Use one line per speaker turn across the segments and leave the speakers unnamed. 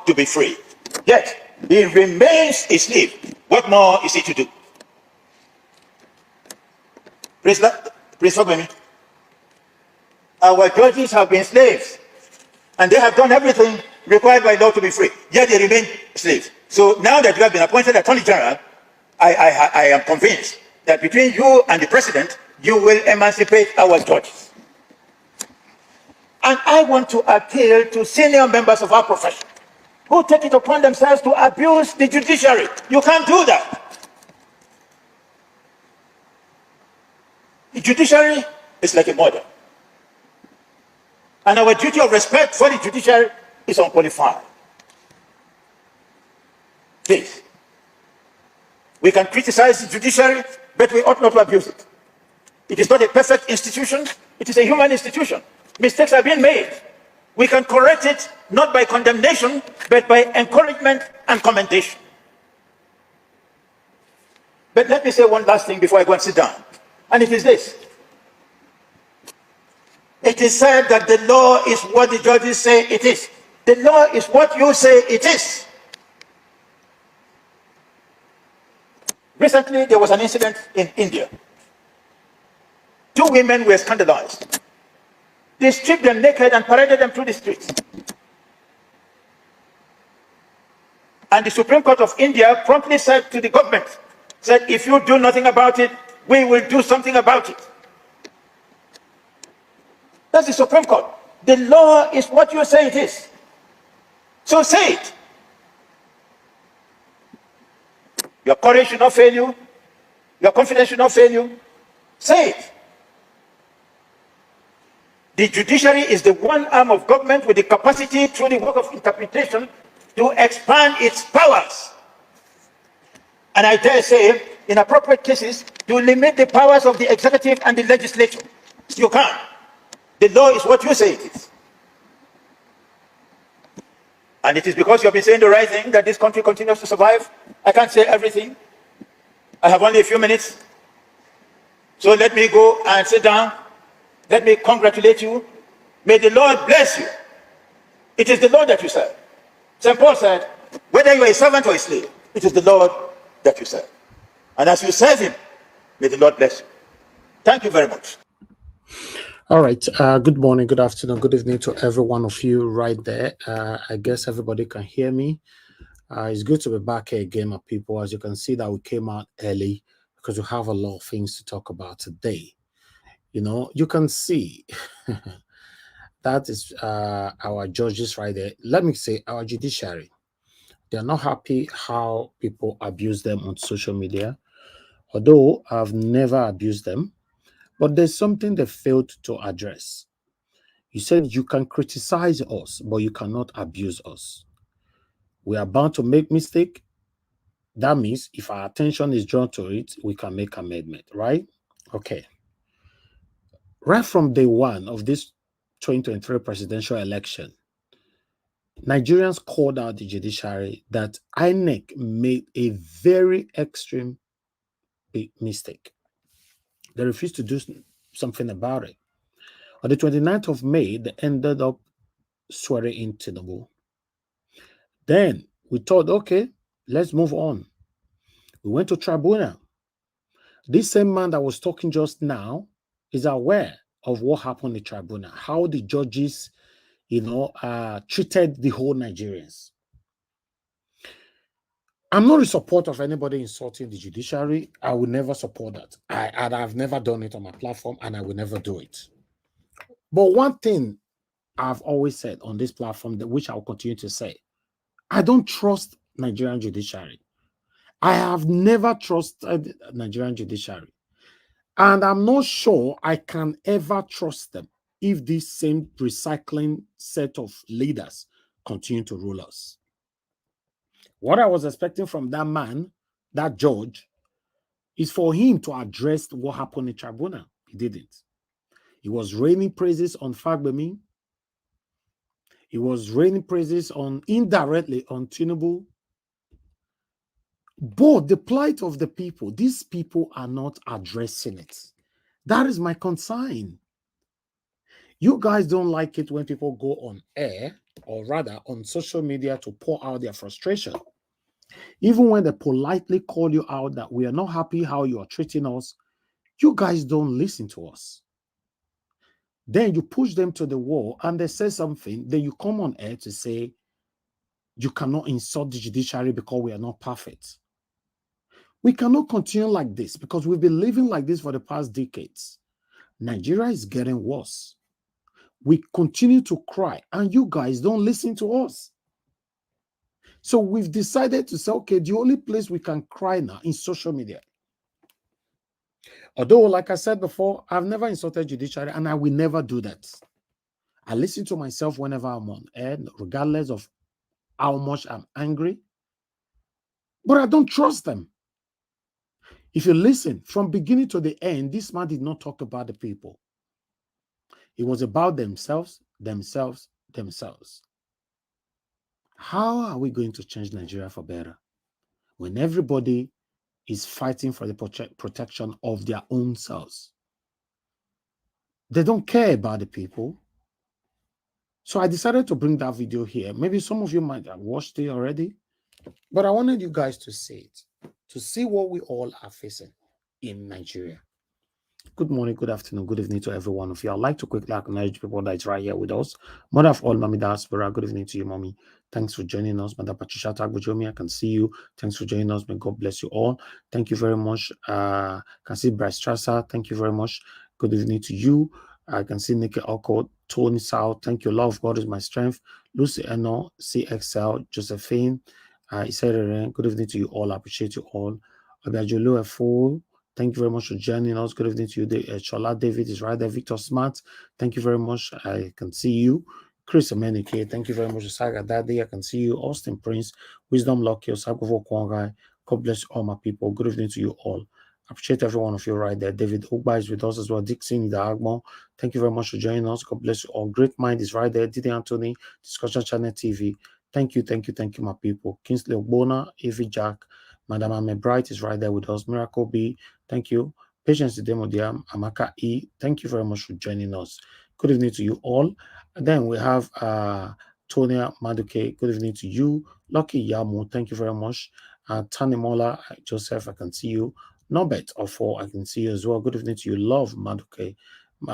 to be free. Yet, he remains a slave. What more is he to do? Please forgive me. Our judges have been slaves, and they have done everything required by law to be free, yet they remain slaves. So now that you have been appointed Attorney General, I am convinced that between you and the President, you will emancipate our judges. And I want to appeal to senior members of our profession who take it upon themselves to abuse the judiciary. You can't do that. The judiciary is like a mother. And our duty of respect for the judiciary is unqualified. Please. We can criticize the judiciary, but we ought not to abuse it. It is not a perfect institution. It is a human institution. Mistakes are being made. We can correct it not by condemnation, but by encouragement and commendation. But let me say one last thing before I go and sit down. And it is this. It is said that the law is what the judges say it is. The law is what you say it is. Recently, there was an incident in India. 2 women were scandalized. They stripped them naked and paraded them through the streets. And the Supreme Court of India promptly said to the government, said, if you do nothing about it, we will do something about it. That's the Supreme Court. The law is what you say it is. So say it. Your courage should not fail you. Your confidence should not fail you. Say it. The judiciary is the one arm of government with the capacity through the work of interpretation to expand its powers. And I dare say, in appropriate cases, to limit the powers of the executive and the legislature. You can. The law is what you say it is. And it is because you have been saying the right thing that this country continues to survive. I can't say everything. I have only a few minutes. So let me go and sit down. Let me congratulate you. May the Lord bless you. It is the Lord that you serve. St. Paul said, whether you are a servant or a slave, it is the Lord that you serve. And as you serve him, may the Lord bless you. Thank you very much.
All right. Good morning, good afternoon, good evening to every one of you right there. I guess everybody can hear me. It's good to be back here again, my people. As you can see that we came out early because we have a lot of things to talk about today. You know, you can see that is our judges right there. Let me say our judiciary. They're not happy how people abuse them on social media. Although I've never abused them, but there's something they failed to address. You said you can criticize us, but you cannot abuse us. We are bound to make mistake. That means if our attention is drawn to it, we can make amendment, right? Okay. Right from day one of this 2023 presidential election, Nigerians called out the judiciary that INEC made a very extreme big mistake. They refused to do something about it. On the 29th of May, they ended up swearing in Tinubu. Then we thought, okay, let's move on. We went to tribunal. This same man that was talking just now is aware of what happened in tribunal, how the judges, treated the whole Nigerians. I'm not in support of anybody insulting the judiciary. I will never support that. I've never done it on my platform, and I will never do it. But one thing I've always said on this platform, which I'll continue to say, I don't trust Nigerian judiciary. I have never trusted Nigerian judiciary. And I'm not sure I can ever trust them if this same recycling set of leaders continue to rule us. What I was expecting from that man, that judge, is for him to address what happened in tribunal. He didn't. He was raining praises on Fagbemi. He was raining praises indirectly on Tinubu. But the plight of the people, these people are not addressing it. That is my concern. You guys don't like it when people go on air, or rather on social media, to pour out their frustration. Even when they politely call you out that we are not happy how you are treating us, you guys don't listen to us. Then you push them to the wall and they say something, then you come on air to say you cannot insult the judiciary because we are not perfect. We cannot continue like this because we've been living like this for the past decades. Nigeria is getting worse. We continue to cry and you guys don't listen to us. So we've decided to say, okay, the only place we can cry now is social media. Although, like I said before, I've never insulted judiciary and I will never do that. I listen to myself whenever I'm on air, regardless of how much I'm angry. But I don't trust them. If you listen from beginning to the end, this man did not talk about the people. It was about themselves, themselves, themselves. How are we going to change Nigeria for better when everybody is fighting for the protection of their own selves? They don't care about the people. So I decided to bring that video here. Maybe some of you might have watched it already, but I wanted you guys to see it, to see what we all are facing in Nigeria. Good morning, good afternoon, good evening to every one of you. I'd like to quickly acknowledge people that's right here with us. Mother of all, Mommy Diaspora, good evening to you, Mommy. Thanks for joining us. Mother Patricia Tagujomi, I can see you. Thanks for joining us. May God bless you all. Thank you very much. I can see Bryce Strasser. Thank you very much. Good evening to you. I can see Nikki Oko, Tony South. Thank you. Love of God is my strength. Lucy Eno, CXL, Josephine. Good evening to you all. I appreciate you all. Obiajulu Efo. Thank you very much for joining us. Good evening to you. Chola David is right there. Victor Smart, thank you very much. I can see you. Chris Amenike, thank you very much. Saga Daddy, I can see you. Austin Prince, Wisdom Lucky, Sagovo Kwangai. God bless all my people. Good evening to you all. I appreciate every one of you right there. David Ogba is with us as well. Dixon Idagmo, thank you very much for joining us. God bless you all. Great Mind is right there. Didi Anthony, Discussion Channel TV. Thank you, my people. Kingsley Ogbona, Evie Jack, Madam Ame Bright is right there with us. Miracle B, thank you. Patience Demodiam, Amaka E, thank you very much for joining us. Good evening to you all. And then we have Tonia Maduke, good evening to you. Lucky Yamu, thank you very much. Tanimola Joseph, I can see you. Norbert Ofo, I can see you as well. Good evening to you. Love Maduke.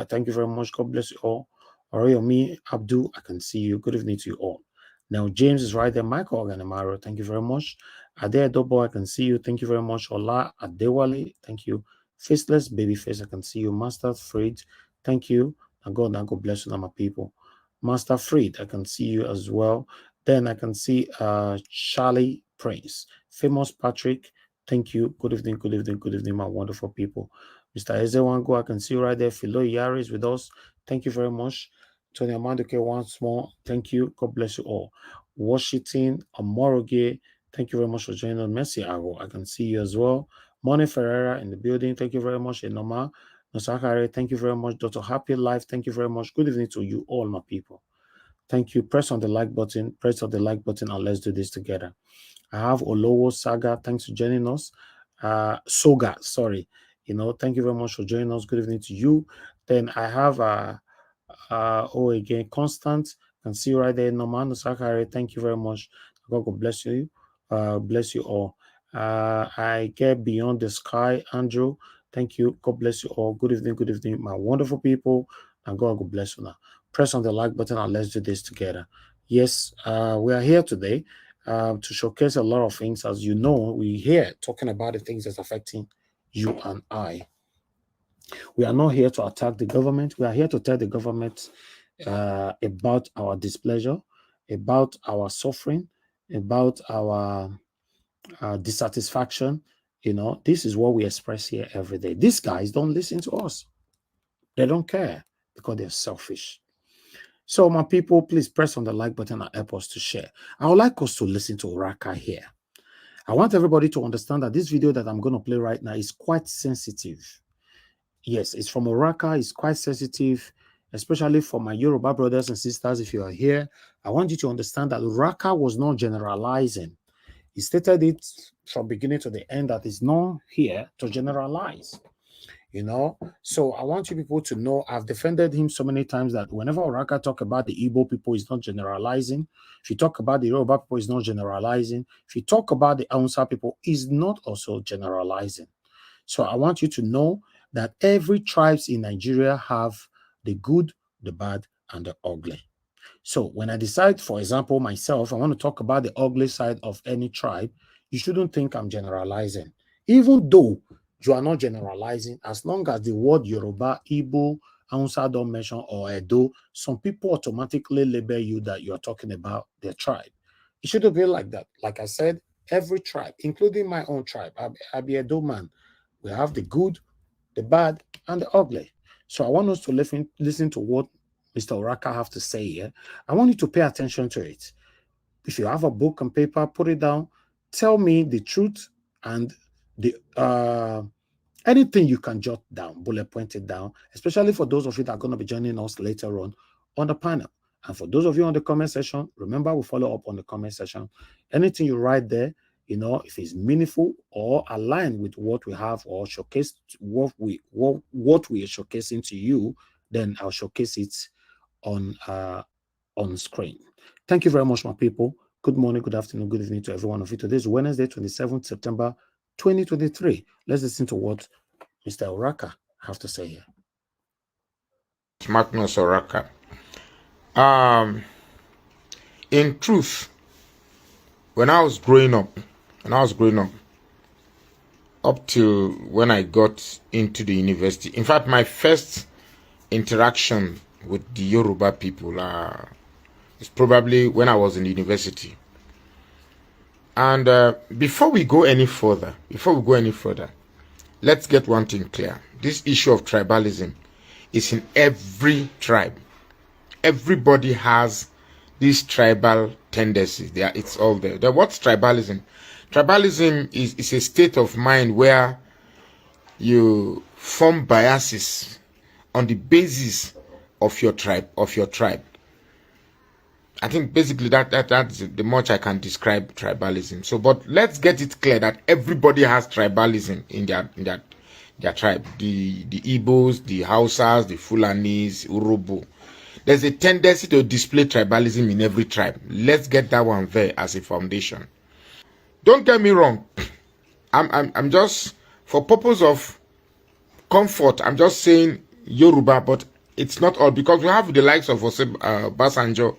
Thank you very much. God bless you all. Oriyomi Abdul, I can see you. Good evening to you all. Now, James is right there. Michael Oganamaro, thank you very much. Ade Adobo, I can see you. Thank you very much. Ola Adewale, thank you. Faceless Babyface, I can see you. Master Freed, thank you. And God bless you, my people. Master Freed, I can see you as well. Then I can see Charlie Prince. Famous Patrick, thank you. Good evening, my wonderful people. Mr. Ezewango, I can see you right there. Philo Yari is with us. Thank you very much. Tony Amanduke once more. Thank you. God bless you all. Washington, Amoroge, thank you very much for joining us. Messi Ago, I can see you as well. Mone Ferreira in the building. Thank you very much. Enoma Nosakare, thank you very much. Dr. Happy Life, thank you very much. Good evening to you all, my people. Thank you. Press on the like button. Press on the like button and let's do this together. I have Olowo Saga. Thanks for joining us. Soga, sorry. Thank you very much for joining us. Good evening to you. Then I have again, Constant. Can see you right there. Norman Sakari, thank you very much. God bless you. Bless you all. I get beyond the sky, Andrew. Thank you. God bless you all. Good evening, my wonderful people. And God bless you now. Press on the like button and let's do this together. Yes, we are here today to showcase a lot of things. As you know, we're here talking about the things that's affecting you and I. We are not here to attack the government. We are here to tell the government about our displeasure, about our suffering, about our dissatisfaction. This is what we express here every day. These guys don't listen to us. They don't care because they're selfish. So, my people, please press on the like button and help us to share. I would like us to listen to Raka here. I want everybody to understand that this video that I'm going to play right now is quite sensitive. Yes, it's from Oraka. It's quite sensitive, especially for my Yoruba brothers and sisters. If you are here, I want you to understand that Oraka was not generalizing. He stated it from beginning to the end that it's not here to generalize. you know. So I want you people to know I've defended him so many times that whenever Oraka talk about the Igbo people, he's not generalizing. If you talk about the Yoruba people, he's not generalizing. If you talk about the Hausa people, he's not also generalizing. So I want you to know that every tribes in Nigeria have the good, the bad, and the ugly. So when I decide, for example, myself, I want to talk about the ugly side of any tribe, you shouldn't think I'm generalizing. Even though you are not generalizing, as long as the word Yoruba, Igbo, Hausa don't mention or Edo, some people automatically label you that you're talking about their tribe. It shouldn't be like that. Like I said, every tribe, including my own tribe, I be Edo man. We have the good, the bad, and the ugly. So I want us to listen to what Mr. Oraka have to say here. I want you to pay attention to it. If you have a book and paper, put it down. Tell me the truth and the anything you can jot down, bullet point it down, especially for those of you that are going to be joining us later on the panel. And for those of you on the comment section, remember we follow up on the comment section. Anything you write there, you know, if it's meaningful or aligned with what we have or showcase what we are showcasing to you, then I'll showcase it on screen. Thank you very much, my people. Good morning, good afternoon, good evening to every one of you. Today is Wednesday, 27th September 2023. Let's listen to what Mr. Oraka have to say here.
Magnus Oraka. In truth, when I was growing up, up till when I got into the university, in fact, my first interaction with the Yoruba people is probably when I was in the university. And before we go any further, let's get one thing clear. This issue of tribalism is in every tribe. Everybody has these tribal tendencies. It's all there. What's tribalism? Tribalism is a state of mind where you form biases on the basis of your tribe. I think basically that's the much I can describe tribalism. So, but let's get it clear that everybody has tribalism in their tribe. The Igbos, the Hausas, the Fulanis, Urobo. There's a tendency to display tribalism in every tribe. Let's get that one there as a foundation. Don't get me wrong. I'm just, for purpose of comfort, I'm just saying Yoruba, but it's not all, because we have the likes of Basanjo,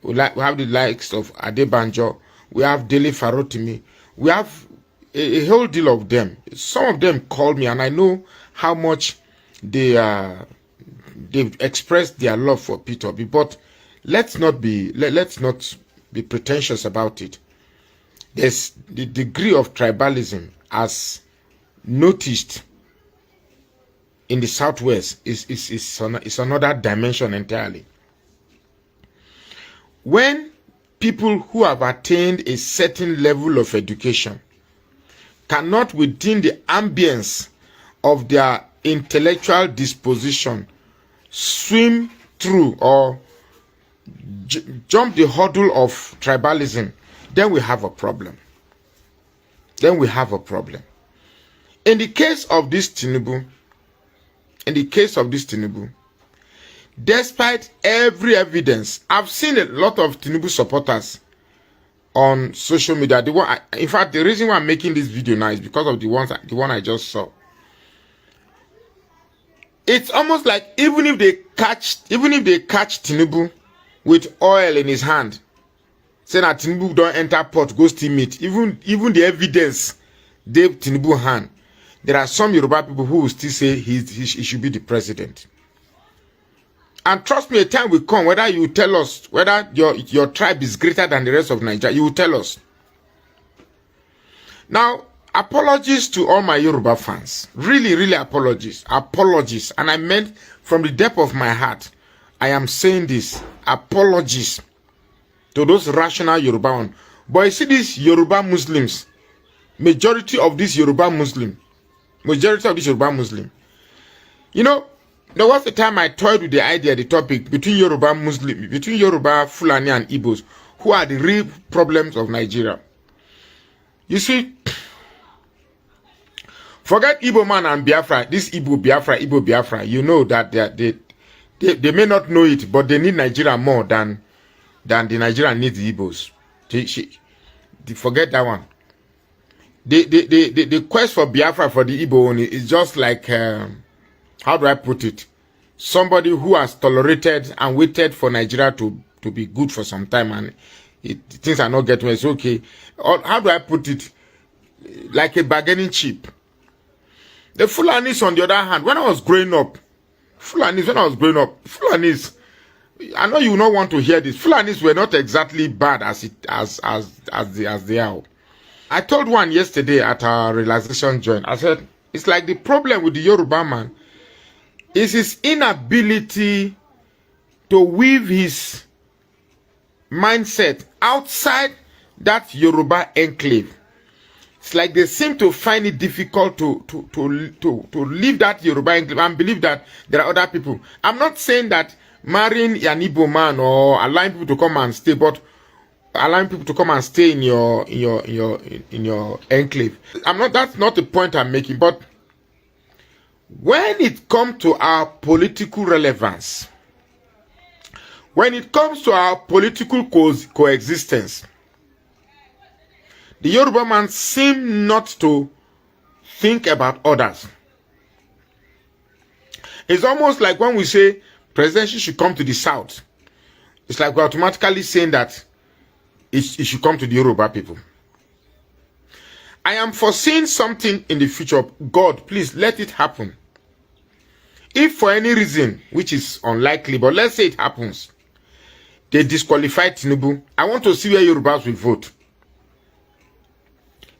we have the likes of Adebanjo, we have Dele Farotimi, we have a whole deal of them. Some of them call me, and I know how much they've expressed their love for Peter B. But let's not be pretentious about it. There's the degree of tribalism as noticed in the Southwest is another dimension entirely. When people who have attained a certain level of education cannot, within the ambience of their intellectual disposition, swim through or jump the hurdle of tribalism, then we have a problem. In the case of this Tinubu, despite every evidence, I've seen a lot of Tinubu supporters on social media. In fact, the reason why I'm making this video now is because of the one I just saw. It's almost like even if they catch Tinubu with oil in his hand, saying that Tinubu don't enter port, go steam it. Even the evidence they Tinubu hand, there are some Yoruba people who will still say he should be the president. And trust me, a time will come, whether you tell us whether your tribe is greater than the rest of Nigeria, you will tell us. Now, apologies to all my Yoruba fans. Really, really apologies. And I meant from the depth of my heart. I am saying this. Apologies to those rational Yoruba ones. But you see these Yoruba Muslims, majority of these Yoruba Muslim, you know, there was a time I toyed with the idea, the topic between Yoruba Fulani and Igbos, who are the real problems of Nigeria. You see, Forget Igbo man and Biafra. This Igbo Biafra. You know that they may not know it, but they need Nigeria more than the Nigerian needs the Igbos. Forget that one. The quest for Biafra for the Igbo only is just like how do I put it? Somebody who has tolerated and waited for Nigeria to be good for some time, and things are not getting well. It's okay. Or how do I put it? Like a bargaining chip. The Fulanis, on the other hand, when I was growing up, Fulanis, I know you will not want to hear this. Fulanis were not exactly bad as they are. I told one yesterday at our realization joint. I said it's like the problem with the Yoruba man is his inability to weave his mindset outside that Yoruba enclave. It's like they seem to find it difficult to leave that Yoruba enclave and believe that there are other people. I'm not saying that marrying an Igbo man or allowing people to come and stay, but allowing people to come and stay in your enclave. That's not the point I'm making. But when it comes to our political relevance, when it comes to our political coexistence, the Yoruba man seems not to think about others. It's almost like when we say presidential should come to the south, it's like we're automatically saying that it should come to the Yoruba people. I am foreseeing something in the future. God, please let it happen. If for any reason, which is unlikely, but let's say it happens, they disqualify Tinubu, I want to see where Yorubas will vote.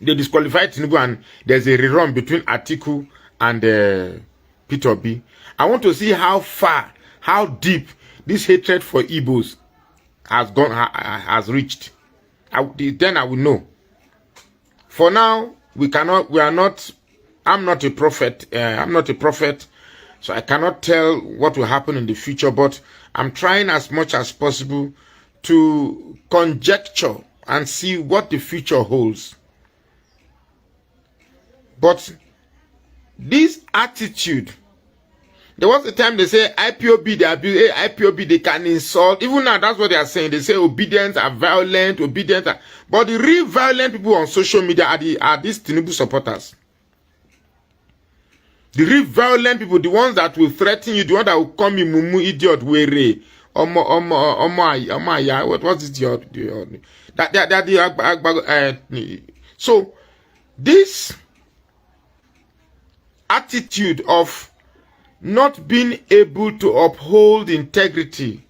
They disqualify Tinubu and there's a rerun between Atiku and Peter B. I want to see how far, how deep this hatred for Igbos has reached. Then I will know. For now, I'm not a prophet. So I cannot tell what will happen in the future, but I'm trying as much as possible to conjecture and see what the future holds. But this attitude, there was a time they say IPOB, they abuse IPOB, they can insult. Even now, that's what they are saying. They say obedience are violent, but the real violent people on social media are these Tinubu supporters. The real violent people, the ones that will threaten you, the ones that will call me mumu, idiot, were, what is the so this attitude of not being able to uphold integrity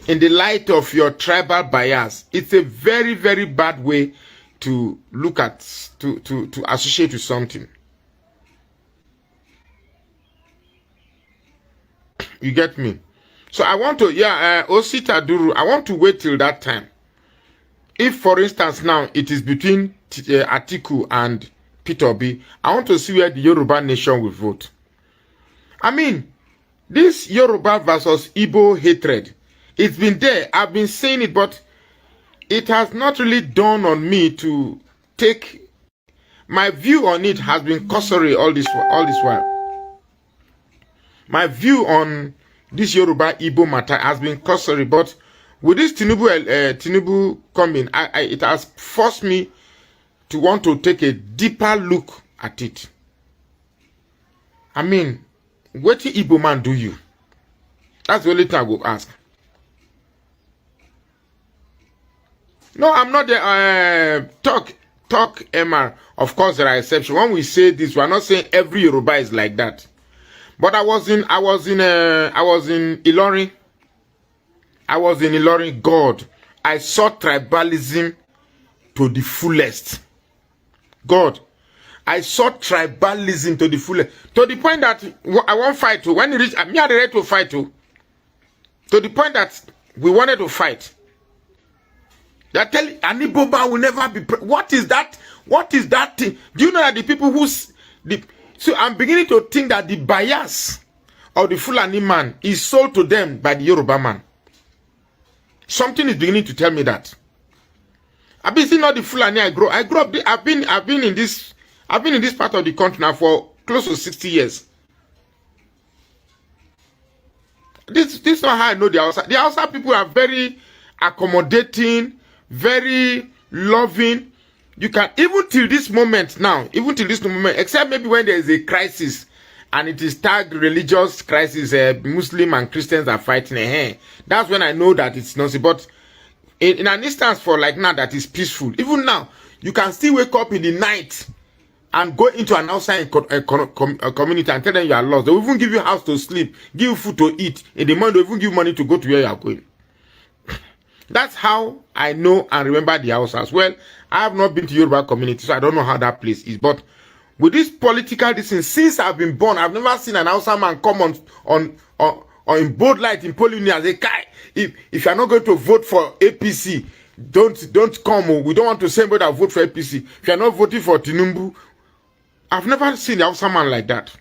in the light of your tribal bias, it's a very, very bad way to look at, to associate with something. You get me? So I want to, Osita Duru, I want to wait till that time. If, for instance, now it is between Atiku and Peter Obi, I want to see where the Yoruba nation will vote. I mean, this Yoruba versus Igbo hatred, it's been there. I've been saying it, but it has not really dawned on me to take. My view on it has been cursory all this while. My view on this Yoruba Igbo matter has been cursory, but with this Tinubu coming, it has forced me to want to take a deeper look at it. I mean, what the Igbo man do you? That's the only thing I will ask. No, I'm not the talk MR. Of course, there are exceptions. When we say this, we are not saying every Yoruba is like that. But I was in Ilorin. God, I saw tribalism to the fullest. God, I saw tribalism to the fullest. To the point that I won't fight to. When it reached, me are ready to fight to. To the point that we wanted to fight. They are telling Aniboba will never be. What is that? What is that thing? Do you know that the people who so I'm beginning to think that the bias of the Fulani man is sold to them by the Yoruba man. Something is beginning to tell me that. I've been seeing all the Fulani I grew up. I've been in this part of the country now for close to 60 years. This is not how I know the Hausa. The Hausa people are very accommodating, very loving. You can, even till this moment now, except maybe when there is a crisis and it is tagged religious crisis, Muslim and Christians are fighting. That's when I know that it's nonsense. But in an instance for like now that is peaceful, even now, you can still wake up in the night and go into an outside community and tell them you are lost. They will even give you a house to sleep, give you food to eat. In the morning, they will even give you money to go to where you are going. That's how I know and remember the house as well. I have not been to Yoruba community, so I don't know how that place is. But with this political distance, since I've been born, I've never seen an Hausa man come on in bold light in polling as a guy. If you're not going to vote for APC, don't come. We don't want to say anybody that vote for APC. If you're not voting for Tinubu, I've never seen a Hausa man like that.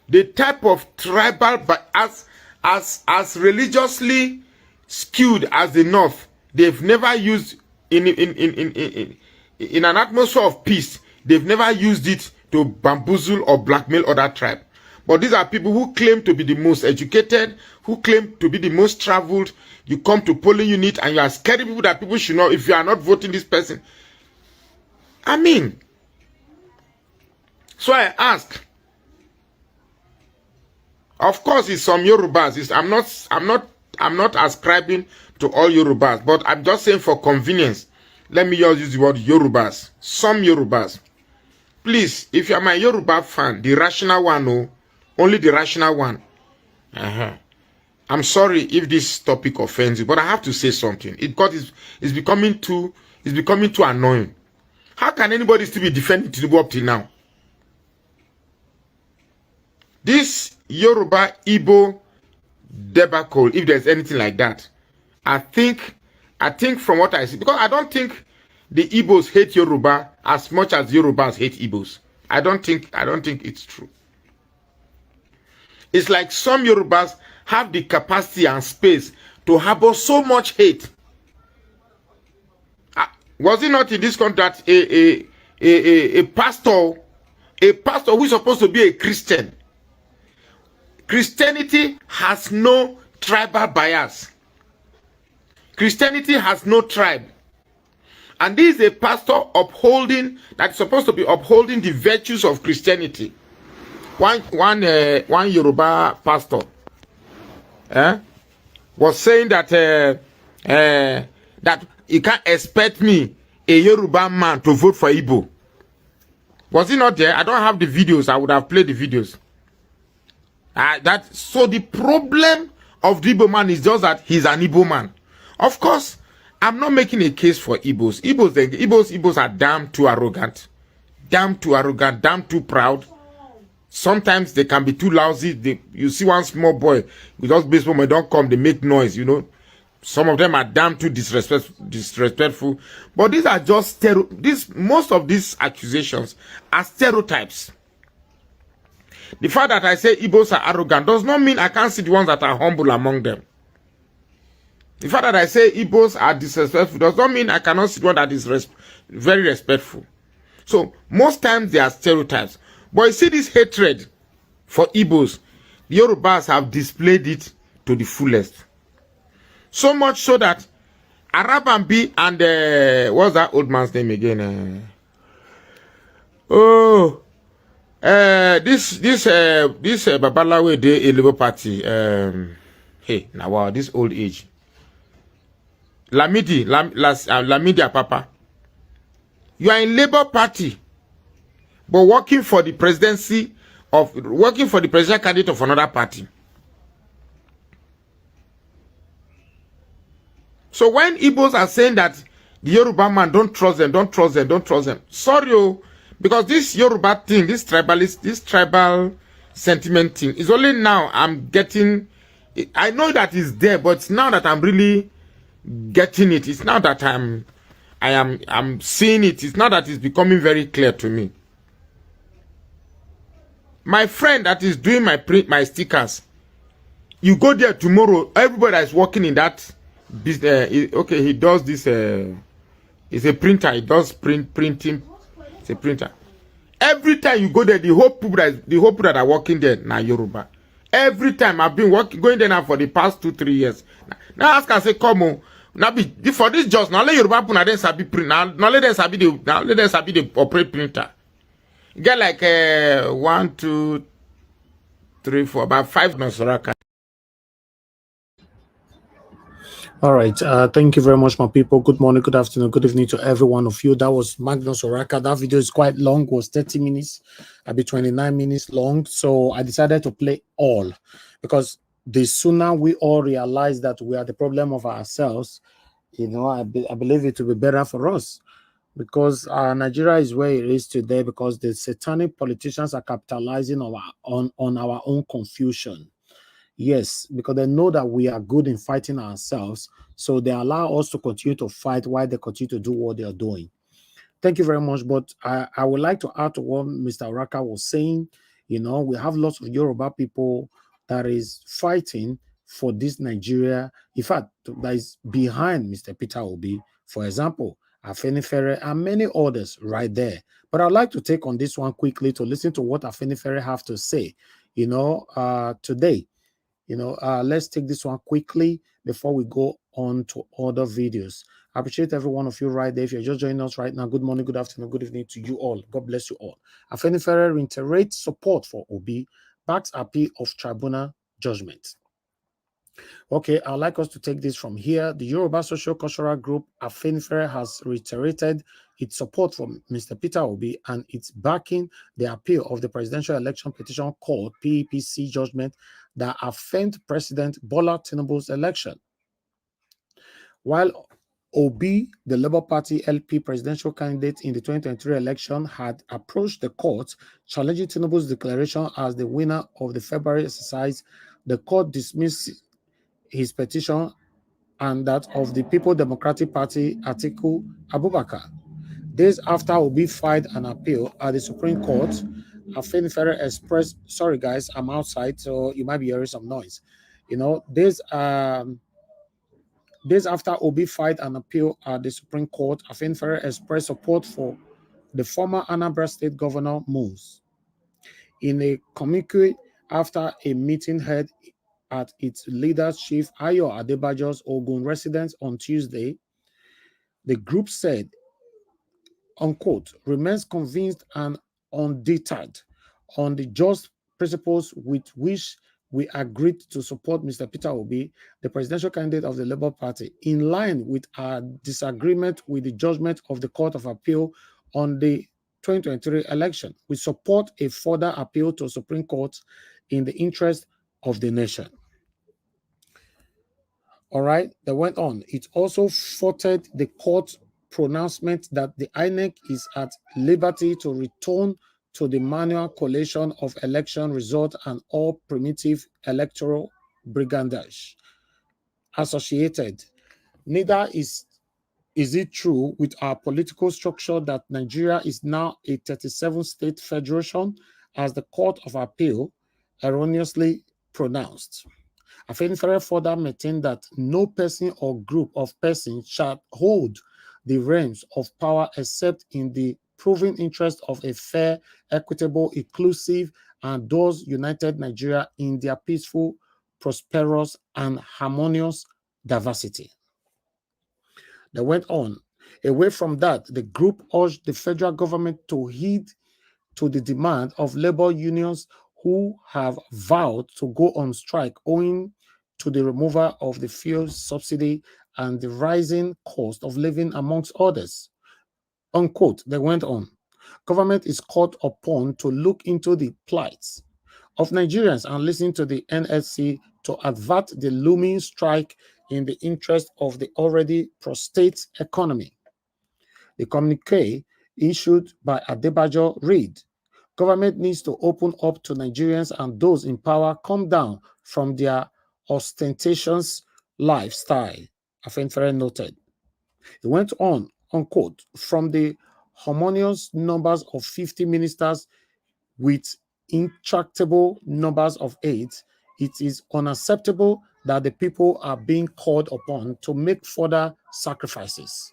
The type of tribal, but as religiously skewed as the North, they've never used in an atmosphere of peace. They've never used it to bamboozle or blackmail other tribe. But these are people who claim to be the most educated, who claim to be the most traveled. You come to polling unit and you are scaring people that people should know if you are not voting this person. I mean, so I ask. Of course, it's some Yorubas. I'm not ascribing to all Yorubas, but I'm just saying for convenience. Let me just use the word Yorubas. Some Yorubas. Please, if you are my Yoruba fan, the rational one, oh, only the rational one. I'm sorry if this topic offends you, but I have to say something. Because it's becoming too annoying. How can anybody still be defending Tinubu up till now? This Yoruba Igbo debacle, if there's anything like that, I think from what I see, because I don't think the Igbos hate Yoruba as much as Yorubas hate Igbos. I don't think it's true. It's like some Yorubas have the capacity and space to harbor so much hate. Was it not in this country that a pastor who is supposed to be a Christian? Christianity has no tribal bias. Christianity has no tribe. And this is a pastor that's supposed to be upholding the virtues of Christianity. One Yoruba pastor was saying that that you can't expect me, a Yoruba man, to vote for Igbo. Was he not there? I don't have the videos. I would have played the videos. So the problem of the Igbo man is just that he's an Igbo man. Of course, I'm not making a case for Igbos. Igbos are damn too arrogant, damn too proud. Sometimes they can be too lousy. You see one small boy with those baseball, when they don't come, they make noise, you know. Some of them are damn too disrespectful. But these are just most of these accusations are stereotypes. The fact that I say Igbos are arrogant does not mean I can't see the ones that are humble among them. The fact that I say Igbos are disrespectful does not mean I cannot see one that is very respectful. So most times they are stereotypes. But you see this hatred for Igbos, the Yorubas have displayed it to the fullest. So much so that Arabambi and what's that old man's name again? This Babalawe de a Labour Party. Hey, now wow, this old age. Lamidi Papa. You are in Labour Party, but working for the presidential candidate of another party. So when Igbos are saying that the Yoruba man, don't trust them. Sorry, because this Yoruba thing, this tribal sentiment thing, is only now I'm getting. I know that it's there, but it's now that I'm really getting it. It's now that I'm seeing it. It's now that it's becoming very clear to me. My friend that is doing my stickers, you go there tomorrow, everybody that is working in that business, okay, he does this, it's a printer, he does printing, it's a printer. Every time you go there, the whole people that are working there now Yoruba. Every time I've been going there now for the past 2-3 years. Now ask and say, come on. Now be for this just now let Yoruba put then sabi print now let them sabi the operate printer. Get like 1, 2, 3, 4, about 5 Nosoraka.
All right. Thank you very much, my people. Good morning, good afternoon, good evening to every one of you. That was Magnus Oraka. That video is quite long, it was 30 minutes, I'll be 29 minutes long. So I decided to play all because the sooner we all realize that we are the problem of ourselves, you know, I believe it will be better for us because Nigeria is where it is today because the satanic politicians are capitalizing on our own confusion. Yes, because they know that we are good in fighting ourselves. So they allow us to continue to fight while they continue to do what they are doing. Thank you very much. But I would like to add to what Mr. Raka was saying. You know, we have lots of Yoruba people that is fighting for this Nigeria. In fact, that is behind Mr. Peter Obi, for example, Afenifere and many others right there. But I'd like to take on this one quickly to listen to what Afenifere have to say, you know, today. You know, let's take this one quickly before we go on to other videos. I appreciate every one of you right there. If you're just joining us right now, good morning, good afternoon, good evening to you all. God bless you all. Afenifere reiterates support for Obi, backs appeal of tribunal judgment. Okay, I'd like us to take this from here. The Yoruba Social Cultural Group Afenifere has reiterated its support for Mr. Peter Obi and its backing the appeal of the Presidential Election Petition Court (PEPC) judgment that affirmed President Bola Tinubu's election. While Obi, the Labour Party LP presidential candidate in the 2023 election, had approached the court challenging Tinubu's declaration as the winner of the February exercise, the court dismissed his petition and that of the People Democratic Party Atiku Abubakar. Days after Obi filed an appeal at the Supreme Court, Afenifere expressed, sorry guys, I'm outside, so you might be hearing some noise. You know, days after Obi filed an appeal at the Supreme Court, Afenifere expressed support for the former Anambra State Governor moves. In a communique after a meeting held at its leader's chief Ayo Adebajo's Ogun residence on Tuesday, the group said, unquote, remains convinced and undeterred on the just principles with which we agreed to support Mr. Peter Obi, the presidential candidate of the Labour Party, in line with our disagreement with the judgment of the Court of Appeal on the 2023 election. We support a further appeal to Supreme Court in the interest of the nation. All right, they went on. It also faulted the court's pronouncement that the INEC is at liberty to return to the manual collation of election results and all primitive electoral brigandage associated. Neither is it true with our political structure that Nigeria is now a 37-state federation, as the Court of Appeal erroneously pronounced. Afenifere further maintained that no person or group of persons shall hold the reins of power except in the proven interest of a fair, equitable, inclusive, and thus united Nigeria in their peaceful, prosperous, and harmonious diversity. They went on. Away from that, the group urged the federal government to heed to the demand of labor unions who have vowed to go on strike owing to the removal of the fuel subsidy and the rising cost of living, amongst others. Unquote, they went on. Government is called upon to look into the plights of Nigerians and listen to the NSC to avert the looming strike in the interest of the already prostrate economy. The communique issued by Adebajo read, government needs to open up to Nigerians and those in power come down from their ostentatious lifestyle, Afenifere noted. It went on, unquote, from the harmonious numbers of 50 ministers with intractable numbers of 8, it is unacceptable that the people are being called upon to make further sacrifices.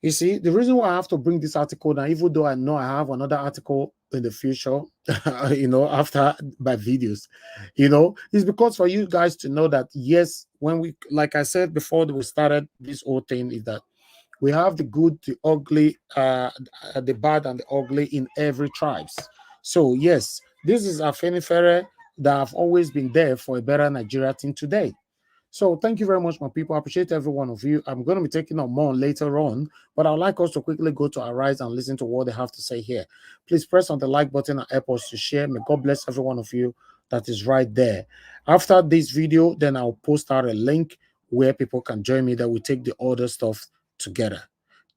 You see, the reason why I have to bring this article now, even though I know I have another article in the future, after my videos, is because for you guys to know that, yes, when we, like I said before we started this whole thing, is that we have the good, the ugly, the bad and the ugly in every tribes. So yes, this is Afenifere that have always been there for a better Nigeria till today. So thank you very much, my people. I appreciate every one of you. I'm going to be taking on more later on, but I'd like us to quickly go to Arise and listen to what they have to say here. Please press on the like button and help us to share. May God bless every one of you that is right there. After this video, then I'll post out a link where people can join me that we take the other stuff together.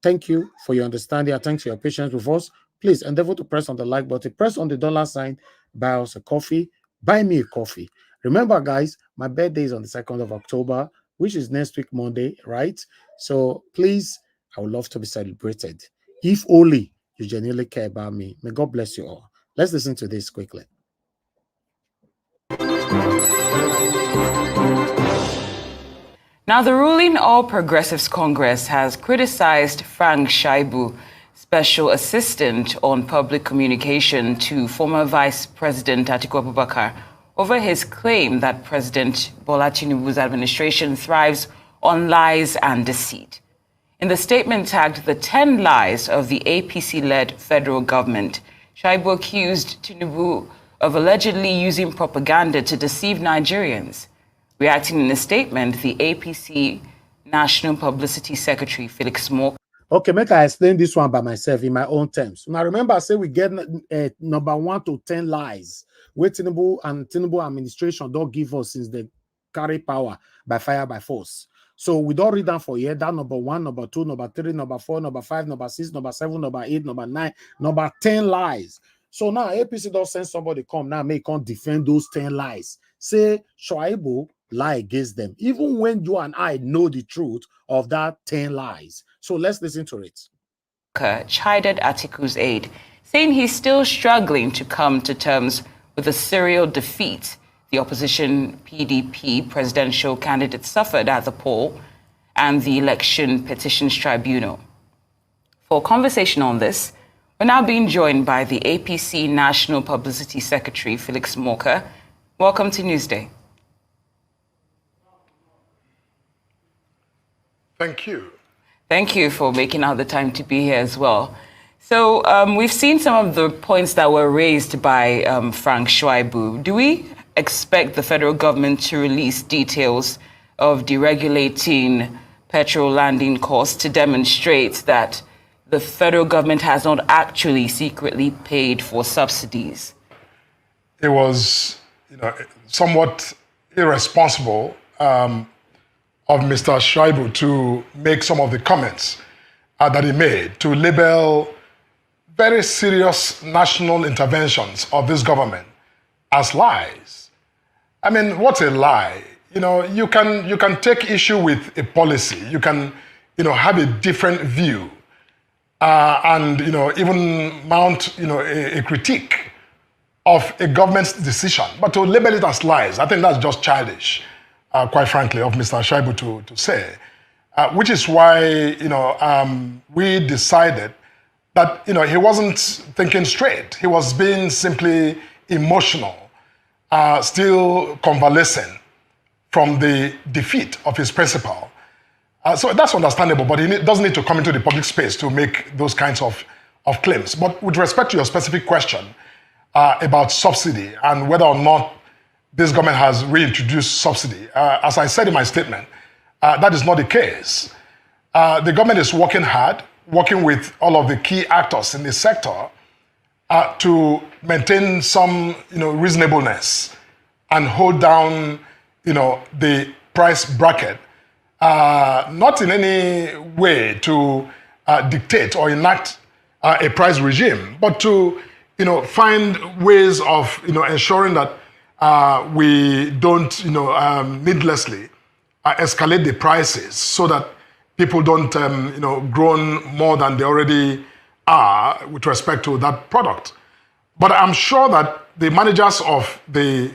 Thank you for your understanding and thanks for your patience with us. Please endeavor to press on the like button, press on the $sign, buy us a coffee, buy me a coffee. Remember, guys, my birthday is on the 2nd of October, which is next week, Monday, right? So please, I would love to be celebrated. If only you genuinely care about me. May God bless you all. Let's listen to this quickly.
Now, the ruling All Progressives Congress has criticized Frank Shaibu, Special Assistant on Public Communication to former Vice President Atiku Abubakar, over his claim that President Bola Tinubu's administration thrives on lies and deceit. In the statement tagged the 10 lies of the APC-led federal government, Shaibu accused Tinubu of allegedly using propaganda to deceive Nigerians. Reacting in a statement, the APC National Publicity Secretary, Felix Moore.
Okay, make I explain this one by myself in my own terms. Now, remember, I say we get number 1 to 10 lies where Tinubu administration don't give us since they carry power by fire by force. So we don't read down for here. That number 1, number 2, number 3, number 4, number 5, number 6, number 7, number 8, number 9, number 10 lies. So now APC don't send somebody come now, may come defend those 10 lies. Say Shaibu lie against them, even when you and I know the truth of that 10 lies. So let's listen to it.
Chided Atiku's aide, saying he's still struggling to come to terms with the serial defeat the opposition PDP presidential candidate suffered at the poll and the Election Petitions Tribunal. For a conversation on this, we're now being joined by the APC National Publicity Secretary, Felix Moore. Welcome to Newsday.
Thank you.
Thank you for making out the time to be here as well. So we've seen some of the points that were raised by Frank Shaibu. Do we expect the federal government to release details of deregulating petrol landing costs to demonstrate that the federal government has not actually secretly paid for subsidies?
It was, somewhat irresponsible of Mr. Shaibu to make some of the comments that he made to label very serious national interventions of this government as lies. I mean, what's a lie? You can take issue with a policy. You can, have a different view and, even mount, a critique of a government's decision. But to label it as lies, I think that's just childish. Quite frankly, of Mr. Shaibu to say, which is why, we decided that, he wasn't thinking straight. He was being simply emotional, still convalescing from the defeat of his principal. So that's understandable, but he doesn't need to come into the public space to make those kinds of claims. But with respect to your specific question about subsidy and whether or not this government has reintroduced subsidy. As I said in my statement, that is not the case. The government is working hard, working with all of the key actors in the sector to maintain some, reasonableness and hold down, the price bracket, not in any way to dictate or enact a price regime, but to, find ways of, ensuring that we don't, needlessly escalate the prices so that people don't, groan more than they already are with respect to that product. But I'm sure that the managers of the,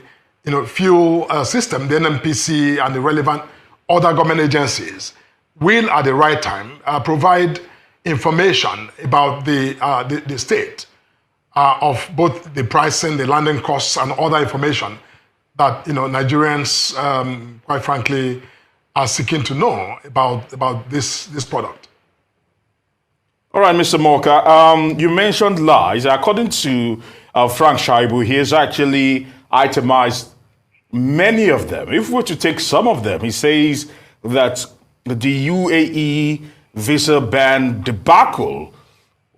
fuel system, the NMPC and the relevant other government agencies will, at the right time, provide, information about the state of both the pricing, the landing costs, and other information that Nigerians, quite frankly, are seeking to know about this product.
All right, Mr. Moka, you mentioned lies. According to Frank Shaibu, he has actually itemized many of them. If we were to take some of them, he says that the UAE visa ban debacle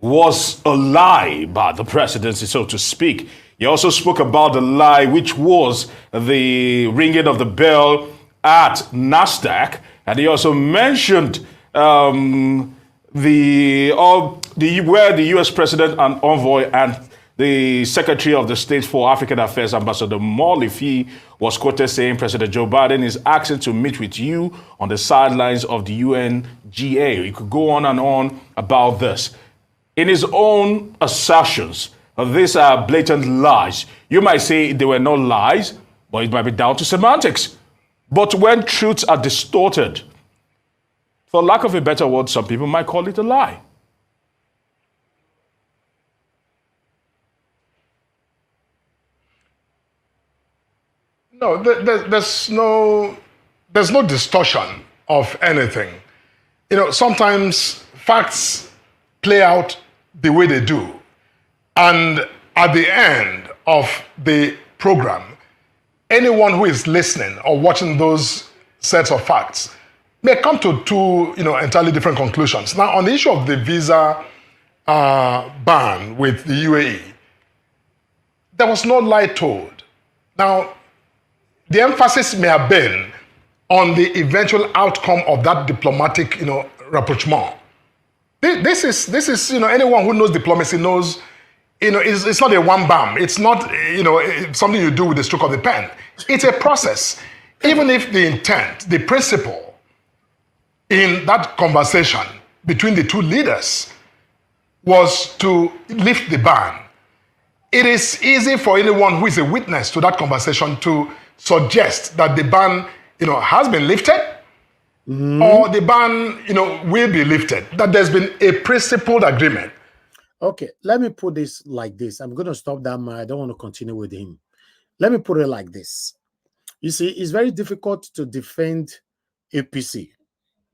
was a lie by the presidency, so to speak. He also spoke about the lie, which was the ringing of the bell at NASDAQ, and he also mentioned where the U.S. President and envoy and the Secretary of the State for African Affairs, Ambassador Molifi, was quoted saying President Joe Biden is asking to meet with you on the sidelines of the UNGA. He could go on about this. In his own assertions, these are blatant lies. You might say they were not lies, but it might be down to semantics. But when truths are distorted, for lack of a better word, some people might call it a lie.
No, there's no distortion of anything. Sometimes facts play out the way they do. And at the end of the program, anyone who is listening or watching those sets of facts may come to two entirely different conclusions. Now, on the issue of the visa ban with the UAE, there was no lie told. Now, the emphasis may have been on the eventual outcome of that diplomatic, rapprochement. This is anyone who knows diplomacy knows, it's not a one bam. It's not, something you do with the stroke of the pen. It's a process. Even if the intent, the principle in that conversation between the two leaders was to lift the ban, it is easy for anyone who is a witness to that conversation to suggest that the ban, has been lifted, or the ban, will be lifted. That there's been a principled agreement.
Okay, let me put this like this. I'm going to stop that man. I don't want to continue with him. Let me put it like this. You see, it's very difficult to defend APC.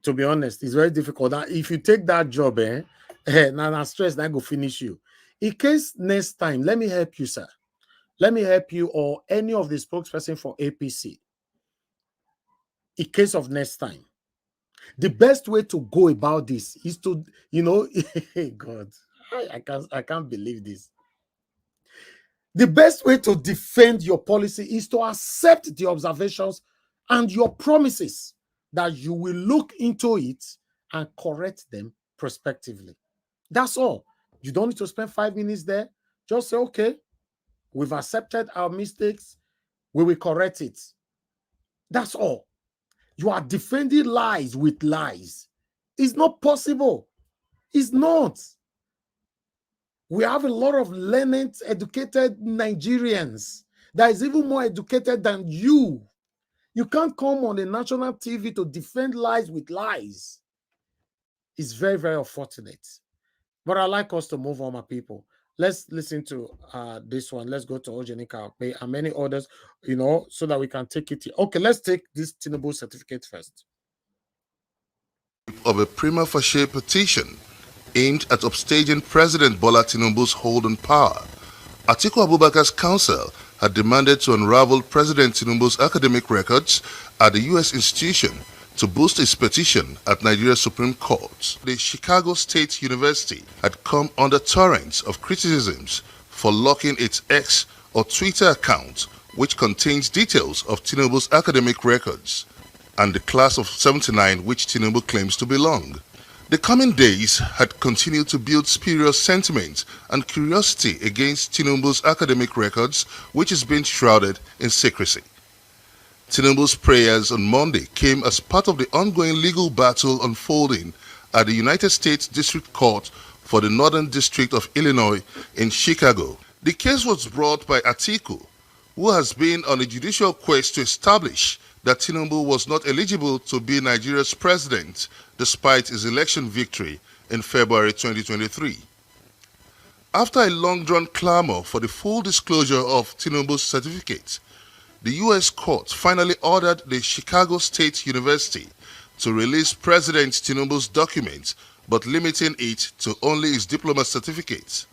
To be honest, it's very difficult. Now, if you take that job, now stress, that go finish you. In case next time, let me help you, sir. Let me help you or any of the spokesperson for APC. In case of next time, the best way to go about this is to, God, I can't believe this. The best way to defend your policy is to accept the observations and your promises that you will look into it and correct them prospectively. That's all. You don't need to spend 5 minutes there. Just say, okay, we've accepted our mistakes. We will correct it. That's all. You are defending lies with lies. It's not possible. It's not. We have a lot of learned, educated Nigerians that is even more educated than you. You can't come on the national TV to defend lies with lies. It's very, very unfortunate. But I'd like us to move on, my people. Let's listen to this one. Let's go to Ojenika and many others, so that we can take it. Okay, let's take this Tinubu certificate first.
Of a prima facie petition aimed at upstaging President Bola Tinubu's hold on power, Atiku Abubakar's counsel had demanded to unravel President Tinubu's academic records at the U.S. institution to boost its petition at Nigeria's Supreme Court. The Chicago State University had come under torrents of criticisms for locking its X or Twitter account, which contains details of Tinubu's academic records and the class of 79 which Tinubu claims to belong. The coming days had continued to build spurious sentiment and curiosity against Tinubu's academic records, which is being shrouded in secrecy. Tinubu's prayers on Monday came as part of the ongoing legal battle unfolding at the United States District Court for the Northern District of Illinois in Chicago. The case was brought by Atiku, who has been on a judicial quest to establish that Tinubu was not eligible to be Nigeria's president despite his election victory in February 2023. After a long-drawn clamor for the full disclosure of Tinubu's certificate, the U.S. court finally ordered the Chicago State University to release President Tinubu's documents, but limiting it to only his diploma certificate.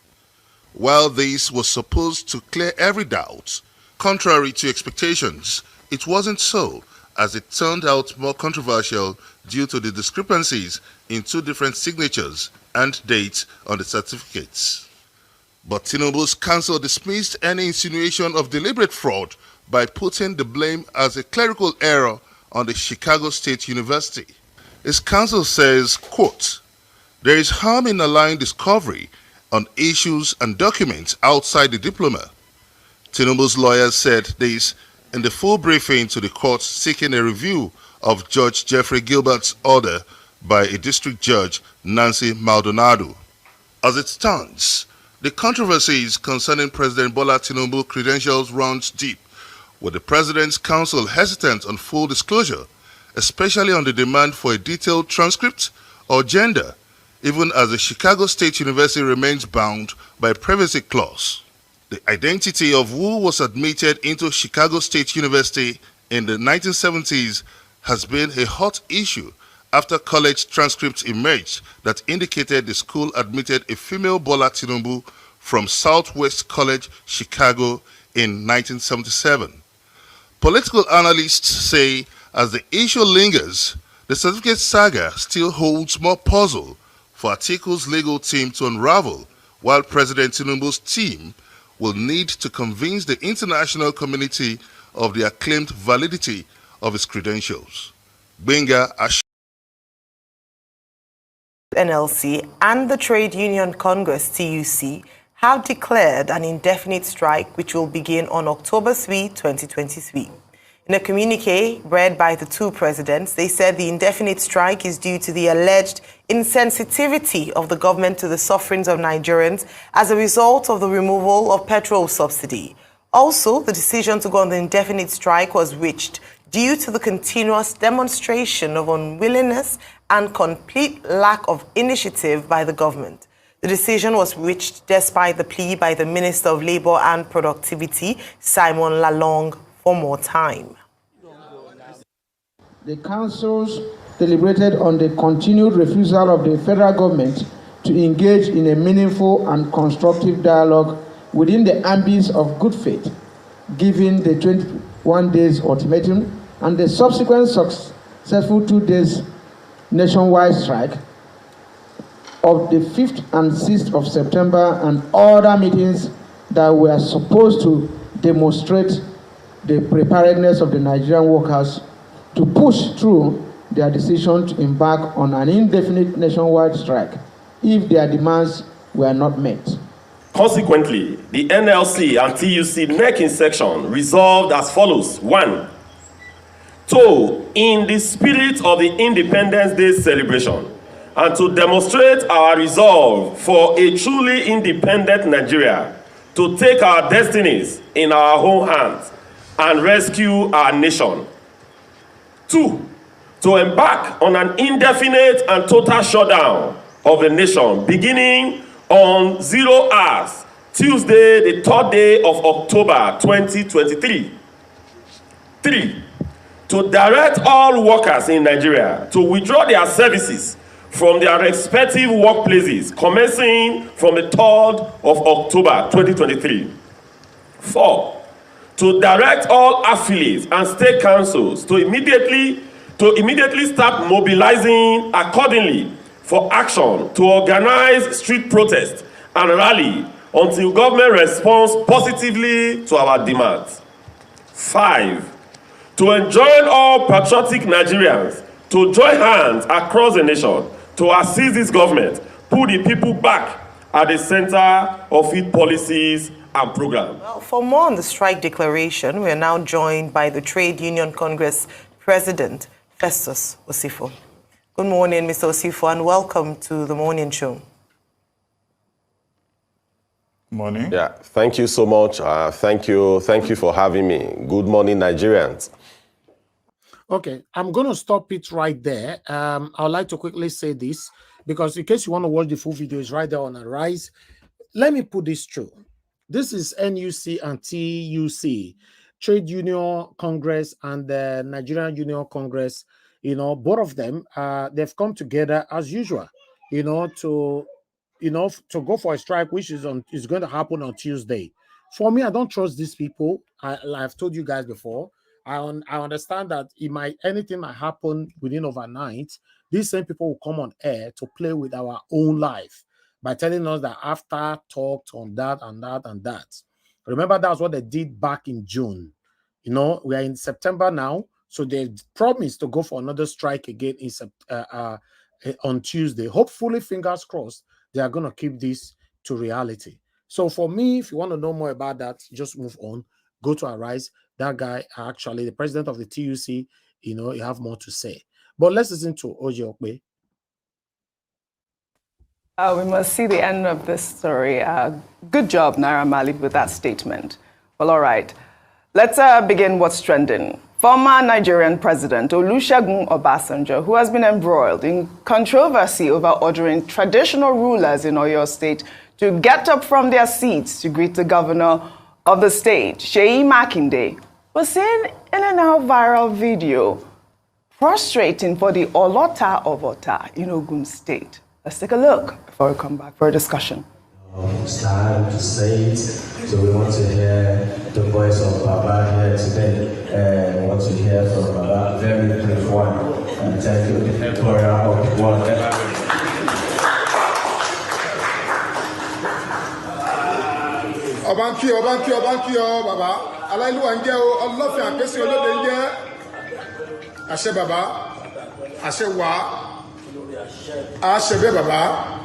While this was supposed to clear every doubt, contrary to expectations, it wasn't so, as it turned out more controversial due to the discrepancies in two different signatures and dates on the certificates. But Tinubu's counsel dismissed any insinuation of deliberate fraud by putting the blame as a clerical error on the Chicago State University. His counsel says, quote, "There is harm in allowing discovery on issues and documents outside the diploma." Tinubu's lawyers said this in the full briefing to the court seeking a review of Judge Jeffrey Gilbert's order by a district judge, Nancy Maldonado. As it stands, the controversies concerning President Bola Tinubu credentials runs deep, with the President's counsel hesitant on full disclosure, especially on the demand for a detailed transcript or gender, even as the Chicago State University remains bound by a privacy clause. The identity of who was admitted into Chicago State University in the 1970s has been a hot issue after college transcripts emerged that indicated the school admitted a female Bola Tinubu from Southwest College, Chicago in 1977. Political analysts say as the issue lingers, the certificate saga still holds more puzzle for Atiku's legal team to unravel, while President Tinubu's team will need to convince the international community of the acclaimed validity of his credentials. Benga Ash
NLC and the Trade Union Congress TUC have declared an indefinite strike which will begin on October 3, 2023. In a communique read by the two presidents, they said the indefinite strike is due to the alleged insensitivity of the government to the sufferings of Nigerians as a result of the removal of petrol subsidy. Also, the decision to go on the indefinite strike was reached due to the continuous demonstration of unwillingness and complete lack of initiative by the government. The decision was reached despite the plea by the Minister of Labour and Productivity, Simon Lalong, for more time.
The councils deliberated on the continued refusal of the federal government to engage in a meaningful and constructive dialogue within the ambit of good faith, given the 21 days ultimatum and the subsequent successful 2 days nationwide strike of the 5th and 6th of September and other meetings that were supposed to demonstrate the preparedness of the Nigerian workers to push through their decision to embark on an indefinite nationwide strike if their demands were not met.
Consequently, the NLC and TUC NEC in section resolved as follows. 1. To, in the spirit of the Independence Day celebration, and to demonstrate our resolve for a truly independent Nigeria, to take our destinies in our own hands and rescue our nation. 2, to embark on an indefinite and total shutdown of the nation beginning on 0 hours, Tuesday, the 3rd day of October 2023. 3, to direct all workers in Nigeria to withdraw their services from their respective workplaces commencing from the 3rd of October 2023. 4, to direct all affiliates and state councils to immediately start mobilizing accordingly for action to organize street protests and rally until government responds positively to our demands. 5, to enjoin all patriotic Nigerians to join hands across the nation to assist this government, put the people back at the center of its policies and programs.
Well, for more on the strike declaration, we are now joined by the Trade Union Congress President, Festus Osifo. Good morning, Mr. Osifo, and welcome to the morning show.
Morning.
Yeah, thank you so much. Thank you for having me. Good morning, Nigerians.
Okay, I'm going to stop it right there. I would like to quickly say this, because in case you want to watch the full video, it's right there on Arise. Let me put this through. This is NUC and TUC, Trade Union Congress and the Nigerian Union Congress. You know, both of them, they've come together as usual, you know, to go for a strike, which is going to happen on Tuesday. For me, I don't trust these people. I've told you guys before. I understand that anything might happen within overnight. These same people will come on air to play with our own life by telling us that after talked on that and that and that. Remember, that's what they did back in June. You know, we are in September now, so they promised to go for another strike again on Tuesday. Hopefully, fingers crossed, they are going to keep this to reality. So for me, if you want to know more about that, just move on. Go to Arise. That guy, actually, the president of the TUC, you know, you have more to say. But let's listen to Oji Okpe.
We must see the end of this story. Good job, Naira Marley, with that statement. Well, all right. Let's begin what's trending. Former Nigerian President Olusegun Obasanjo, who has been embroiled in controversy over ordering traditional rulers in Oyo State to get up from their seats to greet the governor of the state, Seyi Makinde, was seen in a now viral video prostrating for the Olota of Ota in Ogun State. Let's take a look before we come back for a discussion.
It's time to say it, so we want to hear the voice of Baba here today. We want to hear from Baba, very brief one. And thank you, Victoria of one.
Obanki, Baba. Alailu anje o, Allah fi akesi olode nje. Ashe Baba, Ashe wa, Ashe be Baba.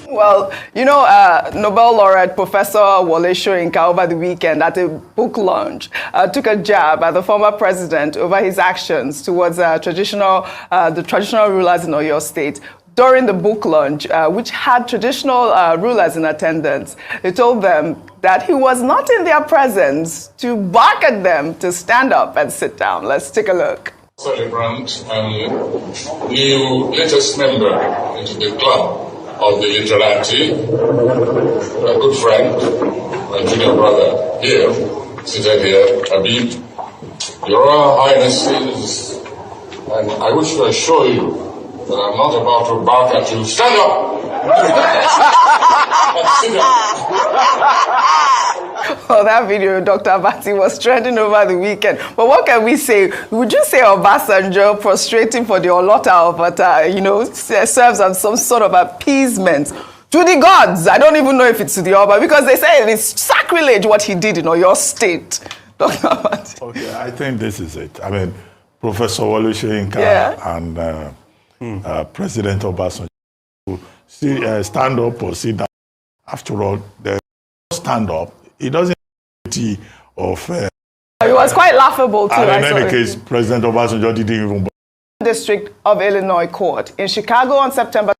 Well, you know, Nobel laureate Professor Wole Soyinka over the weekend at a book launch took a jab at the former president over his actions towards the traditional rulers in Oyo State. During the book launch, which had traditional rulers in attendance, he told them that he was not in their presence to bark at them to stand up and sit down. Let's take a look.
Celebrant and new latest member into the club of the literati, a good friend, my junior brother here, seated here, Habib, Your Royal Highnesses, and I wish to assure you that I'm not about to bark at you. Stand up! And sit down.
Well, that video, Dr. Abati, was trending over the weekend. But what can we say? Would you say Obasanjo prostrating for the Olota of Ota, you know, serves as some sort of appeasement to the gods? I don't even know if it's to the Oba, because they say it is sacrilege what he did in Oyo State. Dr. Abati.
Okay, I think this is it. I mean, Professor Wole Soyinka and President Obasanjo stand up or sit down. After all, the stand up. It doesn't of. It
was quite laughable too.
And in any case, President Obasanjo didn't even.
District of Illinois Court in Chicago on September.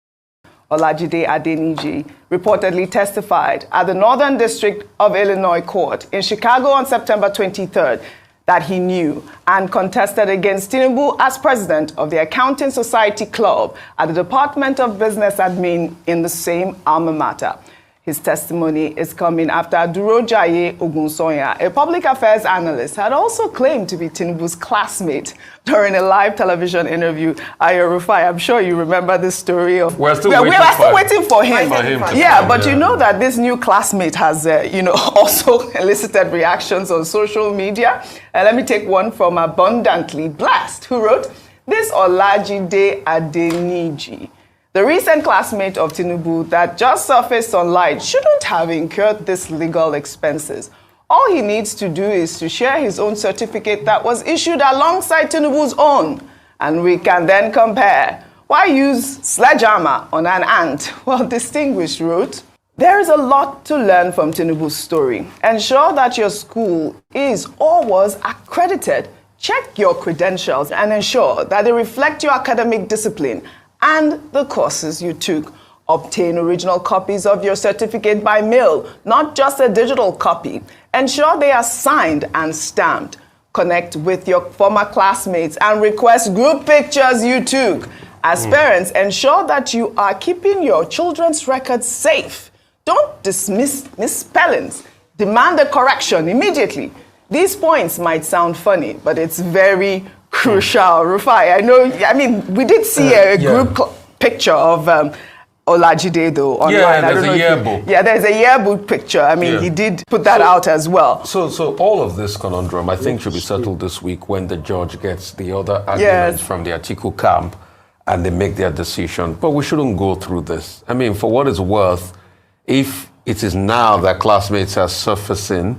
Olajide Adeniji reportedly testified at the Northern District of Illinois Court in Chicago on September 23rd that he knew and contested against Tinubu as president of the Accounting Society Club at the Department of Business Admin in the same alma mater. His testimony is coming after Durojaye Ogunsoya, a public affairs analyst, had also claimed to be Tinubu's classmate during a live television interview. Ayo Rufai, I'm sure you remember this story of...
We're still
waiting for him. But you know that this new classmate has, also elicited reactions on social media. Let me take one from Abundantly Blessed, who wrote, "This Olajide Adeniji, the recent classmate of Tinubu that just surfaced on light, shouldn't have incurred these legal expenses. All he needs to do is to share his own certificate that was issued alongside Tinubu's own, and we can then compare. Why use sledgehammer on an ant?" Well, Distinguished wrote, "There is a lot to learn from Tinubu's story. Ensure that your school is or was accredited. Check your credentials and ensure that they reflect your academic discipline and the courses you took. Obtain original copies of your certificate by mail, not just a digital copy. Ensure they are signed and stamped. connect with your former classmates and request group pictures you took. As parents, ensure that you are keeping your children's records safe. Don't dismiss misspellings. Demand a correction immediately. These points might sound funny, but it's very crucial. Rufai, I mean, we did see a group picture of Olajide, though, online.
Yeah, there's a yearbook.
There's a yearbook picture. I mean, he did put that out as well.
So all of this conundrum, I think, should be settled this week when the judge gets the other arguments from the Atiku camp and they make their decision. But we shouldn't go through this. I mean, for what it's worth, if it is now that classmates are surfacing,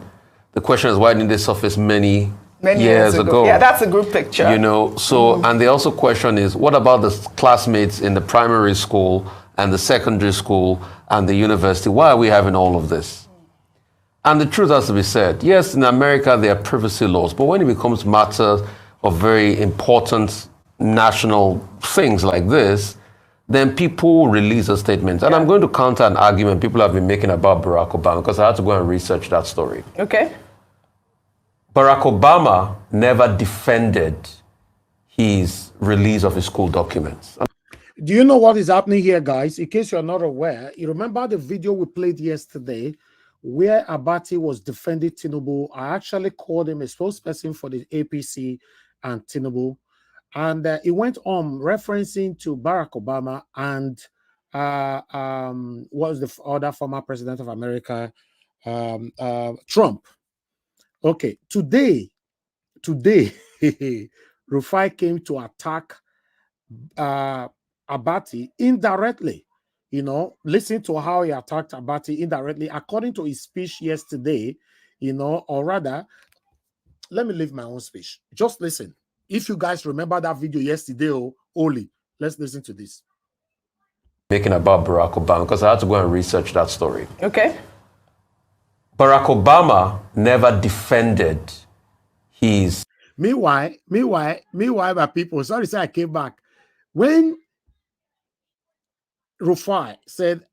the question is, why didn't they surface many years ago?
Yeah, that's a group picture.
You know, so, and the also question is, what about the classmates in the primary school and the secondary school and the university? Why are we having all of this? And the truth has to be said. Yes, in America, there are privacy laws, but when it becomes matters of very important national things like this, then people release a statement. And I'm going to counter an argument people have been making about Barack Obama, because I had to go and research that story.
Okay.
Barack Obama never defended his release of his school documents.
Do you know what is happening here, guys? In case you're not aware, you remember the video we played yesterday where Abati was defending Tinubu. I actually called him a spokesperson for the APC and Tinubu. And he went on referencing to Barack Obama and what was the other former president of America, Trump. Okay, today, Rufai came to attack Abati indirectly. You know, listen to how he attacked Abati indirectly, according to his speech yesterday, you know, or rather, let me leave my own speech. Just listen. If you guys remember that video yesterday, Oli, let's listen to this.
Making about Barack Obama, because I had to go and research that story.
Okay.
Barack Obama never defended his...
Meanwhile, my people, sorry, I came back. When Rufai said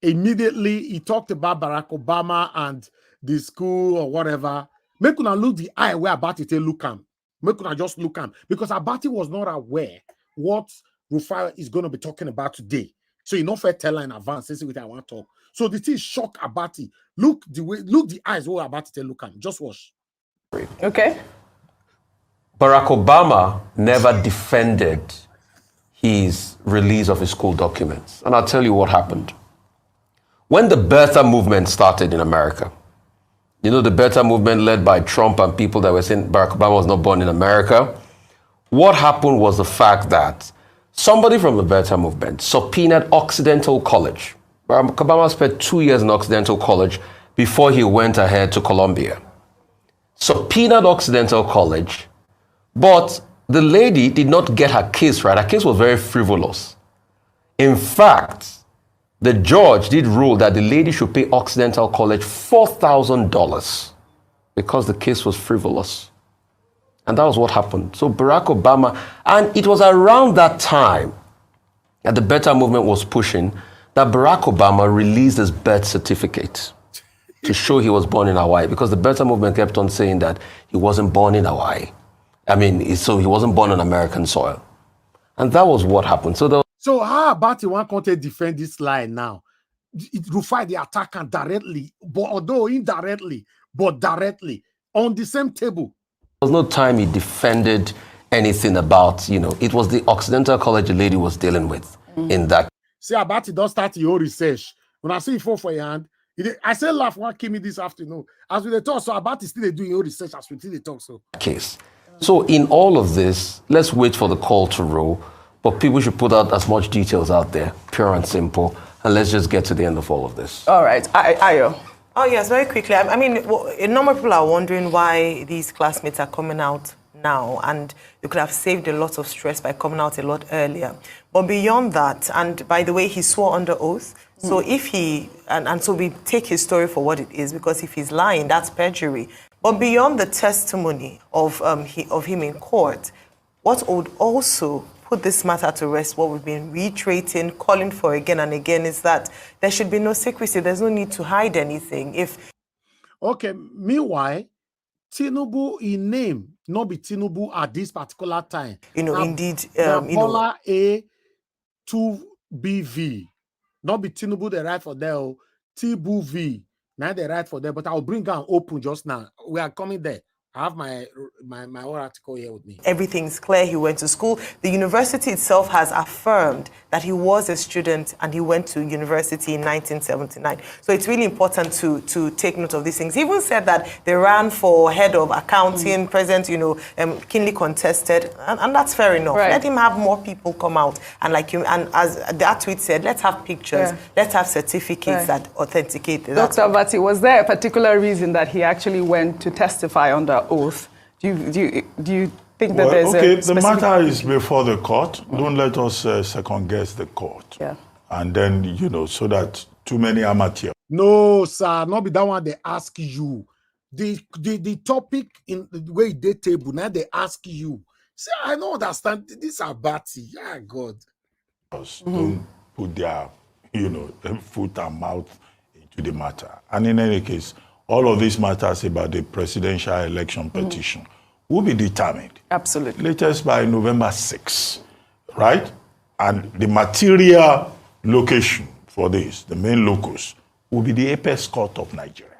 immediately he talked about Barack Obama and the school or whatever, make una look the eye where Abati tell look am. Make una just look am. Because Abati was not aware what Rufai is going to be talking about today. So you know fair tell her in advance, this is what I want to talk. So the thing shock Abati. Look the eyes where Abati tell look am. Just watch.
Okay.
Barack Obama never defended his release of his school documents. And I'll tell you what happened. When the birther movement started in America, you know, the birther movement led by Trump and people that were saying Barack Obama was not born in America, what happened was the fact that somebody from the birther movement subpoenaed Occidental College. Barack Obama spent 2 years in Occidental College before he went ahead to Columbia. Subpoenaed Occidental College, but the lady did not get her case right. Her case was very frivolous. In fact, the judge did rule that the lady should pay Occidental College $4,000 because the case was frivolous. And that was what happened. So Barack Obama, and it was around that time that the Better Movement was pushing that Barack Obama released his birth certificate to show he was born in Hawaii, because the Better Movement kept on saying that he wasn't born in Hawaii. I mean, so he wasn't born on American soil. And that was what happened.
So how about you want to defend this lie now? It Rufai the attacker directly, but although indirectly, but directly on the same table.
There was no time he defended anything about, you know, it was the Occidental College the lady was dealing with in that.
See, about it, don't start your research. When I see it fall for your hand, I say laugh what came in this afternoon. As we talk, so about it still doing your research as we still talk so.
Case. So in all of this, let's wait for the call to roll, but people should put out as much details out there, pure and simple, and let's just get to the end of all of this.
All right, Ayo.
Oh yes, very quickly. I mean, a number of people are wondering why these classmates are coming out now, and you could have saved a lot of stress by coming out a lot earlier. But beyond that, and by the way, he swore under oath. So if he, and so we take his story for what it is, because if he's lying, that's perjury. But beyond the testimony of him in court, what would also put this matter to rest, what we've been reiterating, calling for again and again, is that there should be no secrecy. There's no need to hide anything. Okay,
meanwhile, Tinubu in name, not be Tinubu at this particular time.
Indeed,
Bola A 2BV, not be Tinubu the right for there, Tibu V, not the right for there, but I'll bring down open just now. We are coming there. I have my own article here with me.
Everything's clear. He went to school. The university itself has affirmed that he was a student and he went to university in 1979. So it's really important to take note of these things. He even said that they ran for head of accounting, president, keenly contested, and that's fair enough.
Right.
Let him have more people come out. And as that tweet said, let's have pictures, let's have certificates that authenticate that.
Dr. Abati, was there a particular reason that he actually went to testify under oath? Do you think that there's a
the matter is before the court. Don't let us second guess the court.
Yeah.
And then, so that too many amateurs.
No, sir, not be that one they ask you. The topic in the way they table, now they ask you. See, I don't understand. This Abati. Yeah, God.
Don't put their, foot and mouth into the matter. And in any case, all of these matters about the presidential election petition will be determined.
Absolutely.
Latest by November 6, right? And the material location for this, the main locus, will be the apex court of Nigeria.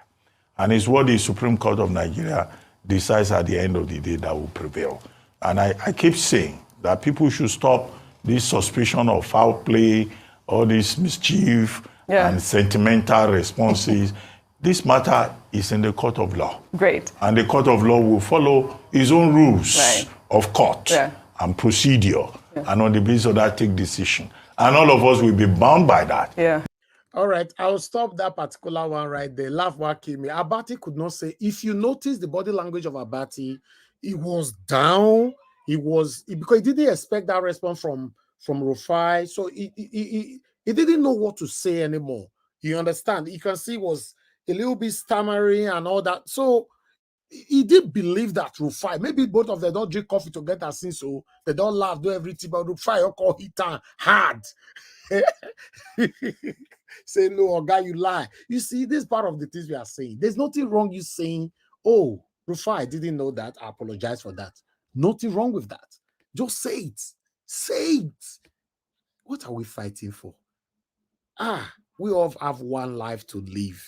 And it's what the Supreme Court of Nigeria decides at the end of the day that will prevail. And I keep saying that people should stop this suspicion of foul play, all this mischief and sentimental responses. This matter is in the court of law.
Great.
And the court of law will follow its own rules of court and procedure. And on the basis of that, take decision. And all of us will be bound by that.
Yeah.
All right, I'll stop that particular one right there. Laugh what came me. Abati could not say. If you notice the body language of Abati, he was down. Because he didn't expect that response from Rufai. So he didn't know what to say anymore. You understand? You can see he was a little bit stammering and all that. So he did believe that Rufai, maybe both of them don't drink coffee together since, so they don't laugh, do everything, but Rufai call hit hard. Say, no, guy, you lie. You see, this part of the things we are saying. There's nothing wrong you saying, oh, Rufai, I didn't know that. I apologize for that. Nothing wrong with that. Just say it. Say it. What are we fighting for? We all have one life to live.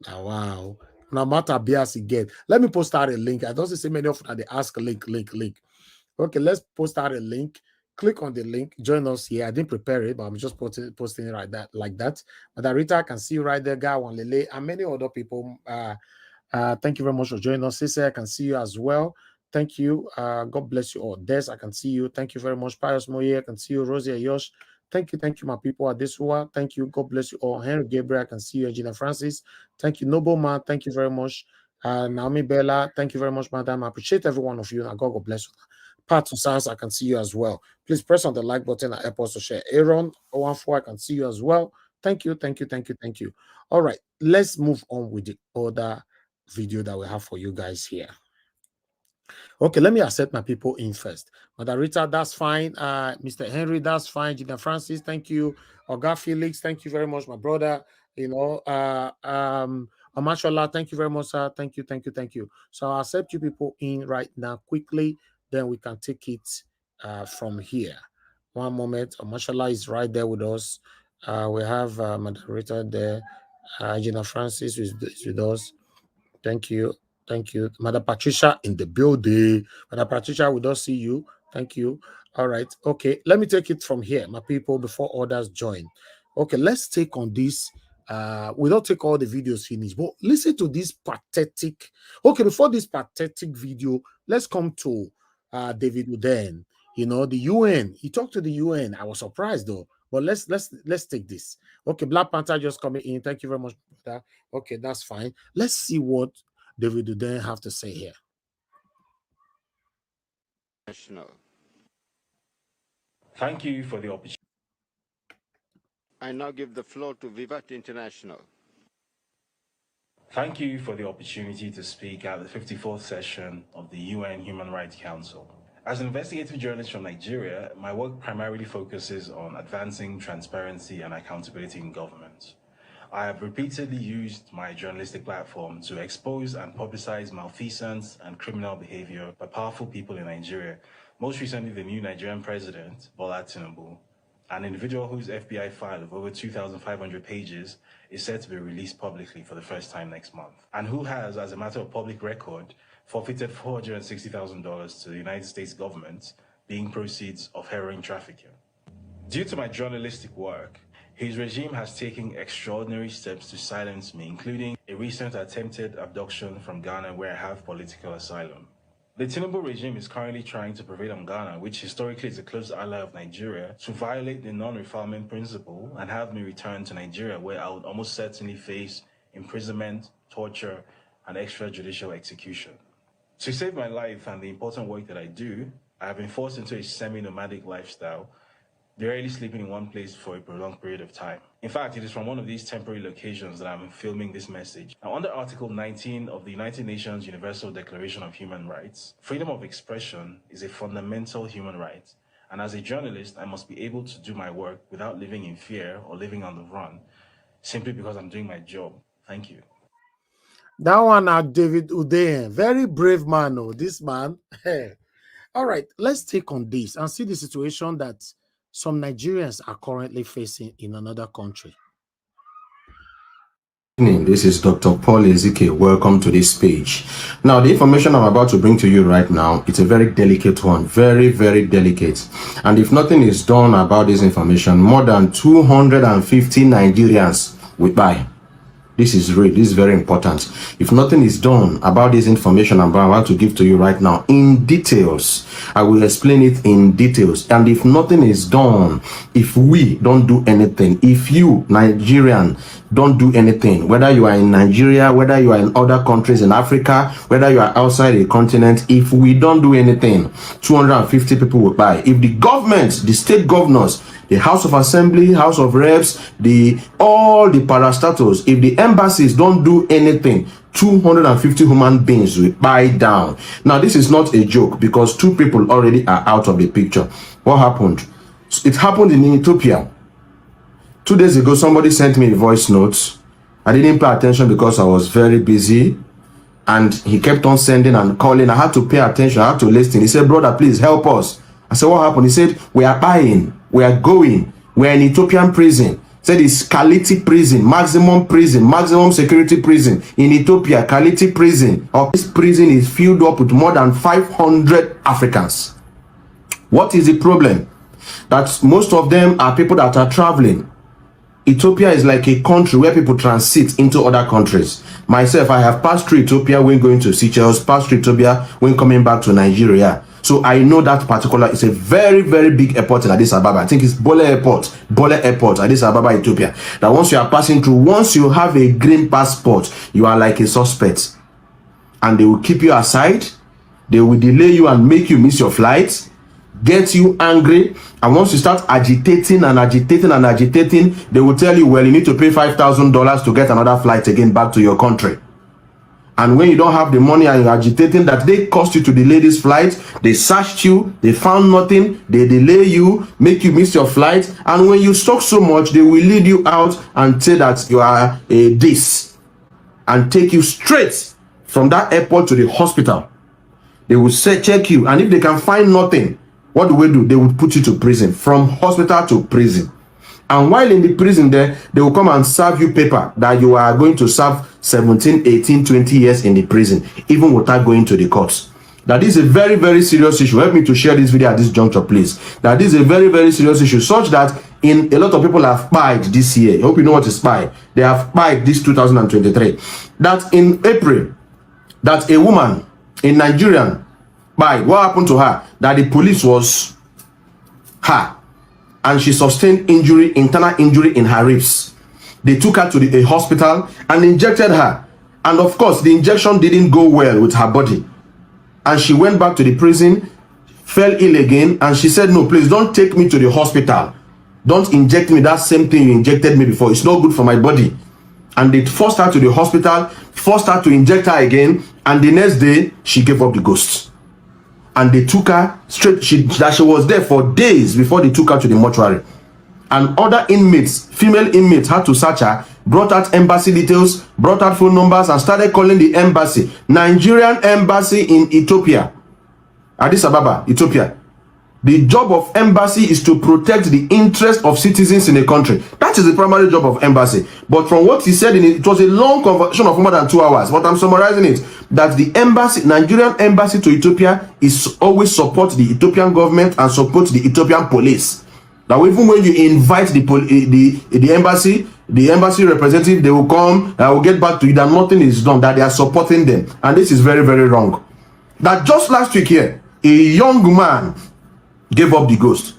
Now, wow. No matter bias again. Let me post out a link. I don't see many of them. They ask link. Okay, let's post out a link. Click on the link. Join us here. I didn't prepare it, but I'm just posting it like that. But Rita, I can see you right there, Guy Wanlele, and many other people. Thank you very much for joining us. Sise, I can see you as well. Thank you. God bless you all. Des, I can see you. Thank you very much. Pius Moye, I can see you. Rosie Ayosh. Thank you, my people. Adesua, thank you. God bless you all. Henry Gabriel, I can see you. Gina Francis, thank you. Nobleman, thank you very much. Naomi Bella, thank you very much, madam. I appreciate every one of you. And God bless you. Pat Sans, I can see you as well. Please press on the like button and help us to share. Aaron 014, I can see you as well. Thank you. All right, let's move on with the other video that we have for you guys here. Okay, let me accept my people in first. Mother Rita, that's fine. Mr. Henry, that's fine. Gina Francis, thank you. Oga Felix, thank you very much, my brother. Amashola, thank you very much, sir. Thank you. So I'll accept you people in right now quickly. Then we can take it from here. One moment. Amashola is right there with us. We have Mother Rita there. Gina Francis is with us. Thank you. Mother Patricia in the building. Mother Patricia, we don't see you. Thank you. All right. Okay, let me take it from here, my people, before others join. Okay, let's take on this. We don't take all the videos finished, but listen to this pathetic. Okay, before this pathetic video, let's come to David Uden. The UN. He talked to the UN. I was surprised though. But let's take this. Okay, Black Panther just coming in. Thank you very much for that. Okay, that's fine. Let's see what David Uden have to say here.
Thank you for the opportunity.
I now give the floor to Vivat International.
Thank you for the opportunity to speak at the 54th session of the UN Human Rights Council. As an investigative journalist from Nigeria, my work primarily focuses on advancing transparency and accountability in government. I have repeatedly used my journalistic platform to expose and publicize malfeasance and criminal behavior by powerful people in Nigeria. Most recently, the new Nigerian president, Bola Tinubu, an individual whose FBI file of over 2,500 pages is set to be released publicly for the first time next month, and who has, as a matter of public record, forfeited $460,000 to the United States government, being proceeds of heroin trafficking. Due to my journalistic work, his regime has taken extraordinary steps to silence me, including a recent attempted abduction from Ghana where I have political asylum. The Tinubu regime is currently trying to prevail on Ghana, which historically is a close ally of Nigeria, to violate the non-refoulement principle and have me return to Nigeria, where I would almost certainly face imprisonment, torture, and extrajudicial execution. To save my life and the important work that I do, I have been forced into a semi-nomadic lifestyle, rarely sleeping in one place for a prolonged period of time. In fact, it is from one of these temporary locations that I'm filming this message. Now, under Article 19 of the United Nations Universal Declaration of Human Rights, freedom of expression is a fundamental human right. And as a journalist, I must be able to do my work without living in fear or living on the run, simply because I'm doing my job. Thank you.
That one, David Udein, very brave man. Oh, this man. All right, let's take on this and see the situation that some Nigerians are currently facing in another country.
This is Dr. Paul Ezike. Welcome to this page. Now, the information I'm about to bring to you right now, it's a very delicate one, very, very delicate. And if nothing is done about this information, more than 250 Nigerians will die. This is real. This is very important. If nothing is done about this information I'm about to give to you right now in details, I will explain it in details. And if nothing is done, if we don't do anything, if you, Nigerian, don't do anything, whether you are in Nigeria, whether you are in other countries in Africa, whether you are outside the continent, if we don't do anything, 250 people will die. If the government, the state governors, the House of Assembly, House of Reps, all the parastatals, if the embassies don't do anything, 250 human beings will die down. Now, this is not a joke because 2 people already are out of the picture. What happened? It happened in Ethiopia. 2 days ago, somebody sent me a voice note. I didn't pay attention because I was very busy. And he kept on sending and calling. I had to pay attention. I had to listen. He said, brother, please help us. I said, what happened? He said, we are buying. We are going. We are in Ethiopian prison. He said it's Kaliti prison, maximum security prison in Ethiopia, Kaliti prison. This prison is filled up with more than 500 Africans. What is the problem? That most of them are people that are traveling. Ethiopia is like a country where people transit into other countries. Myself, I have passed through Ethiopia when going to Seychelles, passed through Ethiopia when coming back to Nigeria. So I know that particular, it's a very, very big airport in Addis Ababa. I think it's Bola Airport, Addis Ababa, Ethiopia. That once you are passing through, once you have a green passport, you are like a suspect. And they will keep you aside. They will delay you and make you miss your flight, get you angry. And once you start agitating, they will tell you, well, you need to pay $5,000 to get another flight again back to your country. And when you don't have the money and you're agitating, that they cost you to delay this flight, they searched you, they found nothing, they delay you, make you miss your flight. And when you talk so much, they will lead you out and say that you are a this and take you straight from that airport to the hospital. They will say, check you. And if they can find nothing, what do? They will put you to prison, from hospital to prison. And while in the prison there, they will come and serve you paper that you are going to serve 17, 18, 20 years in the prison, even without going to the courts. That is a very, very serious issue. Help me to share this video at this juncture, please. That is a very, very serious issue, such that a lot of people have spied this year. I hope you know what is spy. They have spied this 2023. That in April, that a woman in Nigerian spied. What happened to her? That the police was her. And she sustained injury, internal injury in her ribs. They took her to a hospital and injected her. And of course, the injection didn't go well with her body. And she went back to the prison, fell ill again, and she said, no, please don't take me to the hospital. Don't inject me that same thing you injected me before. It's not good for my body. And they forced her to the hospital, forced her to inject her again, and the next day, she gave up the ghost. And they took her straight, she was there for days before they took her to the mortuary. And other inmates, female inmates, had to search her. brought out embassy details, brought out phone numbers, and started calling the embassy, Nigerian embassy in Ethiopia, Addis Ababa, Ethiopia. The job of embassy is to protect the interest of citizens in a country. That is the primary job of embassy. But from what he said, it was a long conversation of more than 2 hours. But I'm summarizing it, that the embassy, Nigerian embassy to Ethiopia, is always support the Ethiopian government and support the Ethiopian police. Now, even when you invite the embassy representative, they will come, I will get back to you that nothing is done, that they are supporting them. And this is very, very wrong. That just last week here, a young man gave up the ghost.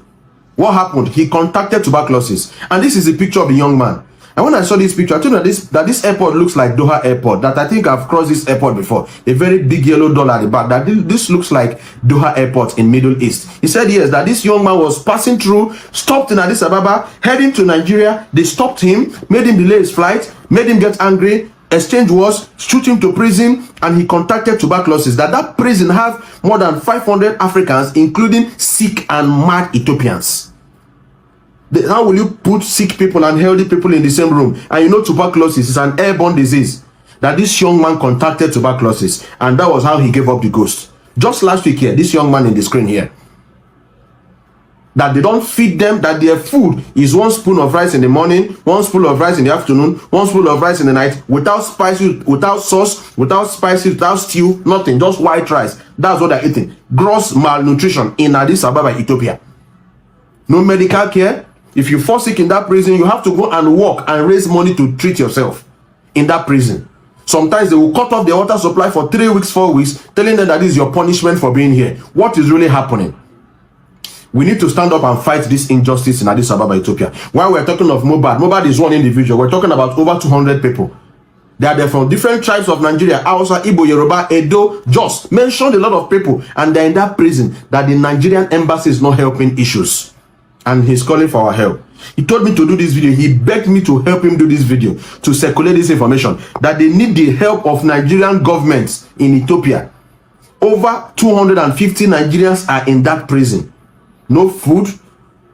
What happened? He contacted tuberculosis. And this is a picture of the young man. And when I saw this picture, I told you that this airport looks like Doha Airport, that I think I've crossed this airport before. A very big yellow dollar at the back. That this looks like Doha Airport in Middle East. He said yes, that this young man was passing through, stopped in Addis Ababa, heading to Nigeria. They stopped him, made him delay his flight, made him get angry, exchange was, shoot him to prison, and he contacted tuberculosis. That prison have more than 500 Africans, including sick and mad Ethiopians. How will you put sick people and healthy people in the same room? And you know tuberculosis is an airborne disease. That this young man contacted tuberculosis, and that was how he gave up the ghost. Just last week here, this young man in the screen here, that they don't feed them, that their food is 1 spoon of rice in the morning, 1 spoon of rice in the afternoon, 1 spoon of rice in the night, without spices, without sauce, without spices, without stew, nothing, just white rice. That's what they're eating. Gross malnutrition in Addis Ababa, Ethiopia. No medical care. If you fall sick in that prison, you have to go and work and raise money to treat yourself in that prison. Sometimes they will cut off the water supply for 3 weeks, 4 weeks, telling them that this is your punishment for being here. What is really happening? We need to stand up and fight this injustice in Addis Ababa, Ethiopia. While we're talking of Mobad is one individual. We're talking about over 200 people. They are there from different tribes of Nigeria, Hausa, Igbo, Yoruba, Edo, Jos. Mentioned a lot of people. And they're in that prison that the Nigerian embassy is not helping issues. And he's calling for our help. He told me to do this video. He begged me to help him do this video, to circulate this information, that they need the help of Nigerian governments in Ethiopia. Over 250 Nigerians are in that prison. No food,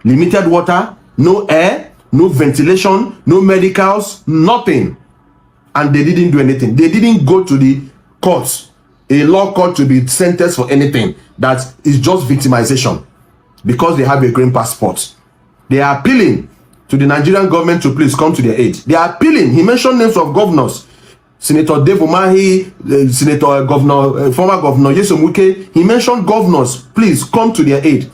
limited water, no air, no ventilation, no medicals, nothing. And they didn't do anything. They didn't go to the courts, a law court, to be sentenced for anything. That is just victimization because they have a green passport. They are appealing to the Nigerian government to please come to their aid. They are appealing. He mentioned names of governors. Senator Dave Umahi, former governor Yesom Wike. He mentioned governors. Please come to their aid.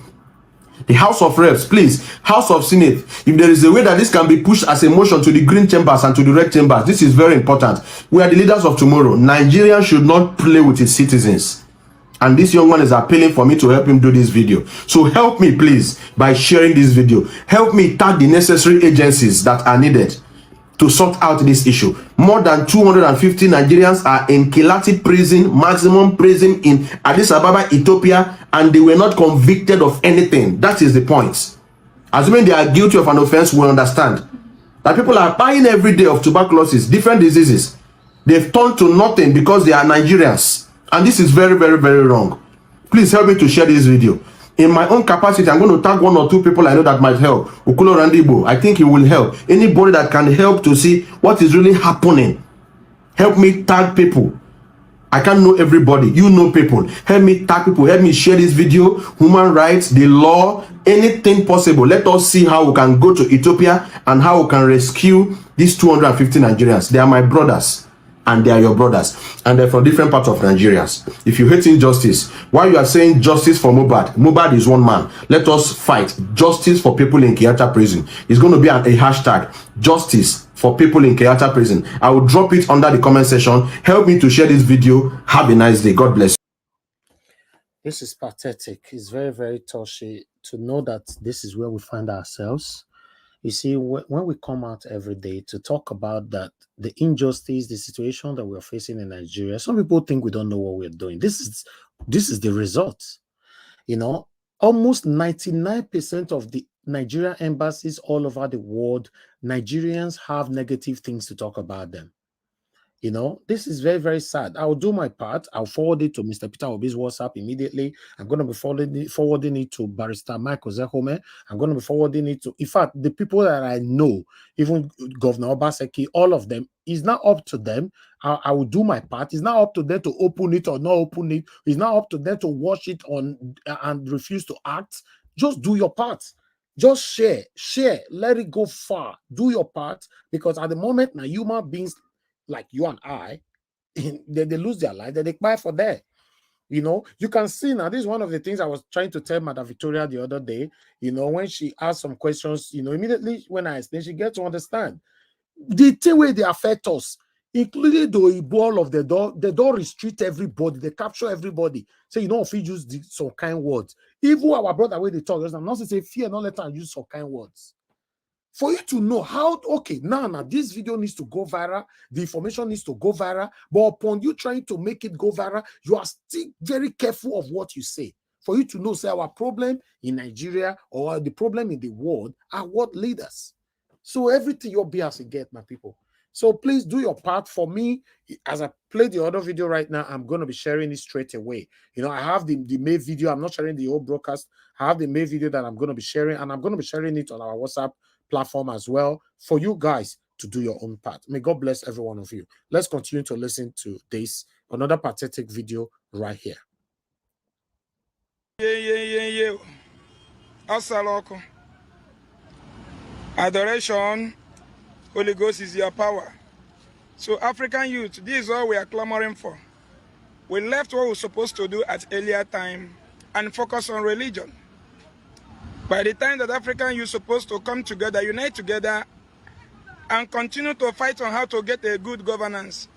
The House of Reps, please, House of Senate, if there is a way that this can be pushed as a motion to the green chambers and to the red chambers, this is very important. We are the leaders of tomorrow. Nigeria should not play with its citizens. And this young man is appealing for me to help him do this video. So help me, please, by sharing this video. Help me tag the necessary agencies that are needed to sort out this issue. More than 250 Nigerians are in Kilati prison, maximum prison in Addis Ababa, Ethiopia, and they were not convicted of anything. That is the point. Assuming they are guilty of an offense, we understand that people are dying every day of tuberculosis, different diseases. They've turned to nothing because they are Nigerians. And this is very, very, very wrong. Please help me to share this video. In my own capacity, I'm going to tag 1 or 2 people I know that might help. Okulo Randibo, I think he will help. Anybody that can help to see what is really happening. Help me tag people. I can't know everybody. You know people. Help me tag people. Help me share this video. Human rights, the law, anything possible. Let us see how we can go to Ethiopia and how we can rescue these 250 Nigerians. They are my brothers. And they are your brothers, and they're from different parts of Nigerians. If you hate injustice, while you are saying justice for Mobad is one man. Let us fight justice for people in Kiyata prison. It's going to be a hashtag, justice for people in Kiyata prison. I will drop it under the comment section. Help me to share this video. Have a nice day. God bless you.
This is pathetic. It's very, very touchy to know that this is where we find ourselves. You see, when we come out every day to talk about that, the injustice, the situation that we're facing in Nigeria, some people think we don't know what we're doing. This is the result. You know, almost 99% of the Nigerian embassies all over the world, Nigerians have negative things to talk about them. You know, this is very, very sad. I'll do my part. I'll forward it to Mr. Peter Obi's WhatsApp immediately. I'm going to be forwarding it to Barrister Michael Zehome. I'm going to be forwarding it to, in fact, the people that I know, even Governor Obaseki, all of them. It's not up to them. I will do my part. It's not up to them to open it or not open it. It's not up to them to watch it on and refuse to act. Just do your part. Just share, let it go far. Do your part, because at the moment, now human beings like you and I, they lose their life, they cry for that. You know, you can see now, this is one of the things I was trying to tell Madam Victoria the other day, you know, when she asked some questions, you know, immediately when I explained, she gets to understand. The thing where they affect us, including the Igbo of the door, they don't restrict everybody, they capture everybody. So, you know, if you use some kind words, even our brother where they talk, I'm not to say fear, not let them use some kind words. For you to know how, okay, now this video needs to go viral, the information needs to go viral, but upon you trying to make it go viral, you are still very careful of what you say. For you to know, say, our problem in Nigeria or the problem in the world are what lead us. So everything you'll be as you get, my people. So please do your part. For me, as I play the other video right now, I'm going to be sharing it straight away. You know, I have the main video. I'm not sharing the whole broadcast. I have the main video that I'm going to be sharing, and I'm going to be sharing it on our WhatsApp platform as well for you guys to do your own part. May God bless every one of you. Let's continue to listen to this, another pathetic video right here.
Asaloko. Adoration, Holy Ghost is your power. So African youth, this is all we are clamoring for. We left what we were supposed to do at earlier time and focus on religion. By the time that African youth supposed to come together, unite together, and continue to fight on how to get a good governance,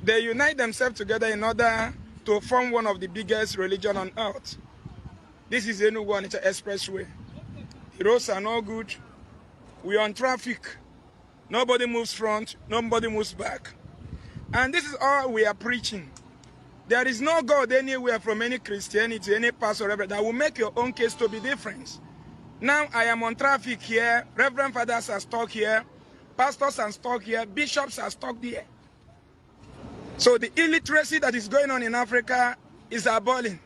they unite themselves together in order to form one of the biggest religion on earth. This is the new one, it's an expressway. The roads are not good. We are on traffic. Nobody moves front, nobody moves back. And this is all we are preaching. There is no God anywhere from any Christianity, any pastor, reverend, that will make your own case to be different. Now I am on traffic here, reverend fathers are stuck here, pastors are stuck here, bishops are stuck here. So the illiteracy that is going on in Africa is abolished.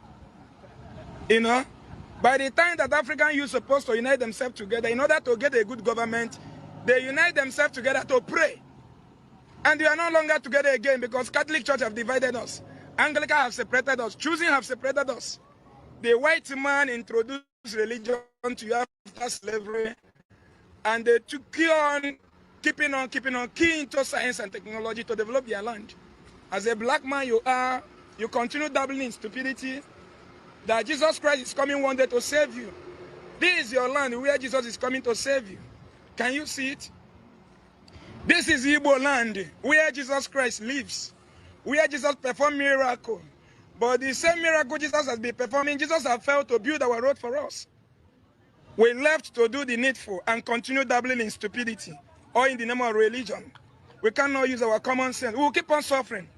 You know, by the time that African youth are supposed to unite themselves together in order to get a good government, they unite themselves together to pray. And they are no longer together again because Catholic Church have divided us. Anglican have separated us. Choosing have separated us. The white man introduced religion to you after slavery, and they took on, keeping on, key into science and technology to develop their land. As a black man you continue dabbling in stupidity, that Jesus Christ is coming one day to save you. This is your land where Jesus is coming to save you. Can you see it? This is Igbo land where Jesus Christ lives, where Jesus performed miracles. But the same miracle Jesus has been performing, Jesus has failed to build our road for us. We left to do the needful and continue dabbling in stupidity or in the name of religion. We cannot use our common sense. We will keep on suffering.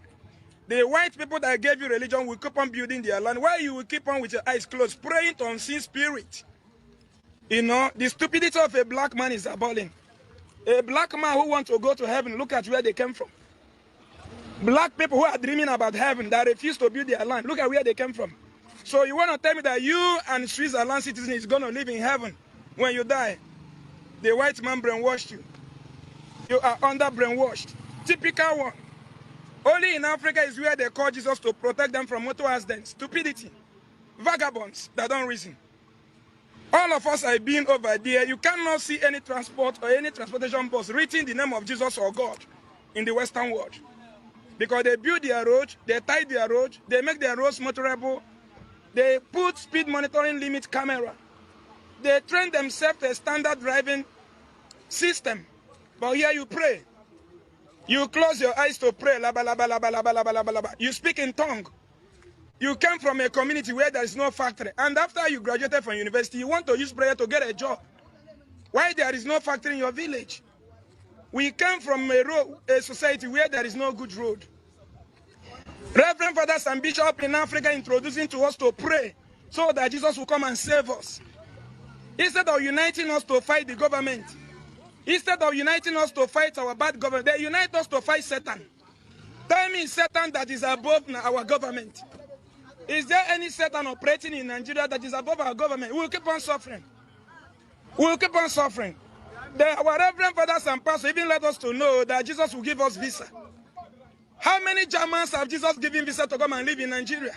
The white people that gave you religion will keep on building their land, while you will keep on with your eyes closed, praying to unseen spirit. You know, the stupidity of a black man is abolished. A black man who wants to go to heaven, look at where they came from. Black people who are dreaming about heaven that refuse to build their land, look at where they came from. So you want to tell me that you and Switzerland citizen is going to live in heaven when you die? The white man brainwashed you. You are under brainwashed. Typical one. Only in Africa is where they call Jesus to protect them from motor accidents, stupidity, vagabonds that don't reason. All of us are being over there. You cannot see any transport or any transportation bus written the name of Jesus or God in the Western world. Because they build their road, they tie their road, they make their roads motorable, they put speed monitoring limit camera. They train themselves to a standard driving system. But here you pray. You close your eyes to pray. You speak in tongue. You came from a community where there is no factory. And after you graduated from university, you want to use prayer to get a job. Why there is no factory in your village? We came from a society where there is no good road. Reverend fathers and bishops in Africa introducing to us to pray so that Jesus will come and save us. Instead of uniting us to fight the government, Instead of uniting us to fight our bad government, they unite us to fight Satan. Tell me Satan that is above our government. Is there any Satan operating in Nigeria that is above our government? We will keep on suffering. We will keep on suffering. Our reverend fathers and pastors even let us to know that Jesus will give us visa. How many Germans have Jesus given visa to come and live in Nigeria?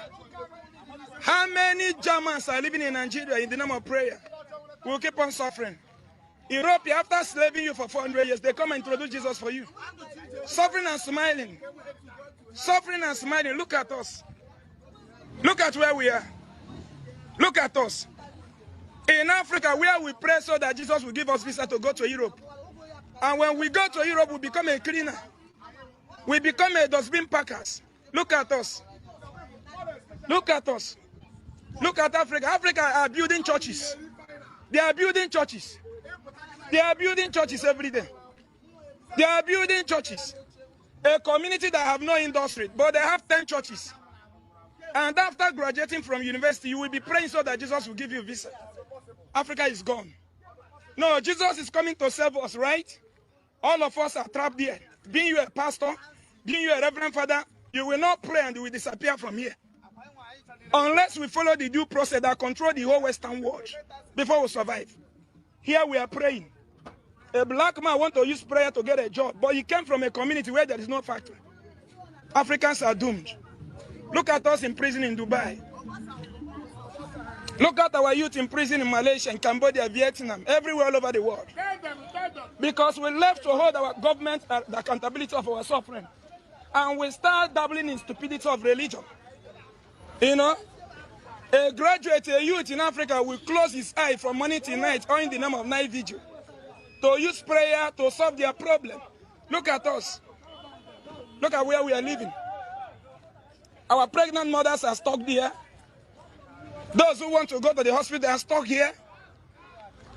How many Germans are living in Nigeria in the name of prayer? We will keep on suffering. Europe, after slaving you for 400 years, they come and introduce Jesus for you. Suffering and smiling. Suffering and smiling. Look at us. Look at where we are. Look at us. In Africa, where we pray so that Jesus will give us visa to go to Europe. And when we go to Europe, we become a cleaner. We become a dustbin packers. Look at us. Look at us. Look at Africa. Africa are building churches. They are building churches. They are building churches every day. They are building churches. A community that have no industry, but they have 10 churches. And after graduating from university, you will be praying so that Jesus will give you a visa. Africa is gone. No, Jesus is coming to save us, right? All of us are trapped here. Being you a pastor, being you a reverend father, you will not pray and you will disappear from here. Unless we follow the due process that control the whole Western world before we survive. Here we are praying. A black man wants to use prayer to get a job, but he came from a community where there is no factory. Africans are doomed. Look at us in prison in Dubai. Look at our youth in prison in Malaysia, in Cambodia, Vietnam, everywhere all over the world. Because we left to hold our government the accountability of our suffering. And we start dabbling in stupidity of religion. You know, a graduate, a youth in Africa will close his eye from morning till night or in the name of night vigil to use prayer to solve their problem. Look at us. Look at where we are living. Our pregnant mothers are stuck there. Those who want to go to the hospital are stuck here.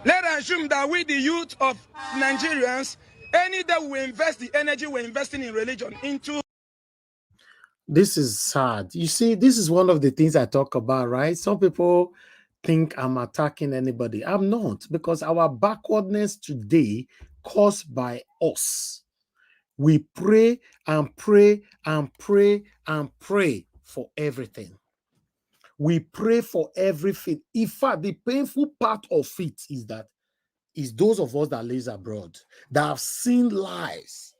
Let us assume that we, the youth of Nigerians, any day we invest the energy we're investing in religion into.
This is sad. You see, this is one of the things I talk about, right? Some people think I'm attacking anybody. I'm not, because our backwardness today caused by us. We pray and pray and pray and pray for everything. We pray for everything. In fact, the painful part of it is those of us that live abroad, that have seen lies.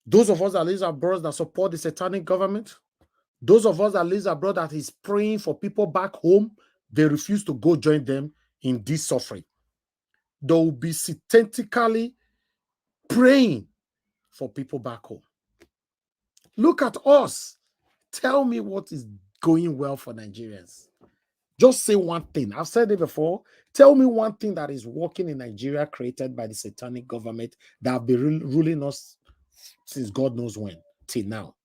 Those of us that live abroad that support the satanic government, those of us that live abroad that is praying for people back home, they refuse to go join them in this suffering. They will be systematically praying for people back home. Look at us. Tell me what is going well for Nigerians. Just say one thing. I've said it before. Tell me one thing that is working in Nigeria created by the satanic government that have been ruling us since God knows when, till now.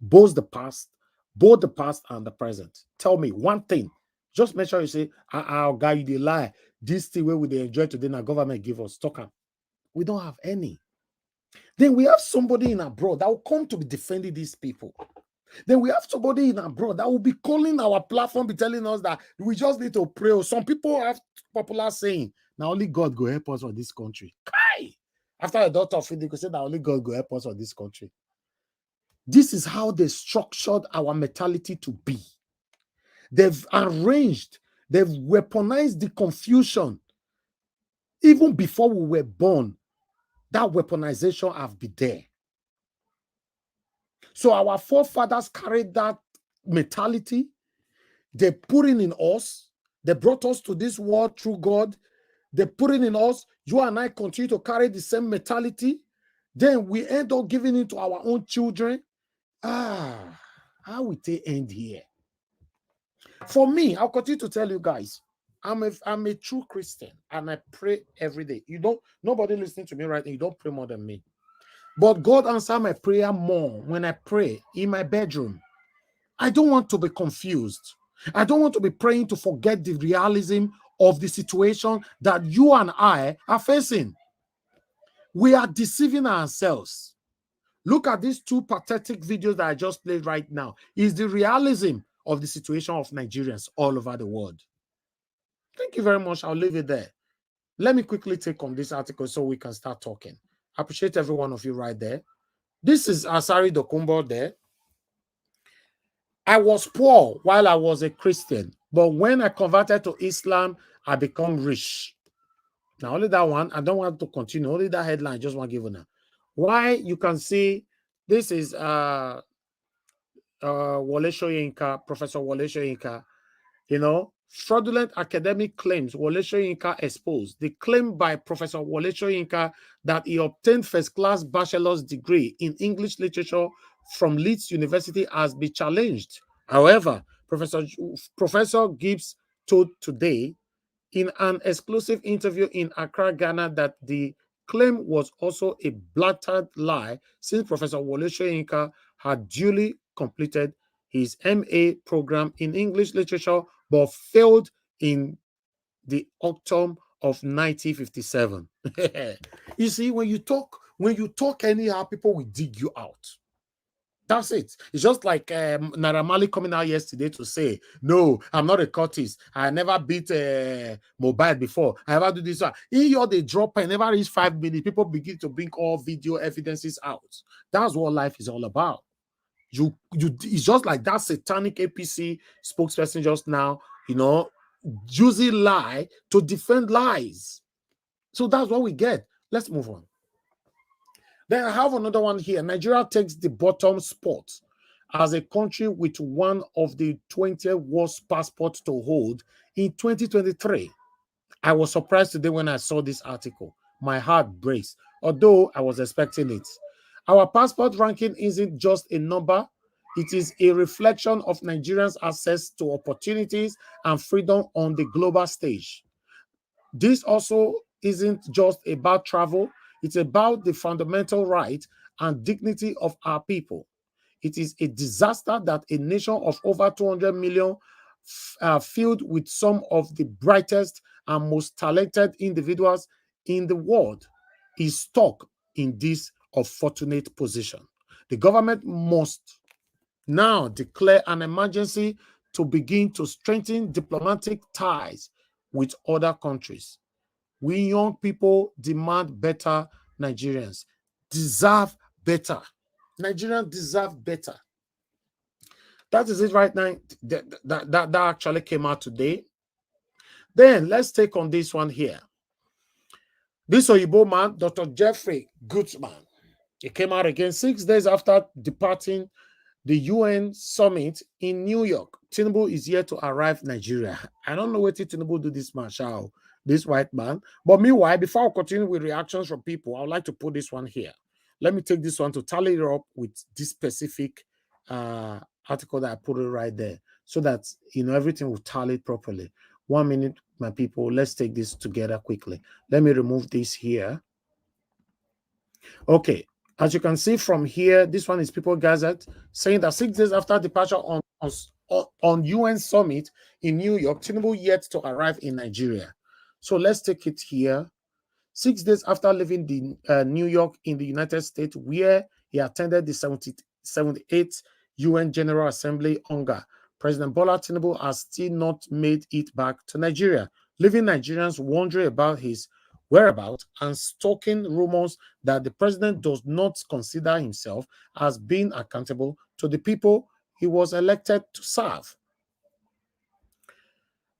Both the past and the present. Tell me one thing. Just make sure you say, guy, you dey lie. This thing where we dey enjoy today, now government give us. Talk am. We don't have any. Then we have somebody in abroad that will come to be defending these people. Then we have somebody in abroad that will be calling our platform, be telling us that we just need to pray. Some people have popular saying, now only God will help us for this country. Kai! After a daughter of it, they could say that only God will help us for this country. This is how they structured our mentality to be. They've arranged, they've weaponized the confusion. Even before we were born, that weaponization have been there. So our forefathers carried that mentality. They put it in us. They brought us to this world through God. They put it in us. You and I continue to carry the same mentality. Then we end up giving it to our own children. How will they end here? For me, I'll continue to tell you guys, I'm a true Christian and I pray every day. Nobody listening to me right now, you don't pray more than me. But God answers my prayer more when I pray in my bedroom. I don't want to be confused. I don't want to be praying to forget the realism of the situation that you and I are facing. We are deceiving ourselves. Look at these two pathetic videos that I just played right now. It's the realism of the situation of Nigerians all over the world. Thank you very much. I'll leave it there. Let me quickly take on this article so we can start talking. I appreciate every one of you right there. This is Asari Dokumbo there. I was poor while I was a Christian, but when I converted to Islam, I become rich. Now, only that one, I don't want to continue. Only that headline, I just want to give you now. Why you can see this is Wole Soyinka, Professor Wole Soyinka, you know, fraudulent academic claims Wole Soyinka exposed. The claim by Professor Wole Soyinka that he obtained first-class bachelor's degree in English literature from Leeds University has been challenged. However, Professor Gibbs told Today in an exclusive interview in Accra, Ghana, that the claim was also a blatant lie since Professor Wole Soyinka had duly completed his MA program in English literature but failed in the autumn of 1957. You see, when you talk anyhow, people will dig you out. That's it. It's just like Naira Marley coming out yesterday to say, no, I'm not a cultist. I never beat mobile before. I never do this. In your they drop, I never reach 5 minutes. People begin to bring all video evidences out. That's what life is all about. It's just like that satanic APC spokesperson just now, you know, using lie to defend lies. So that's what we get. Let's move on. Then I have another one here. Nigeria takes the bottom spot as a country with one of the 20 worst passports to hold in 2023. I was surprised today when I saw this article. My heart breaks, although I was expecting it. Our passport ranking isn't just a number. It is a reflection of Nigerians' access to opportunities and freedom on the global stage. This also isn't just about travel. It's about the fundamental right and dignity of our people. It is a disaster that a nation of over 200 million filled with some of the brightest and most talented individuals in the world is stuck in this unfortunate position. The government must now declare an emergency to begin to strengthen diplomatic ties with other countries. We young people demand better. Nigerians deserve better. Nigerians deserve better. That is it right now. That actually came out today. Then let's take on this one here. This Oyibo man, Dr. Jeffrey Guzman, he came out again 6 days after departing the UN summit in New York. Tinubu is here to arrive Nigeria. I don't know what Tinubu do this man, shall this white man. But meanwhile, before I continue with reactions from people, I would like to put this one here. Let me take this one to tally it up with this specific article that I put it right there, so that everything will tally properly. 1 minute, my people. Let's take this together quickly. Let me remove this here. Okay. As you can see from here, this one is People Gazette saying that 6 days after departure on UN summit in New York, Tinubu yet to arrive in Nigeria. So let's take it here. 6 days after leaving the New York in the United States, where he attended the 78th UN General Assembly UNGA, President Bola Tinubu has still not made it back to Nigeria, leaving Nigerians wondering about his whereabouts and stalking rumors that the president does not consider himself as being accountable to the people he was elected to serve.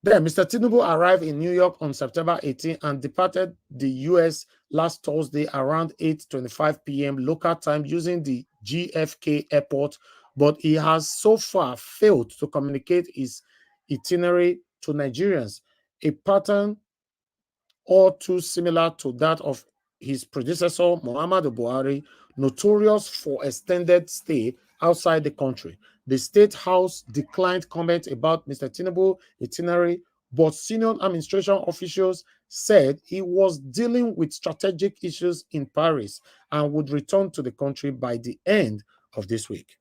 Then, Mr. Tinubu arrived in New York on September 18 and departed the U.S. last Thursday around 8:25 p.m. local time using the JFK airport, but he has so far failed to communicate his itinerary to Nigerians, a pattern all too similar to that of his predecessor, Muhammadu Buhari, notorious for extended stay outside the country. The State House declined comment about Mr. Tinubu's itinerary, but senior administration officials said he was dealing with strategic issues in Paris and would return to the country by the end of this week.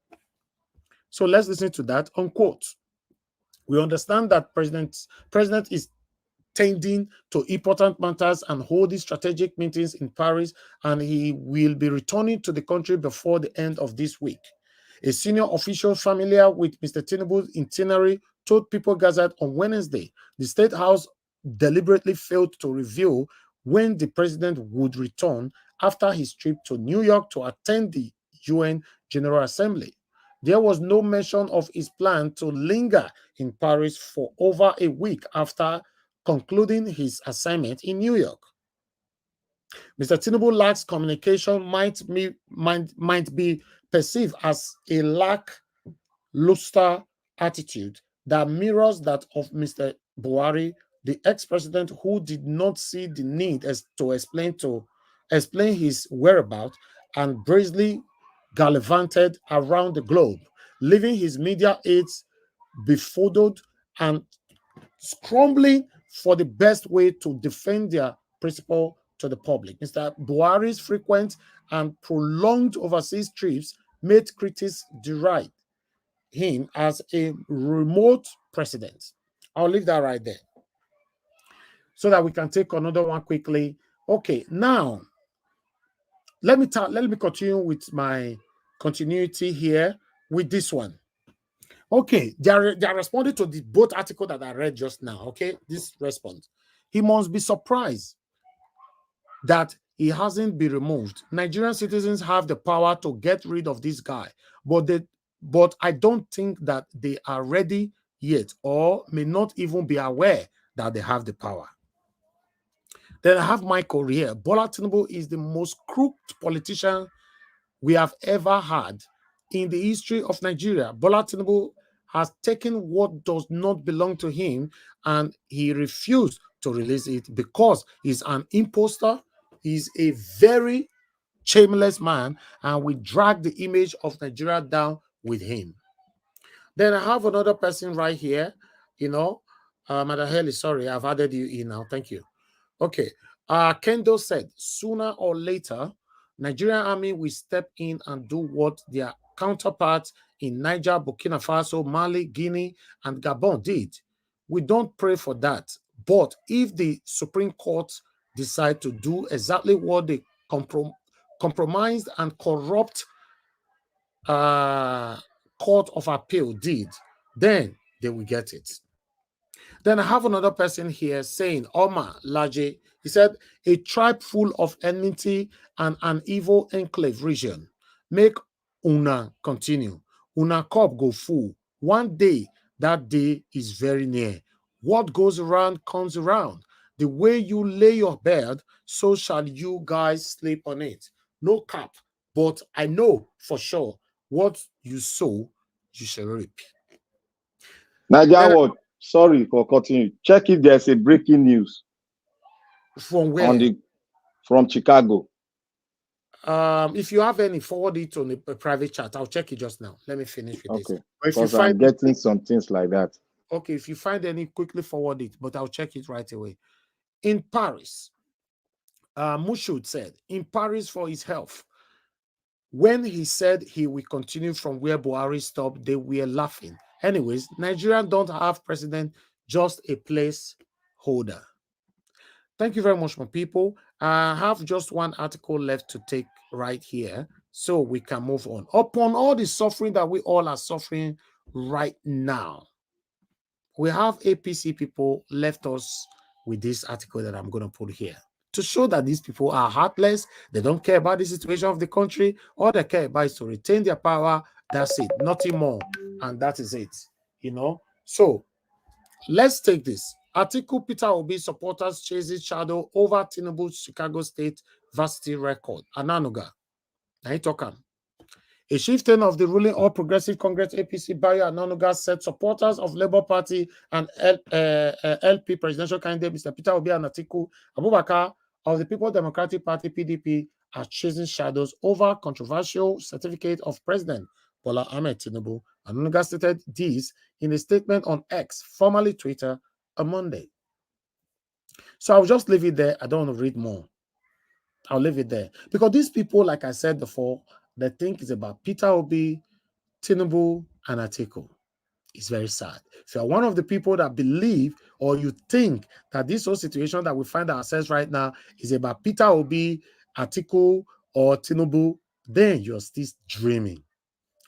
So let's listen to that, unquote. We understand that President is tending to important matters and holding strategic meetings in Paris, and he will be returning to the country before the end of this week. A senior official familiar with Mr. Tinubu's itinerary told People Gazette on Wednesday the State House deliberately failed to reveal when the president would return after his trip to New York to attend the UN General Assembly. There was no mention of his plan to linger in Paris for over a week after concluding his assignment in New York. Mr. Tinubu lacks communication might be perceived as a lackluster attitude that mirrors that of Mr. Buhari, the ex-president, who did not see the need to explain his whereabouts and brazenly gallivanted around the globe, leaving his media aides befuddled and scrambling for the best way to defend their principle to the public. Mr. Buhari's frequent and prolonged overseas trips made critics deride him as a remote president. I'll leave that right there so that we can take another one quickly. Okay, now let me continue with my continuity here with this one. Okay, they are responding to the both article that I read just now. Okay, this response. He must be surprised that he hasn't been removed. Nigerian citizens have the power to get rid of this guy, but I don't think that they are ready yet, or may not even be aware that they have the power. Then I have Michael here. Bola Tinubu is the most crooked politician we have ever had in the history of Nigeria. Bola Tinubu has taken what does not belong to him and he refused to release it because he's an imposter. He's a very shameless man, and we drag the image of Nigeria down with him. Then I have another person right here, Madam Haley, sorry, I've added you in now. Thank you. Okay. Kendo said, sooner or later, Nigerian army will step in and do what their counterparts in Niger, Burkina Faso, Mali, Guinea, and Gabon did. We don't pray for that. But if the Supreme Court decide to do exactly what the compromised and corrupt Court of Appeal did, then they will get it. Then I have another person here saying, Omar Laje, he said, a tribe full of enmity and an evil enclave region. Make una continue. Una cup go full. One day, that day is very near. What goes around comes around. The way you lay your bed, so shall you guys sleep on it. No cap, but I know for sure what you sow, you shall reap.
Niger, sorry for cutting you. Check if there's a breaking news.
From where?
From Chicago.
If you have any, forward it on a private chat. I'll check it just now. Let me finish with this.
Because I'm getting some things like that.
Okay, if you find any, quickly forward it, but I'll check it right away. In Paris, Mushud said, in Paris for his health, when he said he will continue from where Buhari stopped, they were laughing. Anyways, Nigerians don't have president, just a placeholder. Thank you very much, my people. I have just one article left to take right here, so we can move on. Upon all the suffering that we all are suffering right now, we have APC people left us with this article that I'm going to put here to show that these people are heartless. They don't care about the situation of the country. All they care about is to retain their power. That's it, nothing more. And that is it, So let's take this. Article Peter Obi supporters chases shadow over Tinubu's Chicago State varsity record. Ananuga. Now talking. A chieftain of the ruling All Progressive Congress APC, Bayo Ananuga, said supporters of Labour Party and LP presidential candidate Mr. Peter Obi and Atiku Abubakar of the People Democratic Party PDP are chasing shadows over controversial certificate of President Bola Ahmed Tinubu. Ananuga stated this in a statement on X, formerly Twitter, on Monday. So I'll just leave it there. I don't want to read more. I'll leave it there. Because these people, like I said before, they think it's about Peter Obi, Tinubu, and Atiku. It's very sad. If you're one of the people that believe or you think that this whole situation that we find ourselves right now is about Peter Obi, Atiku, or Tinubu, then you're still dreaming.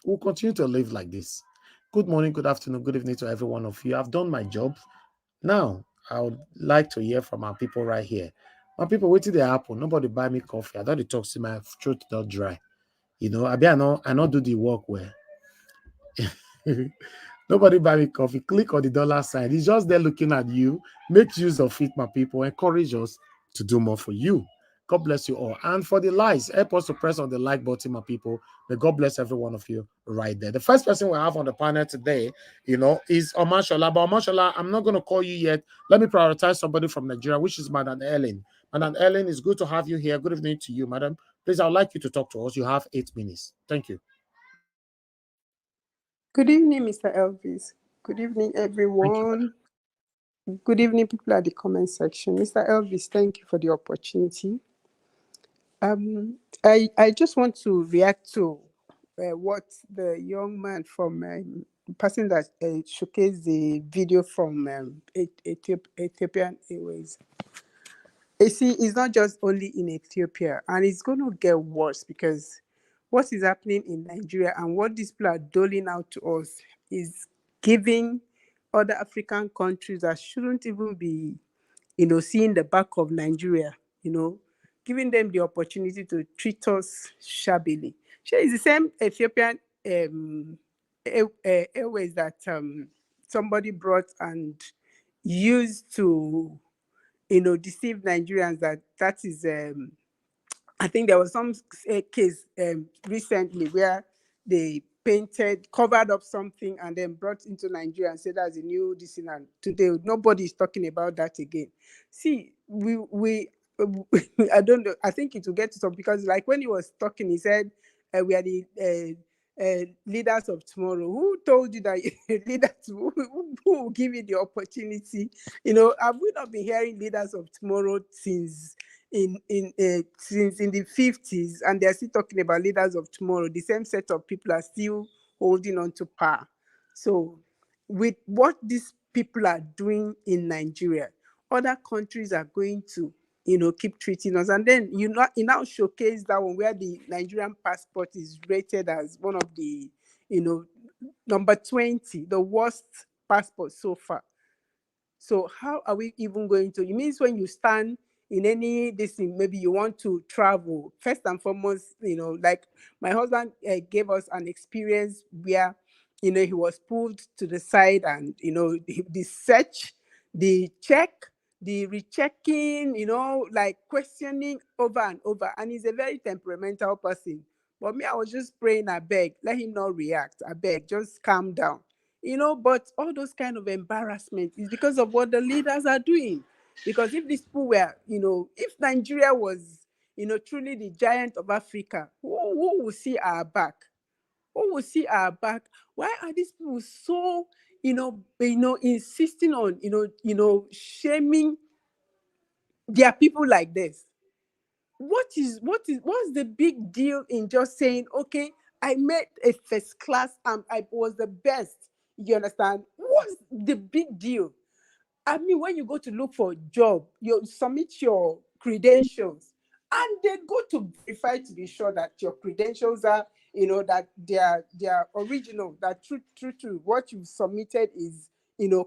We'll continue to live like this. Good morning, good afternoon, good evening to every one of you. I've done my job. Now, I would like to hear from our people right here. My people waiting they happen. Nobody buy me coffee. I thought it talks to my throat not dry. You know, I not do the work well. Nobody buy me coffee. Click on the dollar sign. It's just there looking at you. Make use of it, my people. Encourage us to do more for you. God bless you all. And for the likes, help us to press on the like button, my people. May God bless every one of you right there. The first person we have on the panel today, is Omashola. But Omashola, I'm not going to call you yet. Let me prioritize somebody from Nigeria, which is Madam Ellen. Madam Ellen, it's good to have you here. Good evening to you, madam. Please, I'd like you to talk to us. You have 8 minutes. Thank you.
Good evening, Mr. Elvis. Good evening, everyone. Good evening, people at the comment section. Mr. Elvis, thank you for the opportunity. I just want to react to what the young man from the person that showcased the video from Ethiopian Airways. You see, it's not just only in Ethiopia, and it's going to get worse because what is happening in Nigeria and what these people are doling out to us is giving other African countries that shouldn't even be, seeing the back of Nigeria, giving them the opportunity to treat us shabbily. Sure, it's the same Ethiopian airways that somebody brought and used to deceive Nigerians that is I think there was some case recently where they covered up something and then brought into Nigeria and said that's a new decision. And today nobody is talking about that again. See, we I don't know. I think it will get to some, because like when he was talking, he said we are the leaders of tomorrow. Who told you that leaders who will give you the opportunity? Have we not been hearing leaders of tomorrow since in the 50s, and they're still talking about leaders of tomorrow? The same set of people are still holding on to power. So with what these people are doing in Nigeria, other countries are going to keep treating us. And then you now showcase that one where the Nigerian passport is rated as one of the number 20, the worst passport so far. So how are we even going to? It means when you stand in any this thing, maybe you want to travel. First and foremost, like my husband gave us an experience where, he was pulled to the side and the search, the check, the rechecking, like questioning over and over. And he's a very temperamental person. But me, I was just praying, I beg, let him not react. I beg, just calm down. But all those kind of embarrassment is because of what the leaders are doing. Because if these people were, if Nigeria was, truly the giant of Africa, who will see our back? Who will see our back? Why are these people so, insisting on, shaming their people like this? What's the big deal in just saying, okay, I made a first class and I was the best? You understand? What's the big deal? I mean, when you go to look for a job, you submit your credentials and they go to verify to be sure that your credentials are, that they are original, that true, what you submitted is,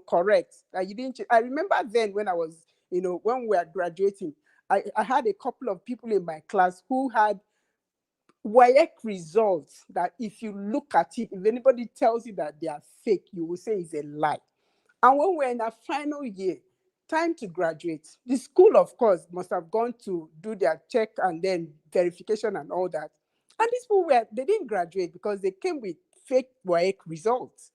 correct. That you didn't. I remember then when I was, when we were graduating, I had a couple of people in my class who had WAEC results that if you look at it, if anybody tells you that they are fake, you will say it's a lie. And when we're in our final year, time to graduate, the school, of course, must have gone to do their check and then verification and all that. And these people they didn't graduate because they came with fake WAEC results.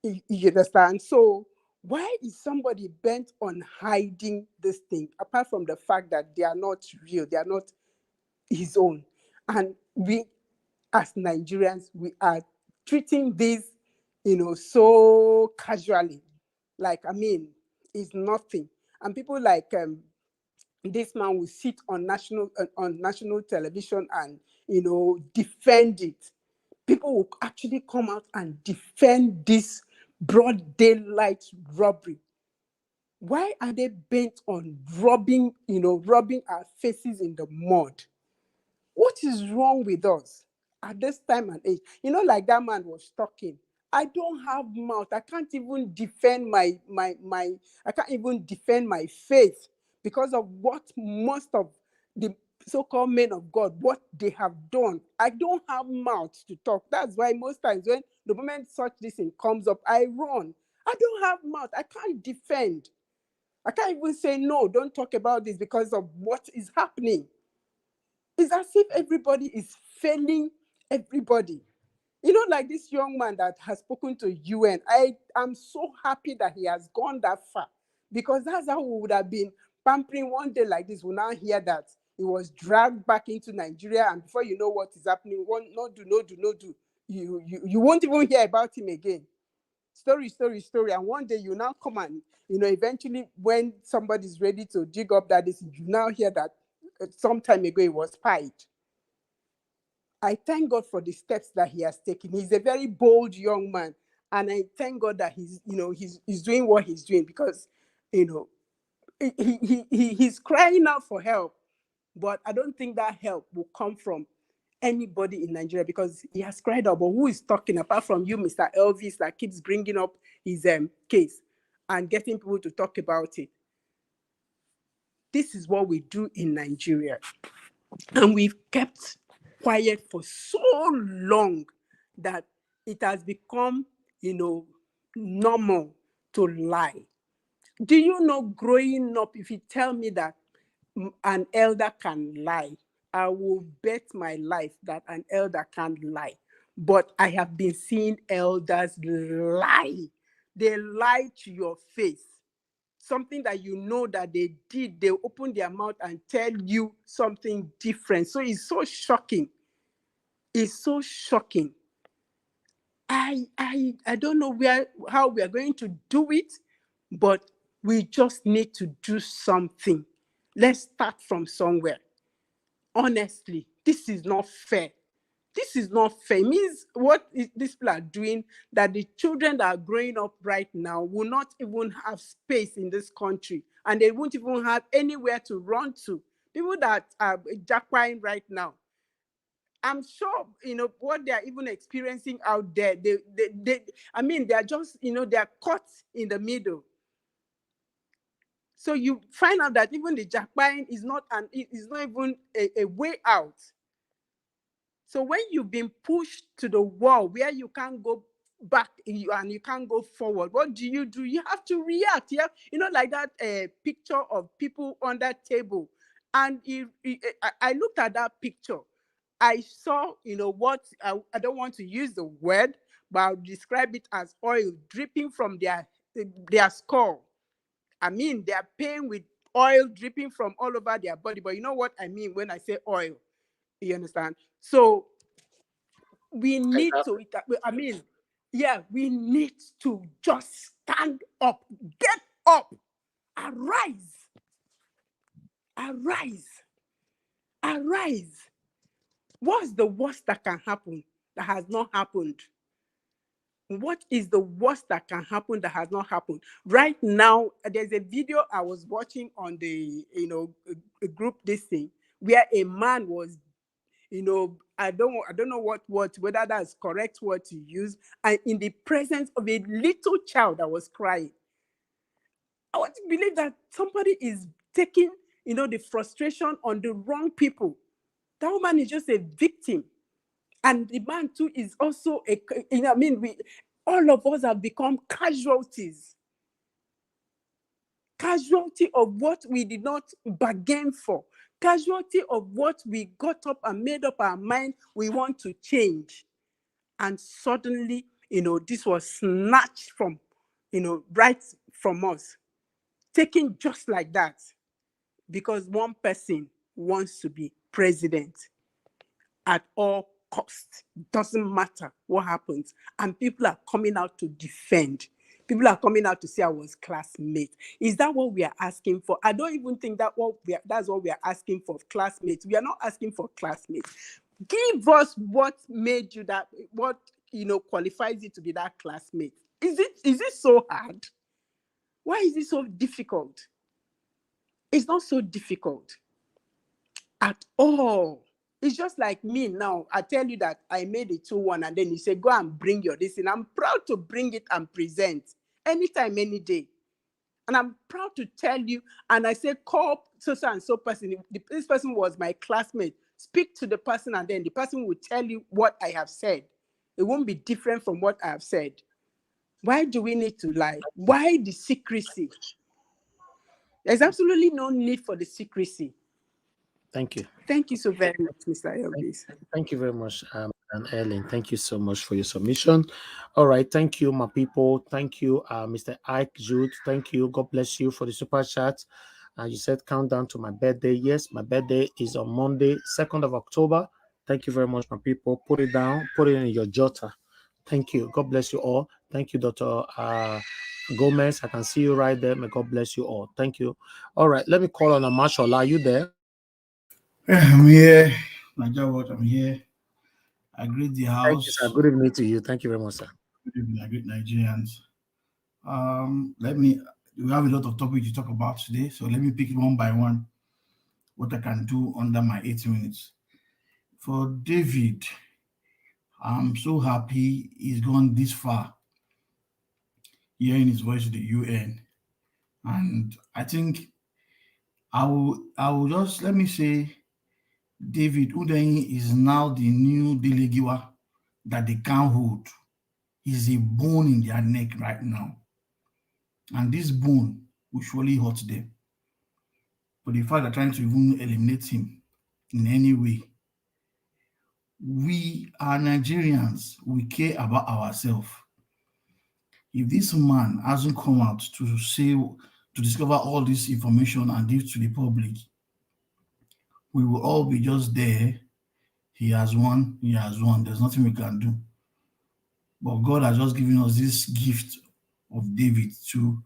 You understand? So why is somebody bent on hiding this thing, apart from the fact that they are not real, they are not his own? And we, as Nigerians, we are treating this, so casually. Like, I mean, it's nothing. And people like this man will sit on national television and, defend it. People will actually come out and defend this broad daylight robbery. Why are they bent on rubbing our faces in the mud? What is wrong with us at this time and age? Like that man was talking. I don't have mouth. I can't even defend my I can't even defend my faith because of what most of the so-called men of God, what they have done. I don't have mouth to talk. That's why most times when the moment such this thing comes up, I run. I don't have mouth. I can't defend. I can't even say, no, don't talk about this because of what is happening. It's as if everybody is failing everybody. You know, like this young man that has spoken to UN, I am so happy that he has gone that far, because that's how we would have been pampering one day like this. We'll now hear that he was dragged back into Nigeria, and before you know what is happening, no do. You won't even hear about him again. Story. And one day you now come and, eventually when somebody's ready to dig up that, you now hear that some time ago he was spied. I thank God for the steps that he has taken. He's a very bold young man, and I thank God that he's doing what he's doing, because, he's crying out for help, but I don't think that help will come from anybody in Nigeria, because he has cried out. But who is talking apart from you, Mr. Elvis, that keeps bringing up his case and getting people to talk about it? This is what we do in Nigeria, and we've kept quiet for so long that it has become, normal to lie. Do you know, growing up, if you tell me that an elder can lie, I will bet my life that an elder can't lie. But I have been seeing elders lie. They lie to your face. Something that you know that they did, they open their mouth and tell you something different. So it's so shocking. It's so shocking. I don't know how we are going to do it, but we just need to do something. Let's start from somewhere. Honestly, this is not fair. This is not fair. It means what these people are doing, that the children that are growing up right now will not even have space in this country, and they won't even have anywhere to run to. People that are jackpine right now, I'm sure, what they are even experiencing out there. They are just, they are caught in the middle. So you find out that even the jackpine is not even a way out. So when you've been pushed to the wall where you can't go back and you can't go forward, what do? You have to react. Yeah, like that picture of people on that table. And I looked at that picture. I saw, what I don't want to use the word, but I'll describe it as oil dripping from their skull. They are paying with oil dripping from all over their body. But you know what I mean when I say oil? You understand? So we need to, we need to just stand up, get up, arise. What's the worst that can happen that has not happened? What is the worst that can happen that has not happened? Right now, there's a video I was watching on the, a group, this thing, where a man was, I don't know whether that's correct word to use, and in the presence of a little child that was crying. I want to believe that somebody is taking, the frustration on the wrong people. That woman is just a victim. And the man too is also all of us have become casualties. Casualty of what we did not bargain for. Casualty of what we got up and made up our mind we want to change. And suddenly, this was snatched from, right from us. Taken just like that. Because one person wants to be president at all costs. Doesn't matter what happens. And people are coming out to defend. People are coming out to say I was classmates. Is that what we are asking for? I don't even think that's what we are asking for, classmates. We are not asking for classmates. Give us what made you that, what qualifies you to be that classmate. Is it so hard? Why is it so difficult? It's not so difficult at all. It's just like me now. I tell you that I made a 2-1 and then you say, go and bring your this. And I'm proud to bring it and present anytime, any day. And I'm proud to tell you, and I say, call so and so person. This person was my classmate. Speak to the person, and then the person will tell you what I have said. It won't be different from what I have said. Why do we need to lie? Why the secrecy? There's absolutely no need for the secrecy.
Thank you.
Thank you so very much, Mr. Elvis.
Thank you very much, and Ellen. Thank you so much for your submission. All right. Thank you, my people. Thank you, Mr. Ike Jude. Thank you. God bless you for the super chat. You said countdown to my birthday. Yes, my birthday is on Monday, 2nd of October. Thank you very much, my people. Put it down. Put it in your jotter. Thank you. God bless you all. Thank you, Dr. Gomez. I can see you right there. May God bless you all. Thank you. All right. Let me call on Marshall. Are you there?
I'm here. I'm here. I greet the house.
Thank you, sir. Good evening to you. Thank you very much, sir.
Good evening. I greet Nigerians. We have a lot of topics to talk about today, so let me pick it one by one, what I can do under my 8 minutes. For David, I'm so happy he's gone this far, hearing his voice to the UN. And I think I will just, let me say, David Udeyin is now the new Delegiwa that they can't hold. He's a bone in their neck right now. And this bone will surely hurt them. But the fact they're trying to even eliminate him in any way, we are Nigerians, we care about ourselves. If this man hasn't come out to say, to discover all this information and give to the public, we will all be just there. He has won, there's nothing we can do. But God has just given us this gift of David to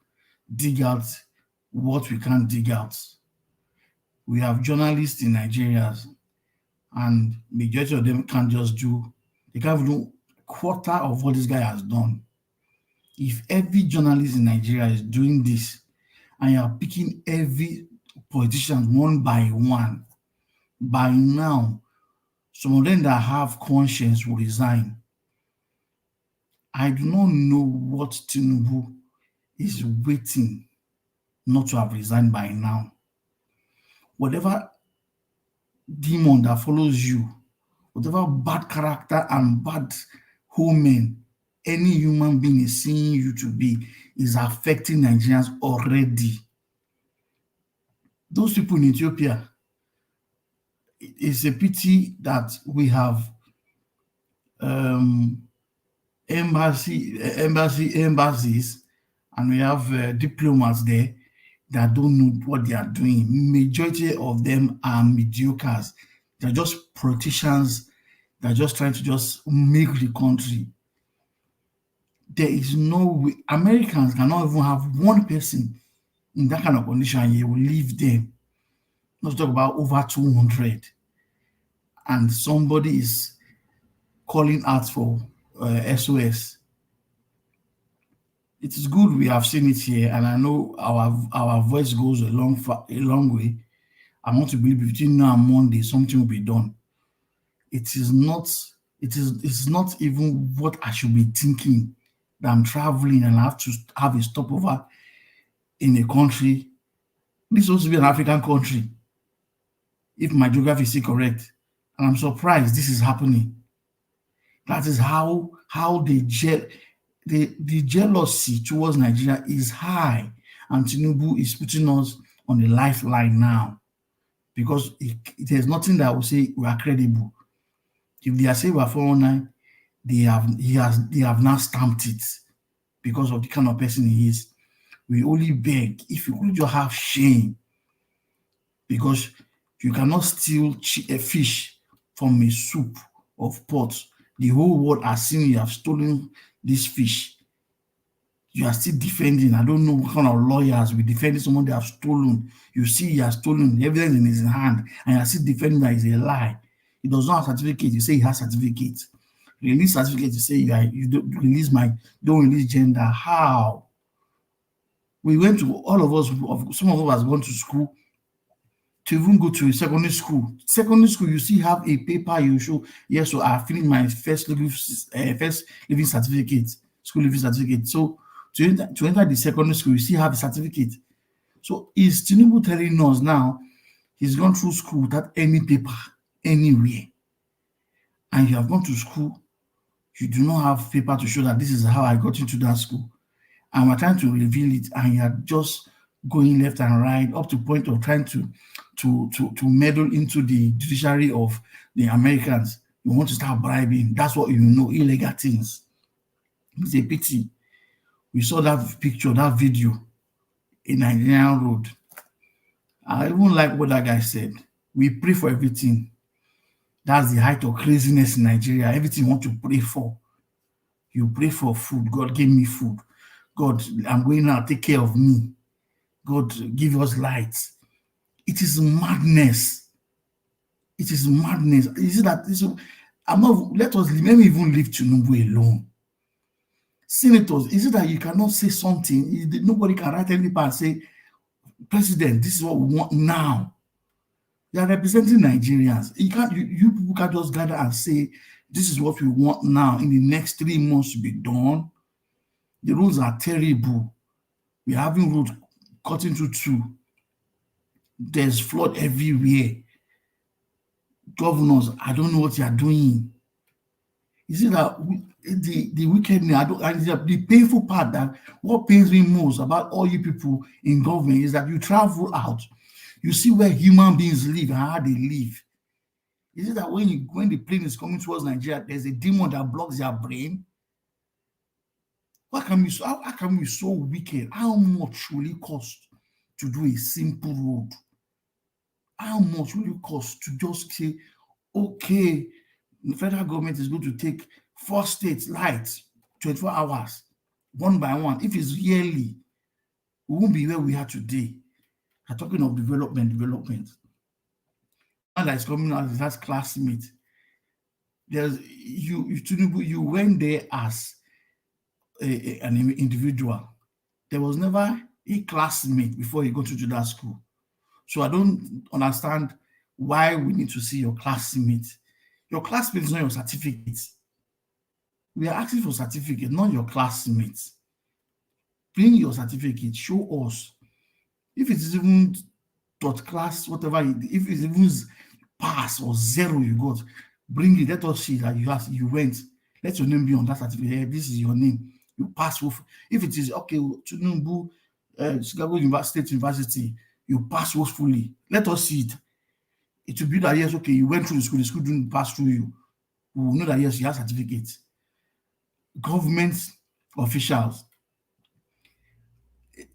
dig out what we can't dig out. We have journalists in Nigeria, and majority of them can't just do, they can't even do a quarter of what this guy has done. If every journalist in Nigeria is doing this, and you are picking every politician one by one, by now, some of them that have conscience will resign. I do not know what Tinubu is waiting not to have resigned by now. Whatever demon that follows you, whatever bad character and bad omen any human being is seeing you to be is affecting Nigerians already. Those people in Ethiopia, it's a pity that we have embassies, and we have diplomats there that don't know what they are doing. Majority of them are mediocres. They're just politicians. They're just trying to just make the country. There is no way. Americans cannot even have one person in that kind of condition, and you will leave them. Let's talk about over 200. And somebody is calling out for SOS. It is good we have seen it here, and I know our voice goes a long way. I want to believe between now and Monday something will be done. It's not even what I should be thinking, that I'm traveling and I have to have a stopover in a country. This is supposed to be an African country, if my geography is correct. And I'm surprised this is happening. That is how the jealousy towards Nigeria is high, and Tinubu is putting us on the lifeline now, because there's nothing that will say we are credible. If they are saying we are 419, they have now stamped it because of the kind of person he is. We only beg, if you could just have shame, because you cannot steal a fish from a soup of pot. The whole world has seen you have stolen this fish. You are still defending. I don't know what kind of lawyers will defend someone they have stolen. You see he has stolen, evidence in his hand, and you are still defending that is a lie. He does not have certificate. You say he has certificate. Release certificate. You say you don't release don't release gender. How? We went to, all of us, some of us has gone to school to even go to a secondary school. Secondary school, you still have a paper you show, yes, so I finished my first living certificate, school living certificate. So to enter the secondary school, you still have a certificate. So is Tinubu telling us now he's gone through school without any paper anywhere? And you have gone to school, you do not have paper to show that this is how I got into that school. And we're trying to reveal it, and you're just going left and right up to the point of trying to meddle into the judiciary of the Americans. You want to start bribing. That's what you know, illegal things. It's a pity. We saw that picture, that video in Nigerian road. I even like what that guy said. We pray for everything. That's the height of craziness in Nigeria. Everything you want to pray for. You pray for food. God, give me food. God, I'm going now, take care of me. God, give us light. It is madness. It is madness. Is it that let me even leave Tinubu alone. Senators, is it that you cannot say something? Nobody can write any paper and say, President, this is what we want now. They are representing Nigerians. You people can't just gather and say, this is what we want now in the next 3 months to be done. The roads are terrible. We're having roads cut into two. There's flood everywhere. Governors, I don't know what you are doing. You see that the wickedness, and the painful part, that what pains me most about all you people in government is that you travel out, you see where human beings live and how they live. Is it that when the plane is coming towards Nigeria, there's a demon that blocks their brain? How can we be so wicked? How much will it cost to do a simple road? How much will it cost to just say, okay, the federal government is going to take 4 states lights 24 hours, one by one? If it's yearly, we won't be where we are today. I'm talking of development. And that's coming out as that classmate. You went there as an individual. There was never a classmate before you go to that school. So I don't understand why we need to see your classmate. Your classmate is not your certificate. We are asking for certificate, not your classmates. Bring your certificate, show us. If it is even dot class, whatever, if it's even pass or 0 you got, bring it. Let us see that you went. Let your name be on that certificate. Hey, this is your name. You pass with. If it is okay, Tinubu, Chicago State University, you pass fully. Let us see it. It will be that yes, okay, you went through the school didn't pass through you. We will know that yes, you have certificates. Government officials,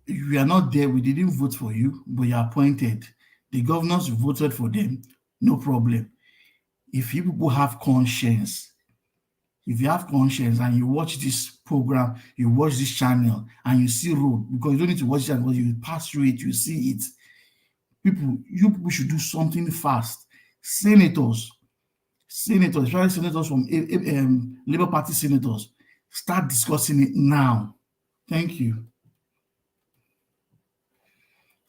you are not there. We didn't vote for you, but you are appointed. The governors voted for them, no problem. If you people have conscience, if you have conscience and you watch this program, you watch this channel, and you see road, because you don't need to watch it, because you pass through it, you see it. You people should do something fast. Senators, especially senators from Labour Party senators, start discussing it now. Thank you.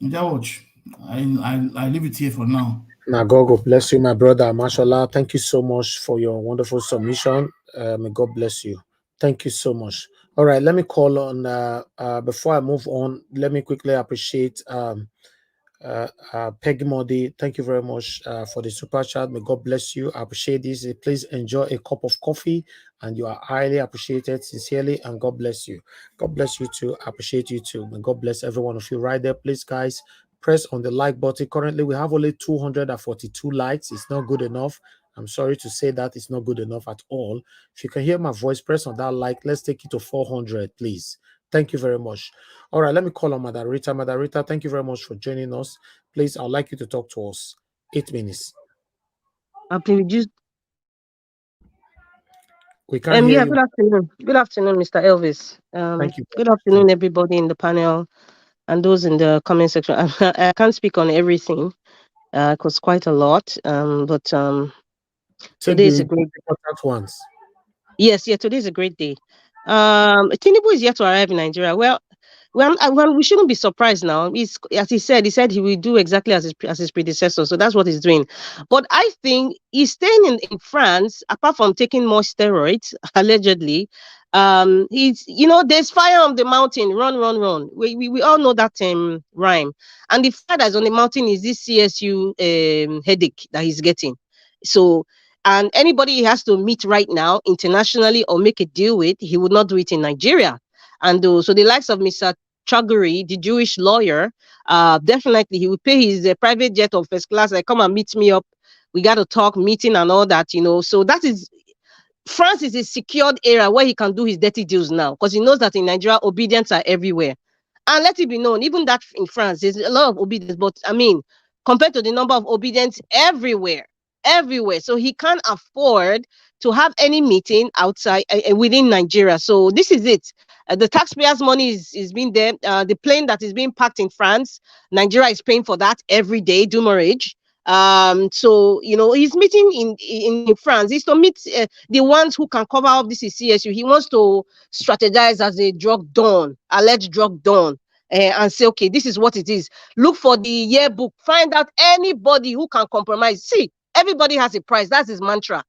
Watch. I leave it here for now.
Now, God bless you, my brother. Mashallah, thank you so much for your wonderful submission. May God bless you. Thank you so much. All right, let me call on, before I move on, let me quickly appreciate Peggy Modi. Thank you very much for the super chat. May God bless you. I appreciate this. Please enjoy a cup of coffee, and you are highly appreciated, sincerely, and God bless you. God bless you too. I appreciate you too. May God bless every one of you right there. Please, guys, press on the like button. Currently, we have only 242 likes. It's not good enough. I'm sorry to say that it's not good enough at all. If you can hear my voice, press on that like. Let's take it to 400, please. Thank you very much. All right, let me call on Madam Rita. Madam Rita, thank you very much for joining us. Please, I'd like you to talk to us. 8 minutes. We can't hear you.
Good afternoon. Good afternoon, Mr. Elvis.
Thank you.
Good afternoon, everybody in the panel and those in the comment section. I can't speak on everything because quite a lot. But today is a great day. Yes, today is a great day. Tinubu is yet to arrive in Nigeria. Well, we shouldn't be surprised now. As he said he will do exactly as his predecessor. So that's what he's doing. But I think he's staying in France, apart from taking more steroids, allegedly. He's, there's fire on the mountain, run, run, run. We all know that rhyme. And the fire that's on the mountain is this CSU headache that he's getting. So, and anybody he has to meet right now internationally or make a deal with, he would not do it in Nigeria. And so the likes of Mr. Chaguri, the Jewish lawyer, definitely he would pay his private jet of first class, like, come and meet me up. We got to talk, meeting and all that, So that is, France is a secured area where he can do his dirty deals now, because he knows that in Nigeria, obedience are everywhere. And let it be known, even that in France, there's a lot of obedience, but I mean, compared to the number of obedience everywhere. So he can't afford to have any meeting outside within Nigeria. So this is it. The taxpayers' money is being there. The plane that is being packed in France, Nigeria is paying for that every day, demurrage. So he's meeting in France. He's to meet the ones who can cover up this CSU. He wants to strategize as a drug don, alleged drug don, and say, okay, this is what it is. Look for the yearbook. Find out anybody who can compromise. See, everybody has a price. That's his mantra.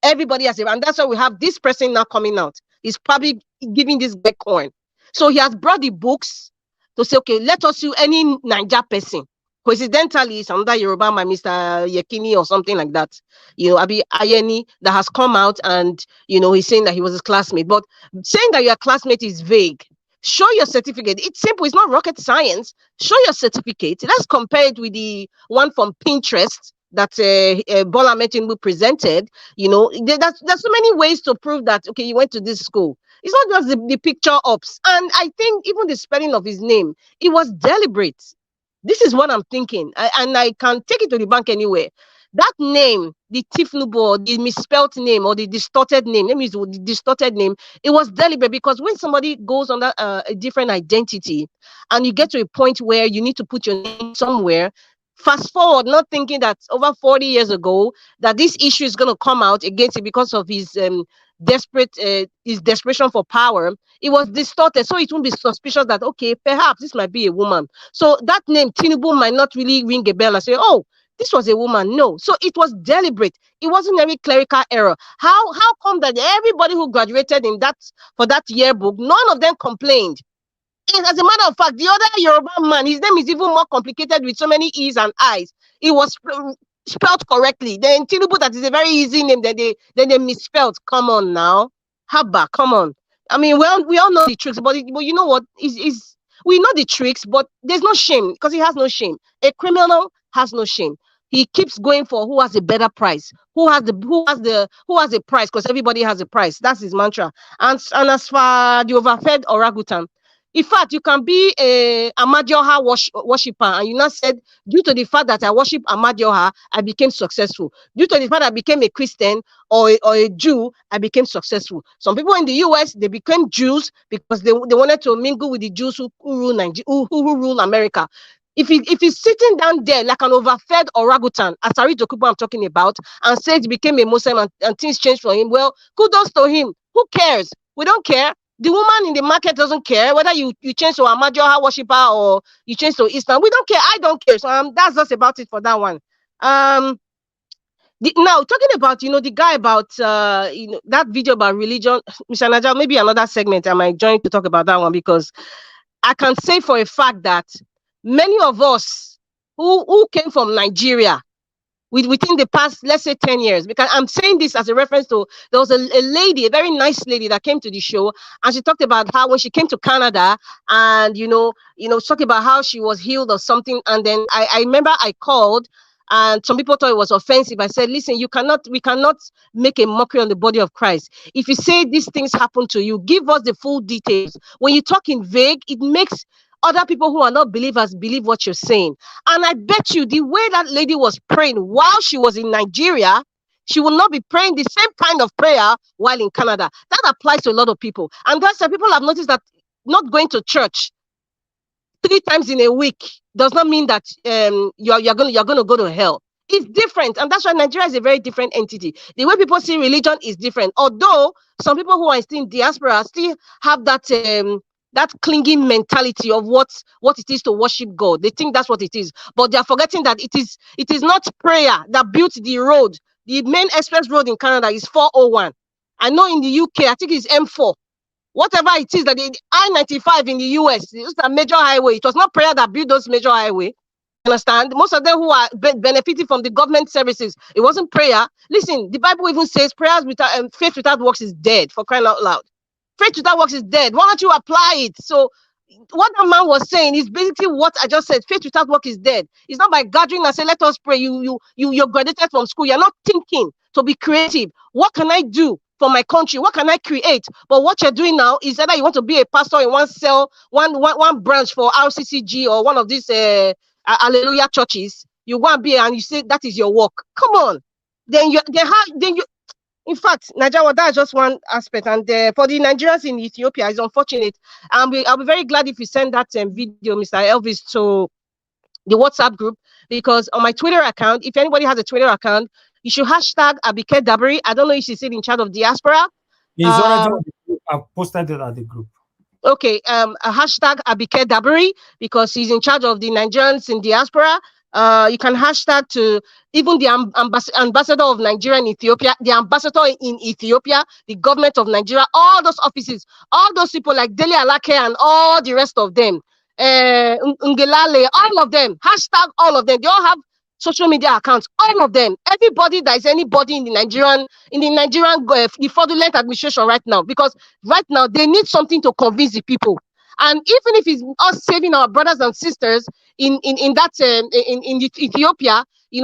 Everybody has it, and that's why we have this person now coming out. He's probably giving this guy coin. So he has brought the books to say, okay, let us sue any Niger person. Coincidentally, it's another Yoruba man, Mr. Yekini or something like that. Abi Ayeni, that has come out and, he's saying that he was his classmate. But saying that your classmate is vague. Show your certificate. It's simple. It's not rocket science. Show your certificate. Let's compare it with the one from Pinterest that Bola Tinubu presented. There's so many ways to prove that, okay, you went to this school. It's not just the picture ops. And I think even the spelling of his name, it was deliberate. This is what I'm thinking. And I can take it to the bank anywhere. That name, the Tinubu, the misspelled name or the distorted name, the distorted name, it was deliberate, because when somebody goes under a different identity and you get to a point where you need to put your name somewhere, fast forward, not thinking that over 40 years ago that this issue is going to come out against him because of his desperation for power, it was distorted. So it won't be suspicious that, okay, perhaps this might be a woman. So that name, Tinubu, might not really ring a bell and say, oh, this was a woman. No. So it was deliberate. It wasn't any clerical error. How come that everybody who graduated for that yearbook, none of them complained? As a matter of fact, the other Yoruba man, his name is even more complicated with so many E's and I's. It was spelled correctly. Then Tinubu, that is a very easy name, that they misspelled. Come on now. Haba, come on. I mean, we all know the tricks, but you know what? We know the tricks, but there's no shame, because he has no shame. A criminal has no shame. He keeps going for who has a better price, who has a price, because everybody has a price. That's his mantra. And as for the overfed orangutan, in fact, you can be a Amadioha worshipper, and you now said, due to the fact that I worship Amadioha, I became successful. Due to the fact that I became a Christian or a Jew, I became successful. Some people in the US, they became Jews because they wanted to mingle with the Jews who rule America. If he's sitting down there like an overfed orangutan, as Ari Dokubo I'm talking about, and says he became a Muslim and things changed for him, well, kudos to him. Who cares? We don't care. The woman in the market doesn't care whether you change to a Amadioha worshipper or you change to Islam. We don't care. I don't care. So that's just about it for that one. Now talking about the guy about that video about religion, Mr. Naja, maybe another segment I might join to talk about that one, because I can say for a fact that many of us who came from Nigeria within the past, let's say 10 years, because I'm saying this as a reference to, there was a lady, a very nice lady that came to the show, and she talked about how when she came to Canada and, talking about how she was healed or something. And then I remember I called, and some people thought it was offensive. I said, listen, we cannot make a mockery on the body of Christ. If you say these things happen to you, give us the full details. When you talk in vague, it makes other people who are not believers believe what you're saying. And I bet you the way that lady was praying while she was in Nigeria, she will not be praying the same kind of prayer while in Canada. That applies to a lot of people. And that's why people have noticed that not going to church 3 times in a week does not mean that you're gonna go to hell. It's different, and that's why Nigeria is a very different entity. The way people see religion is different. Although some people who are still in diaspora still have that clinging mentality of what it is to worship God. They think that's what it is, but they are forgetting that it is not prayer that built the road. The main express road in Canada is 401. I know in the UK, I think it's M4. whatever it is that the I-95 in the US, it's a major highway. It was not prayer that built those major highway. Understand? Most of them who are benefiting from the government services, it wasn't prayer. Listen, the Bible even says prayers without faith without works is dead, for crying out loud. Faith without works is dead. Why don't you apply it? So what that man was saying is basically what I just said. Faith without work is dead. It's not by gathering and say, let us pray. You're graduated from school. You're not thinking to be creative. What can I do for my country? What can I create? But what you're doing now is either you want to be a pastor in one cell, one branch for RCCG or one of these Hallelujah churches. You want to be and you say that is your work. Come on. Then you in fact, Nigeria, that's just one aspect. And for the Nigerians in Ethiopia, it's unfortunate. I'll be very glad if you send that video, Mr. Elvis, to the WhatsApp group, because on my Twitter account, if anybody has a Twitter account, you should hashtag Abike Dabiri. I don't know if she's still in charge of diaspora.
He's already on the group. I've posted it at the group.
Okay, a hashtag Abike Dabiri, because he's in charge of the Nigerians in diaspora. You can hashtag to even the ambassador of Nigeria in Ethiopia, the ambassador in Ethiopia, the government of Nigeria, all those offices, all those people like Dele Alake and all the rest of them, Ngelale, all of them, hashtag all of them. They all have social media accounts, all of them. Everybody that is anybody in the Nigerian the fraudulent administration right now, because right now they need something to convince the people. And even if it's us saving our brothers and sisters in Ethiopia,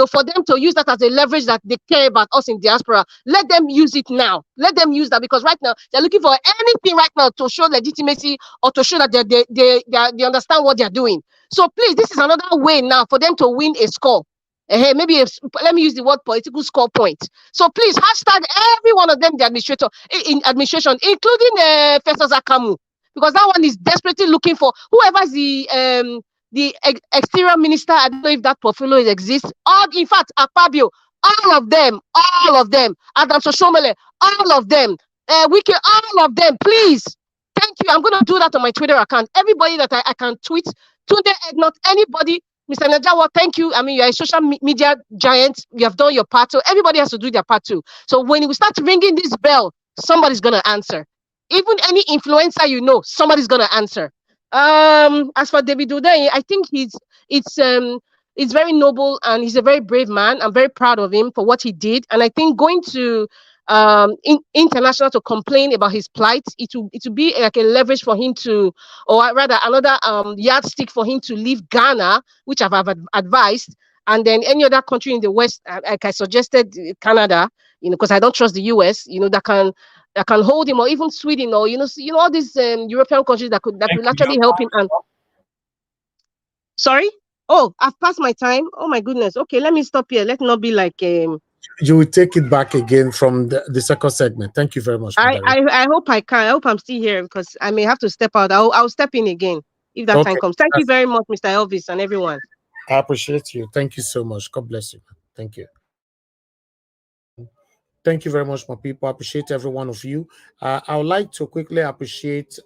for them to use that as a leverage that they care about us in diaspora, let them use it now. Let them use that, because right now they're looking for anything right now to show legitimacy or to show that they understand what they're doing. So please, this is another way now for them to win a score. Maybe let me use the word political score point. So please hashtag every one of them in administration, including Festus Akamu. Because that one is desperately looking for whoever's the exterior minister. I don't know if that portfolio exists. In fact, Akpabio, all of them, Adam Soshomele, all of them, Wiki, all of them, please. Thank you. I'm going to do that on my Twitter account. Everybody that I can tweet, not anybody. Mr. Najawa, thank you. I mean, you're a social media giant. You have done your part. So everybody has to do their part too. So when we start ringing this bell, somebody's going to answer. Even any influencer, somebody's going to answer. As for David Uday, I think it's very noble and he's a very brave man. I'm very proud of him for what he did. And I think going to international to complain about his plight, it will be like a leverage for him to, or rather another yardstick for him to leave Ghana, which I've advised, and then any other country in the West, like I suggested, Canada, because I don't trust the US, that can hold him, or even Sweden, or all these European countries that could actually help him. And sorry, I've passed my time. Oh my goodness. Okay, let me stop here. Let not be like
you will take it back again from the second segment. Thank you very much.
I hope I can. I hope I'm still here, because I may have to step out. I'll step in again if that time comes. Thank you very much, Mr. Elvis, and everyone.
I appreciate you. Thank you so much. God bless you. Thank you. Thank you very much, my people. I appreciate every one of you. I would like to quickly appreciate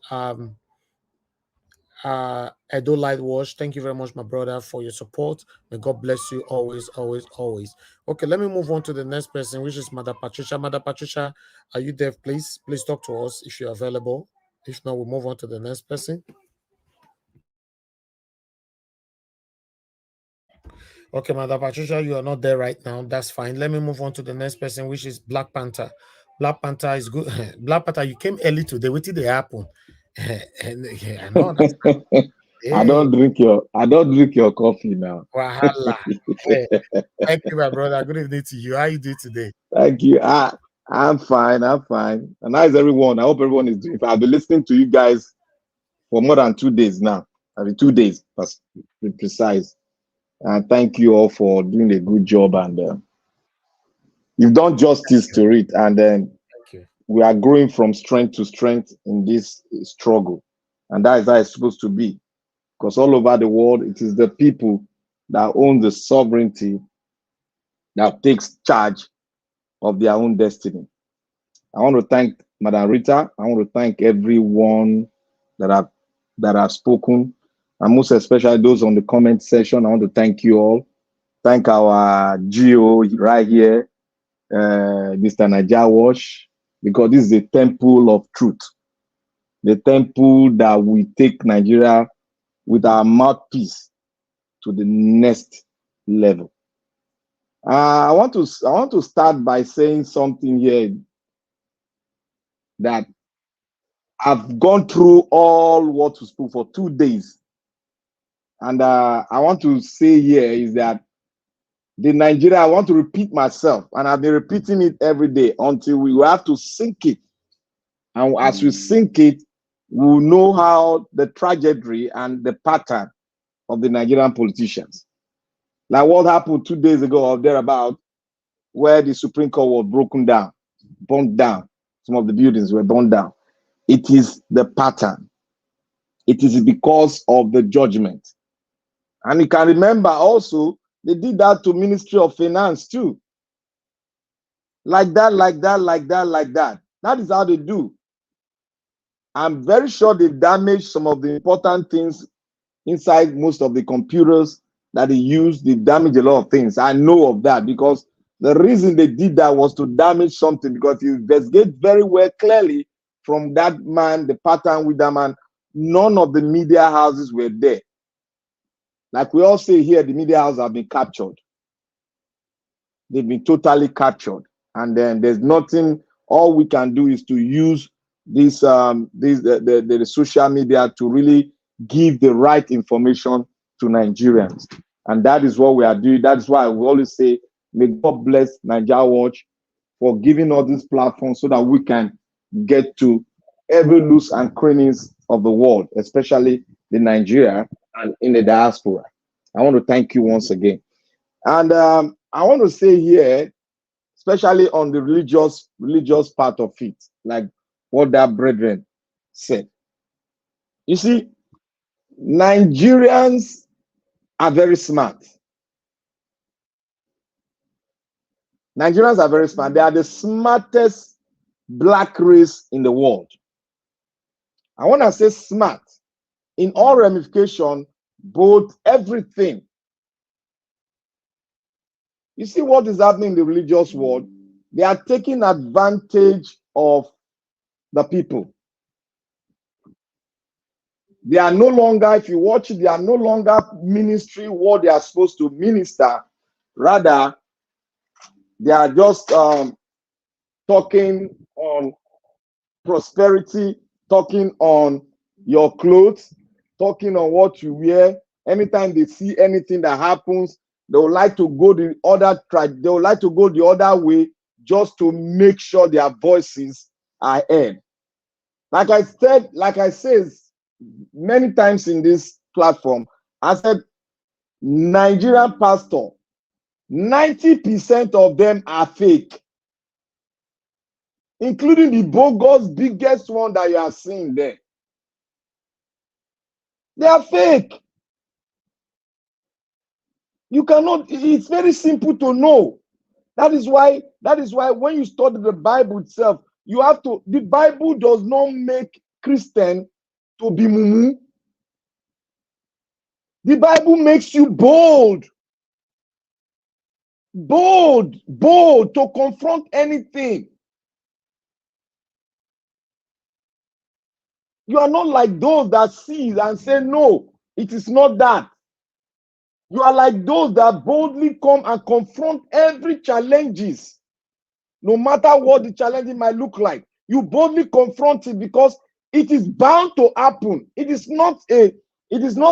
Edo Lightwash. Thank you very much, my brother, for your support. May God bless you always, always, always. Okay, let me move on to the next person, which is Mother Patricia. Mother Patricia, are you there? Please talk to us if you're available. If not, we'll move on to the next person. Okay, Mother Patricia, you are not there right now. That's fine. Let me move on to the next person, which is Black Panther. Black Panther is good. Black Panther, you came early today. What did they happen? I know.
I don't drink your coffee now.
Wahala. Thank you, my brother. Good evening to you. How you doing today?
Thank you. I'm fine. And how's everyone? I hope everyone is doing fine. I've been listening to you guys for more than 2 days now. 2 days, to be precise. And thank you all for doing a good job, and you've done justice to it. And then we are growing from strength to strength in this struggle, and that is how it's supposed to be. Because all over the world, it is the people that own the sovereignty that takes charge of their own destiny. I want to thank Madam Rita. I want to thank everyone that have spoken, and most especially those on the comment section. I want to thank you all. Thank our GO right here, Mr. Najawash, because this is a temple of truth. the temple that will take Nigeria with our mouthpiece to the next level. I want to start by saying something here that I've gone through all what to speak for 2 days. And I want to say here is that the Nigeria, I want to repeat myself, and I've been repeating it every day until we will have to sink it. And as we sink it, we'll know how the trajectory and the pattern of the Nigerian politicians. Like what happened 2 days ago or thereabout, where the Supreme Court was broken down, burned down. Some of the buildings were burned down. It is the pattern. It is because of the judgment. And you can remember also, they did that to Ministry of Finance too. Like that, like that, like that, like that. That is how they do. I'm very sure they damaged some of the important things inside most of the computers that they use. They damage a lot of things. I know of that because the reason they did that was to damage something, because you investigate very well clearly from that man, the pattern with that man, none of the media houses were there. Like we all say here, the media houses have been captured. They've been totally captured. And then there's nothing, all we can do is to use the social media to really give the right information to Nigerians. And that is what we are doing. That's why we always say, may God bless Nigeria Watch for giving us this platform so that we can get to every nooks and crannies of the world, especially the Nigeria and in the diaspora. I want to thank you once again. And I want to say here, especially on the religious part of it, like what that brethren said. You see, Nigerians are very smart. Nigerians are very smart. They are the smartest black race in the world. I want to say smart in all ramifications, both everything. You see what is happening in the religious world? They are taking advantage of the people. They are no longer, if you watch it, they are no longer ministry what they are supposed to minister. Rather, they are just talking on prosperity, talking on your clothes, talking on what you wear. Anytime they see anything that happens, they would like to go the other way just to make sure their voices are heard. Like I said many times in this platform, I said Nigerian pastor, 90% of them are fake, including the bogus biggest one that you are seeing there. They are fake. You cannot, it's very simple to know. That is why when you study the Bible itself, you have to, the Bible does not make Christian to be mumu. The Bible makes you bold. Bold to confront anything. You are not like those that see and say, no, it is not that. You are like those that boldly come and confront every challenges, no matter what the challenge might look like. You boldly confront it because it is bound to happen. It is not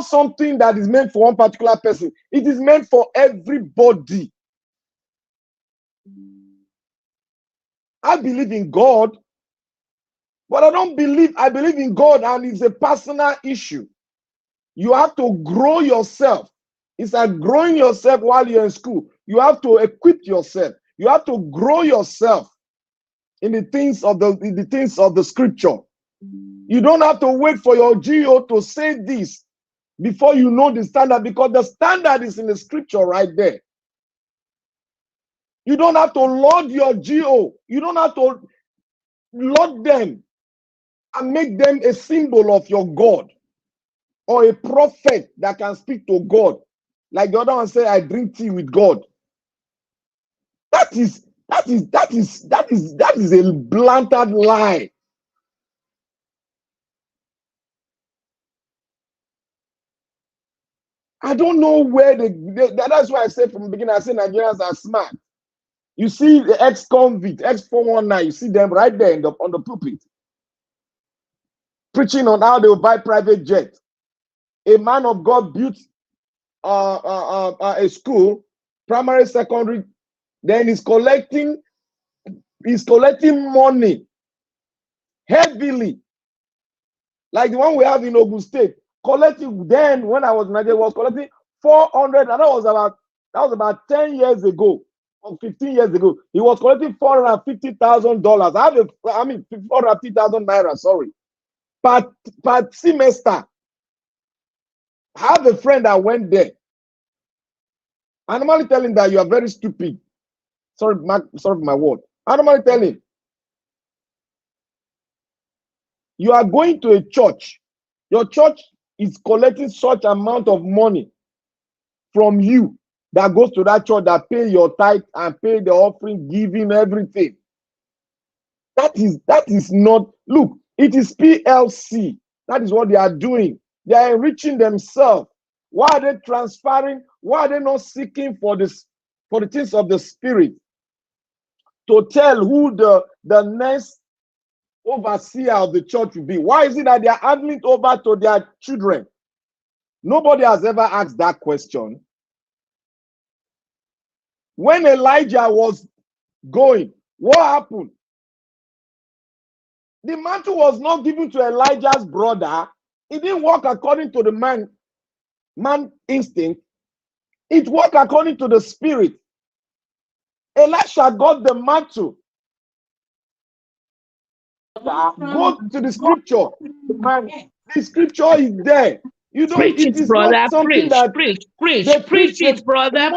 something that is meant for one particular person. It is meant for everybody. I believe in God, but I believe in God, and it's a personal issue. You have to grow yourself. It's like growing yourself while you're in school. You have to equip yourself. You have to grow yourself in the things of the scripture. You don't have to wait for your GO to say this before you know the standard, because the standard is in the scripture right there. You don't have to load your GO. You don't have to load them and make them a symbol of your God or a prophet that can speak to God. Like the other one said, I drink tea with God. That is a blatant lie. I don't know where that's why I said from the beginning, I said Nigerians are smart. You see the ex-convict, ex-419, you see them right there on the pulpit, preaching on how they will buy private jet. A man of God built a school, primary, secondary, then he's collecting money heavily, like the one we have in Ogun State. Collecting then, when I was in Nigeria, was collecting 400, and that was about 10 years ago or 15 years ago. He was collecting $450,000. I mean 450,000 naira. Sorry, per semester. I have a friend that went there. I normally tell him that you are very stupid. Sorry for my word. I normally tell him, you are going to a church. Your church is collecting such amount of money from you that goes to that church that pay your tithe and pay the offering, giving everything. That is not, look, it is PLC. That is what they are doing. They are enriching themselves. Why are they transferring? Why are they not seeking for the things of the spirit to tell who the next overseer of the church will be? Why is it that they are handing it over to their children? Nobody has ever asked that question. When Elijah was going, what happened? The mantle was not given to Elijah's brother. It didn't work according to the man instinct. It worked according to the spirit. Elisha got the mantle. Go to the scripture. The scripture is there. You don't.
Preach
it
it,
is
brother.
not something that
Preach
it,
brother.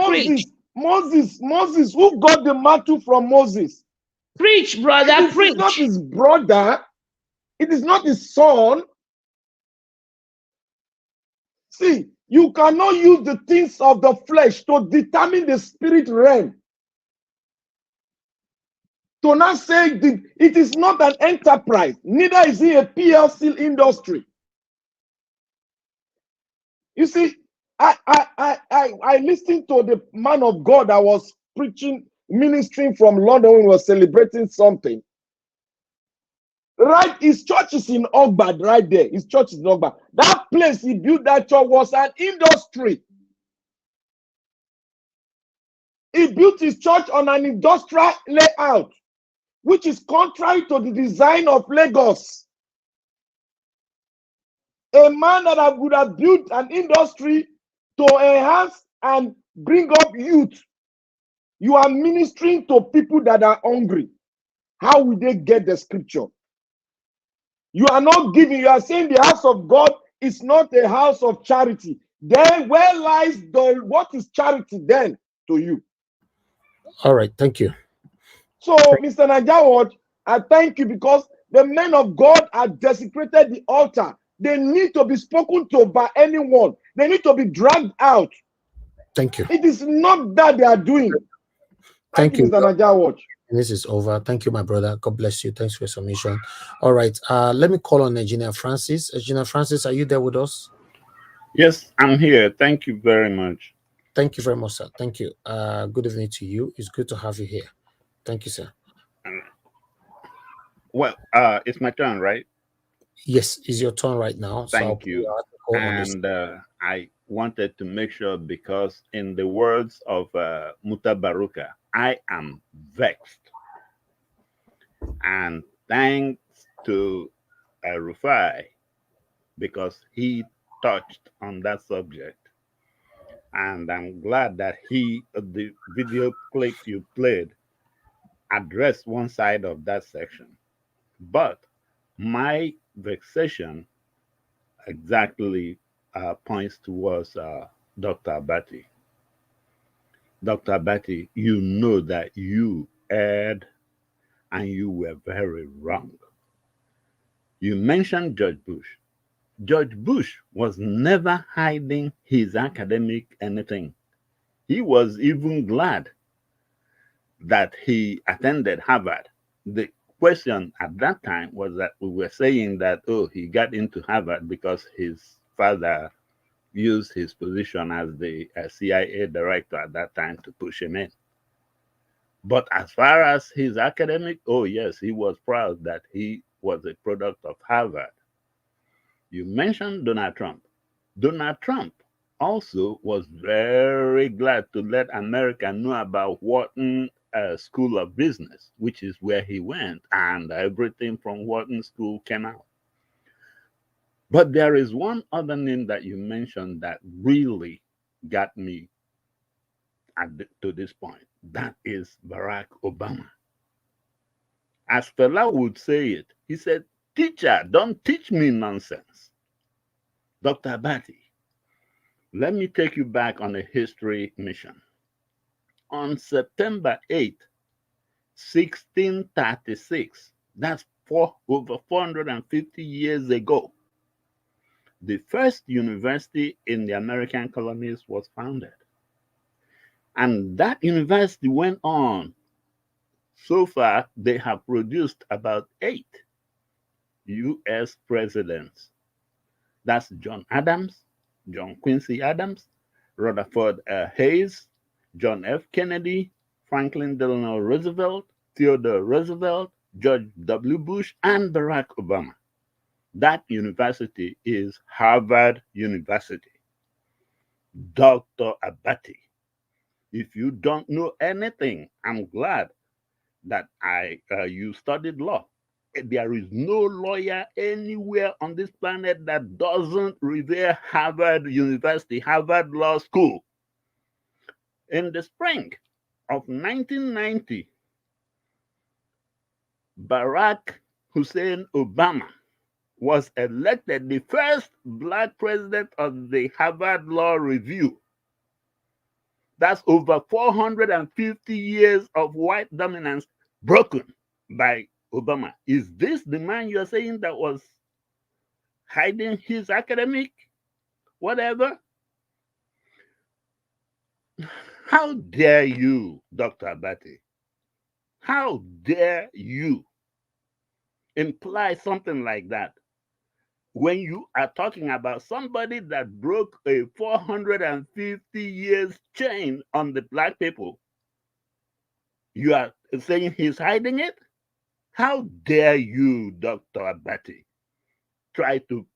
Moses. Who got the mantle from Moses?
Preach, brother.
It is not his brother. It is not his son. See, you cannot use the things of the flesh to determine the spirit realm. To not say it is not an enterprise, neither is it a PLC industry. You see, I listened to the man of God that was preaching, ministering from London when he was celebrating something. Right, his church is in Ogbad, right there. His church is in Ogbad. That place he built, that church, was an industry. He built his church on an industrial layout, which is contrary to the design of Lagos. A man that would have built an industry to enhance and bring up youth. You are ministering to people that are hungry. How will they get the scripture? You are not giving. You are saying the house of God is not a house of charity. Then where lies what is charity then to you?
All right, thank you.
So, Mr. Najawad, I thank you, because the men of God have desecrated the altar. They need to be spoken to by anyone. They need to be dragged out.
Thank you.
It is not that they are doing. Thank you, Mr. Najawad.
This is over. Thank you, my brother. God bless you. Thanks for your submission. All right. Let me call on Engineer Francis. Engineer Francis, are you there with us?
Yes, I'm here. Thank you very much.
Thank you very much, sir. Thank you. Good evening to you. It's good to have you here. Thank you, sir.
Well, it's my turn, right?
Yes, it's your turn right now.
Thank you. And I wanted to make sure, because in the words of Muta Baruka, I am vexed. And thanks to Rufai, because he touched on that subject. And I'm glad that the video clip you played addressed one side of that section. But my vexation exactly points towards Dr. Abati. Dr. Abati, you know that you erred and you were very wrong. You mentioned George Bush. George Bush was never hiding his academic anything. He was even glad that he attended Harvard. The question at that time was that we were saying that, oh, he got into Harvard because his father used his position as the CIA director at that time to push him in. But as far as his academic, oh yes, he was proud that he was a product of Harvard. You mentioned Donald Trump. Donald Trump also was very glad to let America know about Wharton School of Business, which is where he went, and everything from Wharton School came out. But there is one other name that you mentioned that really got me to this point. That is Barack Obama. As Fela would say it, he said, "Teacher, don't teach me nonsense." Dr. Abati, let me take you back on a history mission. On September 8, 1636, that's over 450 years ago, the first university in the American colonies was founded. And that university went on. So far, they have produced about 8 U.S. presidents. That's John Adams, John Quincy Adams, Rutherford Hayes, John F. Kennedy, Franklin Delano Roosevelt, Theodore Roosevelt, George W. Bush, and Barack Obama. That university is Harvard University. Dr. Abati, if you don't know anything, I'm glad that you studied law. There is no lawyer anywhere on this planet that doesn't revere Harvard University, Harvard Law School. In the spring of 1990, Barack Hussein Obama was elected the first Black president of the Harvard Law Review. That's over 450 years of white dominance broken by Obama. Is this the man you're saying that was hiding his academic whatever? How dare you, Dr. Abati? How dare you imply something like that when you are talking about somebody that broke a 450 years chain on the Black people? You are saying he's hiding it? How dare you, Dr. Abati, try to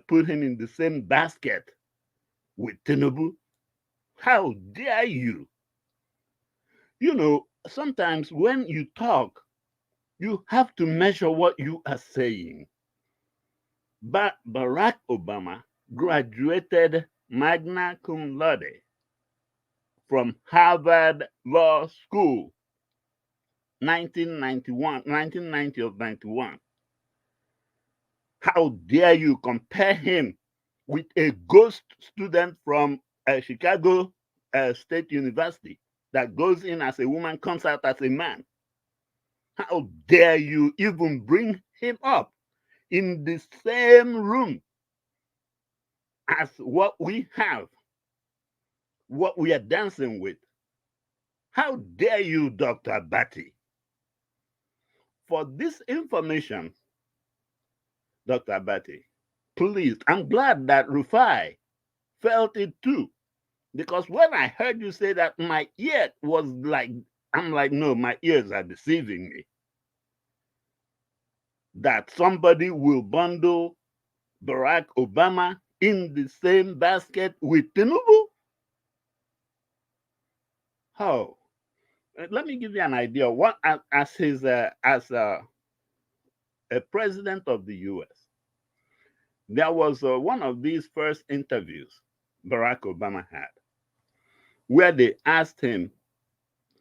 put him in the same basket with Tinubu? How dare you? You know, sometimes when you talk, you have to measure what you are saying. But Barack Obama graduated magna cum laude from Harvard Law School, 1990 of 91. How dare you compare him with a ghost student from Chicago State University that goes in as a woman, comes out as a man? How dare you even bring him up in the same room as what we have, what we are dancing with? How dare you, Dr. Abati? For this information, Dr. Abati, please, I'm glad that Rufai felt it too. Because when I heard you say that, my ear was like, I'm like, no, my ears are deceiving me. That somebody will bundle Barack Obama in the same basket with Tinubu? How? Let me give you an idea. What as a president of the U.S., there was one of these first interviews Barack Obama had, where they asked him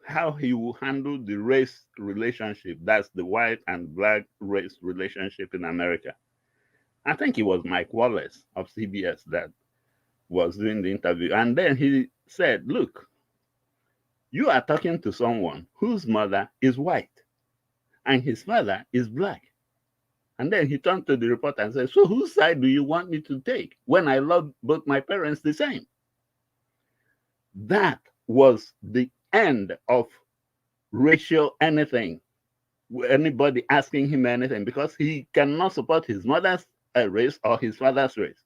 how he will handle the race relationship. That's the white and Black race relationship in America. I think it was Mike Wallace of CBS that was doing the interview. And then he said, look, you are talking to someone whose mother is white and his father is Black. And then he turned to the reporter and said, so whose side do you want me to take when I love both my parents the same? That was the end of racial anything, anybody asking him anything, because he cannot support his mother's race or his father's race.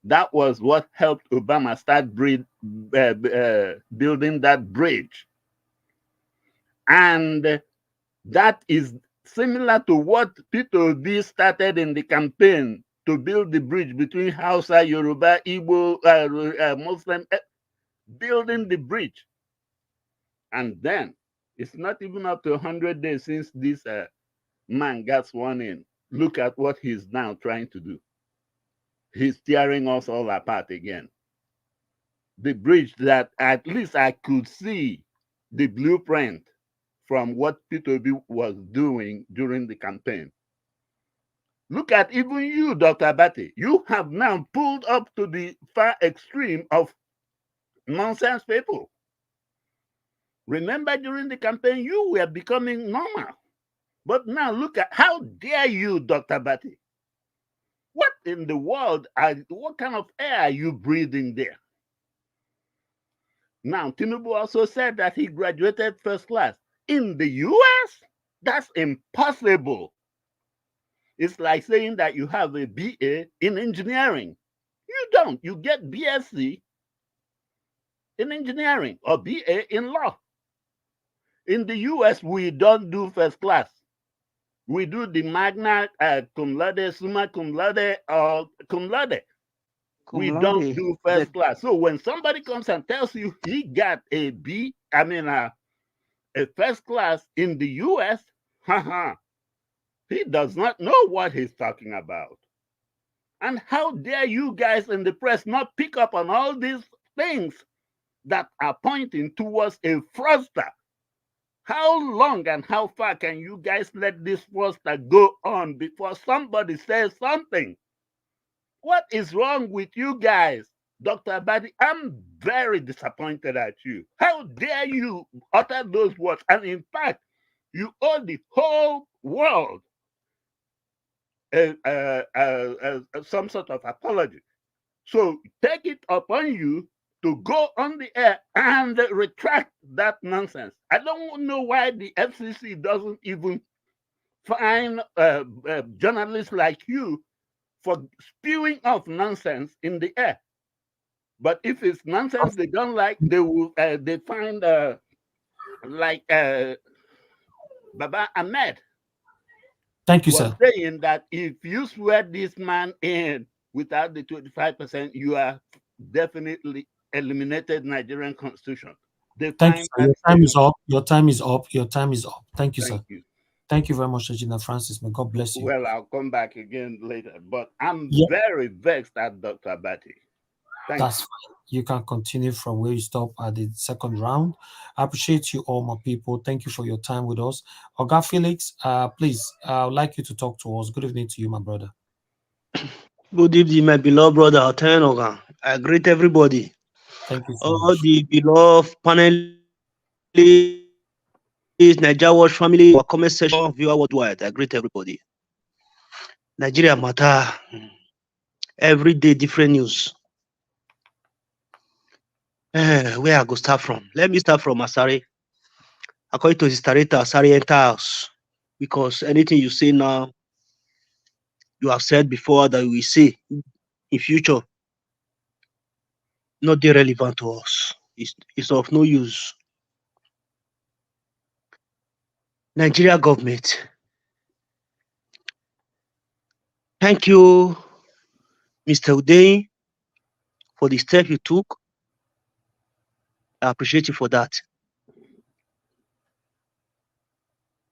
That was what helped Obama start building that bridge. And that is similar to what Peter Obi started in the campaign to build the bridge between Hausa, Yoruba, Igbo, Muslim, building the bridge. And then it's not even up to 100 days since this man got sworn in. Look at what he's now trying to do. He's tearing us all apart again. The bridge that at least I could see the blueprint from what Peter Obi was doing during the campaign. Look at even you, Dr. Abati. You have now pulled up to the far extreme of nonsense people. Remember during the campaign, you were becoming normal. But now look at, how dare you, Dr. Abati? What in the world, what kind of air are you breathing there? Now, Tinubu also said that he graduated first class. In the US? That's impossible. It's like saying that you have a BA in engineering. You don't. You get BSc in engineering or BA in law. In the US, we don't do first class. We do the magna cum laude, summa cum laude, or cum laude. We don't do first class. So when somebody comes and tells you he got a first class in the US, he does not know what he's talking about. And how dare you guys in the press not pick up on all these things that are pointing towards a fraudster? How long and how far can you guys let this fraudster go on before somebody says something? What is wrong with you guys? Dr. Abadi, I'm very disappointed at you. How dare you utter those words? And in fact, you owe the whole world some sort of apology. So take it upon you to go on the air and retract that nonsense. I don't know why the FCC doesn't even fine journalists like you for spewing off nonsense in the air. But if it's nonsense they don't like, they will they find like Baba Ahmed.
Thank you,
was
sir.
saying that if you swear this man in without the 25%, you are definitely eliminated Nigerian constitution.
Thank you, sir. Your time is up. Your time is up. Your time is up. Thank you,
Thank
sir.
you.
Thank you very much, Regina Francis. May God bless you.
Well, I'll come back again later, but I'm very vexed at Dr. Abati.
That's fine. You can continue from where you stop at the second round. I appreciate you all, my people. Thank you for your time with us. Oga Felix, please, I would like you to talk to us. Good evening to you, my brother.
Good evening, my beloved brother, Oten Oga. I greet everybody.
Thank you so
all
much.
The beloved panelists, Nigeria Watch family, our comment section, viewer worldwide. I greet everybody. Nigeria matter. Every day, different news. Where I go start from? Let me start from Asari. According to the narrator, Asari enter house. Because anything you say now, you have said before that we say in future, not relevant to us. It's of no use. Nigeria government. Thank you, Mr. Uday, for the step you took. I appreciate you for that.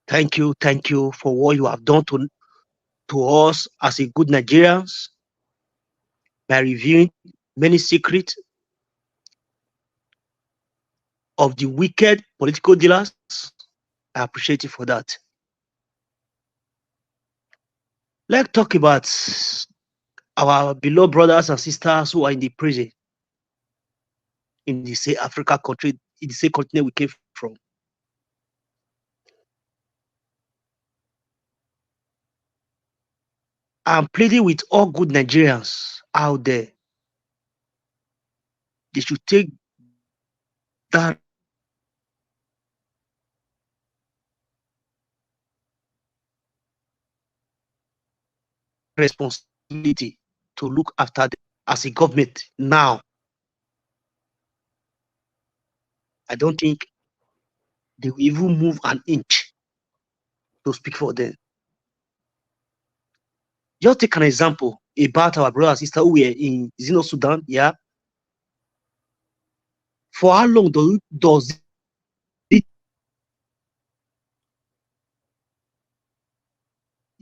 Thank you for what you have done to us as a good Nigerians by revealing many secrets of the wicked political dealers. I appreciate you for that. Let's talk about our beloved brothers and sisters who are in the prison in the same Africa country, in the same continent we came from. I'm pleading with all good Nigerians out there. They should take that responsibility to look after them. as a government now, I don't think they will even move an inch to speak for them. Just take an example about our brother and sister who were in Sudan, yeah. For how long does it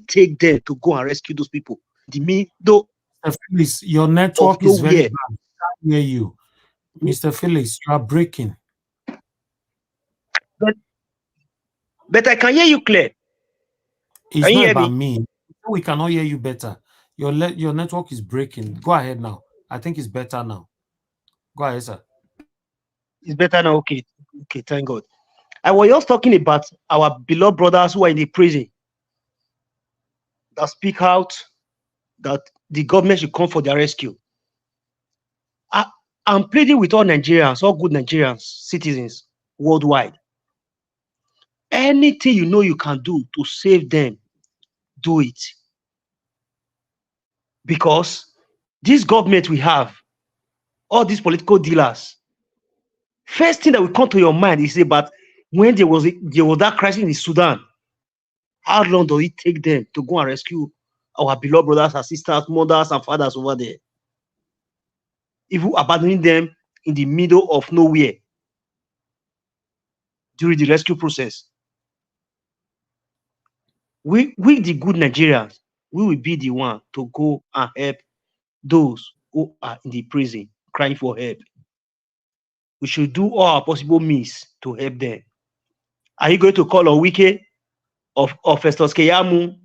take them to go and rescue those people? The middle
Phyllis, your network is very bad. I can't hear you. Mr. Phyllis, you are breaking.
But I can hear you clear.
It's not about me. We cannot hear you better. Your network is breaking. Go ahead now. I think it's better now. Go ahead, sir.
It's better now. Okay. Okay, thank God. I was just talking about our beloved brothers who are in the prison that speak out that the government should come for their rescue. I'm pleading with all Nigerians, all good Nigerians, citizens worldwide. Anything you know you can do to save them, do it. Because this government we have, all these political dealers, first thing that will come to your mind is about when there was that crisis in Sudan, how long does it take them to go and rescue our beloved brothers and sisters, mothers and fathers over there? Even abandoning them in the middle of nowhere during the rescue process. We the good Nigerians, we will be the one to go and help those who are in the prison crying for help. We should do all our possible means to help them. Are you going to call on Wike or Festus Keyamu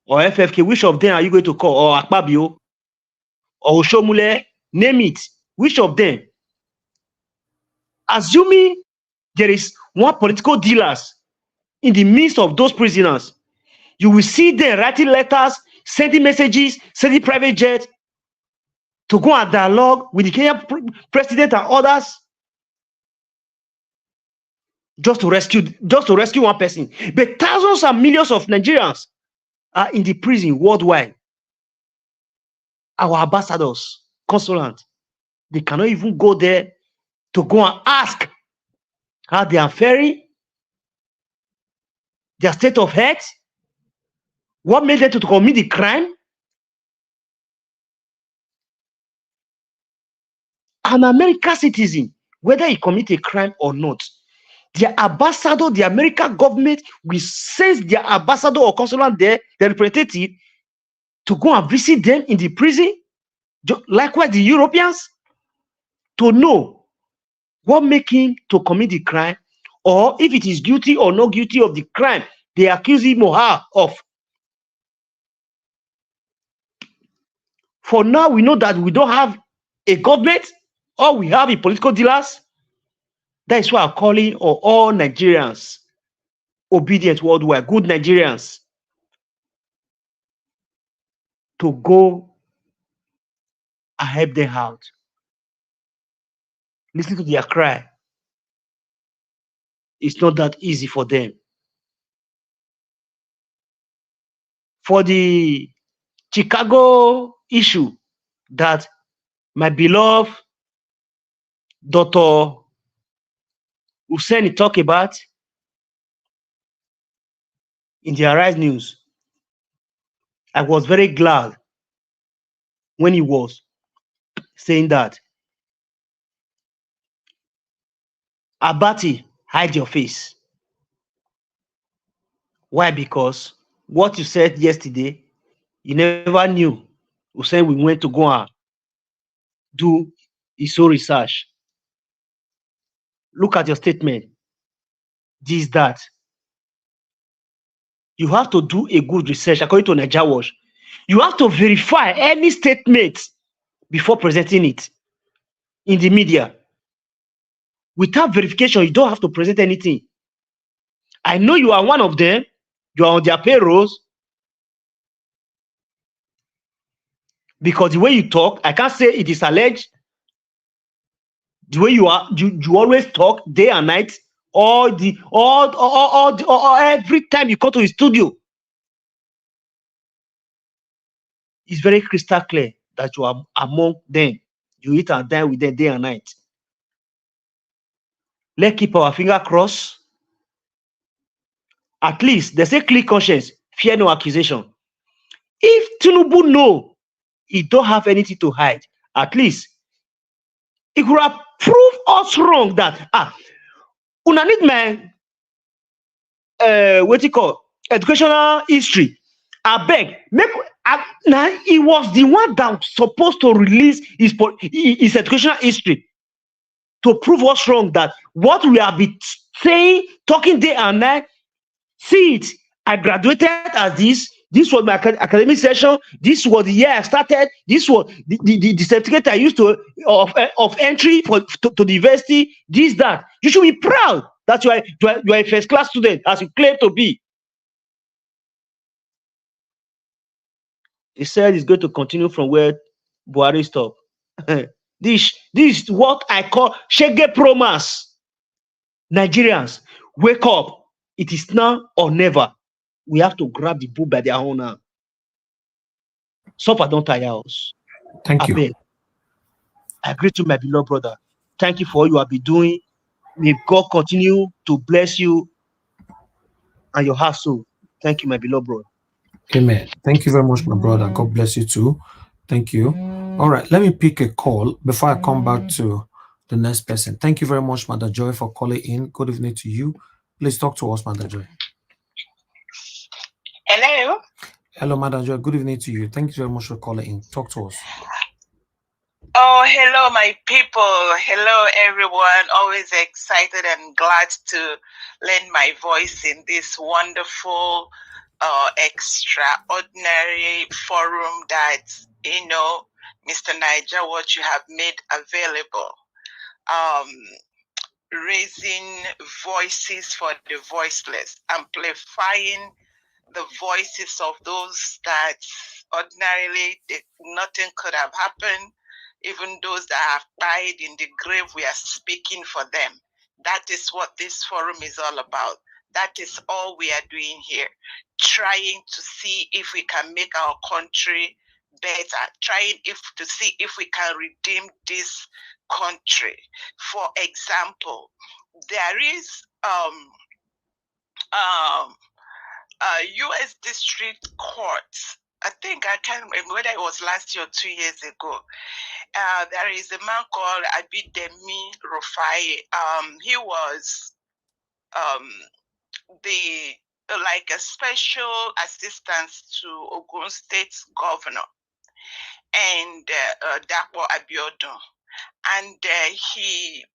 or FFK? Which of them are you going to call? Or Akpabio or Oshomule? Name it. Which of them? Assuming there is one political dealers in the midst of those prisoners, you will see them writing letters, sending messages, sending private jets to go and dialogue with the Kenyan president and others just to rescue one person. But thousands and millions of Nigerians are in the prison worldwide. Our ambassadors, consulants, they cannot even go there to go and ask how they are faring, their state of health, what made them to commit the crime. An American citizen, whether he commit a crime or not, their ambassador, the American government will send their ambassador or consulant there, their representative, to go and visit them in the prison. Likewise, the Europeans, to know what make him to commit the crime, or if it is guilty or not guilty of the crime they accuse him or her of. For now, we know that we don't have a government, or we have a political dealers. That is why I'm calling on all Nigerians, obedient worldwide, good Nigerians, to go and help them out. Listen to their cry. It's not that easy for them. For the Chicago issue that my beloved Dr. Hussein talked about in the Arise News, I was very glad when he was saying that, Abati, hide your face. Why? Because what you said yesterday, you never knew Hussein we went to go and do his own research. Look at your statement. This, that. You have to do a good research according to Nigeria Watch. You have to verify any statement before presenting it in the media. Without verification, you don't have to present anything. I know you are one of them. You are on their payrolls. Because the way you talk, I can't say it is alleged. The way you are, you always talk day and night, every time you come to the studio. It's very crystal clear that you are among them. You eat and dine with them day and night. Let's keep our finger crossed. At least they say clear conscience, fear no accusation. If Tinubu know he don't have anything to hide, at least he could have proved us wrong that una need my what you call educational history. I beg, now he was the one that was supposed to release his educational history to prove us wrong that what we have been saying, talking day and night. See it. I graduated as this. This was my academic session. This was the year I started. This was the certificate I used to of entry to the university. This, that. You should be proud that you are a first class student as you claim to be. He said he's going to continue from where Buhari stopped. This is what I call Shege Promas. Nigerians, wake up. It is now or never. We have to grab the bull by their own hand. Suffer don't tire us.
Thank you.
Beg. I agree to my beloved brother. Thank you for all you have been doing. May God continue to bless you and your household. Thank you, my beloved brother.
Amen. Thank you very much, my brother. God bless you too. Thank you. All right, let me pick a call before I come back to the next person. Thank you very much, Mother Joy, for calling in. Good evening to you. Please talk to us, Mother Joy.
Hello.
Hello, Mother Joy. Good evening to you. Thank you very much for calling in. Talk to us.
Oh, hello, my people. Hello, everyone. Always excited and glad to lend my voice in this wonderful, extraordinary forum that, Mr. Niger, what you have made available. Raising voices for the voiceless, amplifying the voices of those that ordinarily nothing could have happened. Even those that have died in the grave, we are speaking for them. That is what this forum is all about. That is all we are doing here. Trying to see if we can make our country better. Trying to see if we can redeem this country. For example, there is U.S. District Court. I think I can't remember whether it was last year or 2 years ago. There is a man called Abidemi Rufai. He was like a special assistant to Ogun State's governor and Dapo Abiodun, and he,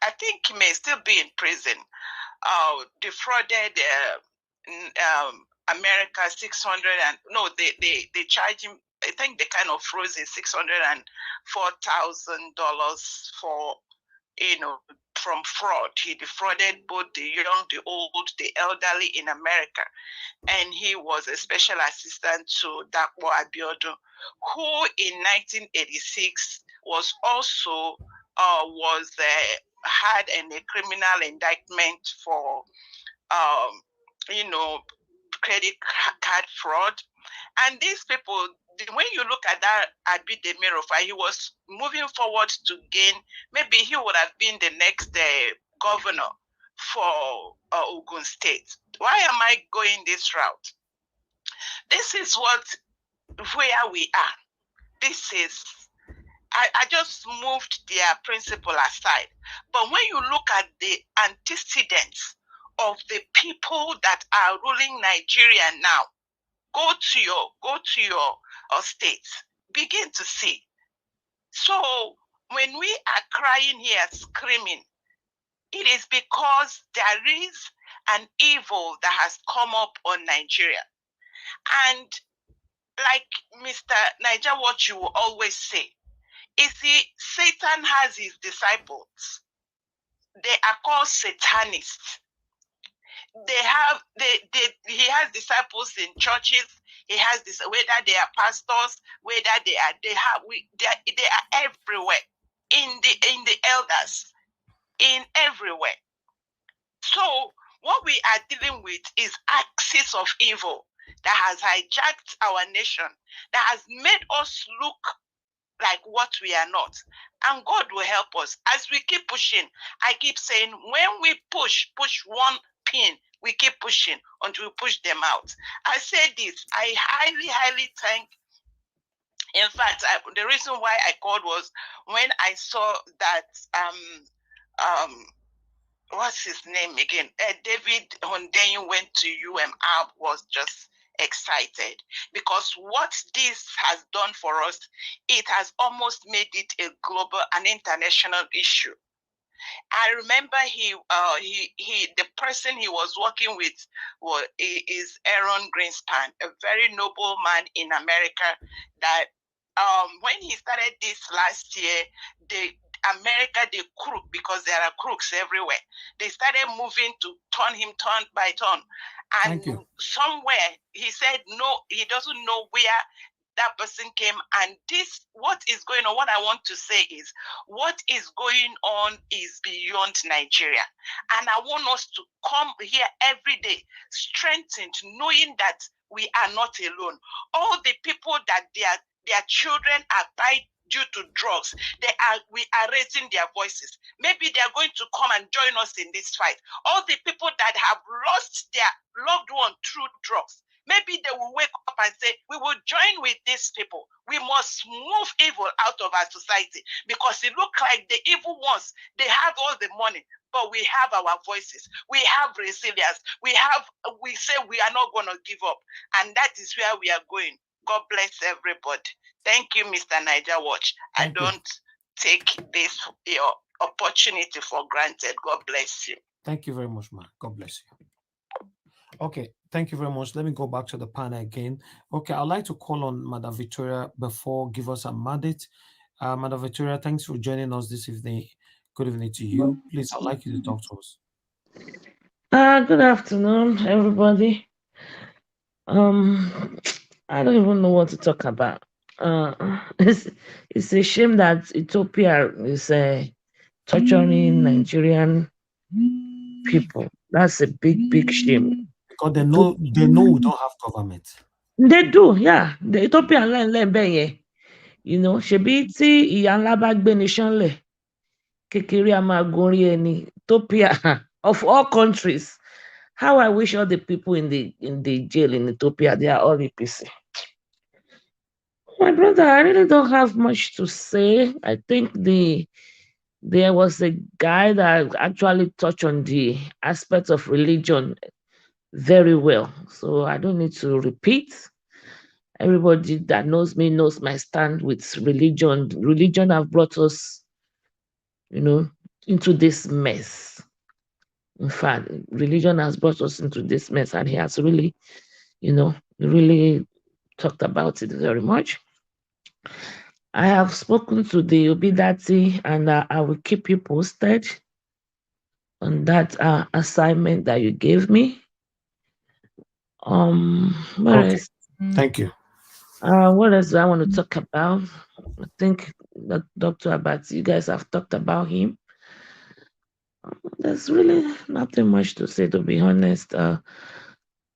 I think he may still be in prison. Defrauded America they charge him. I think they kind of froze him $604,000 for from fraud. He defrauded both the young, the old, the elderly in America, and he was a special assistant to Dapo Abiodun, who in 1986 was also had a criminal indictment for credit card fraud. And these people, when you look at that Abidemi Rufai, he was moving forward to gain, maybe he would have been the next governor for Ogun State. Why am I going this route? This is where we are. This is, I just moved their principle aside. But when you look at the antecedents of the people that are ruling Nigeria now, go to your states, begin to see. So when we are crying here, screaming, it is because there is an evil that has come up on Nigeria. And like Mr. Niger, what you will always say, is Satan has his disciples. They are called Satanists. He has disciples in churches. He has this, whether they are pastors, whether they are everywhere, in the elders, in everywhere. So what we are dealing with is axis of evil. that has hijacked our nation, that has made us look like what we are not. And God will help us. As we keep pushing, I keep saying, when we push one pin, we keep pushing until we push them out. I say this, I highly thank. In fact, the reason why I called was when I saw that what's his name again? David Hundeyin went to UMR, was just excited because what this has done for us, it has almost made it a global and international issue. I remember the person he was working with is Aaron Greenspan, a very noble man in America. That when he started this last year, America, they crook because there are crooks everywhere. They started moving to turn him turn by turn. And somewhere he said no, he doesn't know where that person came. And this, what is going on, what I want to say is, what is going on is beyond Nigeria. And I want us to come here every day, strengthened, knowing that we are not alone. All the people that their children are died due to drugs, we are raising their voices. Maybe they are going to come and join us in this fight. All the people that have lost their loved one through drugs, maybe they will wake up and say, we will join with these people. We must move evil out of our society, because it looks like the evil ones, they have all the money, but we have our voices. We have resilience. We say we are not going to give up. And that is where we are going. God bless everybody. Thank you, Mr. Niger Watch. I don't take this your opportunity for granted. God bless you.
Thank you very much, ma. God bless you. Okay, thank you very much. Let me go back to the panel again. Okay, I'd like to call on Madam Victoria before give us a mandate. Madam Victoria, thanks for joining us this evening. Good evening to you. Please, I'd like you to talk to us.
Good afternoon, everybody. I don't even know what to talk about. It's a shame that Ethiopia is torturing Nigerian people. That's a big shame.
Because they know we don't have government.
They do, yeah. The Ethiopian land, you know, shebi tí ìyá ńlá bá gbé ní ṣánlẹ̀, kékeré a máa gorí ẹni. Ethiopia, of all countries, how I wish all the people in the jail in Ethiopia, they are all APC. My brother, I really don't have much to say. I think there was a guy that actually touched on the aspect of religion very well. So I don't need to repeat. Everybody that knows me knows my stand with religion. Religion have brought us, you know, into this mess. In fact, religion has brought us into this mess, and he has really, you know, really talked about it very much. I have spoken to the Obidati, and I will keep you posted on that assignment that you gave me. What else?
Thank you.
What else do I want to talk about? I think that Dr. Abati, you guys have talked about him. There's really nothing much to say, to be honest. I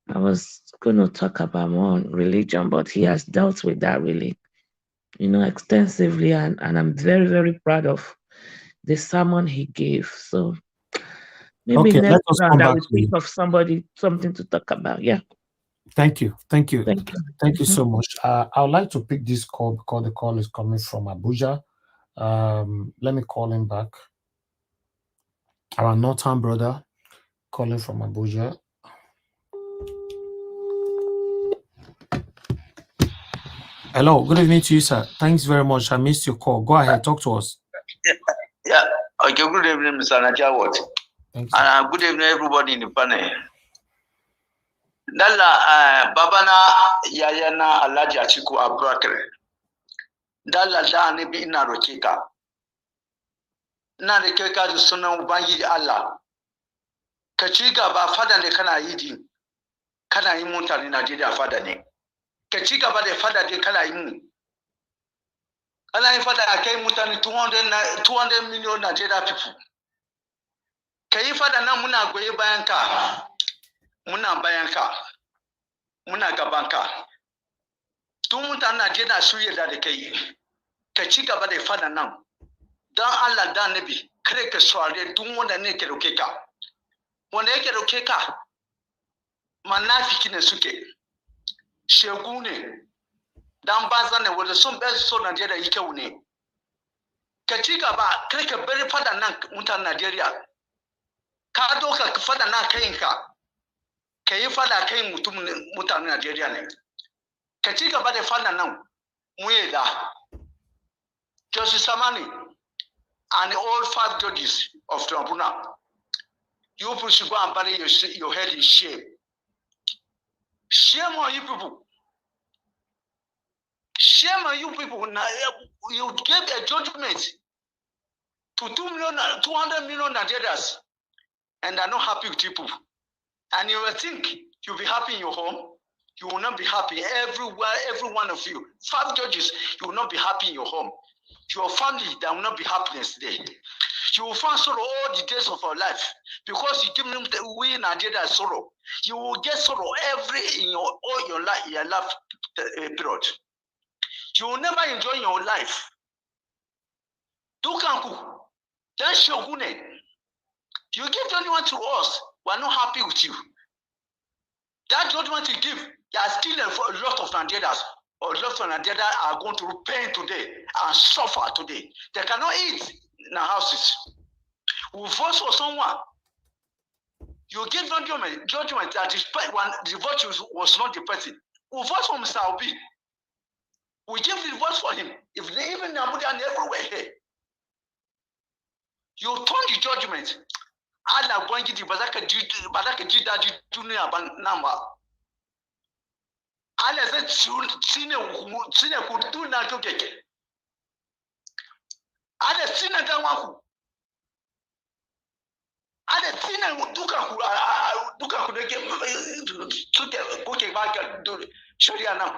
was going to talk about more religion, but he has dealt with that really, you know, extensively, and I'm very proud of the sermon he gave. So maybe next round I will think of something to talk about. Yeah.
Thank you so much. I would like to pick this call because the call is coming from Abuja. Let me call him back. Our northern brother calling from Abuja. Hello, good evening to you, sir. Thanks very much. I missed your call. Go ahead, talk to us.
Yeah. Okay, good evening, Mr. Najawat. And good evening, everybody in the panel. Dalla babana yayana Alhaji Atiku Abubakar. Dalla da ne bi ina roke ka. Ina da kai ka da sunan Ubangiji Allah. Ka ci gaba fada da kana yi din. Kana yi mutane Najeriya fada ne. Ka ci gaba da fada da kana yi mu. Kana yi fada kai mutane 200 million Nigeria people. Ka yi fada nan muna goye bayan ka. Muna bayan ka. muna gabanka tun mutanen Najeriya su yarda da kai ka ci gaba da fada nan dan Allah da Nabi kare ka sware duk wanda ne ke roke ka wanda yake roke ka manafiki ne suke shegu ne dan banza ne wanda sun bai so Najeriya yi kyau ne ka ci gaba kare ka bari fada nan mutanen Najeriya ka doka fada nan kayinka ka yi fada kai mutanen Najeriya ne ka ci gaba da fada nan mu yi da Justice Samani and all 5 judges of tribunal, you people should go and bury your head in shame. Shame on you people. Shame on you people. Now, you gave a judgment to 200 million Nigerians, and are not happy with you people. And you will think you'll be happy in your home. You will not be happy everywhere, every one of you. 5 judges, you will not be happy in your home. Your family, there will not be happiness there. You will find sorrow all the days of our life because you give them we Nigeria sorrow. You will get sorrow in all your life period. You will never enjoy your life. Dukanku, then Shogune, you give judgment to us. We are not happy with you. That judgment you give, there are still a lot of Nigerians. Or a lot of Nigerians are going to pain today and suffer today. They cannot eat in their houses. We vote for someone. You give judgment that the vote was not the person. We vote for Mr. Obi. We give the vote for him. If they even Abuja and everywhere here, you turn the judgment. Allah going to the Badaka Jida Junior number. Allah said, Sine Kutu na Jokeke. Allah Sine Damaku. Allah Sine Duka Kuke Baka do Sharia now.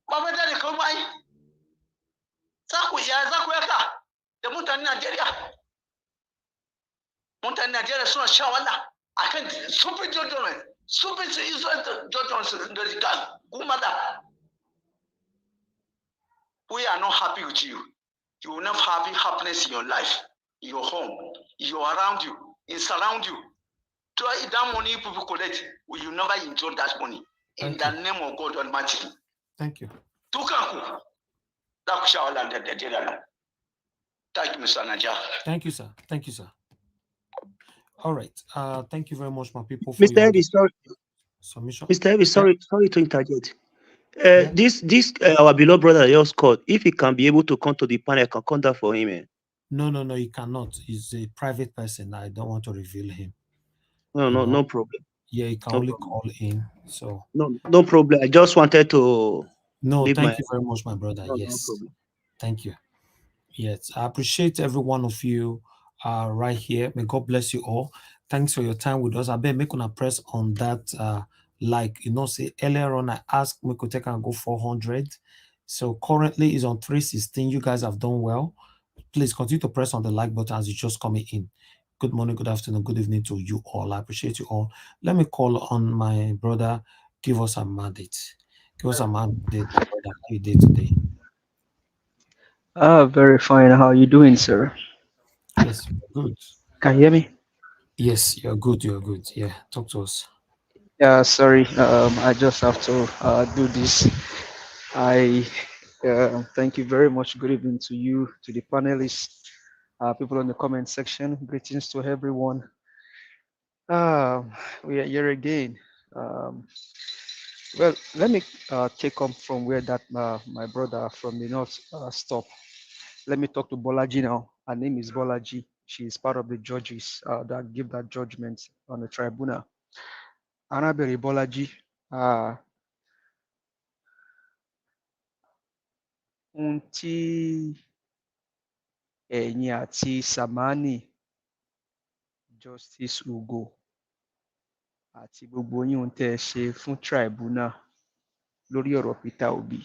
Mama Daddy Komai. Zakuaka. The Montan Nigeria. Montan Nigeria so shawala. I can't stupid judgment. Stupid judgments. We are not happy with you. You will not have happiness in your life, in your home, around you, in surround you. That money people collect, you never enjoy that money. In the name of God Almighty.
Thank you.
Tukanku. Thank you, Mr. Naja.
Thank you, sir. Thank you, sir. All right. Thank you very much, my people. For
Mr. Evie, sorry.
Submission.
Mr. Evie, sorry to interject. This our beloved brother just called. If he can be able to come to the panel, I can come down for him.
No, he cannot. He's a private person. I don't want to reveal him.
No problem.
Yeah, he can only call in. So
no problem. I just wanted to.
Thank you very much, my brother. Yes,
no problem.
Thank you. Yes, I appreciate every one of you right here. May God bless you all. Thanks for your time with us. I bet make una press on that say earlier on I asked me to take and go 400. So currently is on 316. You guys have done well. Please continue to press on the like button as you just coming in. Good morning, good afternoon, good evening to you all. I appreciate you all. Let me call on my brother. Give us a mandate. Give us a mandate, my brother. How you did today?
Very fine. How are you doing, sir?
Yes, good.
Can you hear me?
Yes, you're good. You're good. Yeah, talk to us.
Yeah, sorry. I just have to do this. I thank you very much. Good evening to you, to the panelists, people in the comment section. Greetings to everyone. We are here again. Well, let me take up from where that my brother from the north stopped. Let me talk to Bolaji now. Her name is Bolaji. She is part of the judges that give that judgment on the tribunal. Anabere Bolaji, Unti Enyati Samani, Justice Ugo, àti gbogbo yín tẹ́ ẹ ṣe fún tribunal lórí ọ̀rọ̀ Peter Obi.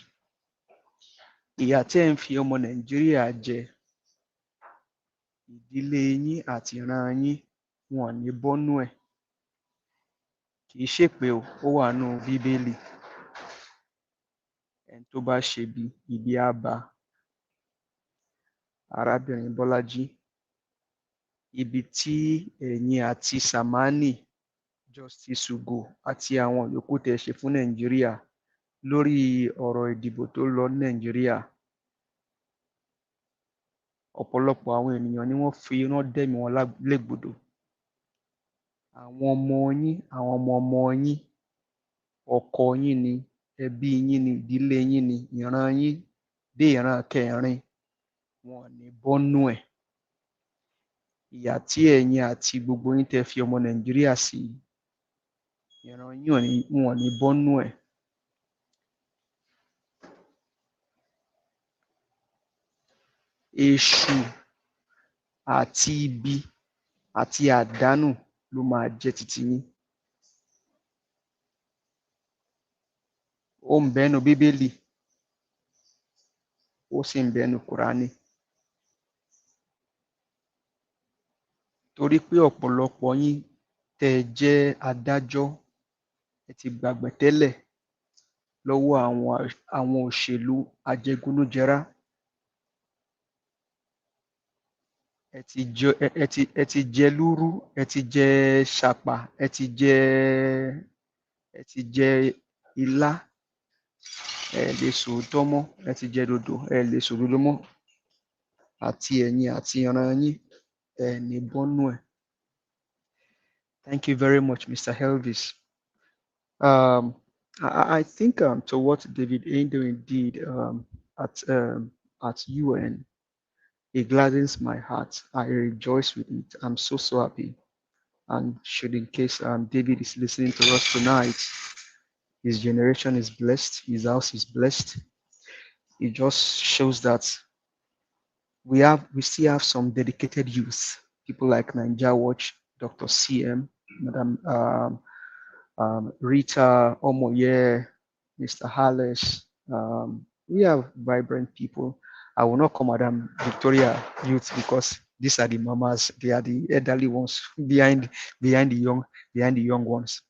Ìyà tẹ́ ẹ ń fi ọmọ Nàìjíríà jẹ, ìdílé yín àti ìran yín wọn ò ní bọ́nú ẹ̀. kì í ṣèpè o, ó wà nínú Bíbélì. Ẹni tó bá ṣe ibi á bá. Arábìnrin Bọ́lájí, ibi tí ẹ̀yin àti Sàmánì, Justice Ugo àti àwọn yòókù tẹ́ ṣe fún Nàìjíríà lórí ọ̀rọ̀ ìdìbò tó lọ ní Nàìjíríà, ọ̀pọ̀lọpọ̀ àwọn ènìyàn ni wọ́n fi iná dẹ̀mí wọn légbodò. Àwọn ọmọ yín, àwọn ọmọ yín, ọkọ yín ni, ẹbí yín ni, ìdílé yín ni, ìran yín dé ìran kẹrin, wọn ò ní bọ́nú ẹ̀. Ìyà tí ẹ̀yin àti gbogbo yín tẹ́ fi ọmọ Nàìjíríà sí, ìran yín wọn ò ní bọ́nú ẹ̀. Èṣù àti ibi àti àdánù ló máa jẹ́ titi yín. Ó ń bẹ nínú Bíbélì, ó sì ń bẹ nínú Kùránì. Torí pé ọ̀pọ̀lọpọ̀ yín tẹ́ ẹ jẹ́ adájọ́, ẹ ti gbàgbé tẹ́lẹ̀ lọ́wọ́ àwọn òṣèlú ajẹgúdújẹrá. Ẹ ti jẹ lúrú, ẹ ti jẹ ṣàpà, ẹ ti jẹ ilá, ẹ lè sòótọ́ mọ́, ẹ ti jẹ dòdò, ẹ lè sòdodo mọ́. Àti ẹ̀yin àti ìran yín, ẹ ní bọ́nú ẹ̀. Thank you very much, Mr. Elvis. I think to what David Adeoye did at UN, it gladdens my heart. I rejoice with it. I'm so happy. And should in case David is listening to us tonight, his generation is blessed, his house is blessed. It just shows that we still have some dedicated youth, people like Nigeria Watch, Dr. CM, Madam Rita Omoye, Mr. Harles. We have vibrant people. I will not call Madam Victoria Youth because these are the mamas, they are the elderly ones behind the young ones.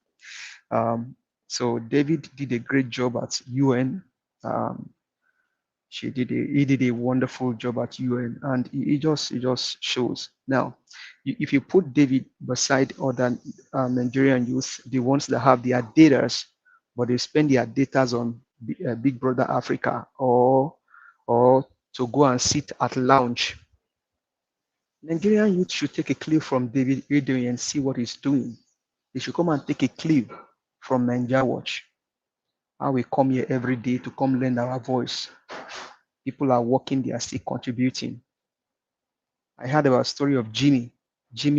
So David did a great job at UN. He did a wonderful job at UN, and it just shows. Now, if you put David beside other Nigerian youth, the ones that have their datas, but they spend their datas on Big Brother Africa or to go and sit at lounge, Nigerian youth should take a clue from David Adeoye and see what he's doing. They should come and take a clue from Nigeria Watch. How we come here every day to come lend our voice. People are working, they are still contributing. I heard about a story of Jimmy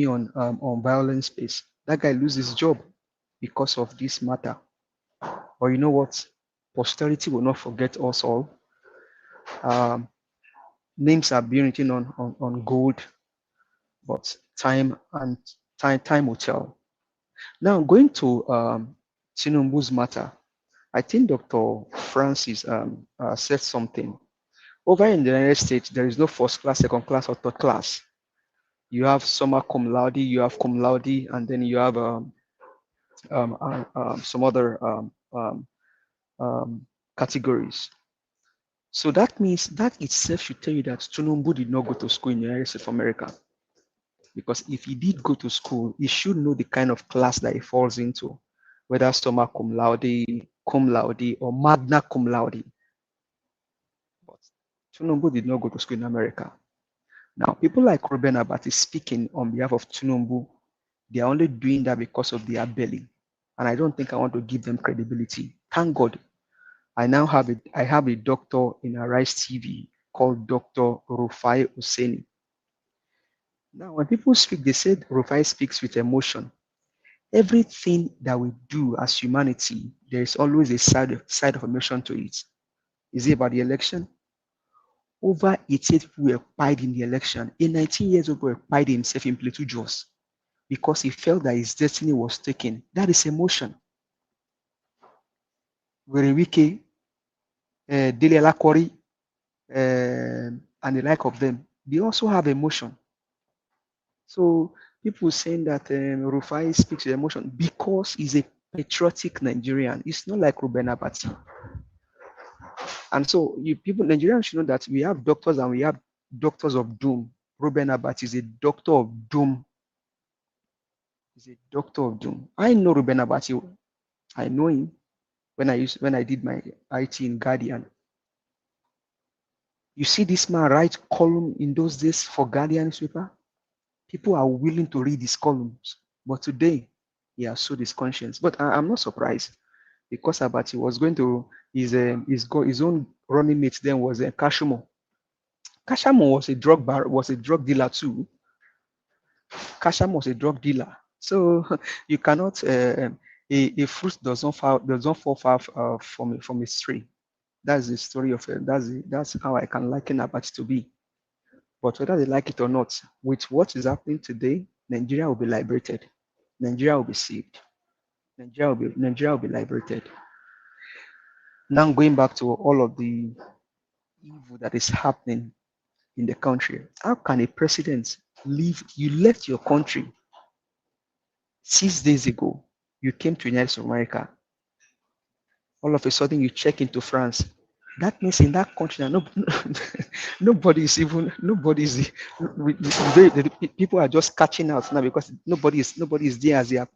on Violence Space. That guy loses his job because of this matter. But you know what? Posterity will not forget us all. Names are being written on gold, but time will tell. Now, going to Tinubu's matter, I think Dr. Francis said something. Over in the United States, there is no first class, second class, or third class. You have summa cum laude, you have cum laude, and then you have some other categories. So that means that itself should tell you that Tinubu did not go to school in the United States of America. Because if he did go to school, he should know the kind of class that he falls into, whether summa cum laude, or magna cum laude. But Tinubu did not go to school in America. Now, people like Ruben Abati speaking on behalf of Tinubu, they are only doing that because of their belly. And I don't think I want to give them credibility. Thank God, I have a doctor in Arise TV called Dr. Rufai Husseini. Now, when people speak, they said Rufai speaks with emotion. Everything that we do as humanity, there is always a side of emotion to it. Is it about the election? Over 88 people were pied in the election. A 19-year-old boy pied himself in Plateau Jos because he felt that his destiny was taken. That is emotion. Werewike, Dele Alakori, and the like of them, they also have emotion. So people saying that Rufai speaks with emotion because he's a patriotic Nigerian. It's not like Ruben Abati. And so Nigerians should know that we have doctors and we have doctors of doom. Ruben Abati is a doctor of doom. He's a doctor of doom. I know Ruben Abati. I know him when I did my IT in Guardian. You see this man write column in those days for Guardian newspaper. People are willing to read his columns, but today he has sold his conscience. But I'm not surprised because Abati was going to his own running mate then was Kashumo. Kashumo was a drug dealer too. Kashumo was a drug dealer. So you cannot a fruit doesn't fall far from a tree. That's the story of it. That's how I can liken Abati to be. But whether they like it or not, with what is happening today, Nigeria will be liberated. Nigeria will be saved. Nigeria will be liberated. Now going back to all of the evil that is happening in the country, how can a president leave? You left your country 6 days ago. You came to the United States of America. All of a sudden, you check into France. That means in that country, people are just catching out now because nobody is there as they are.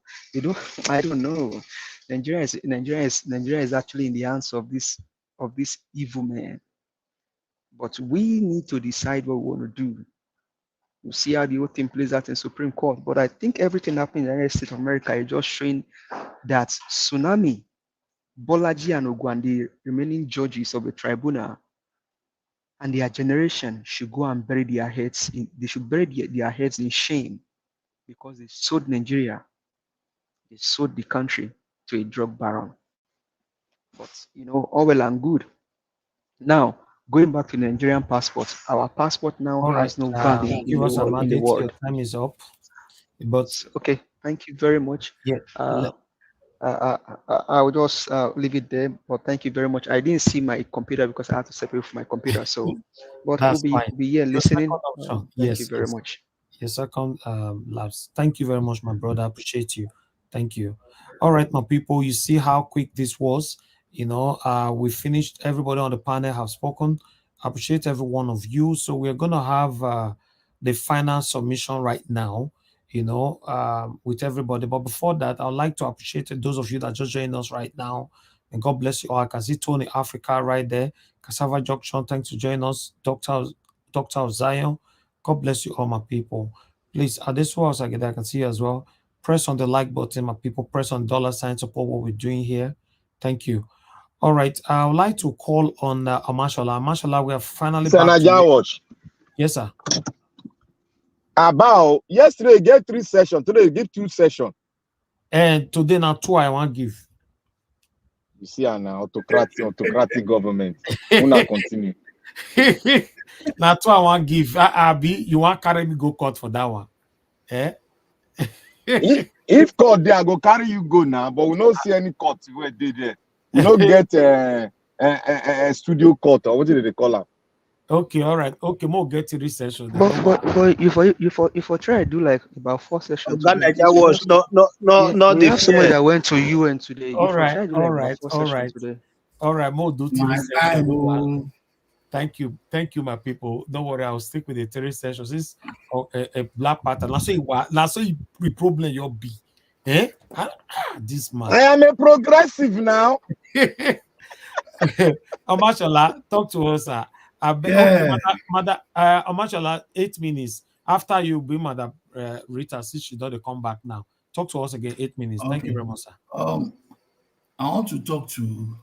I don't know. Nigeria is actually in the hands of this evil man. But we need to decide what we want to do. We'll see how the whole thing plays out in Supreme Court. But I think everything happening in the United States of America is just showing that Tsunami, Bolaji and Ogwan, the remaining judges of the tribunal, and their generation should go and bury their heads. They should bury their heads in shame because they sold Nigeria. They sold the country to a drug baron. But all well and good. Now, going back to the Nigerian passport, our passport now has no value in the world.
Your time is up. But
okay, thank you very much.
Yeah.
I will just leave it there. But thank you very much. I didn't see my computer because I had to separate from my computer. So, but we'll be here listening. Thank you very much.
Your second lapse. Thank you very much, my brother. I appreciate you. Thank you. All right, my people. You see how quick this was. We finished. Everybody on the panel have spoken. I appreciate every one of you. So we're gonna have the final submission right now. With everybody. But before that, I'd like to appreciate those of you that just joined us right now. And God bless you all. I can see Tony Africa right there. Cassava Junction, thanks for joining us. Dr. of Zion, God bless you all, my people. Please, at this was I can see you as well. Press on the like button, my people. Press on $sign, support what we're doing here. Thank you. All right, I would like to call on Amashola. Amashola, we are finally back to you.
Watch.
Yes, sir.
About yesterday, get 3 sessions. Today, give 2 sessions.
And today, now 2 I want to give.
You see, an autocratic government. We'll not continue.
Now 2 I want to give. Abi, you want to carry me go court for that one?
If court there, I go carry you go now. But we don't see any court where they there. We don't get a studio court or what did they call it?
Okay, all right. Okay, more get to this session.
But if I try to do like about 4 sessions,
not
we have somebody that went to UN today.
All right. More do 3 sessions. Thank you, my people. Don't worry, I'll stick with the 3 sessions. This is a black pattern. Last so you problem your B. This man.
I am a progressive now.
Amashola, talk to us, sir. Amashola, 8 minutes. After you bring Madam Rita, since she doesn't come back now. Talk to us again, 8 minutes. Okay. Thank you very much, sir.
I want to talk to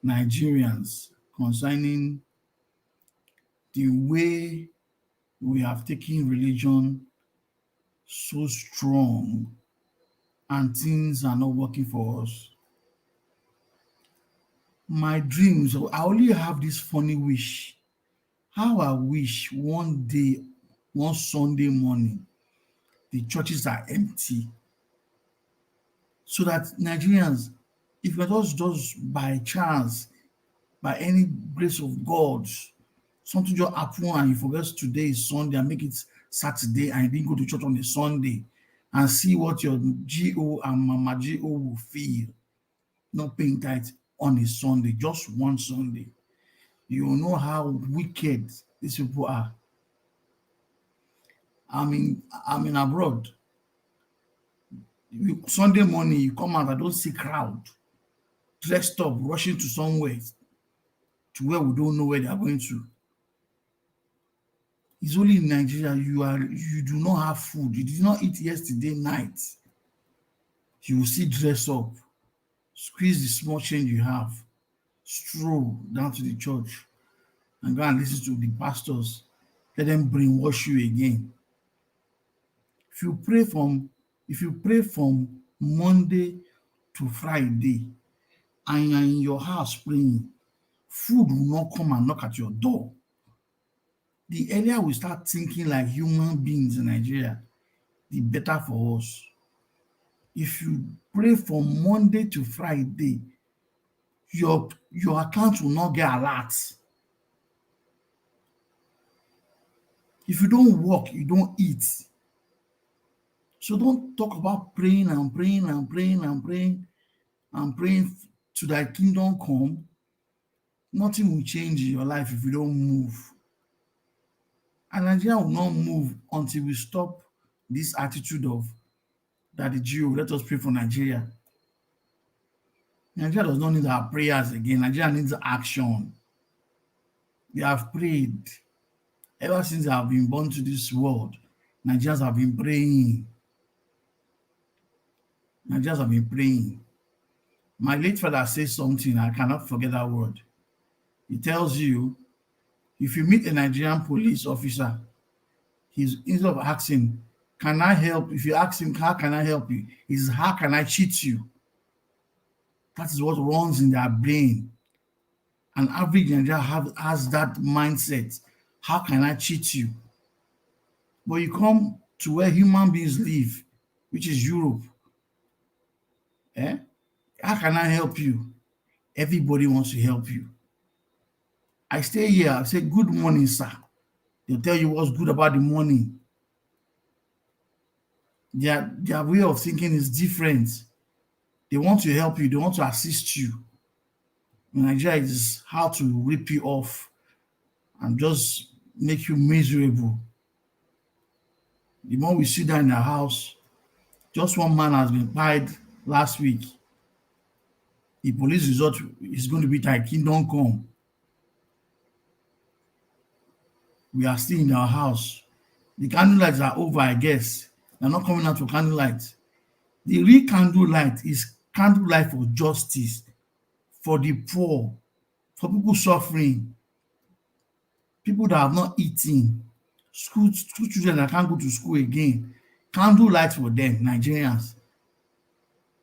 Nigerians concerning the way we have taken religion so strong and things are not working for us. My dreams, I only have this funny wish. How I wish one day, one Sunday morning, the churches are empty. So that Nigerians, if it was just by chance, by any grace of God, something just happened and you forget today is Sunday and make it Saturday and you didn't go to church on a Sunday, and see what your GO and Mama GO will feel not paying tithe on a Sunday, just one Sunday. You will know how wicked these people are. I'm in abroad. Sunday morning, you come out, I don't see crowd dressed up, rushing to somewhere to where we don't know where they are going to. It's only in Nigeria you do not have food. You did not eat yesterday night. You will still dress up, squeeze the small change you have, stroll down to the church, and go and listen to the pastors. Let them brainwash you again. If you pray from Monday to Friday and you're in your house praying, food will not come and knock at your door. The earlier we start thinking like human beings in Nigeria, the better for us. If you pray from Monday to Friday, your account will not get alert. If you don't work, you don't eat. So don't talk about praying and praying and praying and praying and praying to thy kingdom come. Nothing will change in your life if you don't move. And Nigeria will not move until we stop this attitude of that the Jew, let us pray for Nigeria. Nigeria does not need our prayers again. Nigeria needs action. They have prayed. Ever since they have been born to this world, Nigerians have been praying. Nigerians have been praying. My late father says something, I cannot forget that word. He tells you, if you meet a Nigerian police officer, instead of asking, can I help? If you ask him, how can I help you? It's how can I cheat you? That is what runs in their brain. An average Nigerian has that mindset. How can I cheat you? But you come to where human beings live, which is Europe. How can I help you? Everybody wants to help you. I stay here, I say, good morning, sir. They'll tell you what's good about the morning. Their way of thinking is different. They want to help you, they want to assist you. In Nigeria, it is how to rip you off and just make you miserable. The more we sit down in the house, just one man has been fired last week. The police resort is going to be thy kingdom come. We are still in our house. The candlelights are over, I guess. They're not coming out for candlelight. The real candlelight is candlelight for justice, for the poor, for people suffering, people that have not eaten, school children that can't go to school again. Candlelight for them, Nigerians.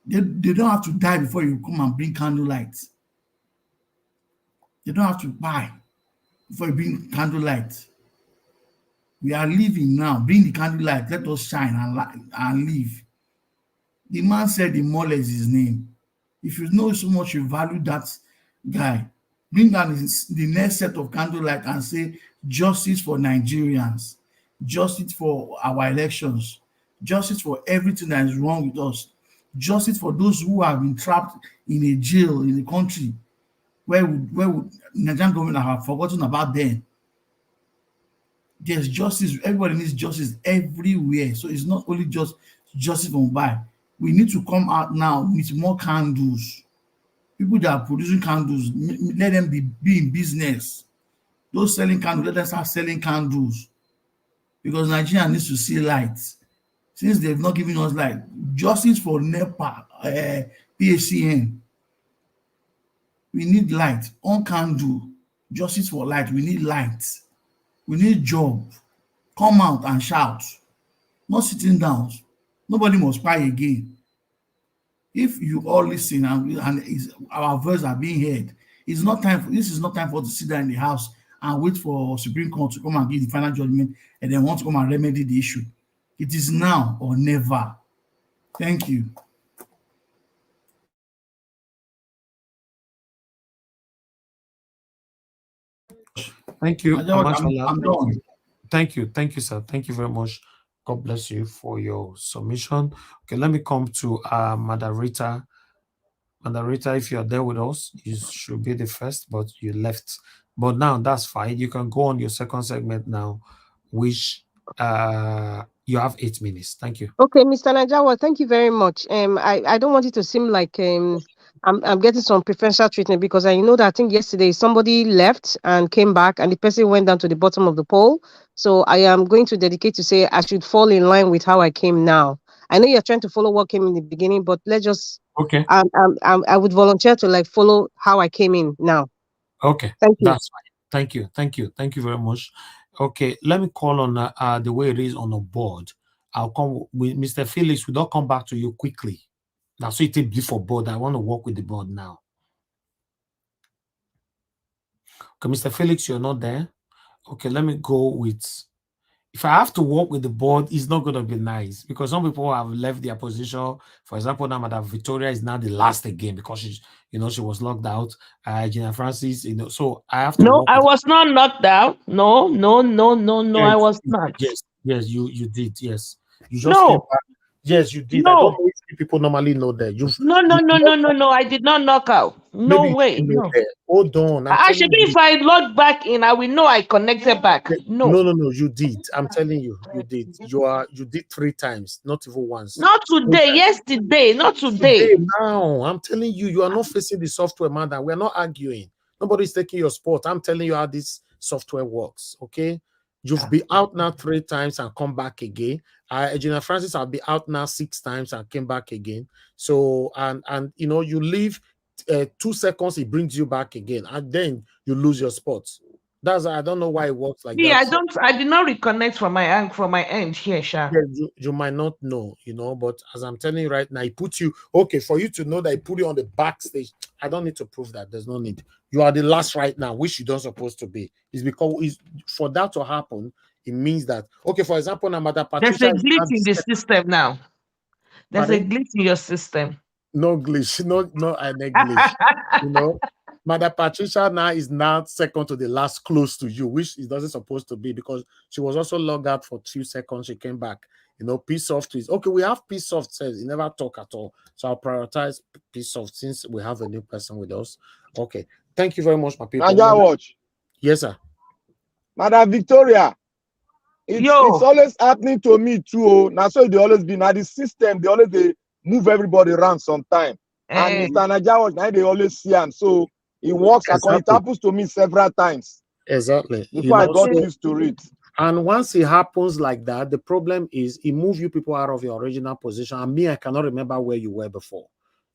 They don't have to die before you come and bring candlelight. They don't have to buy before you bring candlelight. We are living now. Bring the candlelight. Let us shine and live. The man said the mole is his name. If you know so much you value that guy, bring down the next set of candlelight and say justice for Nigerians, justice for our elections, justice for everything that is wrong with us, justice for those who have been trapped in a jail in the country where Nigerian government have forgotten about them. There's justice. Everybody needs justice everywhere. So it's not only just justice for Mumbai. We need to come out now with more candles. People that are producing candles, let them be in business. Those selling candles, let them start selling candles. Because Nigeria needs to see light. Since they've not given us light, justice for NEPA, PHCN. We need light. On candle, justice for light. We need light. We need job. Come out and shout. Not sitting down. Nobody must cry again. If you all listen and our voices are being heard, this is not time for us to sit down in the house and wait for Supreme Court to come and give the final judgment and then want to come and remedy the issue. It is now or never. Thank you.
Thank you.
I'm done.
Thank you, sir. Thank you very much. God bless you for your submission. Okay, let me come to Madarita. Madarita, if you're there with us, you should be the first, but you left. But now that's fine. You can go on your second segment now, which you have 8 minutes. Thank you.
Okay, Mr. Najawa, thank you very much. I don't want it to seem like I'm getting some preferential treatment, because I know that I think yesterday somebody left and came back and the person went down to the bottom of the poll. So I am going to dedicate to say I should fall in line with how I came now. I know you're trying to follow what came in the beginning, but let's just
Okay.
I would volunteer to like follow how I came in now.
Okay,
Thank you.
that's fine. Thank you. Thank you. Thank you very much. Okay, let me call on the way it is on the board. I'll come with Mr. Felix. We'll come back to you quickly. Now, so it is before board. I want to work with the board now. Okay, Mr. Felix, you're not there. Okay, let me go with. If I have to work with the board, it's not going to be nice, because some people have left their position. For example, now Madam Victoria is now the last again because she was locked out. Gina Francis, so I have to.
No, I was not knocked out. No,
Yes,
I was not.
Yes, you did. Yes, you just came back. Yes, you did. I don't know if people normally know that.
No. I did not knock out. No way. No.
Hold on.
I should be, if I log back in, I will know I connected back. No.
No. You did. I'm telling you, you did. You did 3 times, not even once.
Not today. Yesterday. Not today.
Now, I'm telling you, you are not facing the software, madam. We're not arguing. Nobody's taking your spot. I'm telling you how this software works. Okay. You've been out now 3 times and come back again. Gina Francis, I'll be out now 6 times and came back again. So, and you leave 2 seconds, it brings you back again, and then you lose your spot. I don't know why it works like that.
I did not reconnect from my end here, Sha.
Yeah, you might not know, but as I'm telling you right now, it puts you, okay, for you to know that it put you on the backstage. I don't need to prove that. There's no need. You are the last right now, which you don't supposed to be. It's because for that to happen, it means that, okay, for example, now Madam Patricia,
there's a glitch in the system now. There's a glitch in your system.
No glitch, no an glitch. Madam Patricia now is now second to the last, close to you, which it doesn't supposed to be, because she was also logged out for 2 seconds. She came back. P-Soft is okay. We have P-Soft says he never talk at all, so I'll prioritize P-Soft since we have a new person with us. Okay, thank you very much, my people.
Watch.
Yes, sir.
Madam Victoria, it's always happening to me too. Now, so they always be now the system. They always move everybody around sometime. And Mr. Najawa, now they always see him. So it works. Exactly. It happens to me several times.
Exactly.
Before I got used to it.
And once it happens like that, the problem is it moves you people out of your original position. And me, I cannot remember where you were before.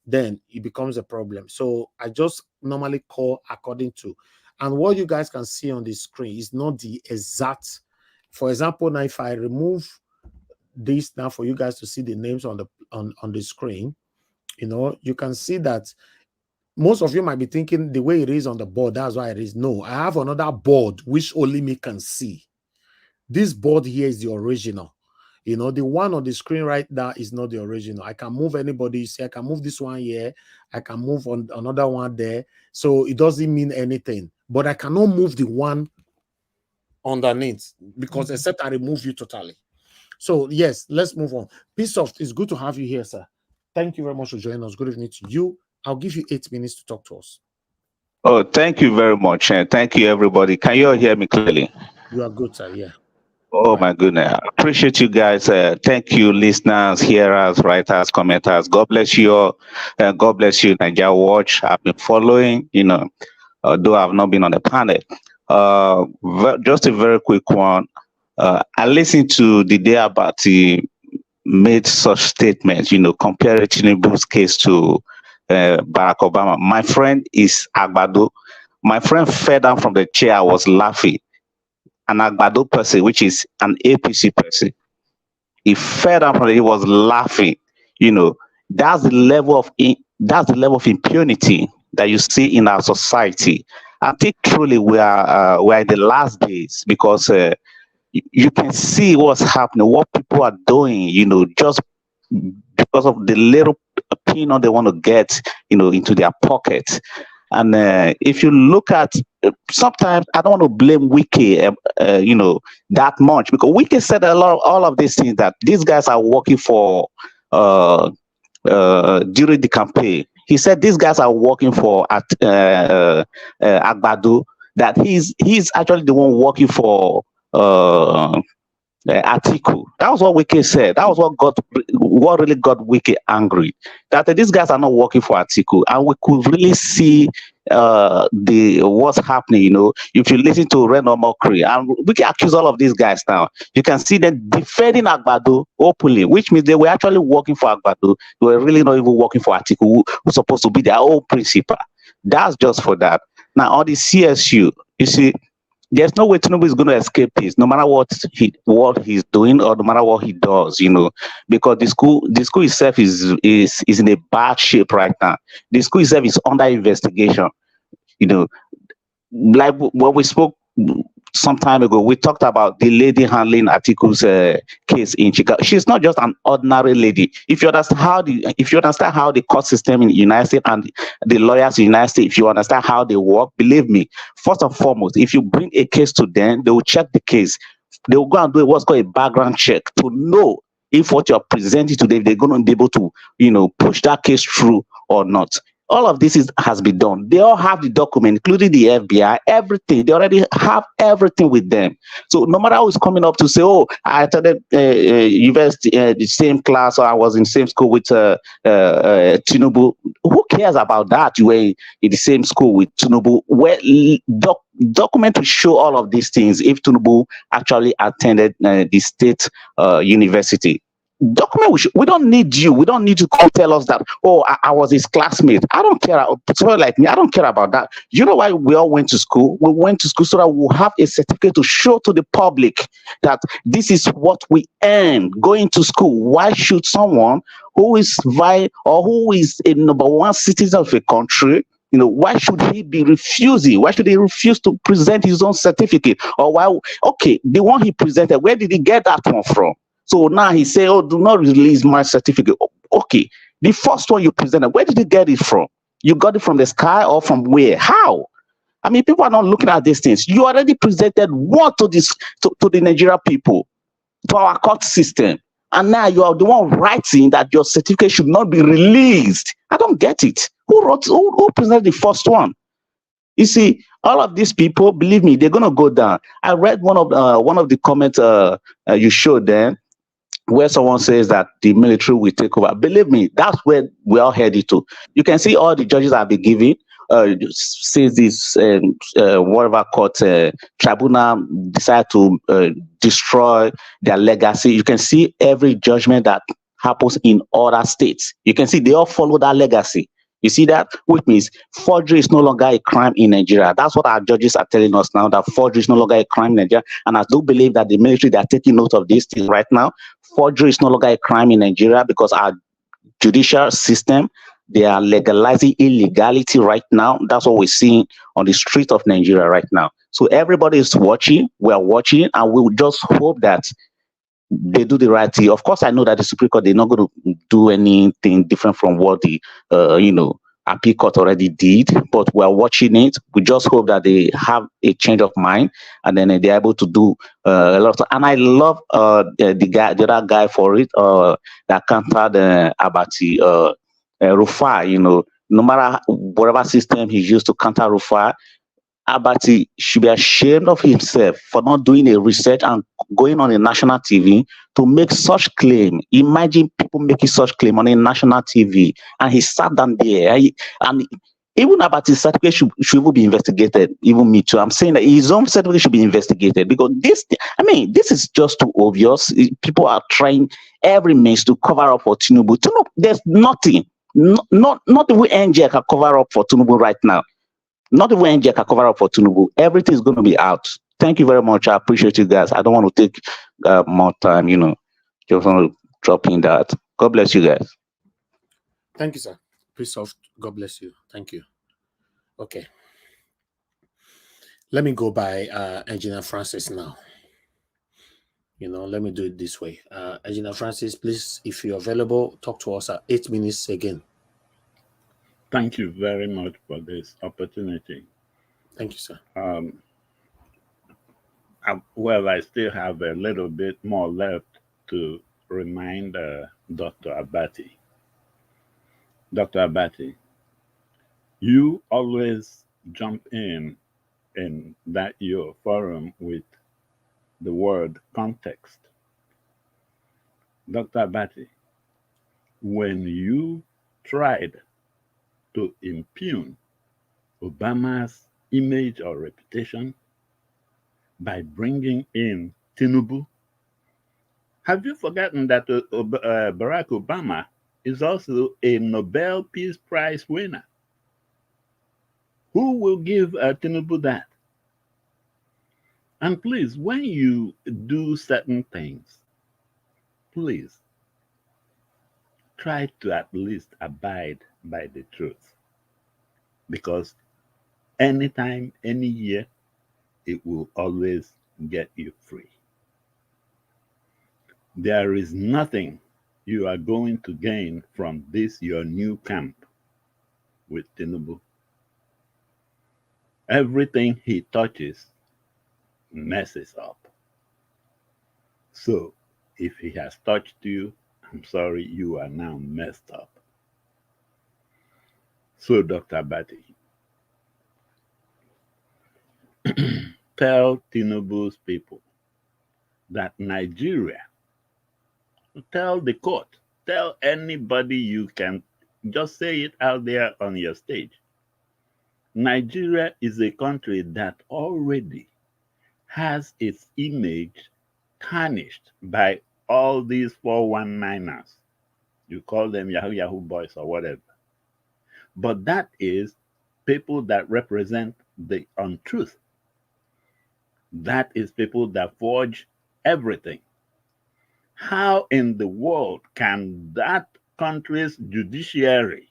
Then it becomes a problem. So I just normally call according to. And what you guys can see on the screen is not the exact. For example, now if I remove this now for you guys to see the names on the screen, you can see that most of you might be thinking the way it is on the board, that's why it is. No, I have another board which only me can see. This board here is the original. The one on the screen right now is not the original. I can move anybody. See, I can move this one here. I can move on another one there. So it doesn't mean anything. But I cannot move the one underneath, because except I remove you totally. So yes, let's move on. P-Soft, it's good to have you here, sir. Thank you very much for joining us. Good evening to you. I'll give you 8 minutes to talk to us.
Oh, thank you very much. And thank you, everybody. Can you all hear me clearly?
You are good, sir. Yeah.
Oh, my goodness. I appreciate you guys. Thank you, listeners, hearers, writers, commenters. God bless you all. God bless you, Nigeria Watch. I've been following, though I've not been on the panel. Just a very quick one. I listened to the day about the made such statements, comparing Tinubu's case to Barack Obama. My friend is Agbado. My friend fell down from the chair. I was laughing. An Agbado person, which is an APC person, he fell down from it. He was laughing. That's the level of impunity that you see in our society. I think truly we are in the last days, because you can see what's happening, what people are doing, just because of the little peanut they want to get, into their pocket. And if you look at, sometimes I don't want to blame Wiki, that much, because Wiki said all of these things that these guys are working for during the campaign. He said these guys are working for Agbado, that he's actually the one working for Atiku. That was what Wiki said. That was what really got Wiki angry. That these guys are not working for Atiku, and we could really see what's happening. If you listen to Reno Mokri, and we can accuse all of these guys now. You can see them defending Agbado openly, which means they were actually working for Agbado. They were really not even working for Atiku, who's supposed to be their own principal. That's just for that. Now on the CSU, you see, there's no way Tinubu is going to escape this, no matter what he's doing or no matter what he does, because the school itself is in a bad shape right now. The school itself is under investigation. Like when we spoke some time ago, we talked about the lady handling Atiku's case in Chicago. She's not just an ordinary lady. If you understand how the court system in the United States and the lawyers in the United States, if you understand how they work, believe me, first and foremost, if you bring a case to them, they will check the case. They will go and do what's called a background check to know if what you're presenting today, they're going to be able to, push that case through or not. All of this has been done. They all have the document, including the FBI, everything. They already have everything with them. So no matter who is coming up to say, oh, I attended university, the same class, or I was in the same school with Tinubu. Who cares about that? You were in the same school with Tinubu. Well, document will show all of these things if Tinubu actually attended the state university. Document, we don't need you. We don't need to come tell us that, oh, I was his classmate. I don't care. Someone like me, I don't care about that. You know why we all went to school? We went to school so that we'll have a certificate to show to the public that this is what we earn going to school. Why should someone who is who is a #1 citizen of a country, why should he be refusing? Why should he refuse to present his own certificate? Or why? Okay, the one he presented, where did he get that one from? So now he say, oh, do not release my certificate. Okay, the first one you presented, where did you get it from? You got it from the sky or from where? How? I mean, people are not looking at these things. You already presented what to the Nigerian people, to our court system. And now you are the one writing that your certificate should not be released. I don't get it. Who presented the first one? You see, all of these people, believe me, they're gonna go down. I read one of the comments you showed them, where someone says that the military will take over. Believe me, that's where we are headed to. You can see all the judges have been given, since this whatever court tribunal decide to destroy their legacy. You can see every judgment that happens in other states. You can see they all follow that legacy. You see that? Which means forgery is no longer a crime in Nigeria. That's what our judges are telling us now, that forgery is no longer a crime in Nigeria. And I do believe that the military, they are taking note of these things right now. Forgery is no longer a crime in Nigeria because our judicial system, they are legalizing illegality right now. That's what we're seeing on the street of Nigeria right now. So everybody is watching, we're watching, and we will just hope that they do the right thing. Of course, I know that the Supreme Court, they're not going to do anything different from what the, appeal court already did, but we're watching it. We just hope that they have a change of mind and then they're able to do a lot of, and I love the other guy for it, that countered Abati Rufai, no matter whatever system he used to counter Rufai, Abati should be ashamed of himself for not doing a research and going on a national TV to make such claim. Imagine people making such claim on a national TV, and he sat down there. And even Abati's certificate should even be investigated. Even me too. I'm saying that his own certificate should be investigated because this is just too obvious. People are trying every means to cover up for Tinubu. There's nothing. Not even NJ can cover up for Tinubu right now. Not even NJ can cover up for Tinubu. Everything is going to be out. Thank you very much. I appreciate you guys. I don't want to take more time, just want to drop in that. God bless you guys.
Thank you, sir. Peace of God bless you. Thank you. Okay. Let me go by Engineer Francis now. Let me do it this way. Engineer Francis, please, if you're available, talk to us at 8 minutes again.
Thank you very much for this opportunity.
Thank you, sir.
Well, I still have a little bit more left to remind Dr. Abati. Dr. Abati, you always jump in that your forum with the word context. Dr. Abati, when you tried to impugn Obama's image or reputation by bringing in Tinubu, have you forgotten that Barack Obama is also a Nobel Peace Prize winner? Who will give Tinubu that? And please, when you do certain things, please try to at least abide by the truth. Because anytime, any year, it will always get you free. There is nothing you are going to gain from this, your new camp with Tinubu. Everything he touches messes up. So if he has touched you, I'm sorry, you are now messed up. So Dr. Abati, tell Tinubu's people that Nigeria, tell the court, tell anybody you can, just say it out there on your stage. Nigeria is a country that already has its image tarnished by all these 419ers. You call them Yahoo Yahoo boys or whatever. But that is people that represent the untruth. That is people that forge everything. How in the world can that country's judiciary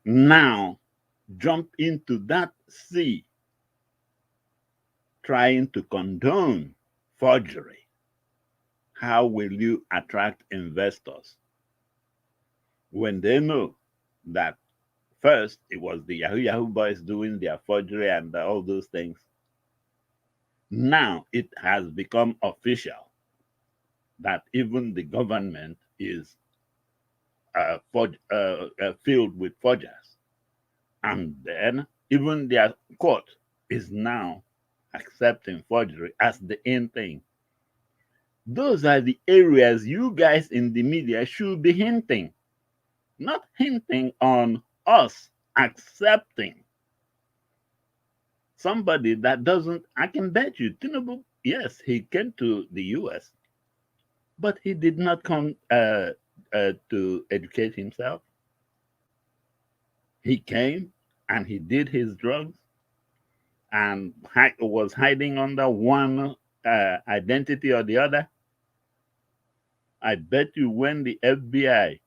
now jump into that sea trying to condone forgery? How will you attract investors when they know that first it was the Yahoo Yahoo boys doing their forgery and all those things? Now it has become official that even the government is filled with forgers. And then even their court is now accepting forgery as the end thing. Those are the areas you guys in the media should be hinting, not hinting on us accepting somebody that doesn't. I can bet you, Tinubu, yes, he came to the US, but he did not come to educate himself. He came and he did his drugs and was hiding under one identity or the other. I bet you when the FBI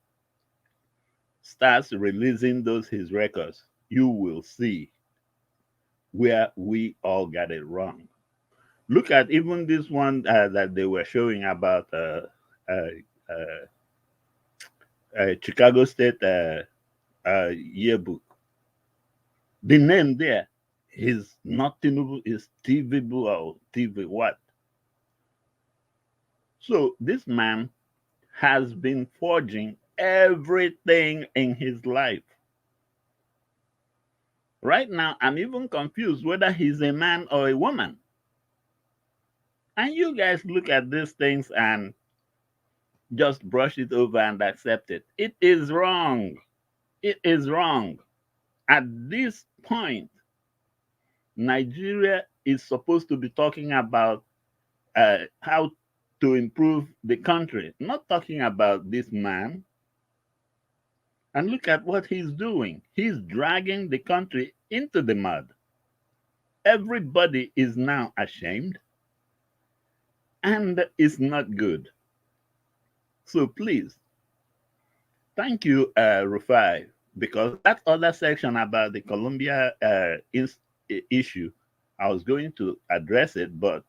starts releasing his records, you will see where we all got it wrong. Look at even this one that they were showing about Chicago State yearbook. The name there is not Tinubu, is TV or TV what? So this man has been forging everything in his life. Right now, I'm even confused whether he's a man or a woman. And you guys look at these things and just brush it over and accept it. It is wrong. It is wrong. At this point, Nigeria is supposed to be talking about how to improve the country, not talking about this man. And look at what he's doing. He's dragging the country into the mud. Everybody is now ashamed, and it's not good. So please, thank you, Rufai, because that other section about the Colombia issue, I was going to address it, but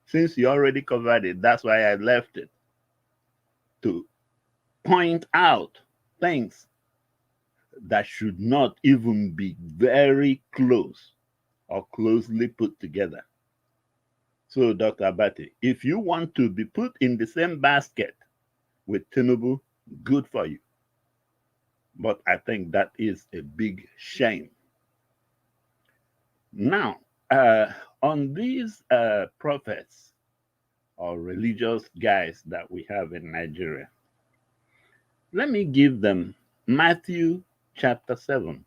since you already covered it, that's why I left it, to point out things that should not even be very close or closely put together. So, Dr. Abati, if you want to be put in the same basket with Tinubu, good for you. But I think that is a big shame. Now, on these prophets or religious guys that we have in Nigeria, let me give them Matthew chapter 7.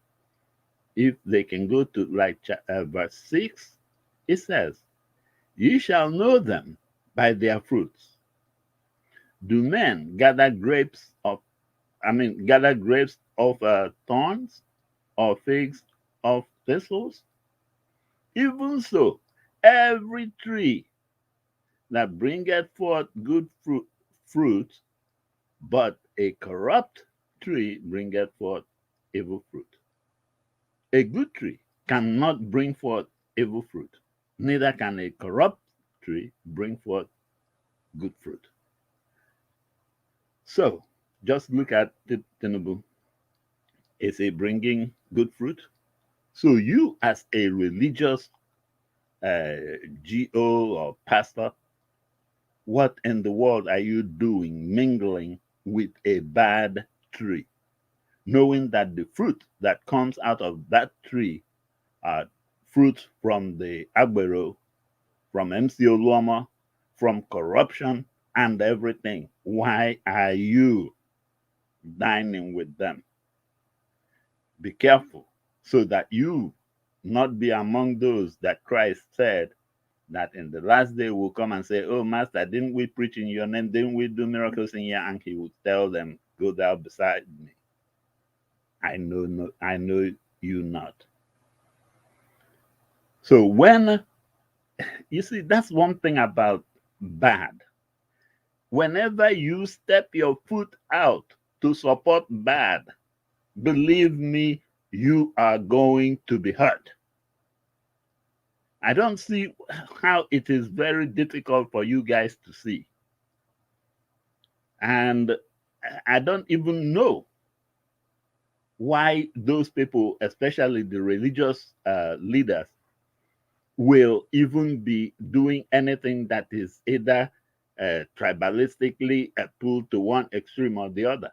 If they can go to like verse 6, it says, "You shall know them by their fruits. Do men gather grapes of thorns, or figs of thistles? Even so, every tree that bringeth forth good fruit, but a corrupt tree bringeth forth evil fruit." A good tree cannot bring forth evil fruit, neither can a corrupt tree bring forth good fruit. So, just look at Tinubu. Is he bringing good fruit? So you, as a religious GO or pastor, what in the world are you doing mingling with a bad tree, knowing that the fruit that comes out of that tree are fruit from the Agbero, from MC Oluoma, from corruption and everything? Why are you dining with them? Be careful so that you not be among those that Christ said that in the last day will come and say, "Oh, Master, didn't we preach in your name? Didn't we do miracles in your?" And he would tell them, "Go thou beside me. I know you not." So when you see, that's one thing about bad. Whenever you step your foot out to support bad, believe me, you are going to be hurt. I don't see how it is very difficult for you guys to see. And I don't even know why those people, especially the religious leaders, will even be doing anything that is either tribalistically pulled to one extreme or the other.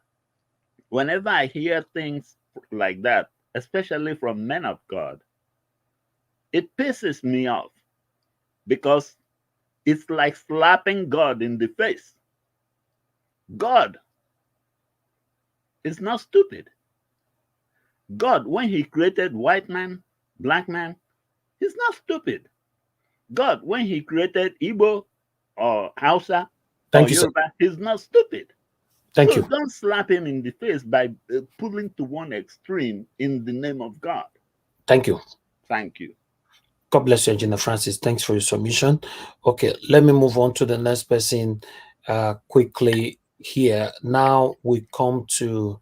Whenever I hear things like that, especially from men of God, it pisses me off, because it's like slapping God in the face. God is not stupid. God, when he created white man, black man, he's not stupid. God, when he created Igbo or Hausa or Yoruba, he's not stupid.
Thank you.
Don't slap him in the face by pulling to one extreme in the name of God.
Thank you.
Thank you.
God bless you, Engineer Francis. Thanks for your submission. Okay, let me move on to the next person quickly here. Now we come to,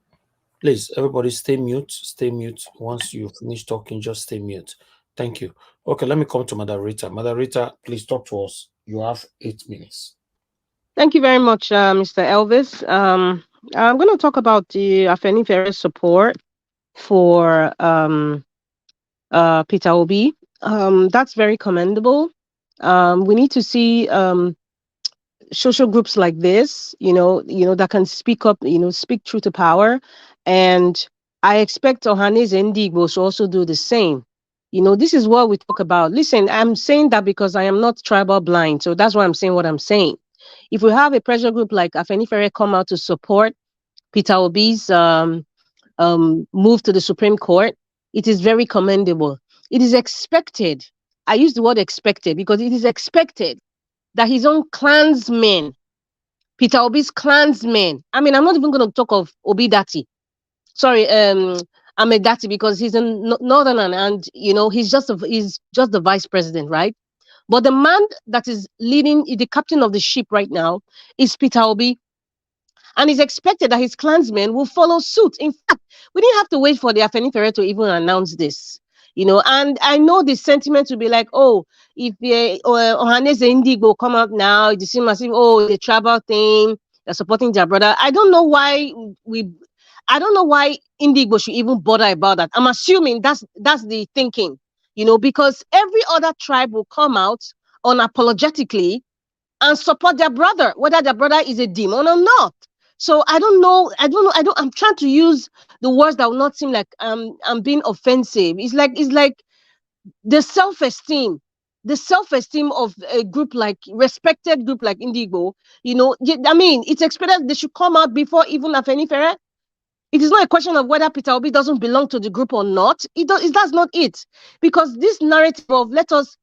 please, everybody stay mute. Stay mute. Once you finish talking, just stay mute. Thank you. Okay, let me come to Mother Rita. Mother Rita, please talk to us. You have 8 minutes.
Thank you very much, Mr. Elvis. I'm going to talk about the Afenifere support for Peter Obi. That's very commendable. We need to see social groups like this, that can speak up, speak truth to power. And I expect Ohanes and Ndigbo to also do the same. This is what we talk about. Listen, I'm saying that because I am not tribal blind. So that's why I'm saying what I'm saying. If we have a pressure group like Afenifere come out to support Peter Obi's move to the Supreme Court, it is very commendable. It is expected. I use the word expected because it is expected that his own clansmen, Peter Obi's clansmen, I'm not even going to talk of Obi Dati. Sorry, Ahmed Dati, because he's a northerner and, he's just the vice president, right? But the man that is leading, the captain of the ship right now is Peter Obi. And it's expected that his clansmen will follow suit. In fact, we didn't have to wait for the Afenifere to even announce this. And I know the sentiment will be like, oh, if Ohanese Indigo come out now, it seems as if, the tribal thing, they're supporting their brother. I don't know why I don't know why Indigo should even bother about that. I'm assuming that's the thinking, because every other tribe will come out unapologetically and support their brother, whether their brother is a demon or not. So I don't know. I'm trying to use the words that will not seem like I'm being offensive. It's like the self-esteem of a group like respected group like Indigo. I mean, it's expected they should come out before even Afenifere. It is not a question of whether Peter Obi doesn't belong to the group or not. That's not it. Because this narrative of let us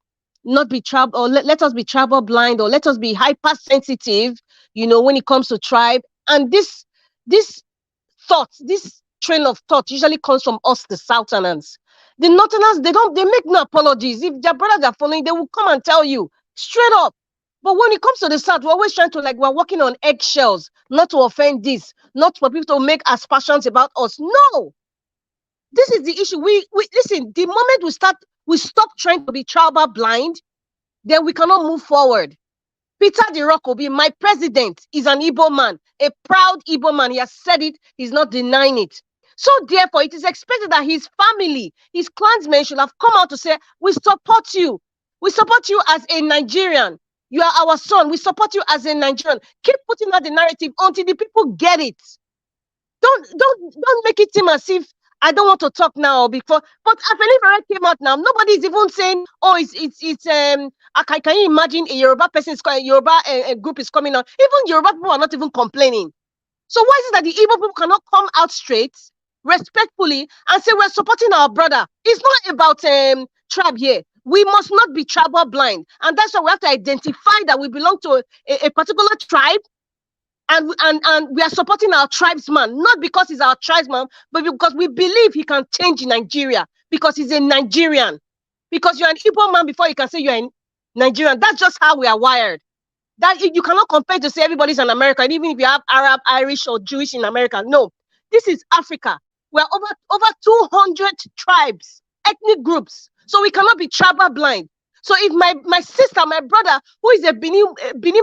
not be travel, or let us be travel blind, or let us be hypersensitive, when it comes to tribe. And this train of thought usually comes from us, the Southerners. The Northerners, they make no apologies. If their brothers are following, they will come and tell you straight up. But when it comes to the South, we're always trying to, we're walking on eggshells, not to offend this, not for people to make aspersions about us. No, this is the issue. We listen, the moment we stop trying to be tribal blind, then we cannot move forward. Peter the Rock Obi, my president, is an Igbo man, a proud Igbo man. He has said it, he's not denying it. So therefore, it is expected that his family, his clansmen should have come out to say, we support you. We support you as a Nigerian. You are our son. We support you as a Nigerian. Keep putting out the narrative until the people get it. Don't make it seem as if I don't want to talk now before. But Afenifere came out now. Nobody's even saying, oh, can you imagine a Yoruba person a group is coming out? Even Yoruba people are not even complaining. So why is it that the Igbo people cannot come out straight, respectfully, and say we're supporting our brother? It's not about tribe here. We must not be tribal blind, and that's why we have to identify that we belong to a particular tribe, and we are supporting our tribesman, not because he's our tribesman, but because we believe he can change Nigeria, because he's a Nigerian. Because you're an Igbo man before you can say you're a Nigerian. That's just how we are wired. That you cannot compare to say everybody's an American, even if you have Arab, Irish, or Jewish in America. No, this is Africa. We're over 200 tribes, ethnic groups. So we cannot be tribal blind. So if my sister, my brother, who is a Benin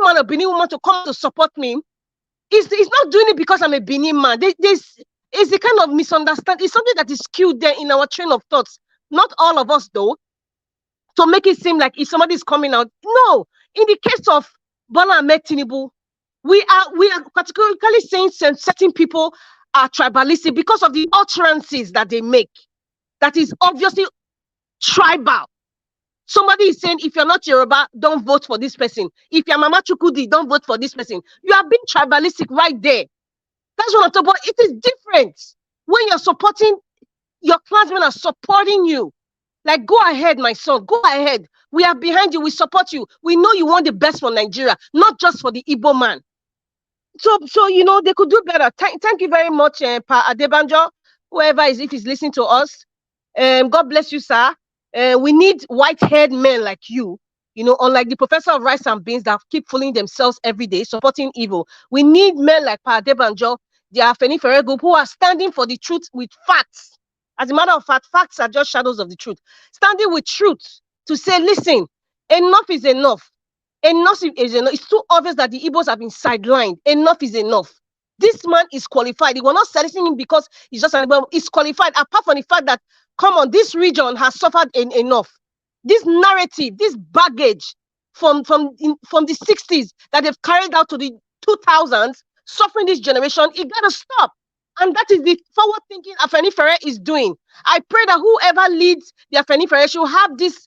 man or Benin woman to come to support me, he's not doing it because I'm a Benin man. This is the kind of misunderstanding. It's something that is skewed there in our train of thoughts. Not all of us, though, to make it seem like if somebody is coming out. No, in the case of Bola Ahmed Tinubu, we are particularly saying certain people are tribalistic because of the utterances that they make. That is obviously tribal. Somebody is saying, if you're not Yoruba, don't vote for this person. If you're Mama Chukudi, don't vote for this person. You are being tribalistic right there. That's what I'm talking about. It is different when you're supporting, your clansmen are supporting you. Like, go ahead, my son, go ahead. We are behind you. We support you. We know you want the best for Nigeria, not just for the Igbo man. So they could do better. Thank you very much, Pa Adebanjo, whoever is, if he's listening to us. God bless you, sir. We need white-haired men like you, unlike the professor of rice and beans that keep fooling themselves every day, supporting evil. We need men like Pa Adebanjo, the Afenifere group, who are standing for the truth with facts. As a matter of fact, facts are just shadows of the truth. Standing with truth to say, listen, enough is enough. Enough is enough. It's too obvious that the Igbos have been sidelined. Enough is enough. This man is qualified. We're not soliciting him because he's just an Igbo. He's qualified, apart from the fact that, come on, this region has suffered enough. This narrative, this baggage from the 60s that they've carried out to the 2000s, suffering this generation, it got to stop. And that is the forward-thinking Afenifere is doing. I pray that whoever leads the Afenifere should have this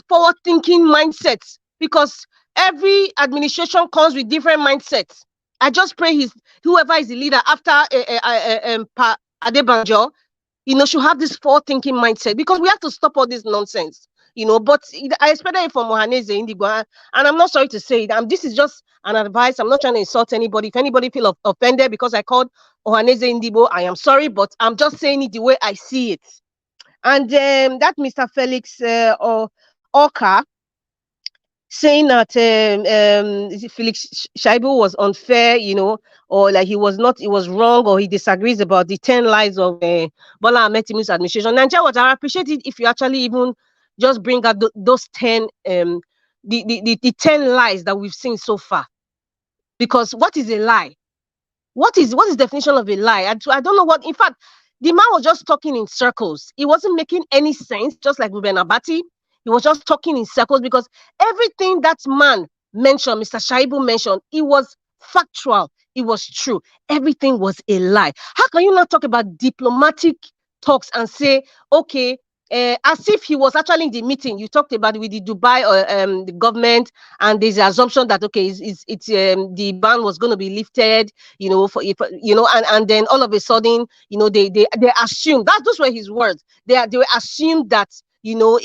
forward-thinking mindset, because every administration comes with different mindsets. I just pray whoever is the leader after Pa Adebanjo, should have this forward-thinking mindset, because we have to stop all this nonsense. But I expect it from Ohaneze Indigo, and I'm not sorry to say it. This is just an advice. I'm not trying to insult anybody. If anybody feel offended because I called Ohaneze Indigo, I am sorry, but I'm just saying it the way I see it. And that Mr. Felix Oka saying that Felix Shaibu was unfair, or like he was wrong, or he disagrees about the 10 lies of Bola Ahmed Tinubu's administration. Nigeria, I appreciate it if you actually even just bring out those 10 the 10 lies that we've seen so far. Because what is a lie? What is definition of a lie? I don't know what. In fact, the man was just talking in circles. It wasn't making any sense. Just like Ruben Abati, he was just talking in circles because everything that man mentioned, Mr. Shaibu mentioned, it was factual. It was true. Everything was a lie. How can you not talk about diplomatic talks and say, okay, as if he was actually in the meeting? You talked about it with the Dubai the government, and there's the assumption that okay, the ban was going to be lifted, you know, and then all of a sudden, you know, they assumed that those were his words. They were assumed that, you know,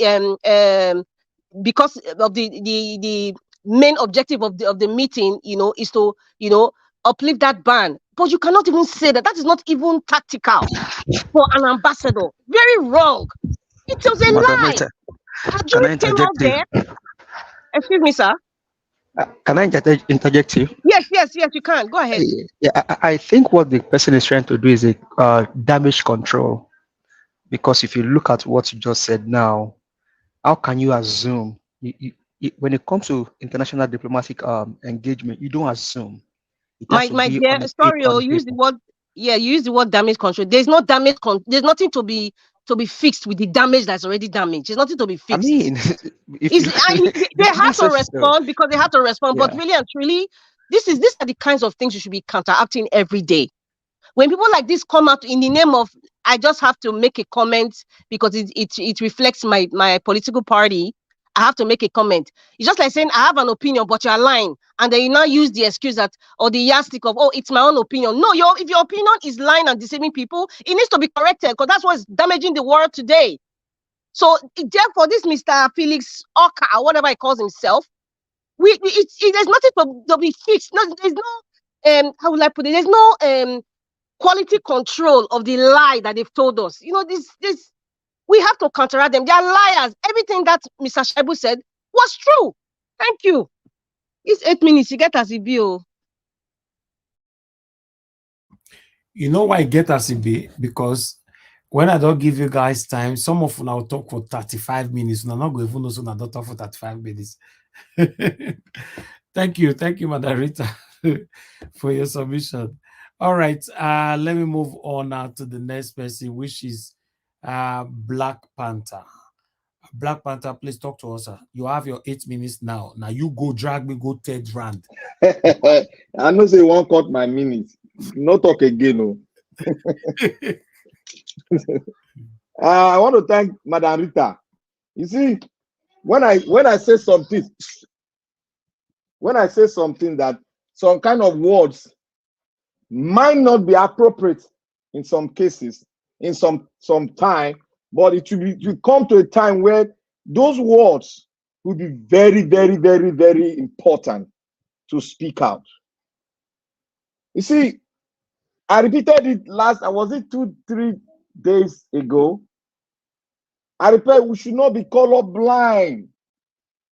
because of the main objective of the meeting, you know, is to, you know, uplift that ban. But you cannot even say that. That is not even tactical for an ambassador. Very wrong. It was a
Madam
lie.
Rita,
Ajuri
can I
came out
interject you?
there. Excuse me, sir.
Can I interject you?
Yes, you can. Go ahead.
Yeah, I think what the person is trying to do is a damage control. Because if you look at what you just said now, how can you assume? When it comes to international diplomatic engagement, you don't assume. It has
My
to be
dear,
on
sorry,
on
use the
paper.
word. Yeah, you use the word damage control. There's no damage there's nothing to be fixed with the damage that's already damaged. There's nothing to be
I
fixed.
mean, if you
They have to
so.
respond because they have to respond. But
Yeah.
really and truly, these are the kinds of things you should be counteracting every day. When people like this come out in the name of, I just have to make a comment because it reflects my political party, I have to make a comment. It's just like saying I have an opinion, but you're lying, and then you now use the excuse that, or the yardstick of, oh, it's my own opinion. No, if your opinion is lying and deceiving people, it needs to be corrected because that's what's damaging the world today. So therefore, this Mr. Felix Oka, or whatever he calls himself, there's nothing to be fixed. No, there's no how will I put it? There's no quality control of the lie that they've told us. You know, this we have to counteract them. They are liars. Everything that Mr. Shaibu said was true. Thank you. It's 8 minutes. You get as it be.
You know why I get as it be? Because when I don't give you guys time, some of them will talk for 35 minutes. I'm not going to know, so I don't talk for 35 minutes. Thank you, Madam Rita, for your submission. All right, let me move on now to the next person, which is Black Panther. Black Panther, please talk to us. You have your 8 minutes now. Now you go drag me, go third round.
I know say won't cut my minutes. No talk again. No. I want to thank Madam Rita. You see, when I say something, that some kind of words might not be appropriate in some cases, in some time, but it will come to a time where those words will be very, very, very, very important to speak out. You see, I repeated it was it 2-3 days ago? I repeat, we should not be color blind,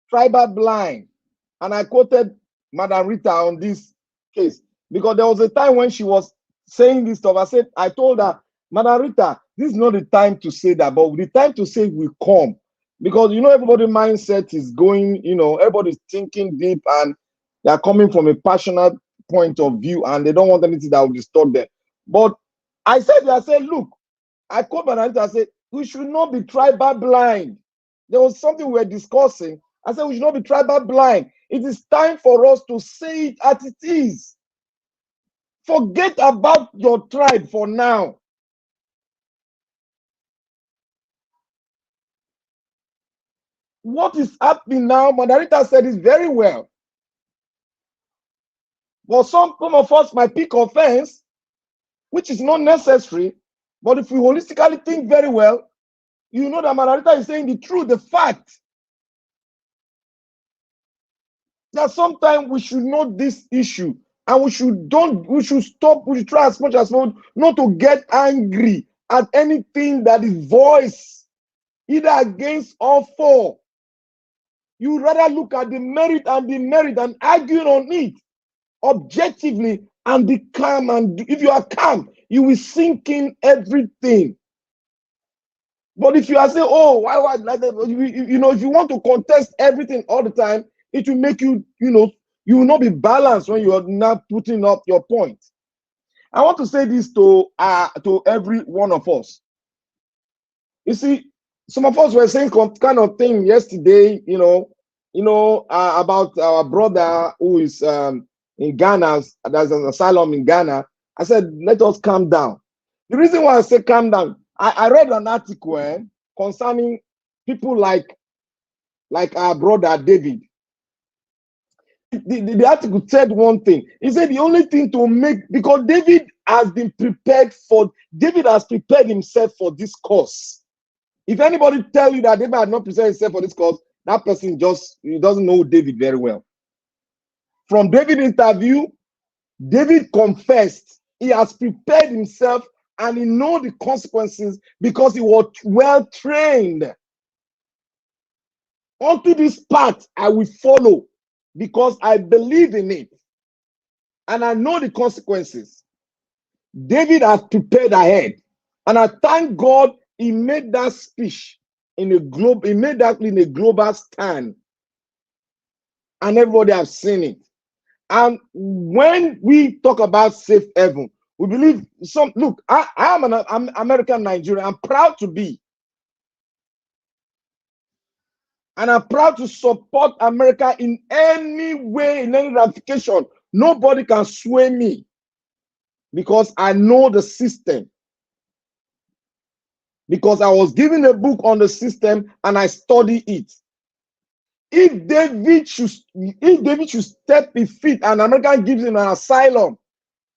tribal blind. And I quoted Madam Rita on this case because there was a time when she was saying this stuff. I told her, Madam Rita, this is not the time to say that, but the time to say it will come. Because, you know, everybody's mindset is going, you know, everybody's thinking deep and they're coming from a passionate point of view and they don't want anything that will disturb them. But I said, look, I called Madam Rita, I said, we should not be tribal blind. There was something we were discussing. I said, we should not be tribal blind. It is time for us to say it as it is. Forget about your tribe for now. What is happening now, Madam Rita said it very well. But some of us might pick offense, which is not necessary. But if we holistically think very well, you know that Madam Rita is saying the truth, the fact. That sometimes we should know this issue and we should stop, we should try as much as possible not to get angry at anything that is voiced, either against or for. You rather look at the merit and argue on it objectively and be calm. And if you are calm, you will sink in everything. But if you are saying, oh, why like that? You know, if you want to contest everything all the time, it will make you, you know, you will not be balanced when you are not putting up your point. I want to say this to every one of us. You see, some of us were saying kind of thing yesterday, about our brother who is in Ghana. There's an asylum in Ghana. I said, let us calm down. The reason why I say calm down, I read an article concerning people like our brother David. The article said one thing. He said the only thing to make, because David has prepared himself for this cause. If anybody tell you that David had not prepared himself for this cause, that person he doesn't know David very well. From David's interview, David confessed he has prepared himself and he knows the consequences because he was well trained. Onto this path I will follow because I believe in it and I know the consequences. David has prepared ahead, and I thank God he made that speech in a global stand, and everybody has seen it. And when we talk about safe haven, we believe look, I am an American Nigerian. I'm proud to be. And I'm proud to support America in any way, in any ramification. Nobody can sway me because I know the system. Because I was given a book on the system and I study it. If David should step his feet and America gives him an asylum,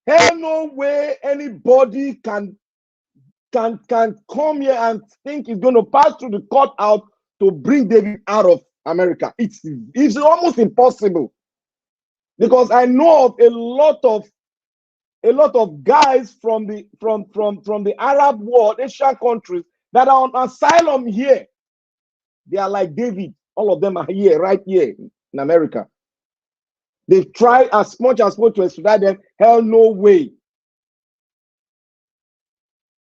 hell no way anybody can come here and think he's going to pass through the courthouse to bring David out of America. It's almost impossible, because I know of a lot of guys from the Arab world, Asian countries, that are on asylum here. They are like David. All of them are here, right here in America. They've tried as much as possible to extradite them. Hell no way.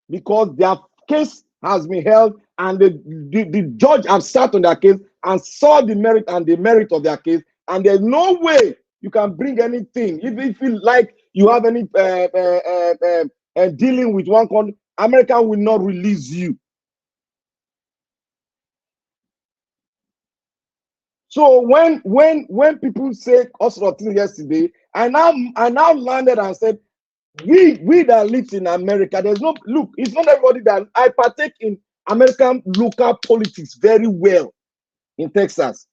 Because their case has been held and the judge has sat on their case and saw the merit of their case, and there's no way you can bring anything. If you feel like you have any dealing with one country, America will not release you. So when people say all sort of things yesterday, I now landed and said, we that live in America, there's no look. It's not everybody that I partake in American local politics very well in Texas.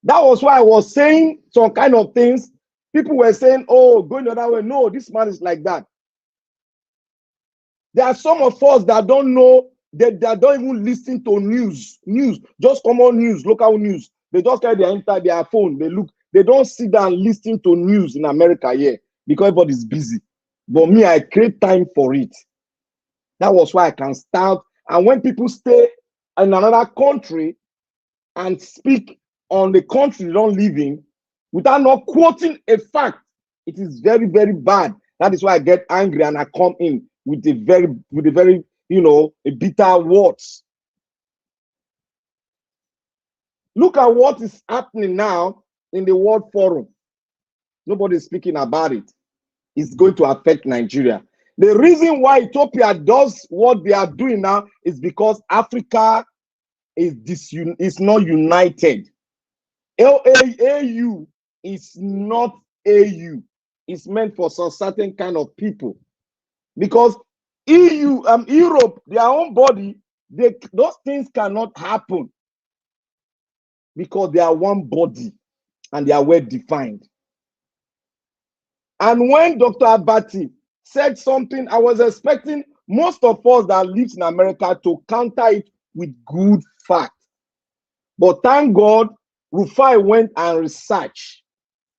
That was why I was saying some kind of things. People were saying, "Oh, going the other way." No, this man is like that. There are some of us that don't know, that don't even listen to news, just common news, local news. They just carry their phone. They look. They don't sit down and listen to news in America here because everybody's busy. But me, I create time for it. That was why I can start. And when people stay in another country and speak on the country they don't live in without not quoting a fact, it is very, very bad. That is why I get angry and I come in with a very a bitter words. Look at what is happening now in the World Forum. Nobody is speaking about it. It's going to affect Nigeria. The reason why Ethiopia does what they are doing now is because Africa is not united. AU is not AU. It's meant for some certain kind of people. Because EU, Europe, their own body, those things cannot happen because they are one body and they are well defined. And when Dr. Abati said something, I was expecting most of us that live in America to counter it with good facts. But thank God, Rufai went and researched.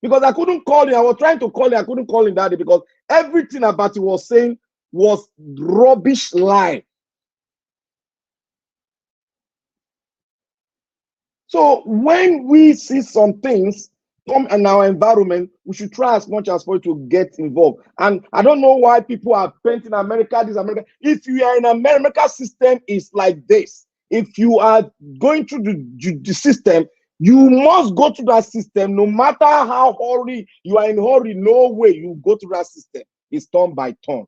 Because I couldn't call him. I was trying to call him. I couldn't call him daddy because everything Abati was saying was rubbish lie. So when we see some things come in our environment, we should try as much as possible to get involved. And I don't know why people are painting America, this America. If you are in America system, it's like this. If you are going through the system, you must go through that system, no matter how hurry you are in hurry, no way you go through that system. is turn by turn.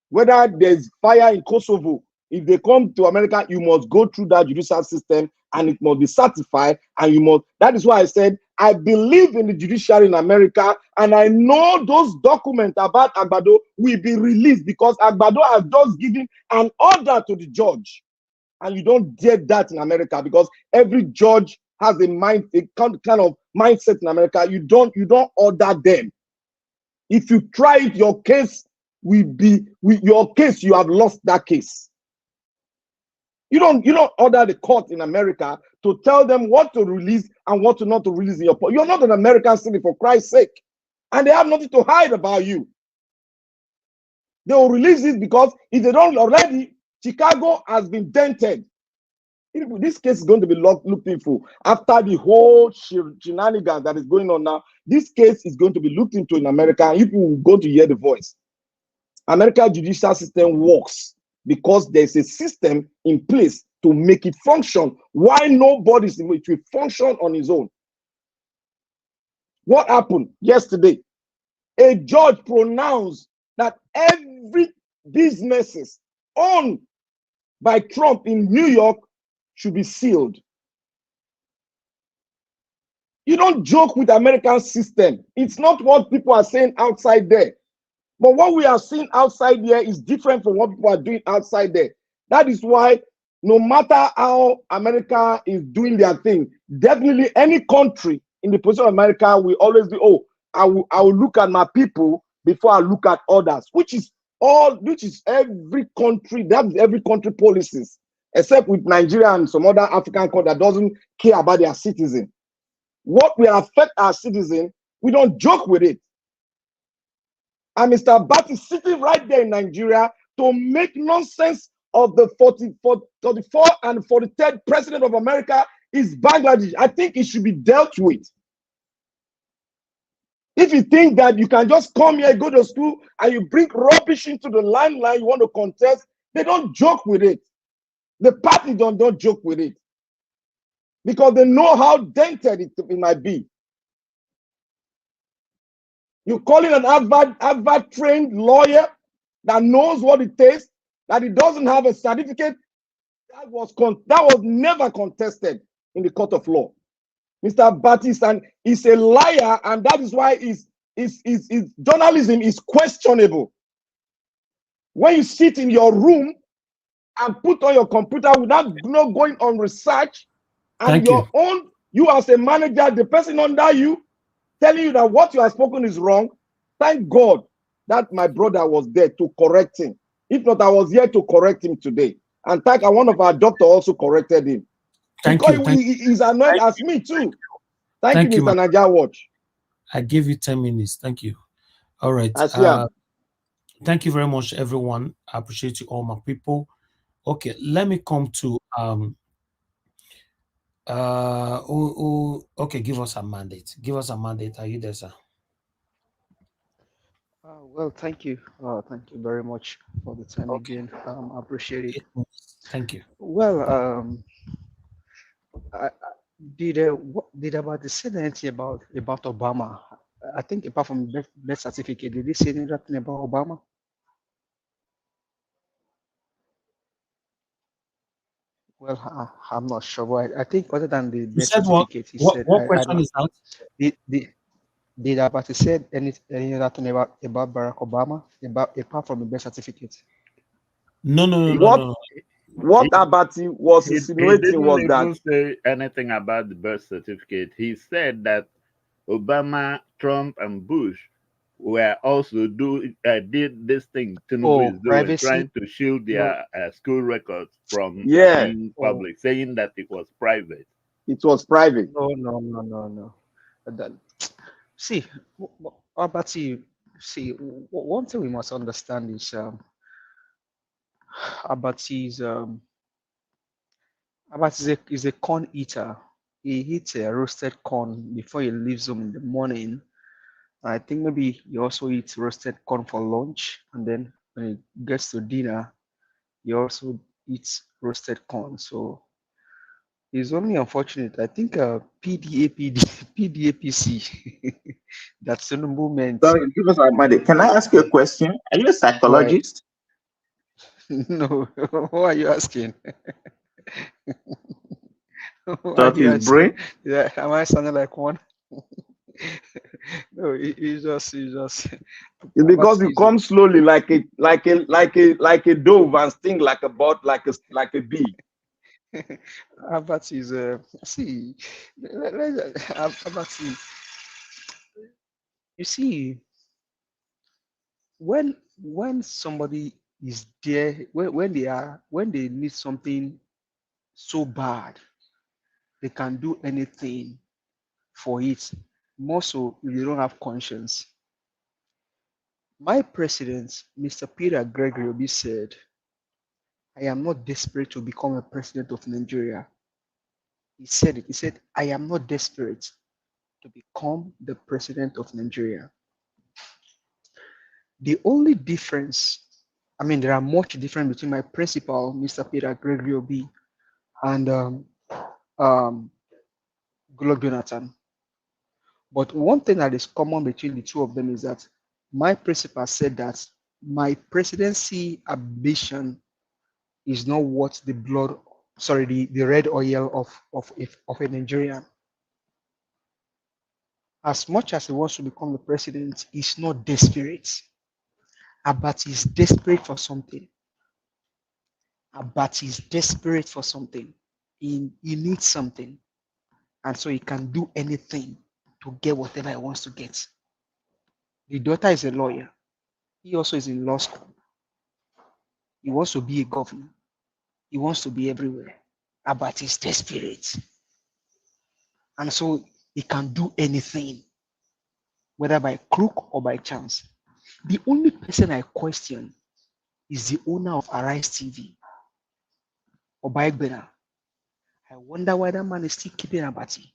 Whether there's fire in Kosovo, if they come to America, you must go through that judicial system and it must be certified. And you must, that is why I said, I believe in the judiciary in America, and I know those documents about Agbado will be released because Agbado has just given an order to the judge. And you don't get that in America because every judge has a kind of mindset in America. You don't order them. If you try it, your case will be your case. You have lost that case. You don't order the court in America to tell them what to release and what to not to release in your court. You're not an American citizen, for Christ's sake, and they have nothing to hide about you. They will release it because if they don't already, Chicago has been dented. This case is going to be looked into after the whole shenanigans that is going on now. This case is going to be looked into in America, and people will go to hear the voice. American judicial system works because there's a system in place to make it function. Why nobody's in which will function on his own? What happened yesterday? A judge pronounced that every businesses owned by Trump in New York should be sealed. You don't joke with the American system. It's not what people are saying outside there. But what we are seeing outside there is different from what people are doing outside there. That is why no matter how America is doing their thing, definitely any country in the position of America will always be, oh, I will look at my people before I look at others, which is every country, that's every country policies, except with Nigeria and some other African country that doesn't care about their citizens. What will affect our citizens, we don't joke with it. And Mr. Bat is sitting right there in Nigeria to make nonsense of the 44th and 43rd president of America is Bangladesh. I think it should be dealt with. If you think that you can just come here, go to school, and you bring rubbish into the limelight, you want to contest, they don't joke with it. The party don't joke with it. Because they know how dented it might be. You call it an Harvard-trained lawyer that knows what it takes, that he doesn't have a certificate. That was never contested in the court of law. Mr. Battistan is a liar, and that is why his journalism is questionable. When you sit in your room and put on your computer without going on research, and you as a manager, the person under you, telling you that what you have spoken is wrong, thank God that my brother was there to correct him. If not, I was here to correct him today. And thank God one of our doctors also corrected him. He's annoyed as me too. Thank you, Mr. Niger Watch.
I gave you 10 minutes. Thank you. All right. Thank you very much, everyone. I appreciate you all, my people. Okay, let me come to okay, give us a mandate. Give us a mandate. Are you there, sir?
Well, thank you. Thank you very much for the time again. I appreciate it.
Thank you.
Well, did Abati say anything about Obama? I think apart from birth certificate, did he say anything about Obama? Well, I'm not sure, but I think other than the birth certificate, he said.
What question is that?
Did Abati said anything about Barack Obama apart from the birth certificate?
No.
What Abati was insinuating was that
he didn't even say anything about the birth certificate. He said that Obama, Trump, and Bush were also did this thing Tinubu is doing, trying to shield their school records from being public, saying that it was private.
It was private.
No. See, Abati, one thing we must understand is Abati is a corn eater. He eats a roasted corn before he leaves home in the morning. I think maybe he also eats roasted corn for lunch, and then when he gets to dinner, he also eats roasted corn. So It's only unfortunate. I think PDAPC, that's the movement.
Sorry, give us our money. Can I ask you a question? Are you a
Why?
psychologist?
No, who are you asking? Who are
Thought
you
his
asking?
brain?
Yeah, am I sounding like one? No, it's just
It's
about
because you come slowly like a dove and sting like a bot, like a bee.
Abbott is see Abbott is, you see when somebody is there when they need something so bad they can do anything for it, more so if they don't have conscience. My president, Mr. Peter Gregory Obi, said, I am not desperate to become a president of Nigeria. He said it. He said, I am not desperate to become the president of Nigeria. The only difference, I mean, there are much difference between my principal, Mr. Peter Gregory Obi, and Goodluck Jonathan. But one thing that is common between the two of them is that my principal said that my presidency ambition is not what the blood, sorry, the red oil of a Nigerian. As much as he wants to become the president, he's not desperate. But he's desperate for something. But he's desperate for something. He needs something. And so he can do anything to get whatever he wants to get. The daughter is a lawyer. He also is in law school. He wants to be a governor. He wants to be everywhere. But he's desperate. And so he can do anything, whether by crook or by chance. The only person I question is the owner of Arise TV, Obaegbena. I wonder why that man is still keeping Abati.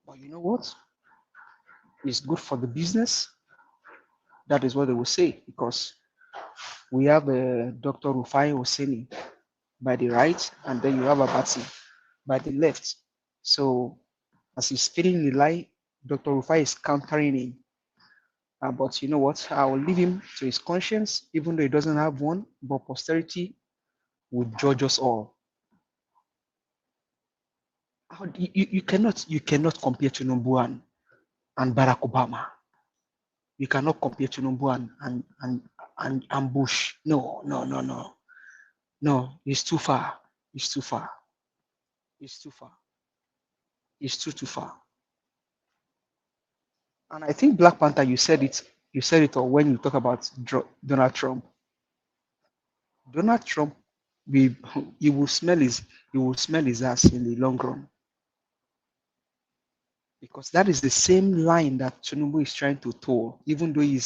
But you know what? It's good for the business. That is what they will say, because we have Dr. Rufai Hosseini by the right, and then you have Abati by the left. So as he's feeding the lie, Dr. Rufai is countering him. But you know what? I will leave him to his conscience, even though he doesn't have one, but posterity will judge us all. You cannot compare Tinubu and Barack Obama. You cannot compare Tinubu and Bush. No. No, it's too far. It's too far. It's too far. It's too far. And I think Black Panther, you said it all when you talk about Donald Trump. Donald Trump, he will smell his ass in the long run. Because that is the same line that Tinubu is trying to toe, even though he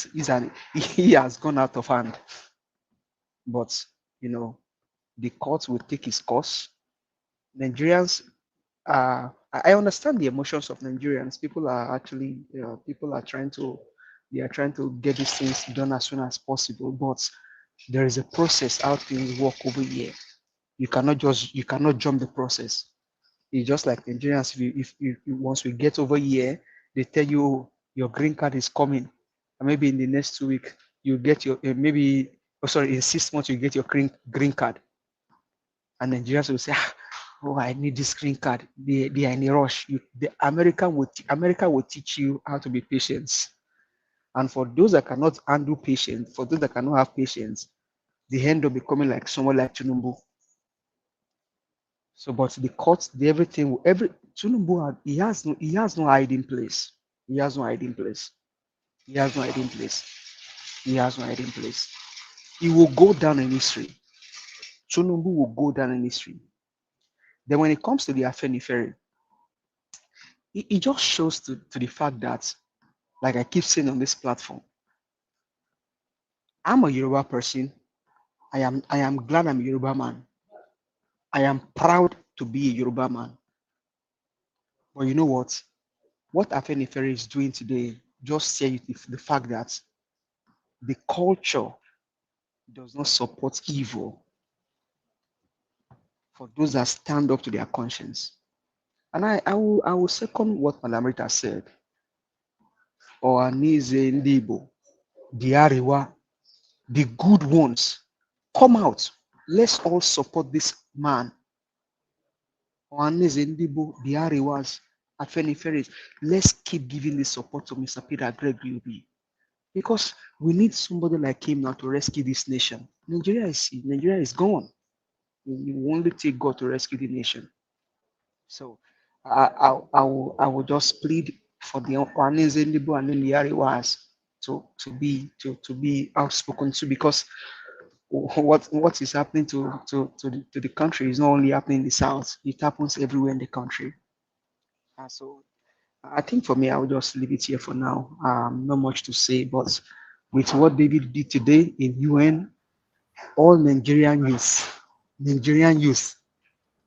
has gone out of hand. But you know, the court will take its course. Nigerians, I understand the emotions of Nigerians. People are trying to get these things done as soon as possible. But there is a process how things work over here. You cannot jump the process. It's just like Nigerians. If once we get over here, they tell you your green card is coming, and maybe in the next 2 weeks you get your in 6 months you get your green card, and Nigerians will say, "Oh, I need this green card." They are in a rush. America will teach you how to be patient, and for those that cannot handle patience, for those that cannot have patience, they end up becoming like someone like Tinubu. So, but the courts, Tinubu, he has no hiding place. He has no hiding place. He has no hiding place. He has no hiding place. He will go down in history. Tinubu will go down in history. Then when it comes to the Afenifere, it just shows to the fact that, like I keep saying on this platform, I'm a Yoruba person. I am glad I'm a Yoruba man. I am proud to be a Yoruba man. But you know what? What Afenifere is doing today just says the fact that the culture does not support evil. for those that stand up to their conscience. And I will second what Madam Rita said. Ohanieze ndị Igbo, the Arewa, the good ones, come out. Let's all support this man. Ohanieze ndị Igbo, the Arewas, Afenifere. Let's keep giving the support to Mr. Peter Gregory Obi, because we need somebody like him now to rescue this nation. Nigeria is gone. We only take God to rescue the nation. So I will just plead for the Ohanieze ndị Igbo and the Arewas to be outspoken too, because what is happening to the country is not only happening in the south, it happens everywhere in the country. So I think for me, I will just leave it here for now. Not much to say, but with what David did today in UN, all Nigerian youth,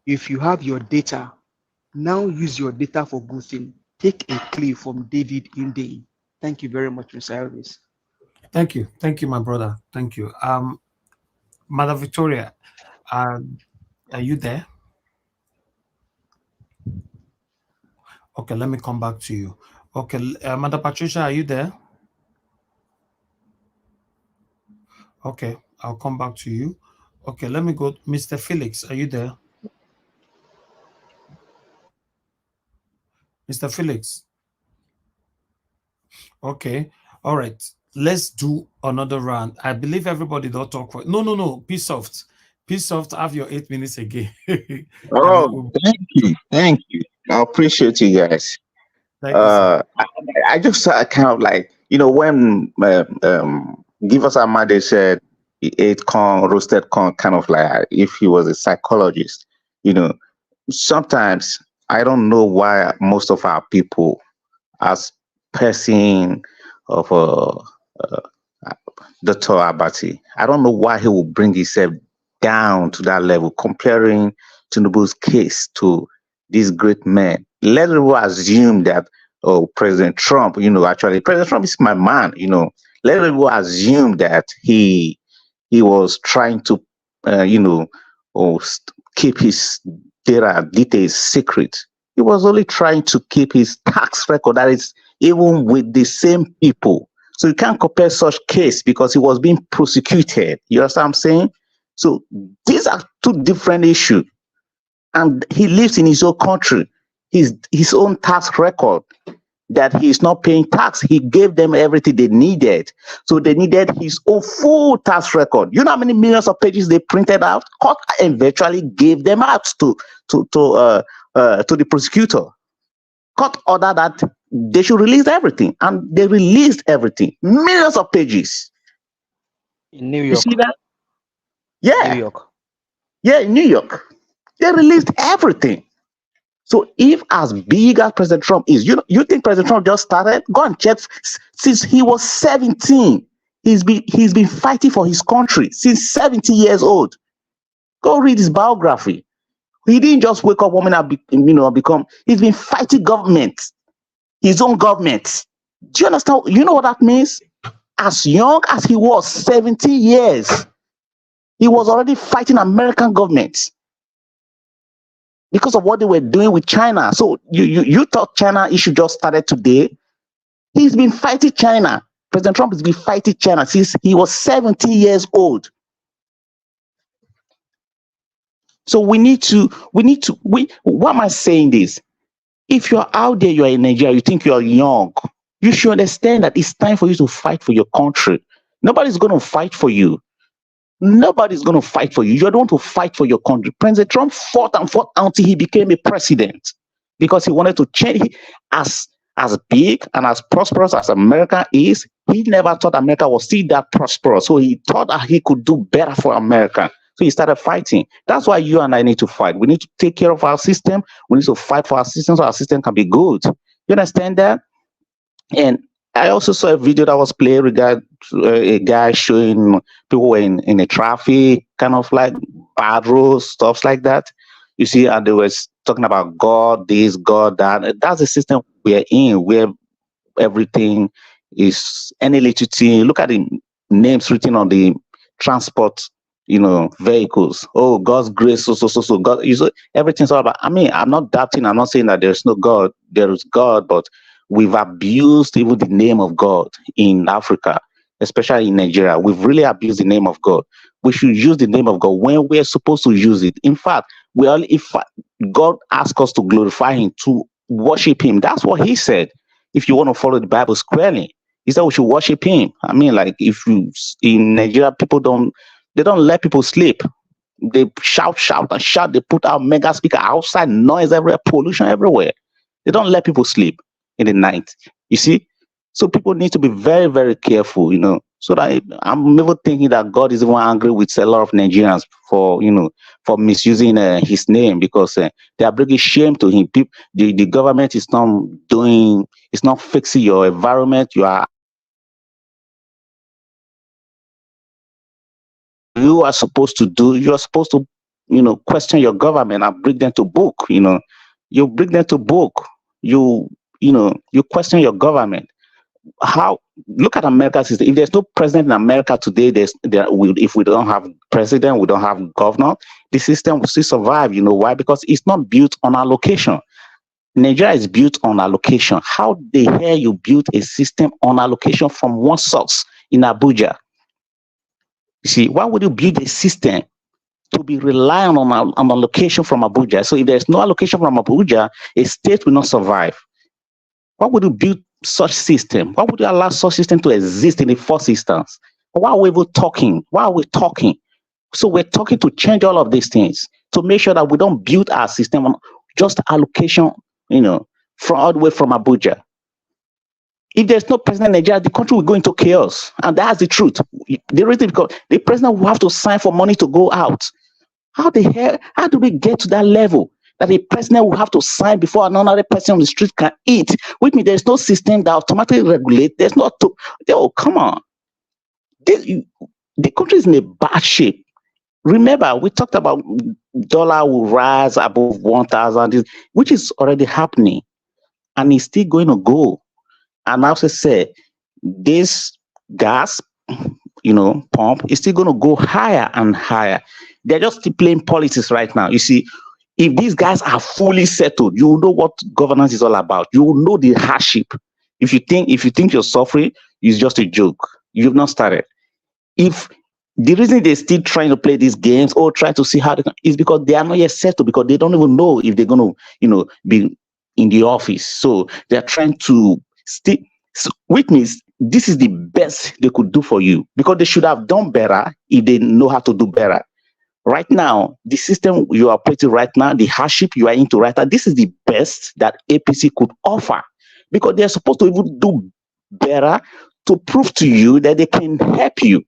if you have your data, now use your data for good thing. Take a clue from David Inde. Thank you very much, Mr. Elvis.
Thank you, my brother. Thank you. Mother Victoria, are you there? Okay, let me come back to you. Okay, Mother Patricia, are you there? Okay, I'll come back to you. Okay, let me go. Mr. Felix, are you there? Mr. Felix. Okay, all right. Let's do another round. I believe everybody don't talk for no. Peace soft. Have your 8 minutes again.
Oh, thank you. I appreciate you guys.
Thank you, sir.
I just kind of like, when Give Us Amade said he ate corn, roasted corn, kind of like if he was a psychologist. Sometimes I don't know why most of our people, as person of Dr. Abati, I don't know why he will bring himself down to that level, comparing Tinubu's case to these great men. Let us assume that, President Trump, actually, President Trump is my man, Let us assume that he was trying to, keep his details secret. He was only trying to keep his tax record, that is, even with the same people. So you can't compare such case because he was being prosecuted. You understand what I'm saying? So these are two different issues. And he lives in his own country, his own tax record, that he's not paying tax. He gave them everything they needed. So they needed his own full tax record. You know how many millions of pages they printed out? Court eventually gave them out to the prosecutor. Court ordered that they should release everything, and they released everything, millions of pages.
In New York.
You see that? Yeah.
New York.
Yeah, in New York. They released everything. So if as big as President Trump is, you think President Trump just started? Go and check. Since he was 17, he's been fighting for his country since 70 years old. Go read his biography. He didn't just wake up one minute and become. He's been fighting government, his own government. Do you understand? You know what that means? As young as he was, 70 years, he was already fighting American government because of what they were doing with China. So you thought China issue just started today? He's been fighting China. President Trump has been fighting China since he was 70 years old. So why am I saying this? If you're out there, you're in Nigeria, you think you're young, you should understand that it's time for you to fight for your country. Nobody's going to fight for you. Nobody's going to fight for you. You don't want to fight for your country. President Trump fought until he became a president because he wanted to change. As big and as prosperous as America is, he never thought America was still that prosperous. So he thought that he could do better for America. So he started fighting. That's why you and I need to fight. We need to take care of our system. We need to fight for our system so our system can be good. You understand that? And I also saw a video that was played regarding a guy showing people in a traffic, kind of like bad roads, stuff like that. You see, and they were talking about God, this, God, that. That's the system we're in, where everything is any little thing. Look at the names written on the transport vehicles. Oh, God's grace, so God, everything's all about. I mean, I'm not doubting, I'm not saying that there's no God, there is God, but we've abused even the name of God in Africa, especially in Nigeria. We've really abused the name of God. We should use the name of God when we're supposed to use it. In fact, if God asks us to glorify Him, to worship Him, that's what He said. If you want to follow the Bible squarely, He said we should worship Him. I mean, like in Nigeria, they don't let people sleep. They shout and shout. They put out mega speaker outside, noise everywhere, pollution everywhere. They don't let people sleep in the night. You see? So people need to be very, very careful, So that I'm never thinking that God is even angry with a lot of Nigerians for misusing His name, because they are bringing shame to Him. The government is not fixing your environment. You are supposed to question your government and bring them to book. You bring them to book. You question your government. Look at America's system. If there's no president in America today, if we don't have president, we don't have governor, the system will still survive. You know why? Because it's not built on allocation. Nigeria is built on allocation. How the hell you built a system on allocation from one source in Abuja? You see, why would you build a system to be relying on allocation from Abuja? So if there's no allocation from Abuja, a state will not survive. Why would you build such system? Why would you allow such system to exist in the first instance? Why are we even talking? Why are we talking? So we're talking to change all of these things, to make sure that we don't build our system on just allocation, from all the way from Abuja. If there's no president in Nigeria, the country will go into chaos. And that's the truth. The reason, because the president will have to sign for money to go out. How do we get to that level that the president will have to sign before another person on the street can eat? With me, there's no system that automatically regulates. There's not. Come on. The country is in a bad shape. Remember, we talked about dollar will rise above 1,000, which is already happening, and it's still going to go. And I also say this gas, pump is still going to go higher and higher. They're just still playing politics right now. You see, if these guys are fully settled, you will know what governance is all about. You will know the hardship. If you think you're suffering, it's just a joke. You've not started. If the reason they're still trying to play these games or try to see how they can, is because they are not yet settled, because they don't even know if they're going to, be in the office. So they're trying to which means this is the best they could do for you, because they should have done better if they know how to do better. Right now, the system you are operating right now, the hardship you are into right now, this is the best that APC could offer, because they're supposed to even do better to prove to you that they can help you.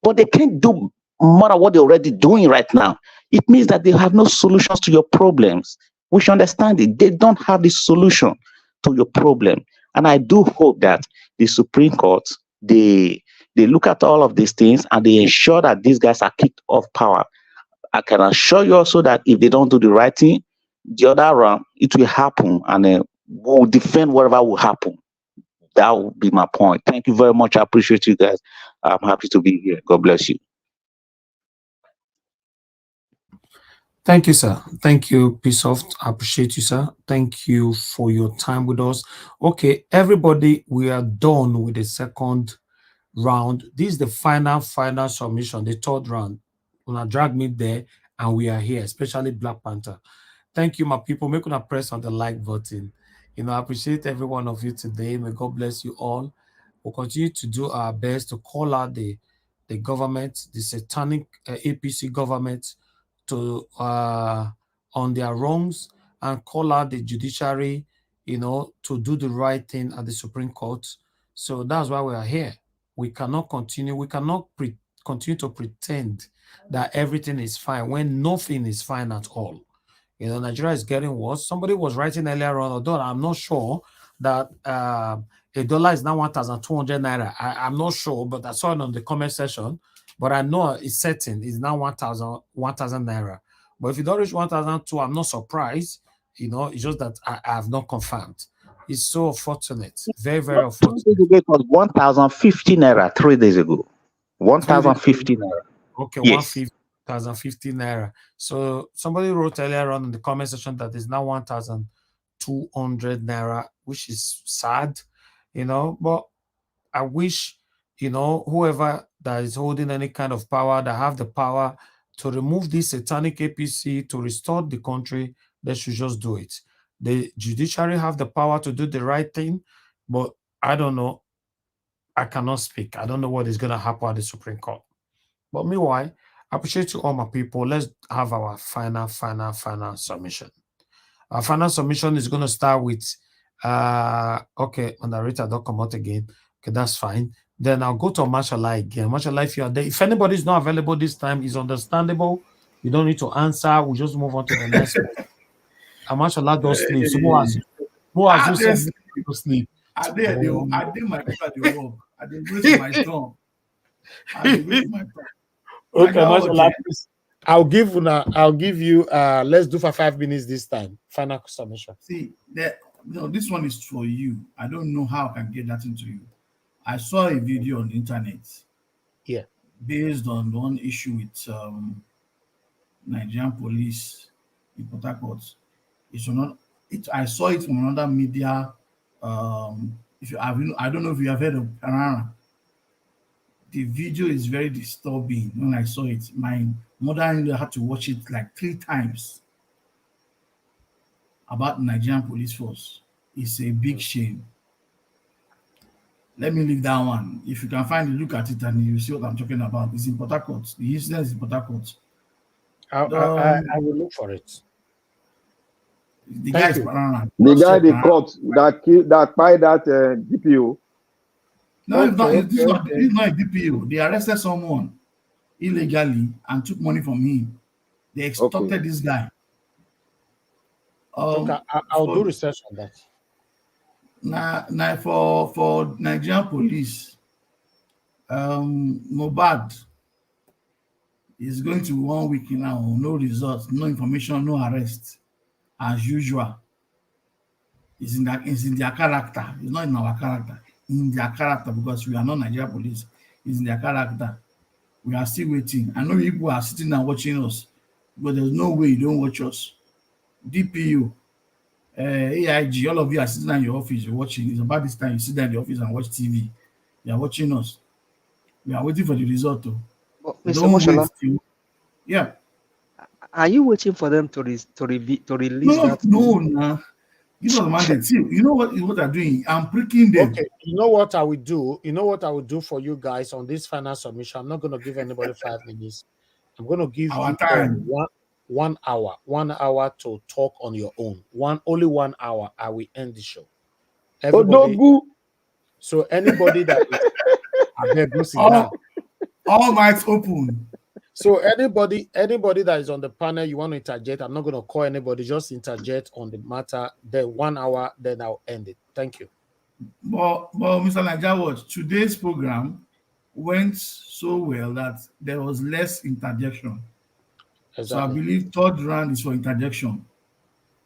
But they can't do more than what they're already doing right now. It means that they have no solutions to your problems. We should understand it. They don't have the solution to your problem. And I do hope that the Supreme Court, they look at all of these things and they ensure that these guys are kicked off power. I can assure you also that if they don't do the right thing, the other round, it will happen, and we'll defend whatever will happen. That would be my point. Thank you very much. I appreciate you guys. I'm happy to be here. God bless you.
Thank you, sir. Thank you, Peaceoft. I appreciate you, sir. Thank you for your time with us. Okay, everybody, we are done with the second round. This is the final submission, the third round. Una drag me there, and we are here, especially Black Panther. Thank you, my people. Make una press on the like button. I appreciate every one of you today. May God bless you all. We'll continue to do our best to call out the government, the satanic APC government, to on their wrongs, and call out the judiciary, to do the right thing at the Supreme Court. So that's why we are here. We cannot continue. We cannot continue to pretend that everything is fine when nothing is fine at all. Nigeria is getting worse. Somebody was writing earlier on, although I'm not sure that a dollar is now 1,200 naira. I'm not sure, but I saw it on the comment section. But I know it's certain it's now 1,000 naira. But if you don't reach 1,002, I'm not surprised. It's just that I have not confirmed. It's so unfortunate. Very, very unfortunate.
It was 1,050 naira 3 days ago. 1,050 naira.
Okay,
yes.
150. 1,050 naira. So somebody wrote earlier on in the comment section that it's now 1,200 naira, which is sad, but I wish, whoever that is holding any kind of power, that have the power to remove this satanic APC, to restore the country, they should just do it. The judiciary have the power to do the right thing, but I don't know. I cannot speak. I don't know what is going to happen at the Supreme Court. But meanwhile, I appreciate you all my people. Let's have our final submission. Our final submission is going to start with, okay, underrated, don't come out again. Okay, that's fine. Then I'll go to Mashallah again. Mashallah, if you are there, if anybody is not available this time, it's understandable. You don't need to answer. We'll just move on to the next one. And Mashallah don't sleep. So who has you to sleep?
I did my people at the work. I did waste my tongue.
Okay, Mashallah, please. I'll give you let's do for 5 minutes this time. Final submission.
See, this one is for you. I don't know how I can get that into you. I saw a video on the internet.
Yeah.
Based on one issue with Nigerian police in Port Harcourt. I saw it from another media. I don't know if you have heard of Parana. The video is very disturbing. When I saw it, my mother-in-law had to watch it like 3 times. About the Nigerian police force. It's a big shame. Let me leave that one. If you can find it, look at it and you see what I'm talking about. It's in Port Harcourt. The incident is in Port Harcourt.
I will look for it.
The guy is Banana.
The guy they caught that by that DPO.
No, it's not a DPO. They arrested someone illegally and took money from him. They extorted this guy.
I'll do research on that.
Now for Nigerian police, Mobad is going to 1 week now, no results, no information, no arrest, as usual. It's in their character. It's not in our character. In their character, because we are not Nigerian police. It's in their character. We are still waiting. I know people are sitting and watching us, but there's no way you don't watch us. DPU, AIG, all of you are sitting in your office, you're watching. It's about this time you sit down in the office and watch TV. You are watching us. We are waiting for the result.
Mr. Moshola,
yeah.
Are you waiting for them to release that?
No. You know, man, you know what they're doing? I'm pricking them.
Okay, you know what I would do? You know what I would do for you guys on this final submission? I'm not going to give anybody 5 minutes. I'm going to give you
time.
1 hour. 1 hour to talk on your own. Only 1 hour. I will end the show. Everybody. So anybody that is
all mics open.
So anybody that is on the panel, you want to interject, I'm not going to call anybody, just interject on the matter. Then 1 hour, then I'll end it. Thank you.
Well, Mr. Niger, today's program went so well that there was less interjection. Exactly. So I believe third round is for interjection.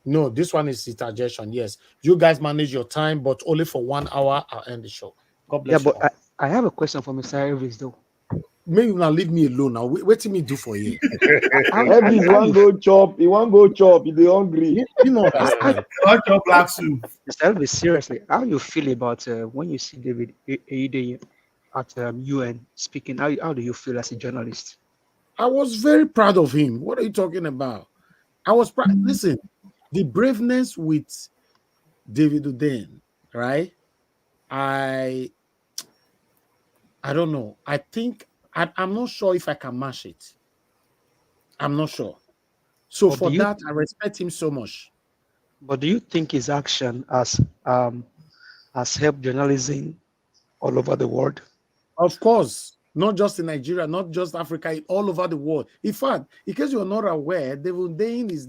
No, this one is interjection. Yes, you guys manage your time, but only for 1 hour. I'll end the show. God bless you.
Yeah, but I have a question for Mr. Elvis though.
Maybe now leave me alone now. What do me do for you?
Elvis, he won't go chop. He won't go chop. He's hungry.
You know that.
Black soup.
Mr. Elvis, seriously, how you feel about when you see David Aide at UN speaking? How do you feel as a journalist?
I was very proud of him. What are you talking about? I was proud. Listen, the braveness with David Udain, right? I don't know. I think I'm not sure if I can match it. I'm not sure. So for that, I respect him so much.
But do you think his action has helped journalism all over the world?
Of course. Not just in Nigeria, not just Africa, all over the world. In fact, in case you're not aware, David Udain is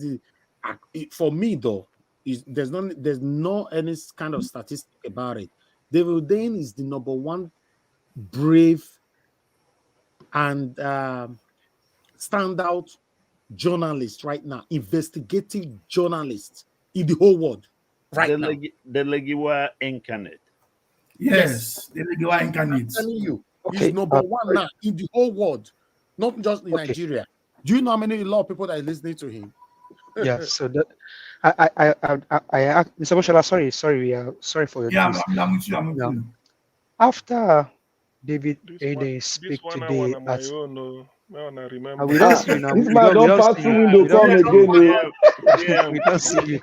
for me though, there's no any kind of statistic about it. David Udain is the #1 brave and standout journalist right now, investigative journalist in the whole world right now.
The Legiwa incarnate.
Yes, the Legiwa incarnate.
I'm telling you, he's #1 now in the whole world, not just in Nigeria. Do you know how many lot of people that are listening to him?
Yeah, so that I Mr. Moshala, sorry, sorry for your
Yeah,
this.
I'm with you. I'm with
Now,
you.
after David Ede
This
speak
one I
today
want on my
at
own. No, I wanna remember.
we don't see you now.
This
We
man
don't
don't pass
see
through
you.
window
We don't
come
see you.
again. Oh.
We don't see you.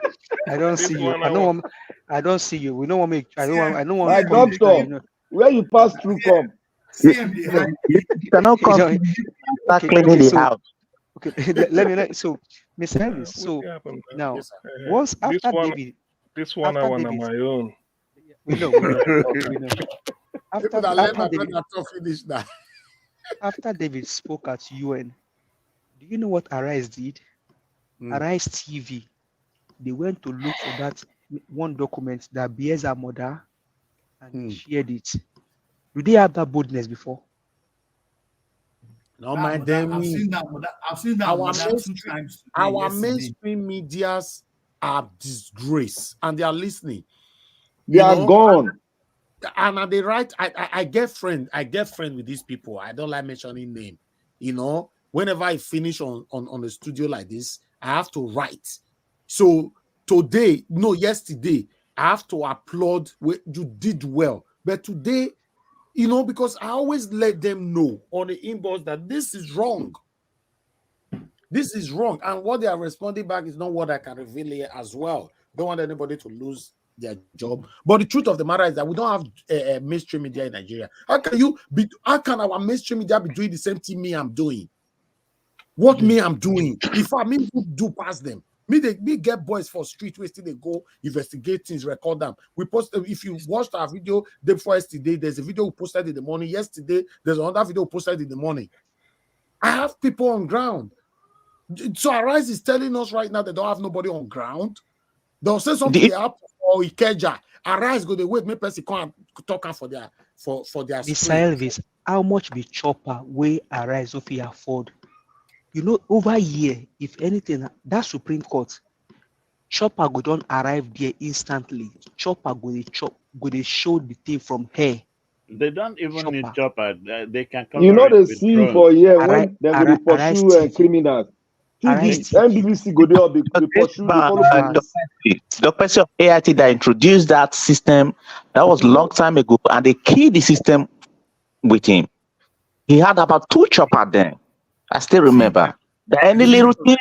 I don't
This
see you.
one
I
I
don't
want.
want. I don't see you. We don't want me. I don't want. I don't want
My
to come this now.
doctor,
You know.
where you pass through come?
CM
You know.
behind.
You cannot
You
come
know.
start
Okay.
cleaning
Okay.
the
So
house.
okay. Let me. So, Mr. Elvis.
What
So
happened
now,
Yes, sir.
once
This
after
one,
David,
this one I want on my own.
we know. We know.
People that learn my brother talk finish now.
After David spoke at UN, do you know what Arise did? Arise TV. They went to look for that one document that bears our mother and they shared it. Do they have that boldness before?
No mind them.
I've seen that. I've seen that
Our
2 times today,
our
yesterday.
mainstream medias are disgrace, and they are listening.
They are gone.
And they write. I get friend with these people. I don't like mentioning name. You know, whenever I finish on the studio like this, I have to write. So today, no, yesterday, I have to applaud. You did well, but today, you know, because I always let them know on the inbox that this is wrong. This is wrong. And what they are responding back is not what I can reveal here as well. Don't want anybody to lose their job. But the truth of the matter is that we don't have mainstream media in Nigeria. How can our mainstream media be doing the same thing me I'm doing? What me I'm doing? If I mean do past them. Me get boys for street where still they go investigate things, record them. We post. If you watched our video day before yesterday, there's a video we posted in the morning. Yesterday, there's another video we posted in the morning. I have people on ground. So Arise is telling us right now they don't have nobody on ground. They'll say something they have or Ikeja. Arise go they wait, me person come talk for their
Mr. Elvis, how much be chopper way Arise if he afford? You know, over a year, if anything, that Supreme Court, chopper go don't arrive there instantly. Chopper go they show the thing from here.
They don't even need chopper. They can cover
You know
it
they
with
see
drones.
for a year when they go pursue criminals. NBBC go there, they pursue, they follow police.
The person of AIT that introduced that system, that was a long time ago, and they killed the system with him. He had about 2 chopper then. I still remember. The any little thing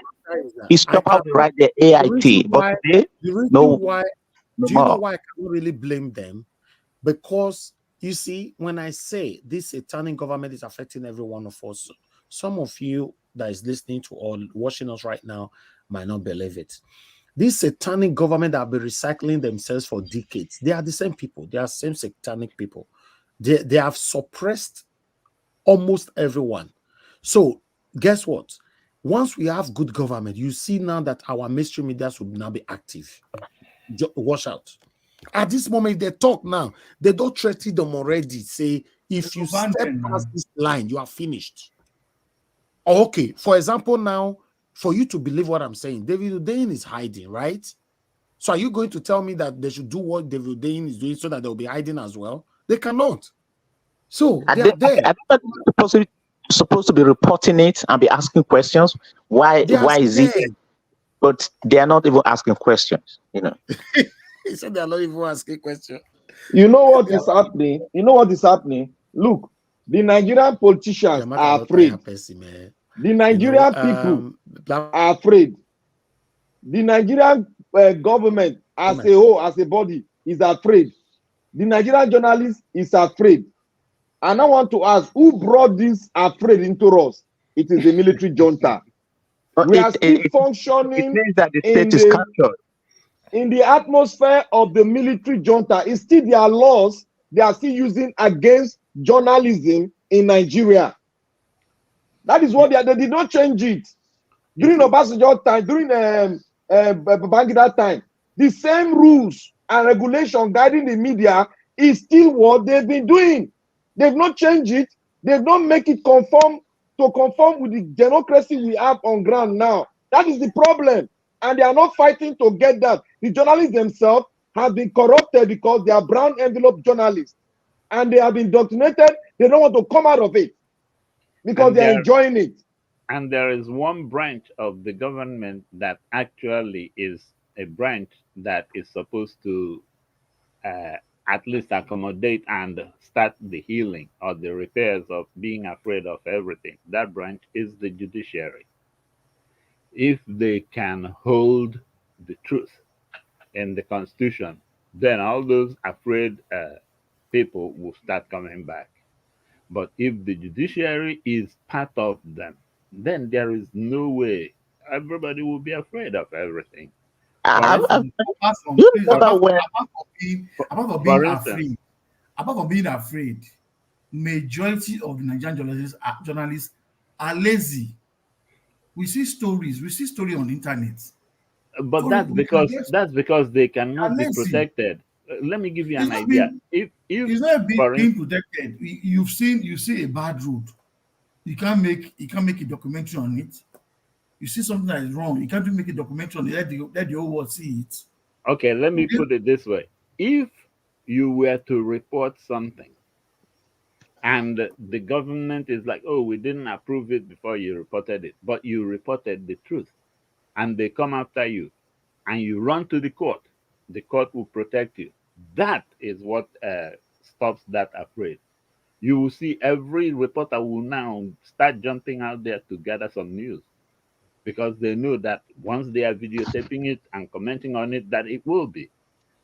is chopper right there, AIT. But today, no
why, do you know why I can't really blame them? Because you see, when I say this satanic government is affecting every one of us, some of you that is listening to or watching us right now might not believe it. This satanic government that have been recycling themselves for decades, they are the same people. They are same satanic people. They have suppressed almost everyone. So guess what? Once we have good government, you see now that our mainstream media will now be active. Watch out. At this moment, they talk now. They don't threaten them already. Say, if you step past this line, you are finished. Okay, for example, now, for you to believe what I'm saying, David Udein is hiding, right? So are you going to tell me that they should do what David Udein is doing so that they'll be hiding as well? They cannot. So they are there.
I think supposed to be reporting it and be asking questions. Why is it? But they are not even asking questions, you know.
He said they are not even asking questions.
You know what is happening? You know what is happening? Look, the Nigerian politicians are afraid. The Nigerian people are afraid. The Nigerian government as a whole, as a body, is afraid. The Nigerian journalist is afraid. And I want to ask, who brought this afraid into us? It is the military junta. We are still functioning in the atmosphere of the military junta. It's still their laws they are still using against journalism in Nigeria. That is what they did not change it. During Obasanjo time, during Babangida time, the same rules and regulation guiding the media is still what they've been doing. They've not changed it. They've not make it conform with the democracy we have on ground now. That is the problem. And they are not fighting to get that. The journalists themselves have been corrupted because they are brown envelope journalists. And they have been indoctrinated. They don't want to come out of it because they are enjoying it.
And there is one branch of the government that actually is a branch that is supposed to at least accommodate and start the healing or the repairs of being afraid of everything. That branch is the judiciary. If they can hold the truth in the constitution, then all those afraid people will start coming back. But if the judiciary is part of them, then there is no way everybody will be afraid of everything.
Apart from being afraid, majority of the Nigerian journalists are lazy. We see stories on the internet.
But that's because they cannot be protected. Let me give you an idea. If
it's not being protected, you see a bad road, you can't make a documentary on it. You see something that is wrong, you can't make a documentary on it. Let the whole world see it.
Okay, let me put it this way: if you were to report something, and the government is like, "Oh, we didn't approve it before you reported it," but you reported the truth, and they come after you, and you run to the court will protect you. That is what stops that afraid. You will see every reporter will now start jumping out there to gather some news, because they know that once they are videotaping it and commenting on it, that it will be.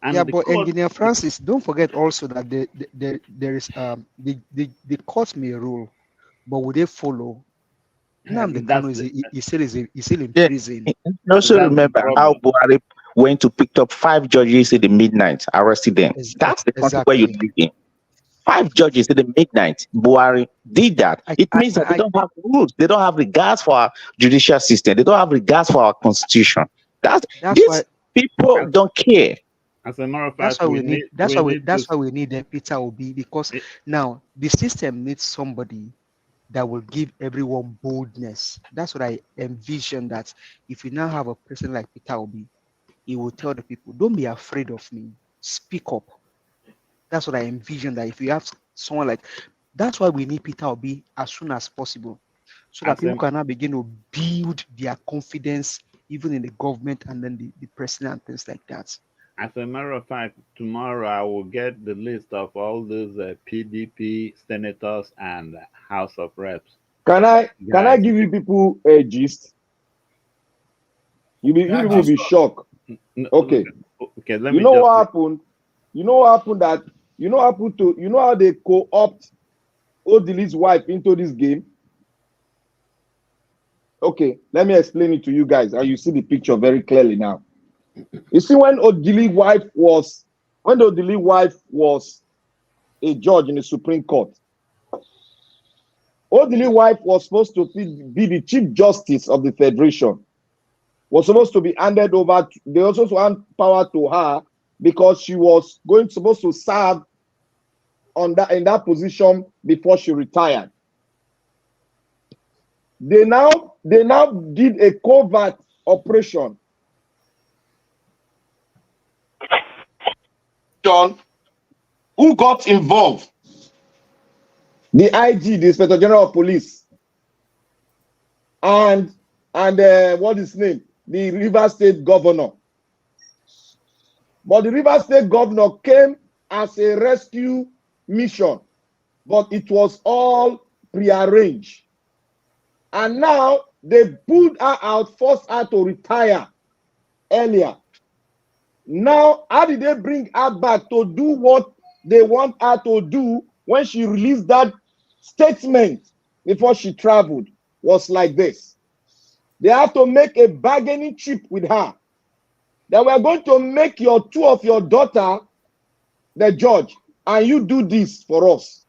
And yeah, but Engineer Francis, don't forget also that there is the court may rule, but will they follow? He's still in prison.
Also
remember how Buhari went to pick up 5 judges in the midnight, arrested them. That's the country where you live in. 5 judges in the midnight. Buhari did that. It means that they don't have rules. They don't have regards for our judicial system. They don't have regards for our constitution. That's why people don't care.
As a matter of
that's
fact,
why we need Peter Obi, because now the system needs somebody that will give everyone boldness. That's what I envision, that if we now have a person like Peter Obi, he will tell the people, don't be afraid of me, speak up. That's what I envision, that if you have someone like, that's why we need Peter Obi as soon as possible, so that people can now begin to build their confidence even in the government and then the president and things like that.
As a matter of fact, tomorrow I will get the list of all those PDP senators and House of Reps.
Can I give you people a gist? You will be shocked.
No,
okay.
Okay. Let me.
What happened? You know what happened? You know how they co-opt Odili's wife into this game? Okay, let me explain it to you guys, and you see the picture very clearly now. You see, when Odili's wife was a judge in the Supreme Court, Odili's wife was supposed to be the Chief Justice of the Federation. Was supposed to be handed over. They also hand power to her because she was supposed to serve in that position before she retired. They now did a covert operation. John, who got involved? The IG, the Inspector General of Police, and what is his name? The Rivers State Governor. But the Rivers State Governor came as a rescue mission, but it was all prearranged. And now they pulled her out, forced her to retire earlier. Now, how did they bring her back to do what they want her to do when she released that statement before she traveled? Was like this. They had to make a bargaining chip with her. That we are going to make two of your daughter the judge, and you do this for us.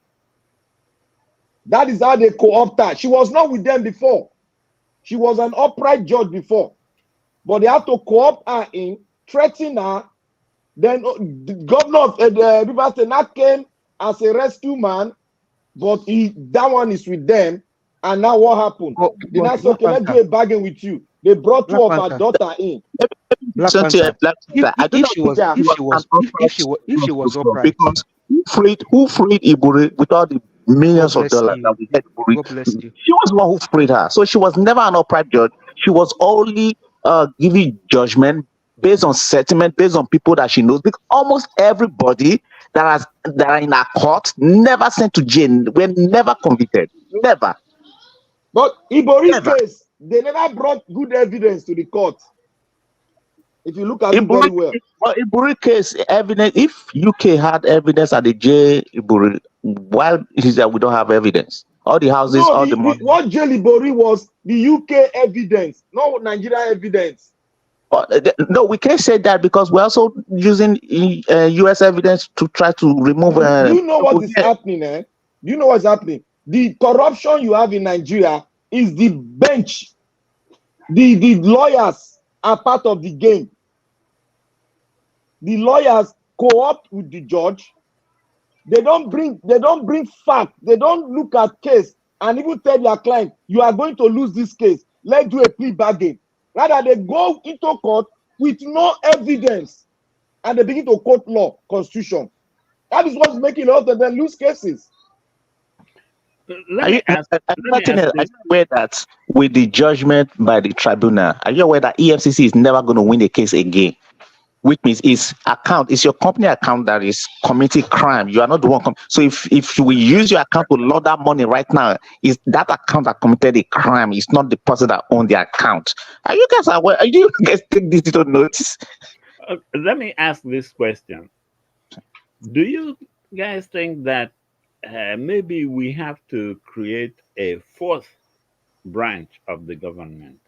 That is how they co-opt her. She was not with them before. She was an upright judge before. But they had to co-opt her in, threaten her. Then the governor of the Rivers State now came as a rescue man, but that one is with them. And now what happened? They now said, okay, let's do a bargain with you. They brought two of her daughter in.
If she was upright,
because who freed Ibure without the
millions of dollars that we get.
God bless you.
She was the one who freed her. So she was never an upright judge. She was only giving judgment based on sentiment, based on people that she knows. Because almost everybody that are in our court never sent to jail, were never convicted. Never.
But Ibori's case, they never brought good evidence to the court. If you look at it very well.
Well, Iburi case evidence, if UK had evidence at the jail, Iburi, while is that we don't have evidence. All the houses,
No,
all the money.
what jail Ibori was the UK evidence, not Nigeria evidence.
No, we can't say that because we're also using US evidence to try to remove.
Do you know what is happening? Do you know what's happening? The corruption you have in Nigeria is the bench. The lawyers are part of the game. The lawyers co-opt with the judge. They don't bring fact. They don't look at case and even tell their client, you are going to lose this case. Let's do a plea bargain. Rather, they go into court with no evidence and they begin to quote law, constitution. That is what's making a lot of them lose cases.
Are you aware that with the judgment by the tribunal, are you aware that EFCC is never going to win a case again? Which means it's your company account that is committing crime. You are not the one. So if we use your account to launder money right now, is that account that committed a crime? It's not the person that owned the account. Are you guys aware? Are you guys take this to notice?
Let me ask this question. Do you guys think that maybe we have to create a fourth branch of the government?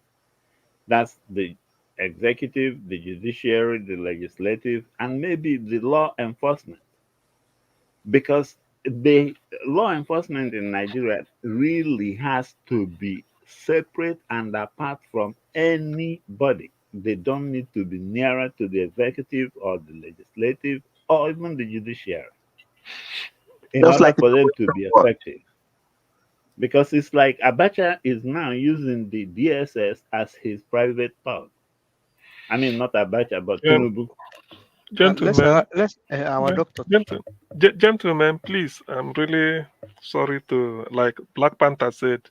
That's the executive, the judiciary, the legislative, and maybe the law enforcement. Because the law enforcement in Nigeria really has to be separate and apart from anybody. They don't need to be nearer to the executive or the legislative or even the judiciary in order for them to be effective. Because it's like Abacha is now using the DSS as his private thug. I mean, not Abacha, but Tinubu.
Gentlemen, please, I'm really sorry to, like Black Panther said,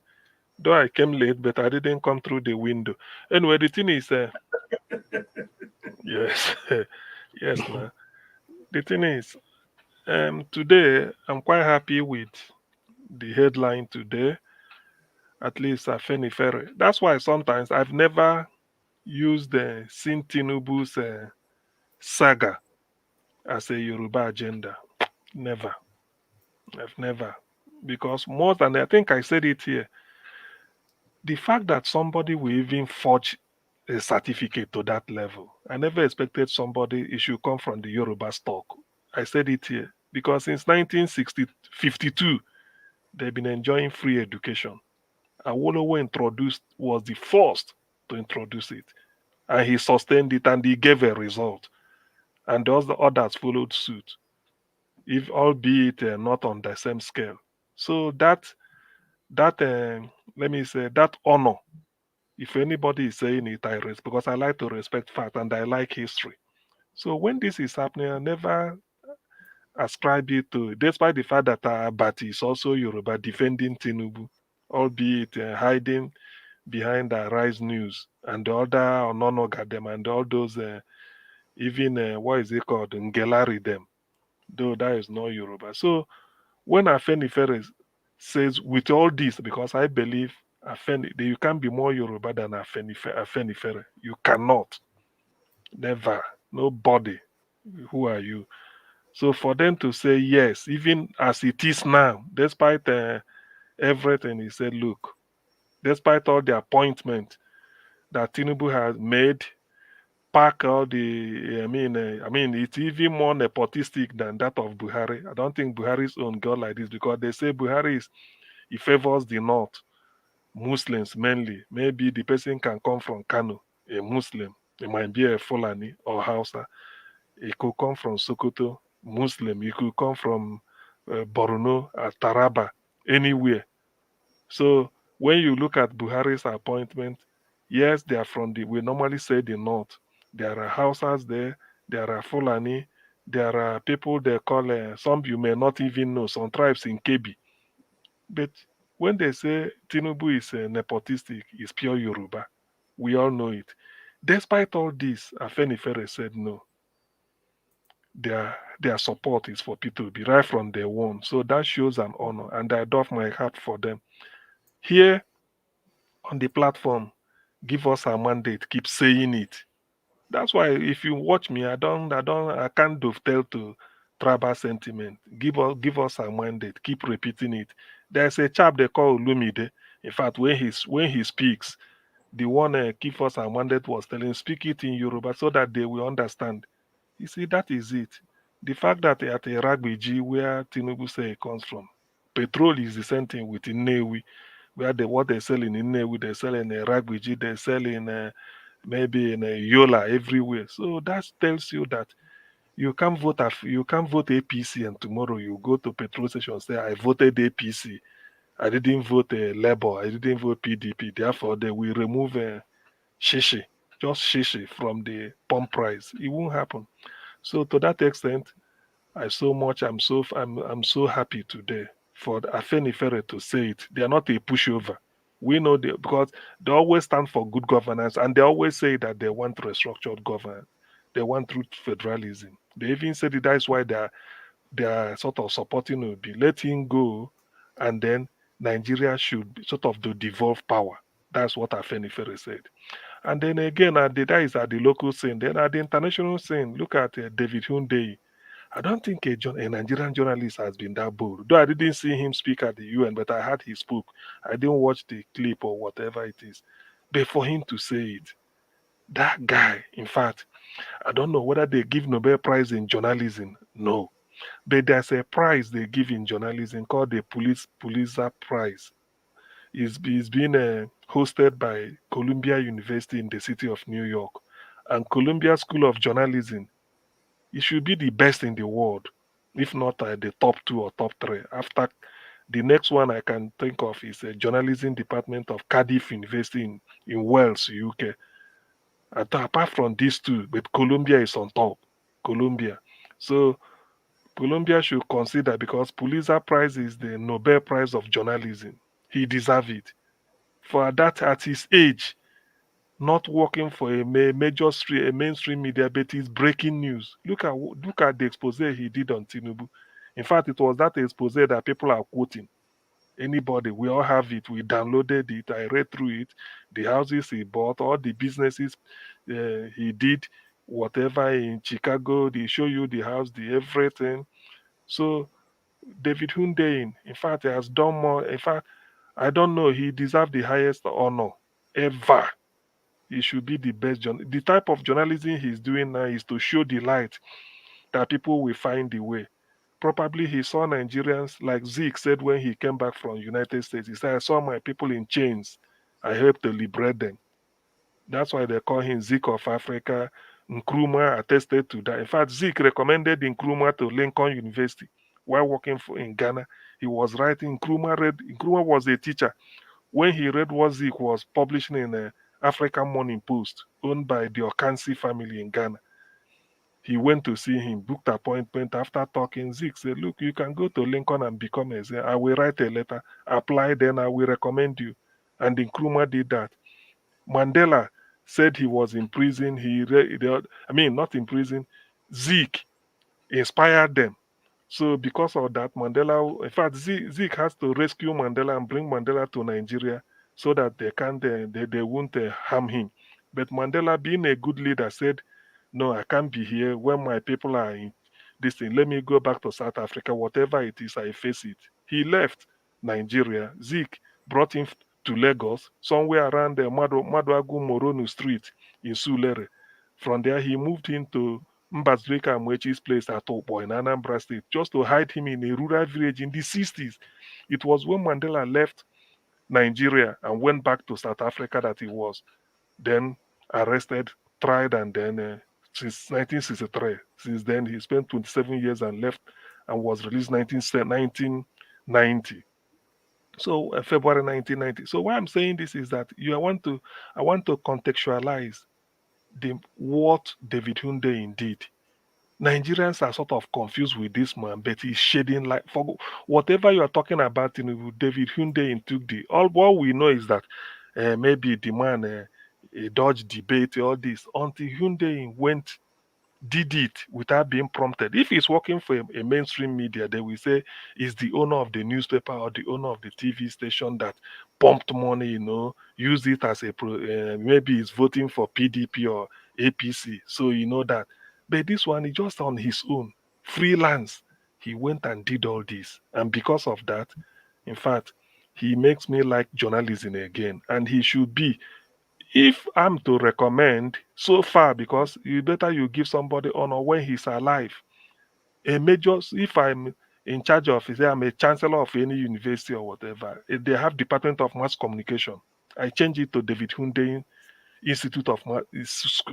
though I came late, but I didn't come through the window. Anyway, the thing is, yes, yes, man. The thing is, today, I'm quite happy with the headline today, at least Afenifere. That's why sometimes I've never used the Tinubu's saga as a Yoruba agenda. Never. I've never. Because more than, I think I said it here, the fact that somebody will even forge a certificate to that level, I never expected somebody, it should come from the Yoruba stock. I said it here. Because since 1952, they've been enjoying free education. Awolowo was the first to introduce it. And he sustained it and he gave a result. And those the others followed suit, if albeit not on the same scale. So that let me say, that honor, if anybody is saying it, I respect, because I like to respect fact and I like history. So when this is happening, I never ascribe it to, despite the fact that Abati is also Yoruba defending Tinubu, albeit hiding behind the Rise News and the other Ononogadem and all those, even, what is it called, Ngelari them, though that is not Yoruba. So when Afenifere says, with all this, because I believe you can't be more Yoruba than Afenifere. You cannot. Never. Nobody. Who are you? So for them to say yes, even as it is now, despite everything, he said, look, despite all the appointment that Tinubu has made, pack all the, I mean, it's even more nepotistic than that of Buhari. I don't think Buhari's own girl like this, because they say Buhari he favors the North, Muslims mainly. Maybe the person can come from Kano, a Muslim. It might be a Fulani or Hausa. It could come from Sokoto, Muslim. It could come from Borno, Taraba, anywhere. So when you look at Buhari's appointment, yes, they are from we normally say the North. There are Hausas there, there are Fulani, there are people they call, some you may not even know, some tribes in Kebi. But when they say Tinubu is nepotistic, is pure Yoruba, we all know it. Despite all this, Afenifere said no. Their support is for P2B right from day one. So that shows an honor, and I doff my hat for them. Here on the platform, give us our mandate, keep saying it. That's why if you watch me, I can't dovetail to tribal sentiment. Give us our mandate, keep repeating it. There's a chap they call Lumide. In fact, when he speaks, the one give us our mandate was telling speak it in Yoruba so that they will understand. You see, that is it. The fact that at a Ragbiji, where Tinubu say it comes from, petrol is the same thing with Inewi, where what they sell in Inewi, they sell in Ragbiji, they sell in maybe in Yola everywhere. So that tells you that you can't vote APC and tomorrow you go to petrol station and say I voted APC. I didn't vote Labour. I didn't vote PDP. Therefore, they will remove shishi, just shishi from the pump price. It won't happen. So to that extent, I'm so happy today for the Afenifere to say it. They are not a pushover. We know because they always stand for good governance and they always say that they want restructured governance. They want true federalism. They even said that is why they are sort of supporting Obi. Let him go, and then Nigeria should sort of devolve power. That's what Afenifere said. And then again, that is at the local scene. Then at the international scene, look at David Hunde. I don't think a Nigerian journalist has been that bold. Though I didn't see him speak at the UN, but I heard he spoke. I didn't watch the clip or whatever it is. But for him to say it, that guy, in fact, I don't know whether they give Nobel Prize in journalism. No. But there's a prize they give in journalism called the Pulitzer Prize. It's been hosted by Columbia University in the city of New York. And Columbia School of Journalism, it should be the best in the world, if not the top 2 or top 3. After the next one I can think of is a journalism department of Cardiff University in Wales, UK. And apart from these two, but Columbia is on top. Columbia. So Columbia should consider because Pulitzer Prize is the Nobel Prize of journalism. He deserves it. For that at his age, not working for a mainstream media, but it's breaking news. Look at the expose he did on Tinubu. In fact, it was that expose that people are quoting. Anybody, we all have it. We downloaded it. I read through it. The houses he bought, all the businesses he did, whatever in Chicago, they show you the house, the everything. So David Hundein, in fact, he has done more. In fact, I don't know. He deserves the highest honor ever. He should be the best. The type of journalism he's doing now is to show the light that people will find the way. Probably he saw Nigerians, like Zeke said when he came back from United States. He said, I saw my people in chains. I helped to liberate them. That's why they call him Zeke of Africa. Nkrumah attested to that. In fact, Zeke recommended Nkrumah to Lincoln University while working in Ghana. He was writing. Nkrumah was a teacher. When he read what Zeke was publishing in the African Morning Post, owned by the Okansi family in Ghana, he went to see him, booked appointment. After talking, Zeke said, look, you can go to Lincoln and become a I will write a letter, apply, then I will recommend you. And Nkrumah did that. Mandela said he was in prison. Not in prison. Zeke inspired them. So because of that, Mandela, in fact, Zeke has to rescue Mandela and bring Mandela to Nigeria so that they won't harm him. But Mandela, being a good leader, said, no, I can't be here when my people are in this thing. Let me go back to South Africa. Whatever it is, I face it. He left Nigeria. Zeke brought him to Lagos, somewhere around the Maduagu Moronu Street in Sulere. From there, he moved into Mbazrika Mwechi's place at Opo in Anambra State, just to hide him in a rural village in the 60s. It was when Mandela left Nigeria and went back to South Africa that he was then arrested, tried, and then since 1963. Since then, he spent 27 years and left and was released 1990. So February 1990. So why I'm saying this is that I want to contextualize what David Hunde did. Nigerians are sort of confused with this man, but he's shedding light. For whatever you are talking about, David Hunde took the all. What we know is that maybe the man dodged debate, all this, until Hyundai did it without being prompted. If he's working for a mainstream media, they will say it's the owner of the newspaper or the owner of the TV station that pumped money, use it as maybe he's voting for PDP or APC. So you know that. But this one is just on his own, freelance. He went and did all this. And because of that, in fact, he makes me like journalism again. And he should be, if I'm to recommend so far, because you better you give somebody honor when he's alive. A major, if I'm in charge of, say I'm a chancellor of any university or whatever, if they have Department of Mass Communication, I change it to David Hunde Institute of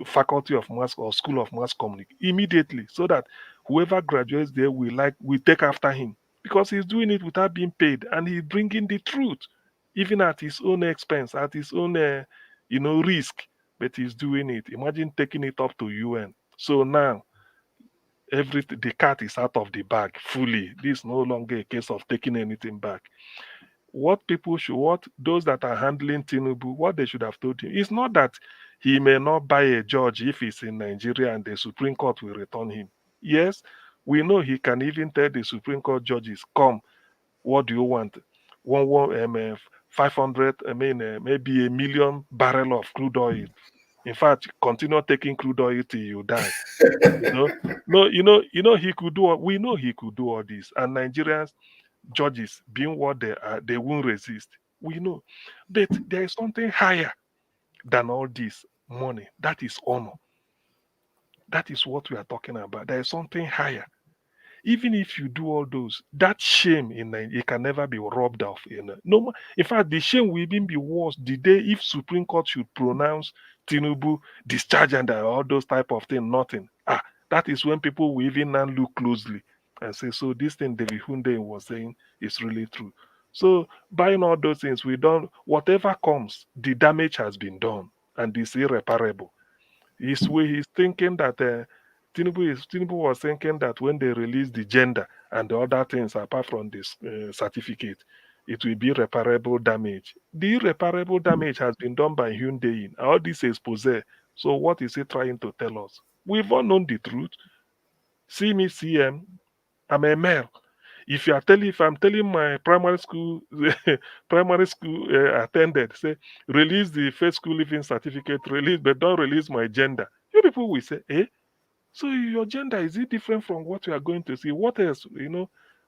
Faculty of Mass or School of Mass Communication immediately, so that whoever graduates there will take after him, because he's doing it without being paid and he's bringing the truth, even at his own expense, at his own risk, but he's doing it. Imagine taking it up to UN. So now the cat is out of the bag fully. This is no longer a case of taking anything back. What those that are handling Tinubu, what they should have told him, it's not that he may not buy a judge if he's in Nigeria and the Supreme Court will return him. Yes, we know he can even tell the Supreme Court judges, come, what do you want? 500, maybe 1,000,000 barrel of crude oil. In fact, continue taking crude oil till you die. No, he could do. We know he could do all this, and Nigerians judges being what they are, they won't resist. We know, but there is something higher than all this money. That is honor. That is what we are talking about. There is something higher. Even if you do all those, that shame in Nigeria, it can never be rubbed off. No, in fact, the shame will even be worse the day if Supreme Court should pronounce Tinubu discharge and all those type of things. Nothing. That is when people will even now look closely and say, so this thing David Hunde was saying is really true. So buying all those things, whatever comes, the damage has been done and it's irreparable. He's thinking that Tinubu was thinking that when they release the gender and the other things apart from this certificate, it will be reparable damage. The irreparable damage has been done by Hyundai. All this is expose. So what is he trying to tell us? We've all known the truth. See me, CM. I'm a male. If I'm telling my primary school attendant, say release the first school living certificate, but don't release my gender. You people will say, so your gender, is it different from what you are going to see? What else,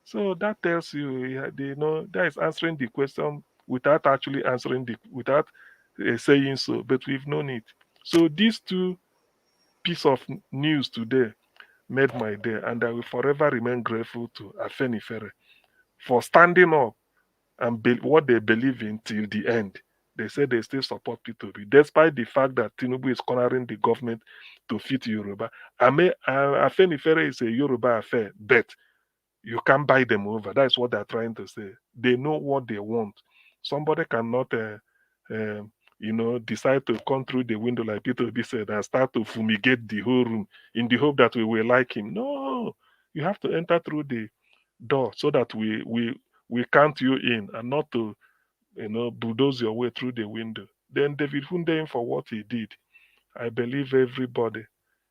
So that tells you, that is answering the question without actually without saying so. But we've known it. So these two pieces of news today made my day, and I will forever remain grateful to Afenifere for standing up and what they believe in till the end. They say they still support P2B, despite the fact that Tinubu is cornering the government to fit Yoruba. Afenifere is a Yoruba affair, but you can't buy them over. That's what they're trying to say. They know what they want. Somebody cannot, decide to come through the window, like P2B said, and start to fumigate the whole room in the hope that we will like him. No, you have to enter through the door so that we count you in, and not to bulldoze your way through the window. Then David Hunde, for what he did, I believe everybody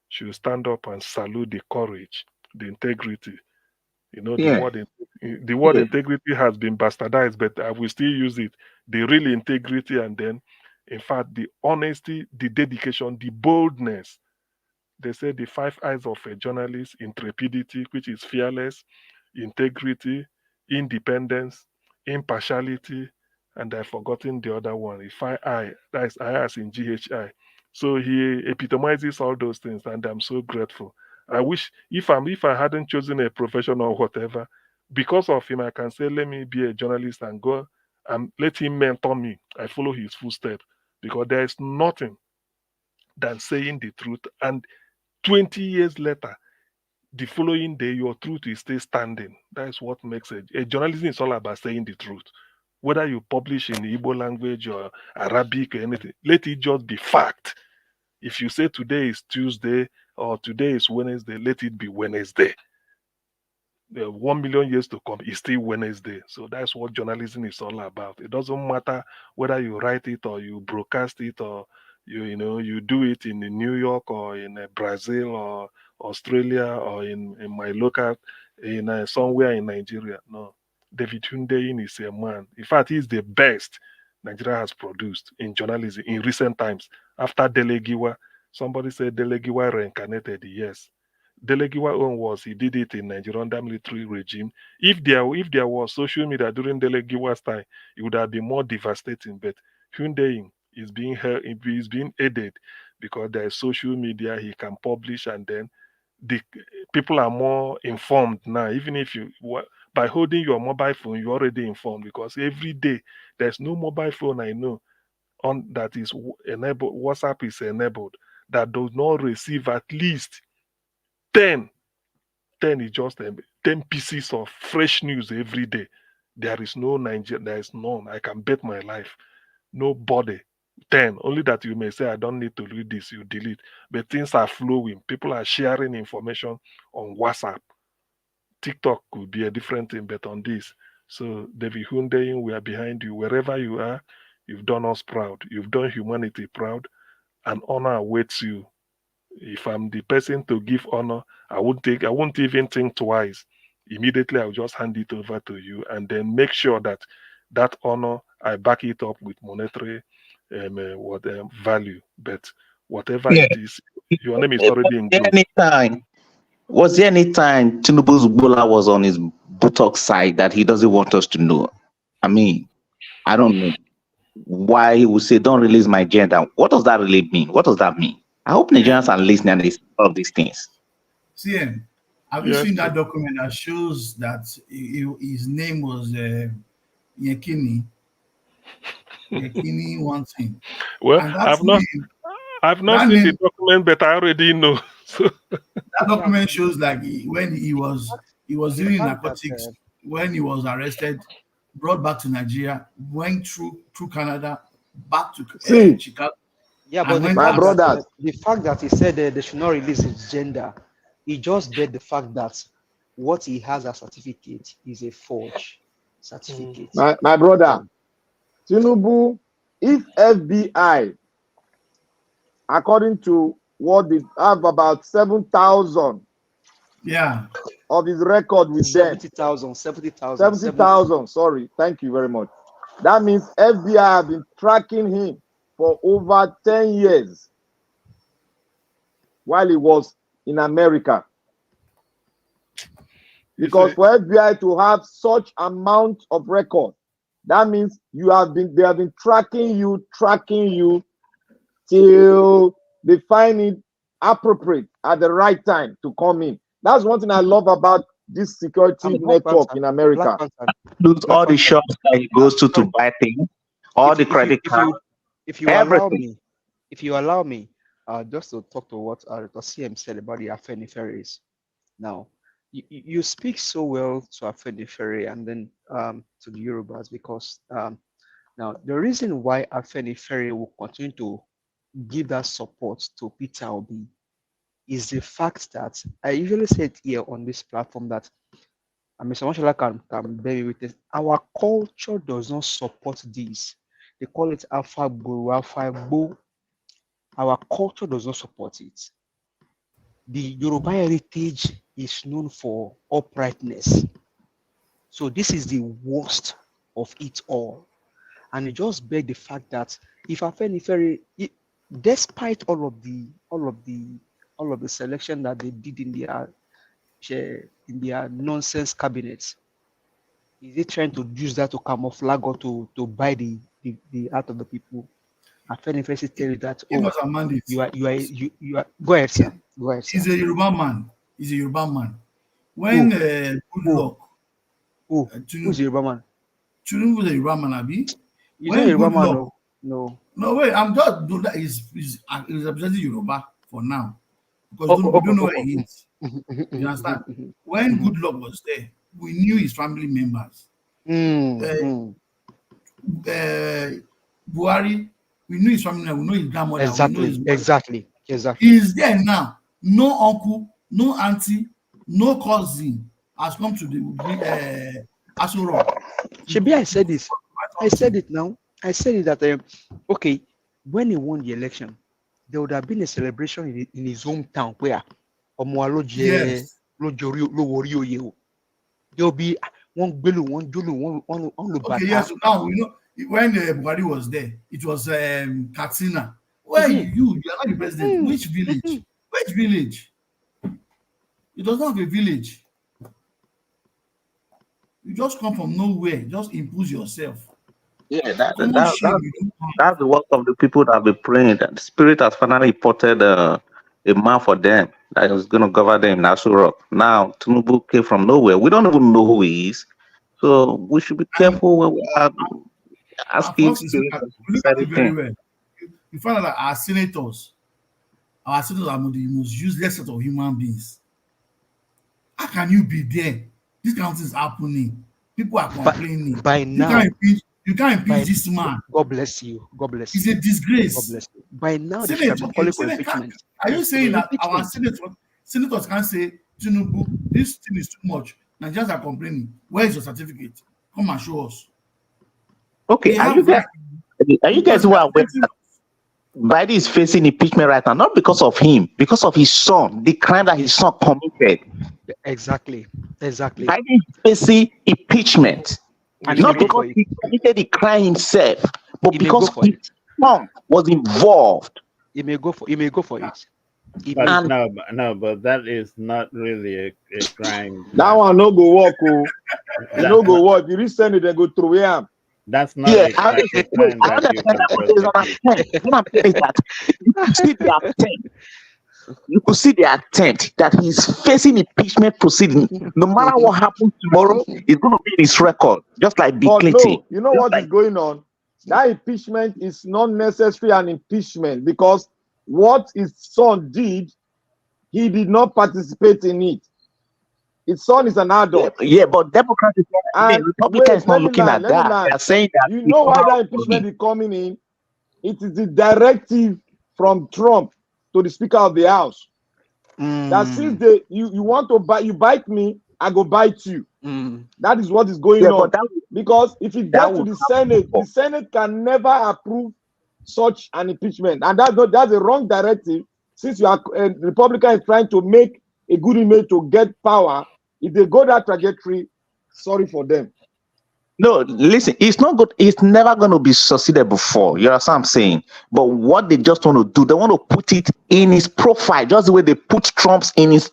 should stand up and salute the courage, the integrity.
Yeah.
The word integrity has been bastardized, but I will still use it. The real integrity, and then, in fact, the honesty, the dedication, the boldness. They say the 5 eyes of a journalist: intrepidity, which is fearless; integrity; independence; impartiality; and I've forgotten the other one. If I, that is I as in GHI. So he epitomizes all those things, and I'm so grateful. I wish if I hadn't chosen a profession or whatever, because of him, I can say, let me be a journalist and go and let him mentor me. I follow his footsteps, because there is nothing than saying the truth. And 20 years later, the following day, your truth is still standing. That is what makes a journalism is all about saying the truth. Whether you publish in Igbo language or Arabic or anything, let it just be fact. If you say today is Tuesday or today is Wednesday, let it be Wednesday. 1 million years to come is still Wednesday. So that's what journalism is all about. It doesn't matter whether you write it or you broadcast it or you do it in New York or in Brazil or Australia or in my local in somewhere in Nigeria. No, David Hundeyin is a man. In fact, he's the best Nigeria has produced in journalism in recent times. After Delegiwa, somebody said Delegiwa reincarnated. Yes, Delegiwa own was he did it in Nigeria under military regime. If there was social media during Delegiwa's time, it would have been more devastating. But Hyundai is being aided because there is social media. He can publish, and then the people are more informed now. Even if by holding your mobile phone, you're already informed because every day there's no mobile phone I know on that is enabled. WhatsApp is enabled that does not receive at least 10 is just 10 pieces of fresh news every day. There is no Nigeria, there is none. I can bet my life. Nobody. 10. Only that you may say, I don't need to read this, you delete. But things are flowing. People are sharing information on WhatsApp. TikTok could be a different thing, but on this. So, David Hundeyin, we are behind you. Wherever you are, you've done us proud. You've done humanity proud, and honor awaits you. If I'm the person to give honor, I won't even think twice. Immediately, I'll just hand it over to you, and then make sure that that honor I back it up with monetary value. But whatever
Yeah.
it is, your name is already in good.
Was there any time Tinubu's Bola was on his Botox side that he doesn't want us to know? I mean, I don't know why he would say, don't release my gender. What does that really mean? What does that mean? I hope Nigerians are listening and listen to all of these things.
CM, have you seen that document that shows that his name was Yekini? Yekini one thing.
Well, I've not seen the document, but I already know.
That document shows like when he was doing narcotics, when he was arrested, brought back to Nigeria, went through Canada, back to Chicago.
Yeah, but the fact that he said they should not release his gender, he just bet the fact that what he has as certificate is a forged certificate.
My brother, Tinubu, if FBI, according to what they have about 7,000 of his record with
70,000.
70,000, sorry, thank you very much. That means FBI have been tracking him for over 10 years while he was in America. Because for FBI to have such amount of record, that means they have been tracking you till they find it appropriate at the right time to come in. That's one thing I love about this security network in America.
Lose all the shops that he goes to buy things, all the credit cards.
If you allow me, just to talk to what CM said about the Afenifere. Now, you speak so well to Afenifere and then to the Yorubas because now the reason why Afenifere will continue to give that support to Peter Obi is the fact that I usually say it here on this platform that Mr. Mashala can bear me with this. Our culture does not support this. They call it Alpha Bo. Our culture does not support it. The Yoruba heritage is known for uprightness. So this is the worst of it all. And it just begs the fact that if Afenifere, despite all of the selection that they did in their nonsense cabinets, is it trying to use that to camouflage or to buy the heart of the people? Afenifere tell you that you are go ahead, sir. Go ahead, sir.
He's a Yoruba man. When Goodluck,
who's a Yoruba man?
Tinubu was a Yoruba man, Abi.
He's not a Yoruba man, no.
No, wait, I'm just doing that. He's representing Yoruba for now. Because we don't know where he is. You understand? When Goodluck was there, we knew his family members. Buhari, we knew his family members, we know his grandmother.
Exactly.
He's there now. No uncle, no auntie, no cousin has come to the Aso Rock.
Shebi, I said this. I said it now. I said it that okay, when he won the election, there would have been a celebration in his hometown where
Yes.
There'll be one Belu, one Julu, one
Okay, yes. So now when Buhari was there, it was Katsina. Where you are not the president. Which village? Which village? It does not have a village. You just come from nowhere. Just impose yourself.
Yeah, that's the work of the people that have been praying. That the spirit has finally ported a man for them that is going to govern them in Aso Rock. Now, Tinubu came from nowhere. We don't even know who he is. So we should be careful when we are asking
spirits to look at it very well. You find out that our senators are the most useless set of human beings. How can you be there? This kind of thing is happening. People are complaining.
By now,
you can't impeach this man.
God bless you. God bless you.
It's a disgrace.
God bless you. By now, they
Senate,
should call it for impeachment.
Are you saying that our senators can't say, Tinubu, this thing is too much? Nigerians are complaining. Where is your certificate? Come and show us.
Okay, are you guys who are aware that Biden is facing impeachment right now, not because of him, because of his son, the crime that his son committed.
Exactly.
Biden is facing impeachment, not because he committed the crime himself, but because his son was involved.
He may go for it.
But but that is not really a crime.
That one no go work. No go work. You reach Senate, they go through him.
That's not a crime that
you could see the attempt that he's facing impeachment proceeding. No matter what happens tomorrow, it's going to be in his record, just like Bill Clinton.
No, you know what is going on? That impeachment is not necessarily an impeachment because what his son did, he did not participate in it. His son is an adult.
Yeah, but Democrats and Republicans not looking at that. They are saying that
you know why that impeachment is coming in? It is the directive from Trump to the Speaker of the House. That since you want to bite me, I go bite you. That is what is going on. Because if it gets to the Senate can never approve such an impeachment, and that's a wrong directive. Since you are Republican is trying to make a good image to get power, if they go that trajectory, sorry for them.
No, listen, it's not good. It's never going to be succeeded before. You understand what I'm saying? But what they just want to do, they want to put it in his profile, just the way they put Trump's in his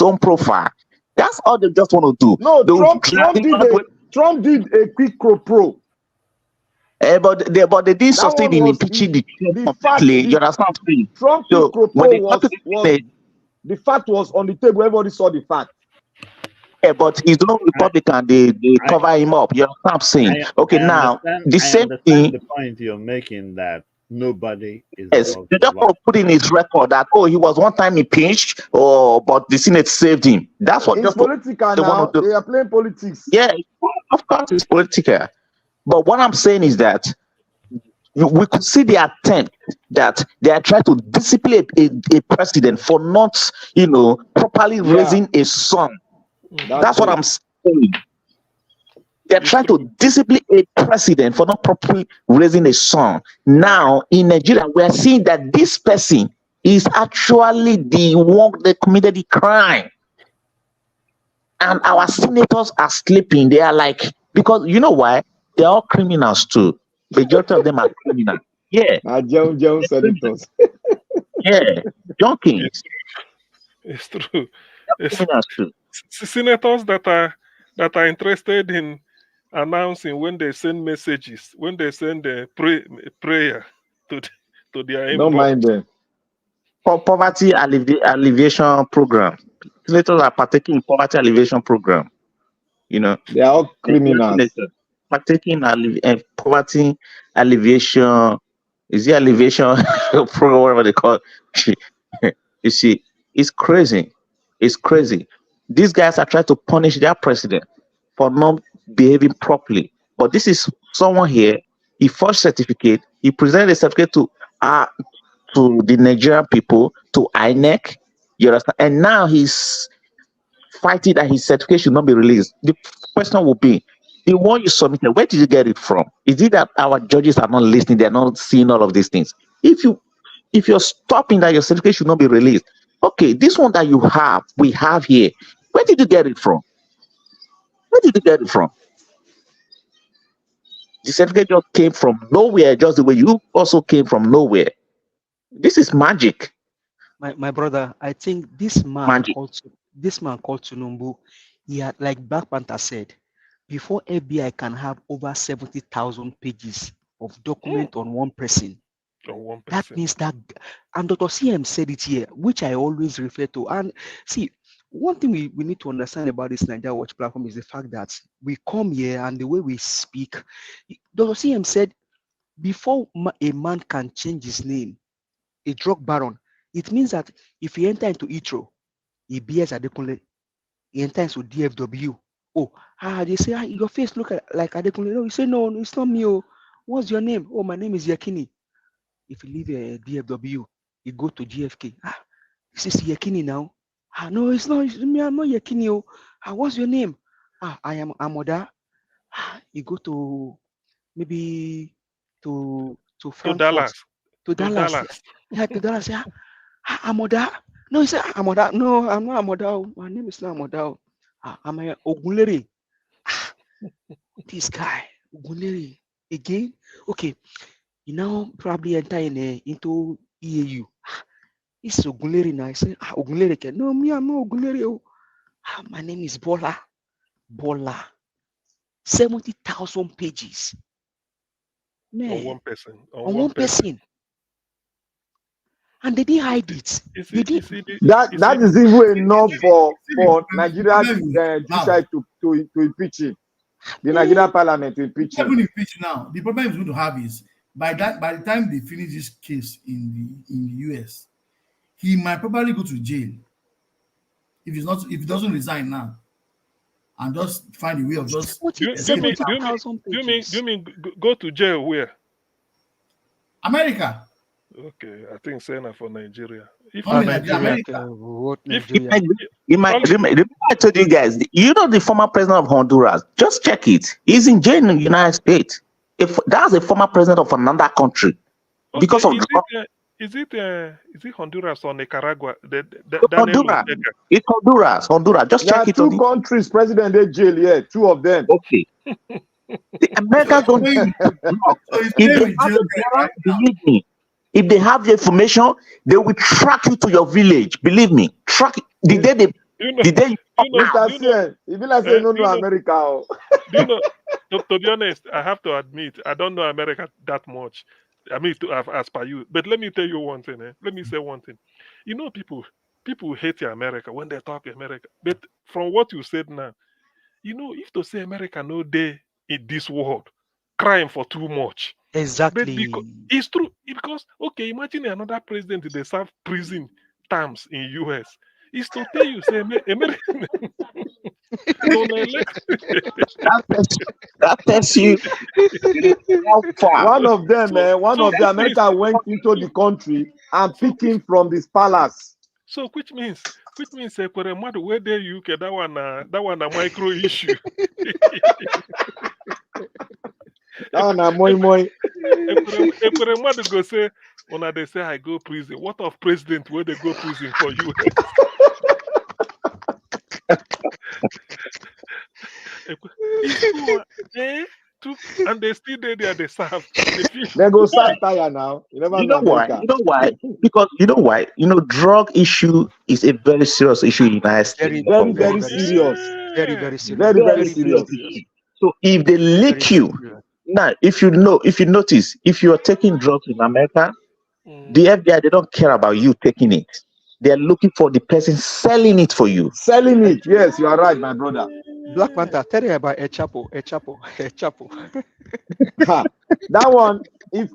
own profile. That's all they just want to do.
No, Trump did a quick pro.
But they didn't succeed in impeaching the completely. You understand what I'm saying?
Trump the fact was on the table. Everybody saw the fact.
Yeah, but he's not Republican. They cover him up. You know what I'm saying? The same thing.
The point you're making that nobody is.
Yes, they just want to put in his record that he was one time impeached, but the Senate saved him. That's what.
It's political now. They are playing politics.
Yeah, of course it's political. But what I'm saying is that we could see the attempt that they are trying to discipline a president for not, properly raising a son. That's what I'm saying. They're trying to discipline a president for not properly raising a son. Now, in Nigeria, we are seeing that this person is actually the one that committed the crime. And our senators are sleeping. They are like, because you know why? They're all criminals too. Majority of them are criminals. Yeah.
Senators.
Yeah. Junkies.
It's true. Senators that are interested in announcing when they send messages, when they send a prayer to their inbox.
Don't mind them.
Poverty alleviation program. Senators are partaking in poverty alleviation program.
They are all criminals.
Partaking in poverty alleviation. Is it alleviation program, whatever they call it? You see, it's crazy. It's crazy. These guys are trying to punish their president for not behaving properly. But this is someone here. He forged certificate. He presented a certificate to the Nigerian people, to INEC, You understand? And now he's fighting that his certificate should not be released. The question will be, the one you submitted, where did you get it from? Is it that our judges are not listening? They're not seeing all of these things. If you're stopping that your certificate should not be released, okay, this one that we have here, where did you get it from? Where did you get it from? The certificate just came from nowhere, just the way you also came from nowhere. This is magic.
My brother, I think this man called Tinubu, he had, like Black Panther said, before FBI can have over 70,000 pages of document on one person. That means that, and Dr. CM said it here, which I always refer to. And see, one thing we need to understand about this Nigeria Watch platform is the fact that we come here and the way we speak. Dr. CM said, before a man can change his name, a drug baron, it means that if he enter into Itro, he bears Adekunle, he enters into DFW. Oh, they say, your face look like Adekunle. No, you say, no, it's not me. Oh, what's your name? Oh, my name is Yakini. If you leave DFW, you go to GFK. This is Yakini now. No, it's not me. I'm not Yakini. Oh, what's your name? I am Amoda. You go to maybe to Frankfurt, to Dallas. Yeah, to Dallas. Yeah, Amoda. No, he said Amoda. No, I'm not Amoda. My name is not Amoda. I'm Ogunleri. This guy Ogunleri again. Okay. You now probably enter into EAU. It's Ogunleri now. I say, Ogunleri. No, me, I'm not Ogunleri. Oh. My name is Bola. 70,000 pages. Man.
On one person.
On one person. And they didn't hide it.
That is even enough for Nigeria judiciary to impeach him. The Nigerian parliament to impeach him.
Even impeach now, the problem is going to have is by the time they finish this case in the US, he might probably go to jail if he doesn't resign now and just find a way of just.
Do you mean go to jail where?
America.
Okay, I think saying for Nigeria. If
America. Remember I told you guys, you know the former president of Honduras, just check it. He's in jail in the United States. If that's a former president of another country.
Okay,
because of
is it Honduras or Nicaragua?
Honduras. It's Honduras. Just check it. Two countries president they jail, yeah, two of them. Okay. The Americans don't believe me. If they have the information, they will track you to your village. Believe me. Track it. The day they America.
To be honest, I have to admit, I don't know America that much. I mean, as per you. But let me tell you one thing. Let me say one thing. You know, people hate America when they talk America. But from what you said now, you know, if to say America no day in this world, crying for too much.
Exactly.
But it's true. Because, okay, imagine another president, they serve prison terms in US. It's to tell you, say, American.
that tells you how far. One of them, America went into the country and picked him from this palace.
So, which means, where there you can that one a micro issue.
That one a moi.
If go say, when they say I go prison, what of president where they go prison for you? And they still there, they serve.
They go serve tire now. You know why? Because you know why? You know, drug issue is a very serious issue in the United States. Very serious. Very serious. So if they lick you, now if you notice, if you are taking drugs in America, the FBI, they don't care about you taking it. They're looking for the person selling it for you. Selling it. Yes, you are right, my brother.
Black Panther, tell you about a chapo.
That one, if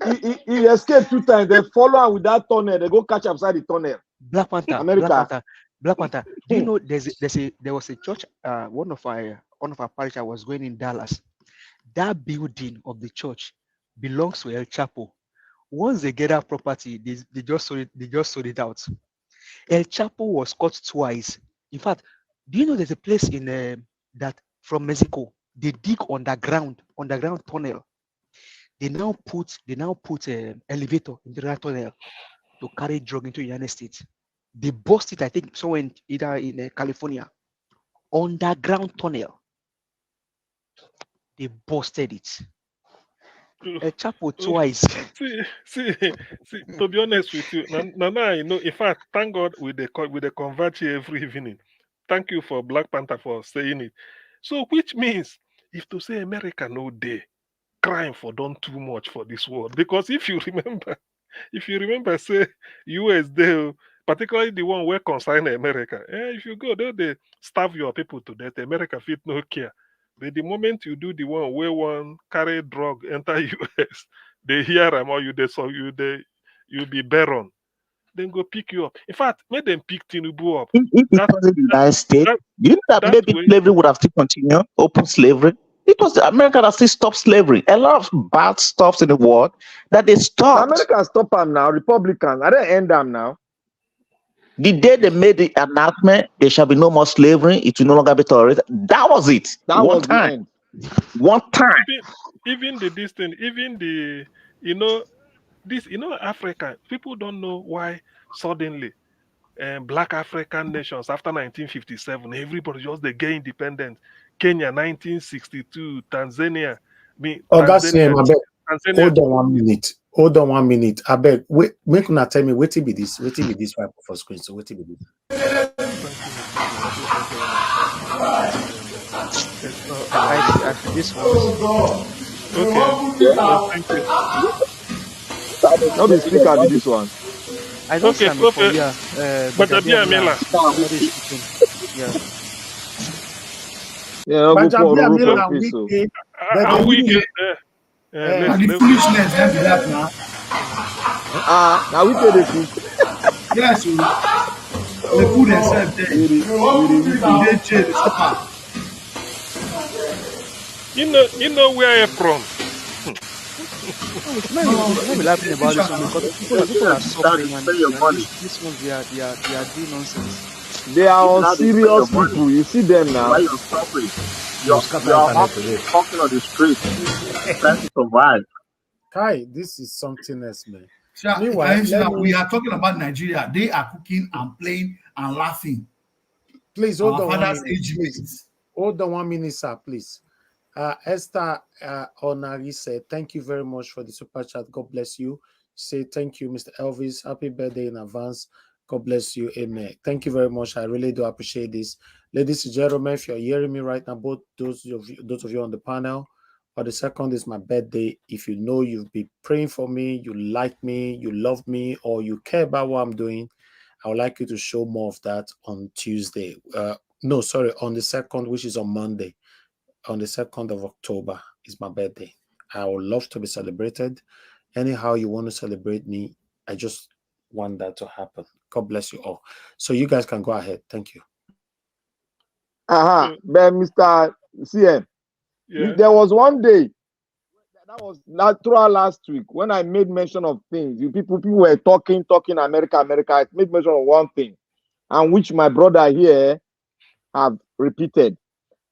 he escaped 2 times, they follow him with that tunnel. They go catch upside the tunnel.
Black Panther,
America.
Black Panther. Do you know there was a church? One of our parish was going in Dallas. That building of the church belongs to El Chapo. Once they get that property, they just sold it out. El Chapo was caught twice. In fact, do you know there's a place in that from Mexico they dig underground tunnel. They now put elevator in the tunnel to carry drug into the United States. They bust it, I think, somewhere either in California. Underground tunnel. They busted it. El Chapo twice.
See, to be honest with you, now I know. In fact, thank God with the convert here every evening. Thank you for Black Panther for saying it. So, which means if to say America no day, crime for done too much for this world. Because if you remember, say US they particularly the one where concern America. If you go there, they starve your people to death. America fit no care. But the moment you do the one where one carry drug enter US, they hear them or you be baron. Then go pick you up. In fact, make them pick Tinubu up.
If it wasn't the United States, you know that maybe slavery would have still continued, open slavery. It was America that still stopped slavery. A lot of bad stuff in the world that they stopped.
America stop them now. Republicans, I don't end them now.
The day they made the announcement, there shall be no more slavery, it will no longer be tolerated. That was it.
That was the end.
One time.
Even Africa, people don't know why suddenly Black African nations after 1957, everybody just they gain independence. Kenya 1962, Tanzania.
Hold on 1 minute. Hold on 1 minute. I beg. Wait, make una tell me what be this? What be this right for screen? So what be this?
I see this one.
Okay. Thank you.
Not the speaker be this one.
I don't see
okay. But
somebody speaking. Yeah.
Yeah, I'll go for a roof of peace.
And the foolishness that be that now.
Now we pay the food.
Yes, the food themselves there. They jail, they suffer.
You know where I'm from.
Let me laughing about this one because people are suffering and this one they are doing nonsense.
They are on serious people. You see them now.
Why you're suffering? You're talking on the street, trying to survive.
Kai, this is something else, man.
Meanwhile, we are talking about Nigeria. They are cooking and playing and laughing.
Please hold on
1 minute.
Hold on 1 minute, sir, please. Esther Onari said, thank you very much for the super chat. God bless you. Say thank you, Mr. Elvis. Happy birthday in advance. God bless you. Amen. Thank you very much. I really do appreciate this. Ladies and gentlemen, if you're hearing me right now, both those of you on the panel, or the second is my birthday. If you know you've been praying for me, you like me, you love me, or you care about what I'm doing, I would like you to show more of that on Tuesday. On the 2nd, which is on Monday. On the 2nd of October is my birthday. I would love to be celebrated. Anyhow you want to celebrate me, I just want that to happen. God bless you all. So you guys can go ahead. Thank you.
But Mr. CM, there was one day, that was throughout last week, when I made mention of things. People were talking America. I made mention of one thing, and which my brother here have repeated.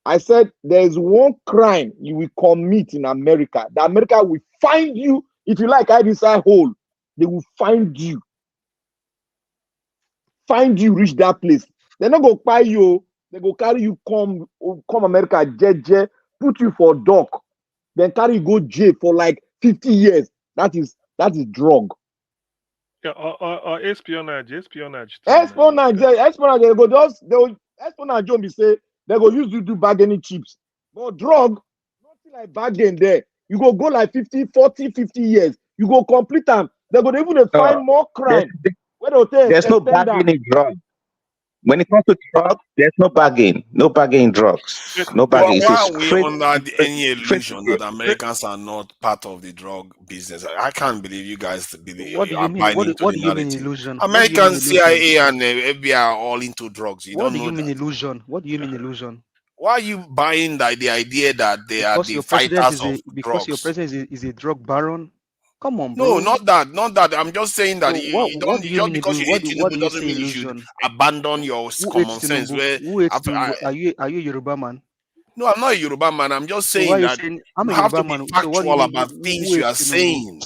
I said, there is one crime you will commit in America. The America will find you. If you like, hide inside hole. They will find you. Reach that place. They're not going to buy you. They go carry you, come America, jeje, put you for dock. Then carry you go jail for like 50 years. That is drug.
Yeah, or espionage.
Espionage. They will be say, they go use you do bargaining chips. But drug, nothing like bargain there. You go like 40, 50 years. You go complete them. They go even find more crime.
There's no bargaining drug. When it comes to drugs, there's no bargain. No bargain drugs. No bargain.
Why are we under any illusion that Americans are not part of the drug business? I can't believe you guys believe.
What do you mean? What do you mean illusion?
Americans, CIA, and FBI are all into drugs.
What do you mean illusion? What do you mean illusion?
Why are you buying the idea that they are the fighters of drugs?
Because your president is a drug baron. Come on,
No,
bro.
not that. Not that. I'm just saying that
So
you
what
don't
do you
just
mean?
because you hate
What
Tinubu
do you
doesn't
say
mean you should
illusion?
abandon your
Who hates
common sense.
Tinubu?
Where
Who hates
I,
Tinubu? Are you a Yoruba man?
no, I'm not a Yoruba man. I'm just
So why are
saying
you
that
saying I'm a
you have
Yoruba
to be
man? So what do you
factual
mean?
about
Who
things you are
hates Tinubu?
saying.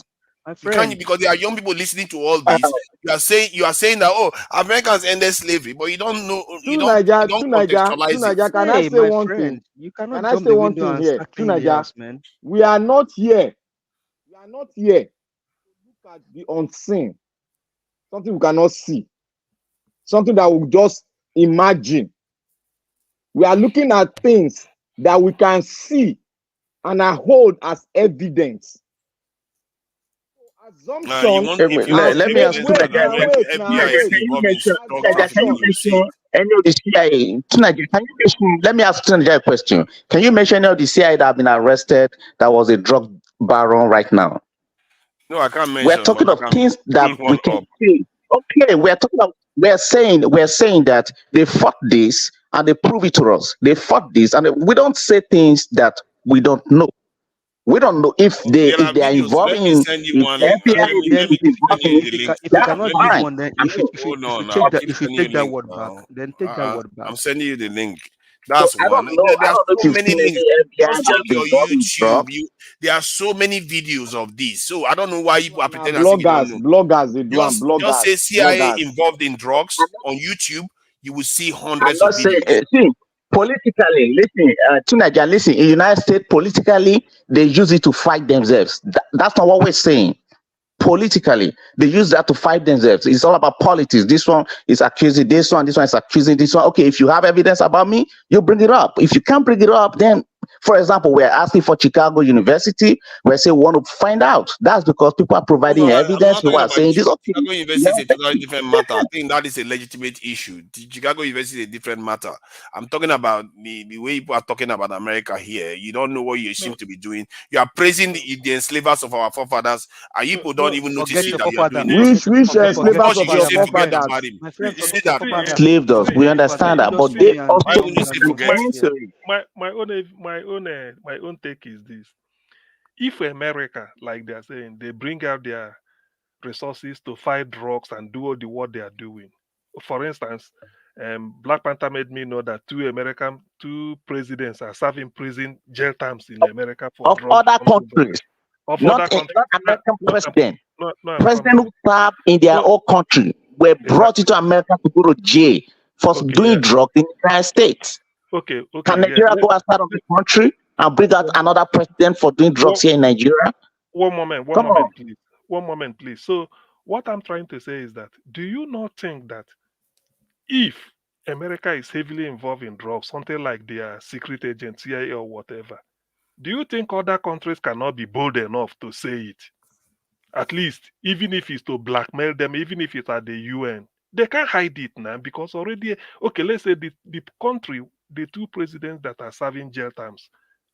My
You can't,
friend.
because there are young people listening to all this. You are saying that, oh, Americans ended slavery, but you don't know, you don't contextualize it.
Can I
Hey,
say
my
one
friend,
thing?
you
Can
cannot
I
jump
say
the
one
window
thing
and
here?
start cleaning the
Tunaja,
house, man.
we are not here. We are not here to look at the unseen, something we cannot see, something that we just imagine. We are looking at things that we can see and are hold as evidence.
You
Assumption.
want, if you want
And
evidence
wait,
that
wait now, wait now,
FBI is
wait.
Can you
involved in
mention,
drug
can
trafficking,
you
Assumption.
you see
mention
it.
any of the CIA? Tunaja, can you mention, let me ask Tunaja a question. Can you mention any of the CIA that have been arrested that was a drug baron right now?
No, I can't
We're
mention, but
talking
I
of
can
things that
pull
we
one
can
up.
see. Okay, we're saying that they fought this and they prove it to us. They fought this, and we don't say things that we don't know. We don't know if
There are
they are
videos.
involved
Let me
in,
send you
if
one.
FBI
Let
is
me keep
involved
sending
in
you
it.
the link.
If you
That's
cannot
Let
use
me
fine.
one, then
hold
if you
on.
take
I'll
that
keep
if you
sending you
take that
link
word back,
now.
then take that word back.
I'm sending you the link.
So
That's
I
one.
don't know. I
There are
don't know if
so
you've
many
seen
links.
any FBI
Just check
that's
your
involved in
YouTube.
drugs.
There are so many videos of this. So I don't know why people are
Now
pretending as if you don't know.
bloggers, they do and
Just
bloggers,
say CIA
bloggers.
involved in drugs on YouTube. You will see
I'm
hundreds of
not saying,
videos.
see, politically, listen, Tunaja, listen, in the United States, politically, they use it to fight themselves. That's not what we're saying. Politically, they use that to fight themselves. It's all about politics. This one is accusing this one is accusing this one. Okay, if you have evidence about me, you bring it up. If you can't bring it up, then, for example, we're asking for Chicago University. We're saying we want to find out. That's because people are providing
No, I'm
evidence.
not
People
talking
are
about
saying this. Okay,
Chicago University is a totally different matter. I think that is a legitimate issue. The Chicago University is a different matter. I'm talking about the way people are talking about America here. You don't know what you seem to be doing. You are praising the enslavers of our forefathers, and people don't even notice
Forget
it
your
that you are
forefather.
doing it.
Which
Forget
slavers
Because
of
you
our
Nigerian
say
man.
forget
forefathers?
about him.
My friend,
You see
forget your
that
forefather.
enslaved us.
Forget
We
your forefather.
understand
You
that,
just
but
see
they
me and
why
also
would you say forget?
referring to it.
My own if America, like they're saying, they bring out their resources to fight drugs and do all the what they are doing. For instance, Black Panther made me know that two presidents are serving prison jail terms in America for
Of
drug
other
contraband.
countries,
Of other
not
countries.
not American
No,
president.
I'm
President
coming.
who served in their
No,
own country were brought
exactly.
into America to go to jail for
Okay,
doing
yeah.
drugs in the United States.
Okay,
Can
yeah.
Nigeria go outside of the country and bring out another president for doing drugs here in Nigeria?
One moment,
Come on.
please. One moment, please. So, what I'm trying to say is that do you not think that if America is heavily involved in drugs, something like their secret agent, CIA or whatever, do you think other countries cannot be bold enough to say it? At least, even if it's to blackmail them, even if it's at the UN, they can't hide it now because already, okay, let's say the country, the two presidents that are serving jail terms,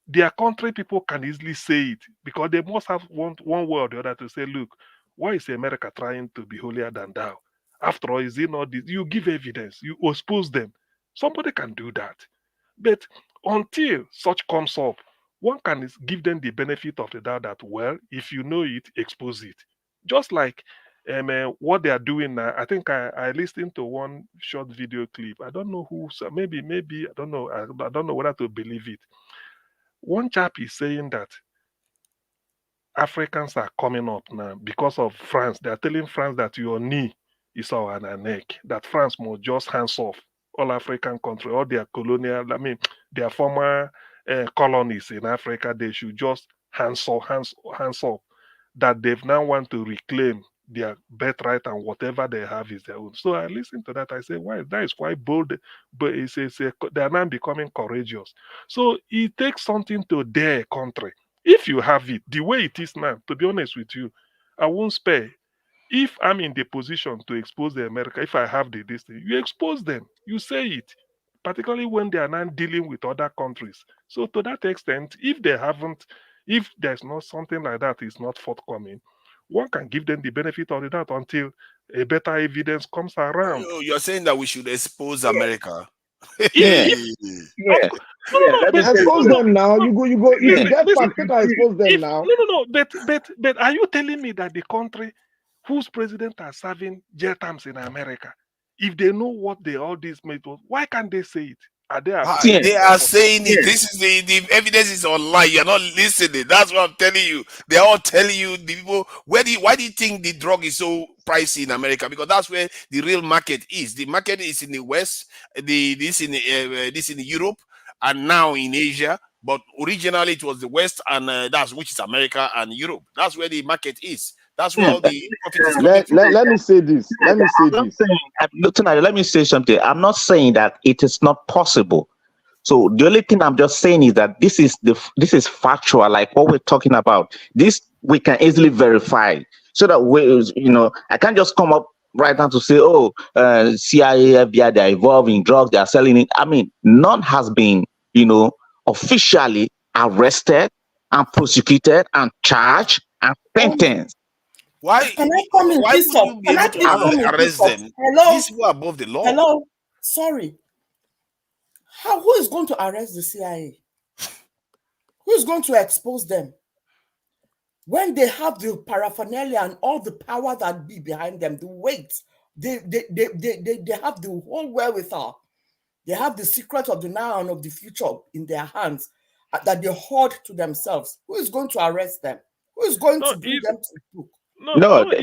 their country people can easily say it because they must have one way or the other to say, look, why is America trying to be holier than thou? After all, is it not this? You give evidence, you expose them. Somebody can do that. But until such comes up, one can give them the benefit of the doubt that, well, if you know it, expose it. Just like what they are doing now. I think I listened to one short video clip. I don't know who, maybe, I don't know. I don't know whether to believe it. One chap is saying that Africans are coming up now because of France. They are telling France that your knee is our neck, that France must just hands off all African countries, all their colonial, their former colonies in Africa, they should just hands off. That they've now want to reclaim their birthright and whatever they have is their own. So I listened to that. I say, why? That is quite bold, but they are now becoming courageous. So it takes something to dare a country. If you have it the way it is now, to be honest with you, I won't spare. If I'm in the position to expose the America, if I have this thing, you expose them, you say it, particularly when they are now dealing with other countries. So to that extent, if there's not something like that is not forthcoming, one can give them the benefit of the doubt until a better evidence comes around.
You're saying that we should expose America. Hey.
No, but
Expose them now. You go. If you get
listen,
fact, take and expose them
if
now.
no, but are you telling me that the country whose president are serving jail terms in America, if they know what all these made was, why can't they say it? Are they afraid?
They are saying it. This is the evidence is online. You're not listening. That's what I'm telling you. They're all telling you, the people. Why do you think the drug is so pricey in America? Because that's where the real market is. The market is in the West. This in Europe, and now in Asia. But originally it was the West, and that's which is America and Europe. That's where the market is. That's where all the profit is coming from.
Let me say this. Let me say this.
Tonight, let me say something. I'm not saying that it is not possible. So the only thing I'm just saying is that this is factual, like what we're talking about. This we can easily verify, so that I can't just come up right now to say, oh, CIA, FBI, they're involved in drugs, they are selling it. I mean, none has been, officially arrested and prosecuted and charged and sentenced.
Why?
Can I come in,
Why
please?
would you be able to arrest them?
Hello?
These people are above the law.
Hello? Sorry. Who is going to arrest the CIA? Who is going to expose them? When they have the paraphernalia and all the power that be behind them, the weight, they have the whole wherewithal. They have the secret of the now and of the future in their hands that they hoard to themselves. Who is going to arrest them? Who is going to bring them to the book?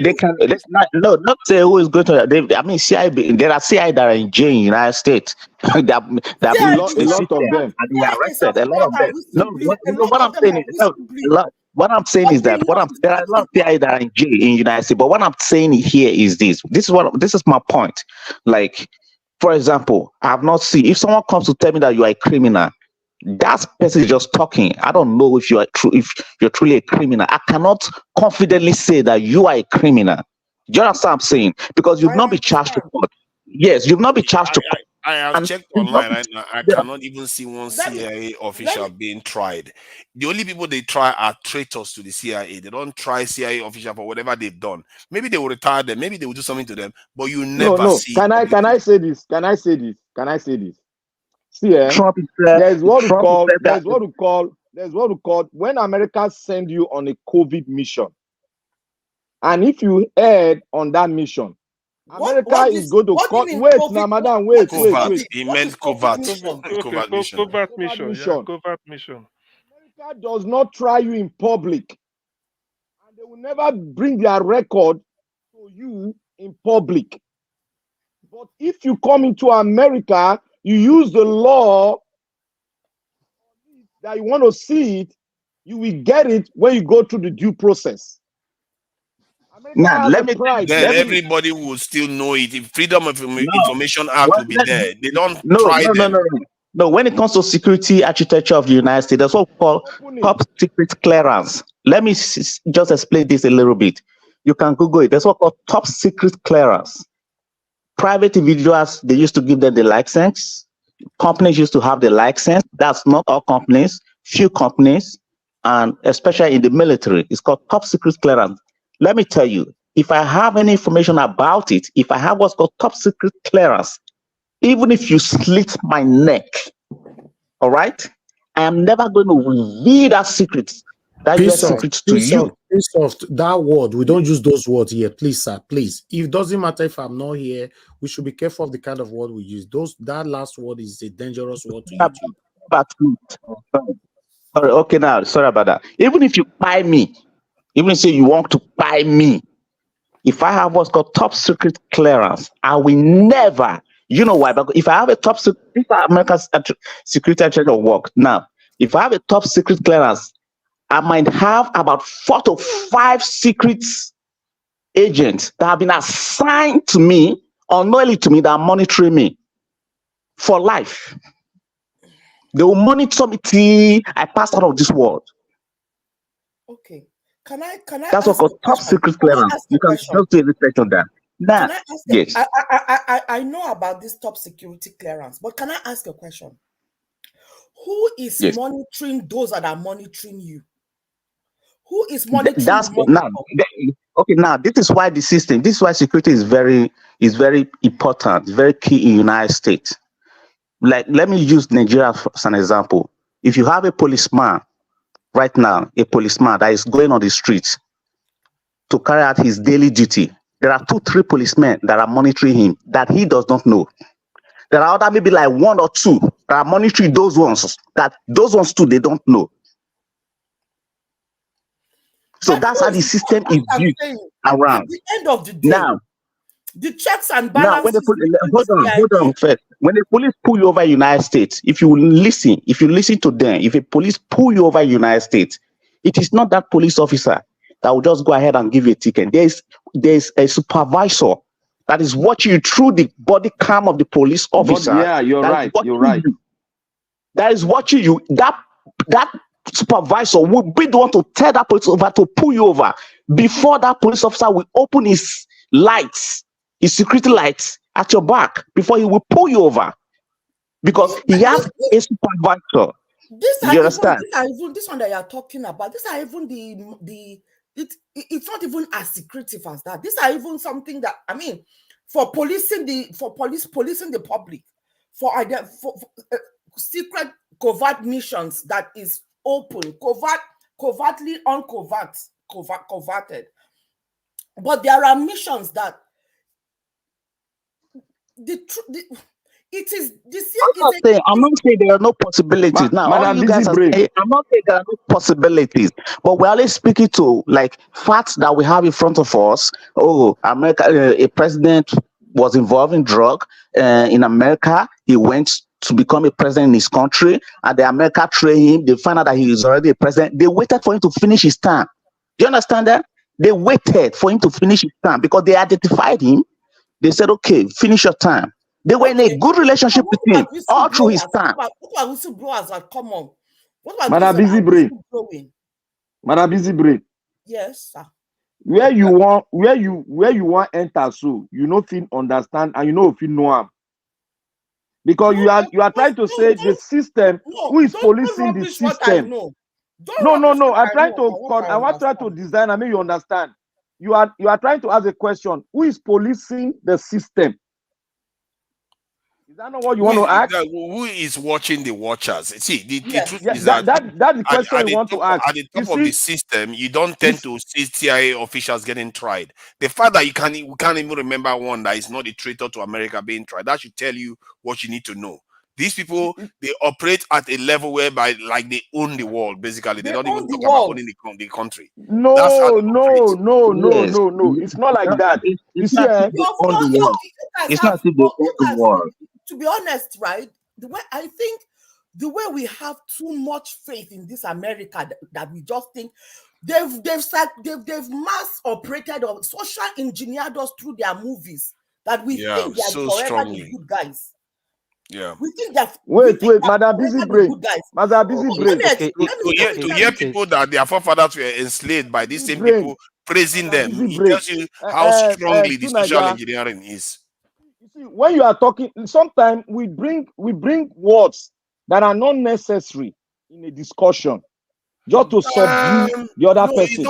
They can. Let's not say who is going to. I mean, CIA. There are CIA that are in jail in the United States. that
a lot of them.
And they are arrested. A lot of them. What I'm saying is, what I'm saying is that there are a lot of CIA that are in jail in the United States. But what I'm saying here is this. This is my point. Like, for example, I have not seen, if someone comes to tell me that you are a criminal, that person is just talking. I don't know if you're truly a criminal. I cannot confidently say that you are a criminal. Do you understand what I'm saying? Because you've not been charged to court. Yes, you've not been charged to court.
I have checked online right now. I cannot even see one CIA official being tried. The only people they try are traitors to the CIA. They don't try CIA official for whatever they've done. Maybe they will retire them. Maybe they will do something to them. But you never see.
Can I say this? See, there's what we call when America send you on a COVID mission, and if you head on that mission, America is going to cut. Wait, now, madam, wait.
He meant covert.
Covert mission.
America does not try you in public, and they will never bring their record to you in public. But if you come into America, you use the law that you want to see it, you will get it when you go through the due process.
Now, everybody will still know it. If Freedom of Information Act will be there, they don't try them.
No, when it comes to security architecture of the United States, that's what we call top secret clearance. Let me just explain this a little bit. You can Google it. That's what we call top secret clearance. Private individuals, they used to give them the license. Companies used to have the license. That's not all companies, few companies, and especially in the military, it's called top secret clearance. Let me tell you, if I have any information about it, if I have what's called top secret clearance, even if you slit my neck, all right, I am never going to reveal that secret. That is secret to you.
That word, we don't use those words here, please, sir. Please, it doesn't matter if I'm not here. We should be careful of the kind of word we use. That last word is a dangerous word to YouTube.
Okay, now sorry about that. Even if you buy me, even if you say you want to buy me, if I have what's called top secret clearance, I will never. You know why? Because if I have a top secret, if America's security architecture work now, if I have a top secret clearance, I might have about 4 to 5 secret agents that have been assigned to me, unknowingly to me, that are monitoring me for life. They will monitor me till I pass out of this world.
Okay. Can I
That's what called top secret clearance. You can just do a research on that. Now, yes.
I know about this top security clearance, but can I ask a question? Who is monitoring those that are monitoring you? Who is monitoring?
Now this is why the system. This is why security is very important, very key in the United States. Like, let me use Nigeria as an example. If you have a policeman right now, a policeman that is going on the streets to carry out his daily duty, there are 2-3 policemen that are monitoring him that he does not know. There are other maybe like 1 or 2 that are monitoring those ones too they don't know. So
But
that's
who
how the
is
system
what
is
I'm
built
saying, at
around.
the end of the day,
Now,
the checks and
when the
balances between the
hold on
CIA.
first. When the police pull you over United States, if you listen to them, if a police pull you over United States, it is not that police officer that will just go ahead and give you a ticket. There's a supervisor that is watching you through the body cam of the police
But
officer.
yeah, you're
that is
right.
watching
You're right.
you. That is watching you. That supervisor will be the one to tell that police officer to pull you over before that police officer will open his lights, his security lights at your back before he will pull you over, because he has a supervisor. You understand?
This one that you are talking about. These are even it's not even as secretive as that. These are even something that, I mean, for policing the public, for secret covert missions that is open, covertly coverted. But there are missions that
I'm not saying there are no possibilities. Now, all you guys are saying, I'm not saying there are no possibilities, but we're only speaking to like facts that we have in front of us. Oh, America, a president was involved in drug in America. He went to become a president in his country, and the America trained him. They found out that he is already a president. They waited for him to finish his term. Do you understand that? They waited for him to finish his term because they identified him. They said, okay, finish your time. They were in a good relationship with him all through his time.
What are whistleblowers that come on? What about
Madam Busy Brain? Madam Busy Brain.
Yes, sir.
Where you want enter, so you know fit understand and you know if you know him. Because you are trying to say the system, who is policing the system? No. I want to try to design and make you understand. You are trying to ask a question. Who is policing the system? Is that not what you want to ask?
Who is watching the watchers? See, the truth is
that's the question you want to ask.
At the top of the system, you don't tend to see CIA officials getting tried. The fact that we can't even remember one that is not a traitor to America being tried, that should tell you what you need to know. These people, they operate at a level whereby, like, they own the world. Basically, they don't even talk about owning the country.
No. It's not like that.
It's not as if they own the world. It's not as if they own the world.
To be honest, right? The way we have too much faith in this America that we just think they've mass operated or social engineered us through their movies that we think they are
so
forever
strongly.
the good guys.
Yeah.
We think that.
Wait, Madam Busy Brain. Madam Busy Brain.
To hear people that their forefathers were enslaved by these same people praising them, it tells you how strongly the social engineering is.
You see, when you are talking, sometimes we bring words that are not necessary in a discussion just to subdue the other person.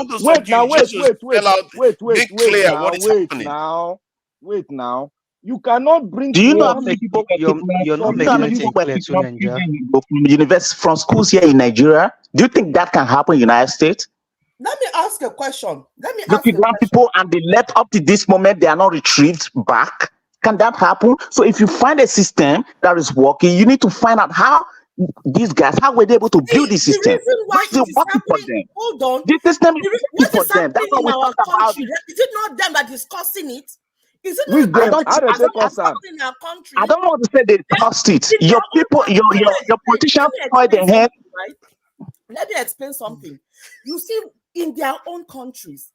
Wait now. You cannot bring.
Do you know how many people from schools here in Nigeria? Do you think that can happen in the United States?
Let me ask a question.
People and they left up to this moment, they are not retrieved back. Can that happen? So if you find a system that is working, you need to find out how these guys, how were they able to build this system?
The reason why it is happening, hold on.
This system is working for them. That's what we talk about.
Is it not them that is causing it? Is it
not
them?
I
don't want to say they caused it. Your people, your politicians fight their head.
Let me explain something. You see, in their own countries,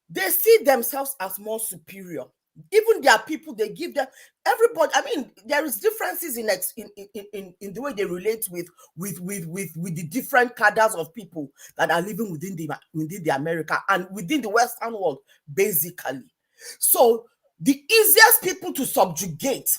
they see themselves as more superior. Even their people, they give them everybody. I mean, there is differences in the way they relate with the different cadres of people that are living within the America and within the Western world, basically. So the easiest people to subjugate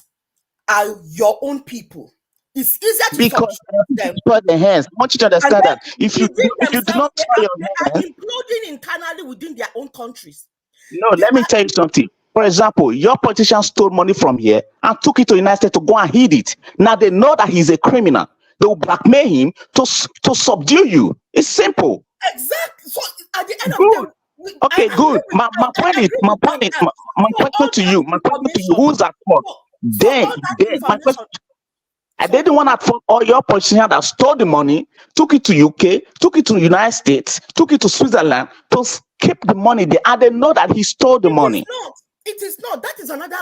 are your own people. It's easier to subjugate them.
Put their hands. I want you to understand that if you do not try your
hands, they are imploding internally within their own countries.
No, let me tell you something. For example, your politician stole money from here and took it to the United States to go and hid it. Now they know that he's a criminal. They will blackmail him to subdue you. It's simple.
Exactly. So at the end
Good.
of the day,
Okay, good. My question to you, who's at fault? Then my question, they didn't want to fault all your politicians that stole the money, took it to UK, took it to the United States, took it to Switzerland to keep the money there, and they know that he stole the money.
It is not. That is another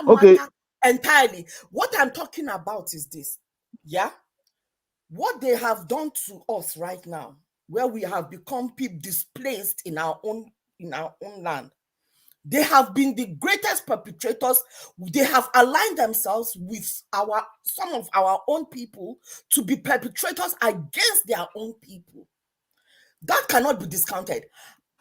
Okay.
matter entirely. What I'm talking about is this. Yeah. What they have done to us right now, where we have become people displaced in our own land. They have been the greatest perpetrators. They have aligned themselves with some of our own people to be perpetrators against their own people. That cannot be discounted.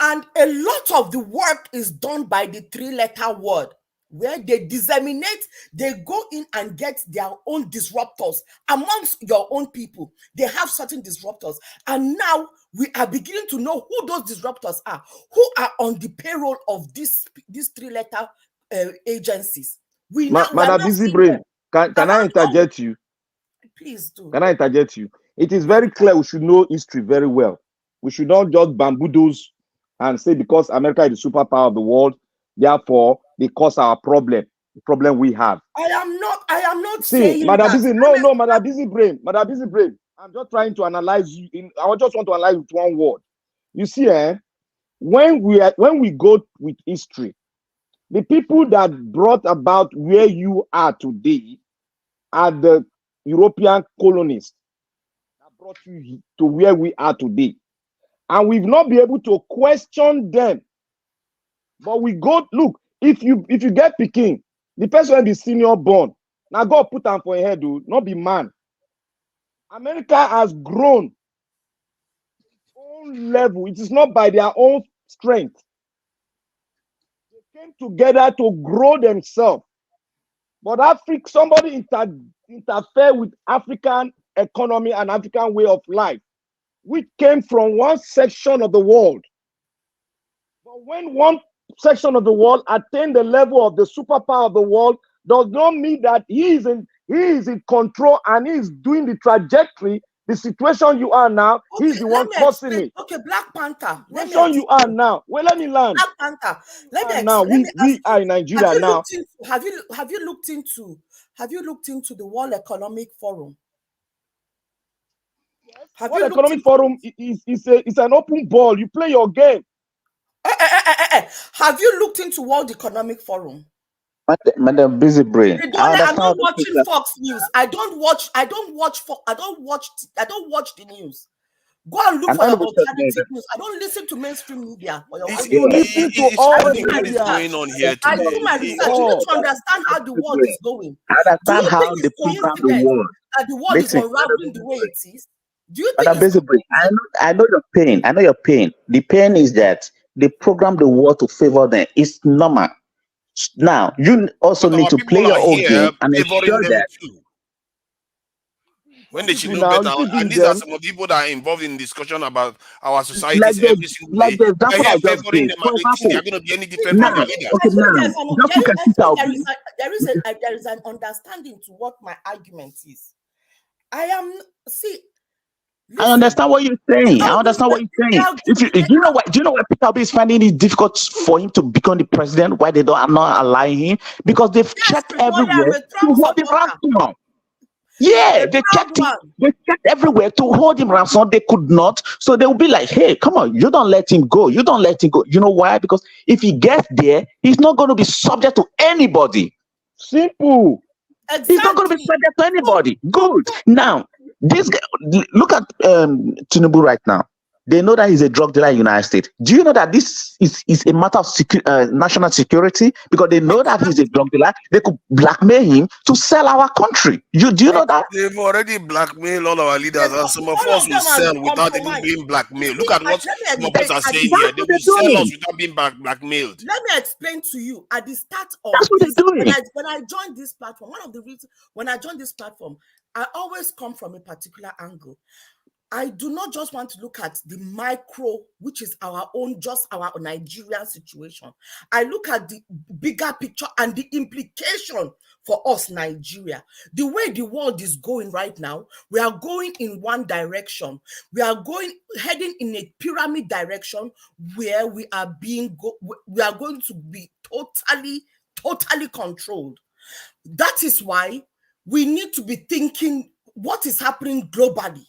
And a lot of the work is done by the 3-letter word, where they disseminate, they go in and get their own disruptors amongst your own people. They have certain disruptors. And now we are beginning to know who those disruptors are, who are on the payroll of these 3-letter agencies.
Madam Busy Brain, can I interject you?
Please do.
Can I interject you? It is very clear we should know history very well. We should not just bamboo those and say because America is the superpower of the world, therefore they cause our problem, the problem we have.
I am not
saying
Madam
that. Busy, no, Madam Busy Brain. I'm just trying to analyze you. I just want to analyze with one word. You see, when we go with history, the people that brought about where you are today are the European colonists that brought you to where we are today. And we've not been able to question them. But we go, look, if you get Peking, the person will be senior born. Now God put them for a head, dude, not be man. America has grown its own level. It is not by their own strength. They came together to grow themselves. But somebody interfere with African economy and African way of life, which came from one section of the world. But when one section of the world attained the level of the superpower of the world, does not mean that he is in control and he is doing the trajectory, the situation you are now. Okay, he's the one causing it.
Okay, Black Panther.
The situation you are now. Well, let me land.
Black Panther.
We are in Nigeria now.
Have you looked into the World Economic Forum?
World Economic Forum is an open ball. You play your game.
Have you looked into World Economic Forum?
Madam Busy Brain.
I'm not watching Fox News. I don't watch the news. Go and look for your alternative news. I don't listen to mainstream media.
You listen to all the media
going on here today.
I do my research. You need to understand how the world is going.
Understand how they program the world.
That the world is unraveling the way it is. Do you think
Madam Busy Brain, I know your pain. I know your pain. The pain is that they program the world to favor them. It's normal. Now, you also need to play your own game and ensure that
when they should know better, and these are some of the people that are involved in discussion about our societies every single day.
That's what I just said.
For example, they are going to be any different from their leaders.
There is an understanding to what my argument is. I
understand what you're saying. I understand what you're saying. Do you know why Peter Obi is finding it difficult for him to become the president? Why they are not allowing him? Because they've checked everywhere to hold him ransom. Yeah, they checked everywhere to hold him ransom. They could not. So they will be like, hey, come on, you don't let him go. You don't let him go. You know why? Because if he gets there, he's not going to be subject to anybody.
Simple.
Exactly.
He's not going to be subject to anybody. Good. Now, this guy, look at Tinubu right now. They know that he's a drug dealer in the United States. Do you know that this is a matter of national security? Because they know that he's a drug dealer. They could blackmail him to sell our country. Do you know that?
They've already blackmailed all our leaders, and some of us will sell without even being blackmailed. Look at what some of us are saying here. They will sell us without being blackmailed.
Let me explain to you at the start of when I joined this platform. One of the reasons when I joined this platform, I always come from a particular angle. I do not just want to look at the micro, which is our own, just our Nigerian situation. I look at the bigger picture and the implication for us, Nigeria. The way the world is going right now, we are going in one direction. We are heading in a pyramid direction where we are going to be totally controlled. That is why we need to be thinking what is happening globally.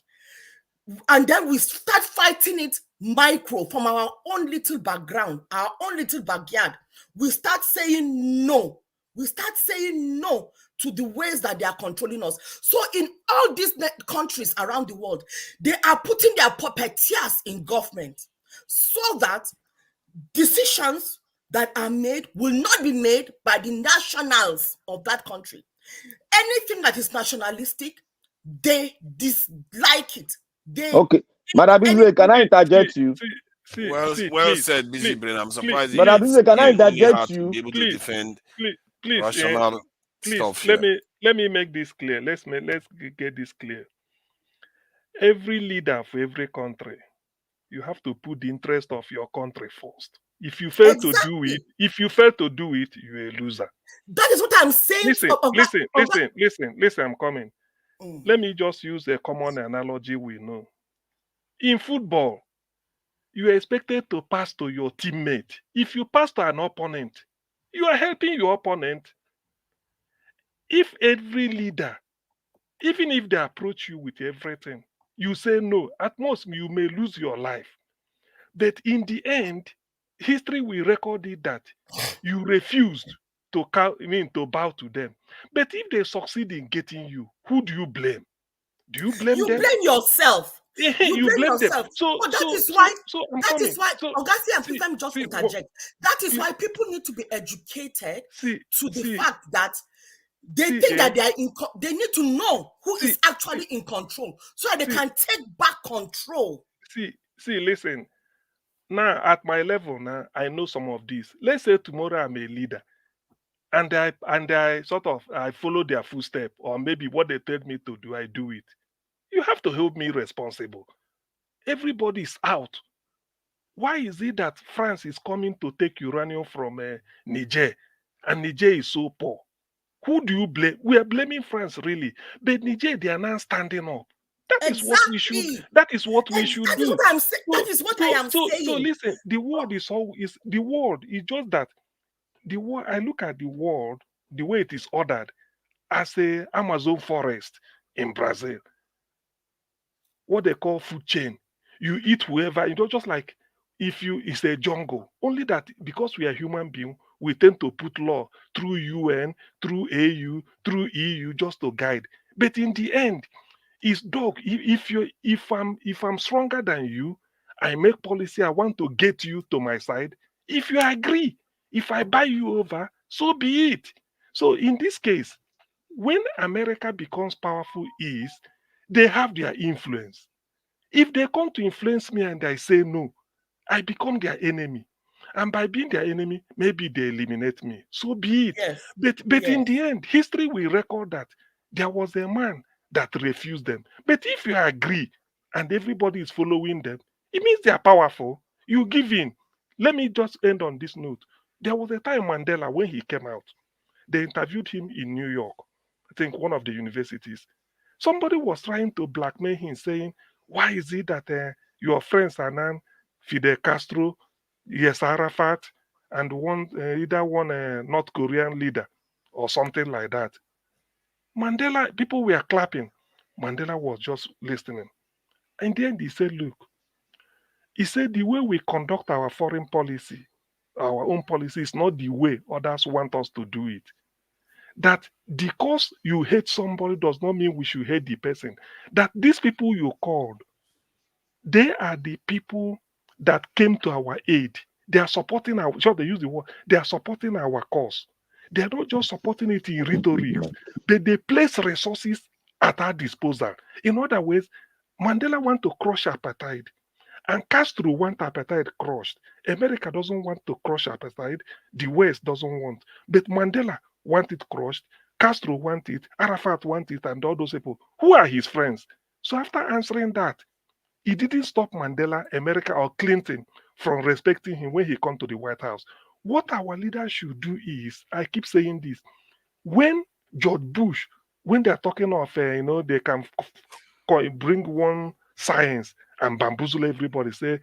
And then we start fighting it micro from our own little background, our own little backyard. We start saying no. We start saying no to the ways that they are controlling us. So in all these countries around the world, they are putting their puppeteers in government so that decisions that are made will not be made by the nationals of that country. Anything that is nationalistic, they dislike it.
Okay, Madam Bizwe, can I interject you?
Well said, Busy Brain. I'm surprised
Madam Bizwe, can I
you only
interject
had to
you?
be able to defend
Please,
rational stuff
let
here.
me make this clear. Let's get this clear. Every leader for every country, you have to put the interest of your country first. If you fail to do it, you're a loser.
That is what I'm saying.
Listen, I'm coming. Let me just use a common analogy we know. In football, you are expected to pass to your teammate. If you pass to an opponent, you are helping your opponent. If every leader, even if they approach you with everything, you say no, at most you may lose your life. But in the end, history will record it that you refused to bow to them. But if they succeed in getting you, who do you blame? Do you blame them?
You blame yourself.
You blame yourself.
But that is why, Augustine, let me just interject. That is why people need to be educated to the fact that they think that they need to know who is actually in control so that they can take back control.
Listen. Now, at my level, now I know some of these. Let's say tomorrow I'm a leader, and I follow their footsteps, or maybe what they tell me to do, I do it. You have to hold me responsible. Everybody's out. Why is it that France is coming to take uranium from Niger, and Niger is so poor? Who do you blame? We are blaming France, really, but Niger, they are now standing up. That is what we should do.
That
is what
I'm saying. That is what I am saying.
So listen, the world is just that the world. I look at the world the way it is ordered as a Amazon forest in Brazil. What they call food chain. You eat whoever, just like it's a jungle. Only that because we are human beings, we tend to put law through UN, through AU, through EU just to guide. But in the end, it's dog. If I'm stronger than you, I make policy. I want to get you to my side. If you agree, if I buy you over, so be it. So in this case, when America becomes powerful, they have their influence. If they come to influence me and I say no, I become their enemy. And by being their enemy, maybe they eliminate me. So be it.
Yes.
But in the end, history will record that there was a man that refused them. But if you agree and everybody is following them, it means they are powerful. You give in. Let me just end on this note. There was a time Mandela, when he came out, they interviewed him in New York, I think one of the universities. Somebody was trying to blackmail him, saying, why is it that your friends are now Fidel Castro, Yes Arafat, and either one North Korean leader or something like that? Mandela, people were clapping. Mandela was just listening. And then he said, look, he said the way we conduct our foreign policy, our own policy, is not the way others want us to do it. That because you hate somebody does not mean we should hate the person. That these people you called, they are the people that came to our aid. They are supporting our, sure they use the word, they are supporting our cause. They are not just supporting it in rhetoric, but they place resources at our disposal. In other words, Mandela want to crush apartheid, and Castro want apartheid crushed. America doesn't want to crush apartheid. The West doesn't want. But Mandela want it crushed. Castro want it. Arafat want it, and all those people. Who are his friends? So after answering that, It didn't stop Mandela, America, or Clinton from respecting him when he come to the White House. What our leaders should do is, I keep saying this, when George Bush, when they're talking of, they can bring one science and bamboozle everybody, say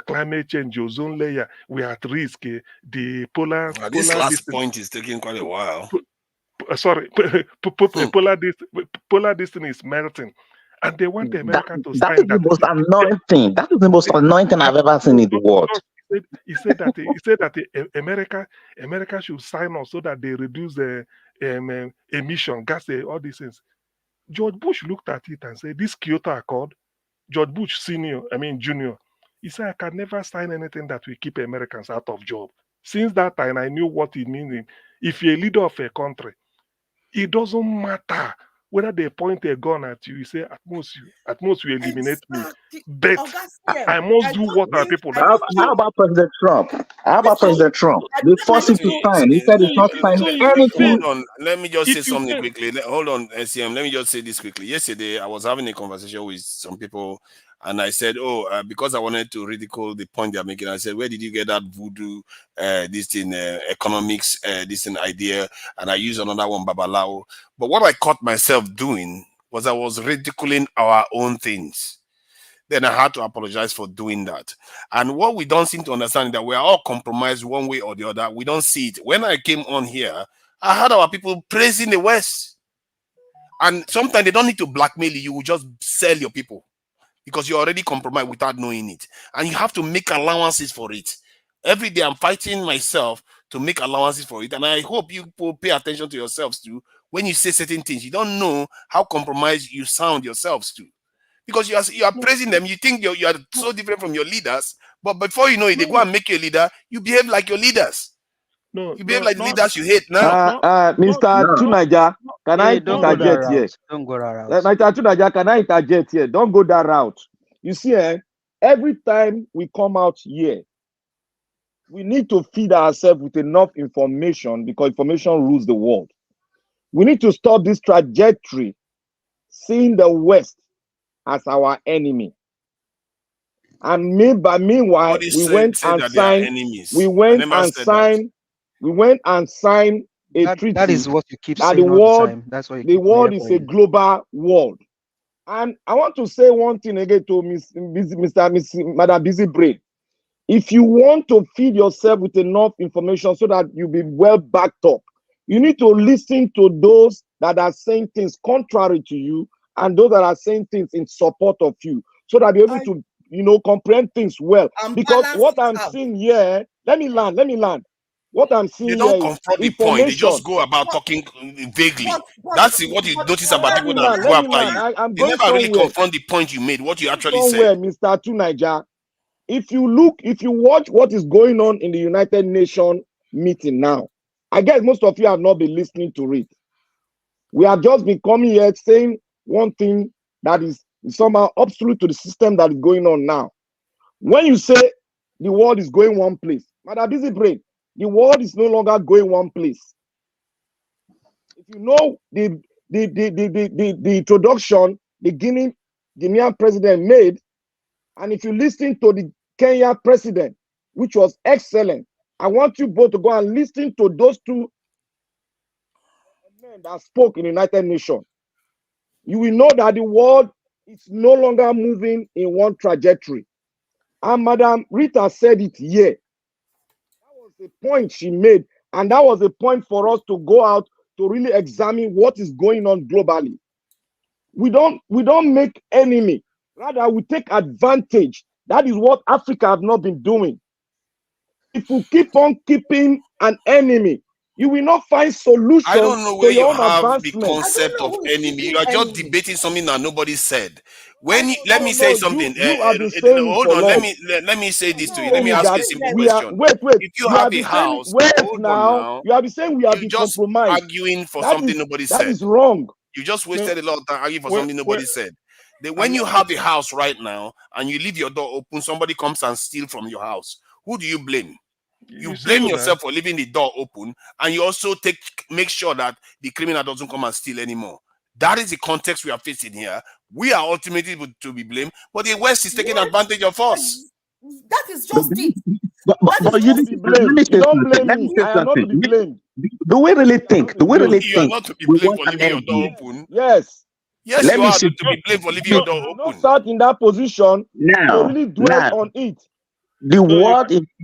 climate change, ozone layer, we are at risk, the polar
This
polar
last
distance,
point is taking quite a while.
sorry, polar distance is melting, and they want America to
That
sign
is the
that.
most annoying thing. That is the most annoying thing I've ever seen in the world.
He said that America should sign on so that they reduce the emission gas, all these things. George Bush looked at it and said, "This Kyoto Accord." George Bush Junior, he said, "I can never sign anything that will keep Americans out of job." Since that time, I knew what it means. If you're a leader of a country, it doesn't matter whether they point a gun at you. You say, "At most you eliminate me, but I must do what our people like."
How about President Trump? How about President Trump? They forced him to sign. He said he's not signing anything.
Hold on. Let me just say something quickly. Hold on, SCM. Let me just say this quickly. Yesterday, I was having a conversation with some people, and I said, because I wanted to ridicule the point they're making, I said, where did you get that voodoo, this thing, economics, this thing idea? And I used another one, Babalao. But what I caught myself doing was I was ridiculing our own things. Then I had to apologize for doing that. And what we don't seem to understand is that we are all compromised one way or the other. We don't see it. When I came on here, I had our people praising the West. And sometimes they don't need to blackmail you. You will just sell your people because you're already compromised without knowing it. And you have to make allowances for it. Every day I'm fighting myself to make allowances for it. And I hope you will pay attention to yourselves too. When you say certain things, you don't know how compromised you sound yourselves too. Because you are praising them, you think you are so different from your leaders, but before you know it, they go and make you a leader. You behave like your leaders. You behave like the leaders you hate now.
Mr. Tunaja, can I
Don't go that
interject here?
route. Don't go that route.
Mr. Tunaja, can I interject here? Don't go that route. You see, every time we come out here, we need to feed ourselves with enough information because information rules the world. We need to stop this trajectory, seeing the West as our enemy. And meanwhile, we went and signed a treaty.
That is what you keep
that
saying
the
all
world,
the time. That's why
the world is a global world. And I want to say one thing again to Madam Busy Brain. If you want to feed yourself with enough information so that you'll be well backed up, you need to listen to those that are saying things contrary to you and those that are saying things in support of you, so that you're able to, comprehend things well. Because what I'm seeing here, let me land. What I'm seeing
They don't
here
confront
is
the point. They
information.
just go about talking vaguely. That's what you notice about people that go after you. They never really confront the point you made, what you actually said.
Mr. Tunaja, if you watch what is going on in the United Nations meeting now, I guess most of you have not been listening to it. We have just been coming here saying one thing that is somehow obsolete to the system that is going on now. When you say the world is going one place, Madam Busy Brain, the world is no longer going one place. If you know the introduction the Guinean president made, and if you listen to the Kenya president, which was excellent, I want you both to go and listen to those two men that spoke in the United Nations. You will know that the world is no longer moving in one trajectory. And Madam Rita said it here. That was the point she made. And that was a point for us to go out to really examine what is going on globally. We don't make enemy. Rather, we take advantage. That is what Africa have not been doing. If we keep on keeping an enemy, you will not find solutions.
I don't know where
to your
you
own
have the
advancement.
concept of enemy. You are just debating something that nobody said. Let me say something.
You have been saying
hold
for
on.
long.
Let me say this to you. Let me ask you a simple
Wait.
question. If you have a house, hold on now.
You have been saying we have been
just
compromised.
arguing for something nobody said.
That is wrong.
You just wasted a lot of time arguing for something nobody said. When you have a house right now and you leave your door open, somebody comes and steals from your house. Who do you blame? You blame yourself for leaving the door open, and you also make sure that the criminal doesn't come and steal anymore. That is the context we are facing here. We are ultimately to be blamed, but the West is taking advantage of us.
That is just it.
But you need to blame.
You don't blame me. I am not to be blamed.
Do we really think? Do we really
You are
think
not to be
we
blamed
want
for
an
leaving your
end
door
here?
open.
Yes.
Yes,
Let
you
me
are
see.
to be blamed for leaving your door open.
Not sat in that position to
Now,
really dwell
now,
on it.
the word in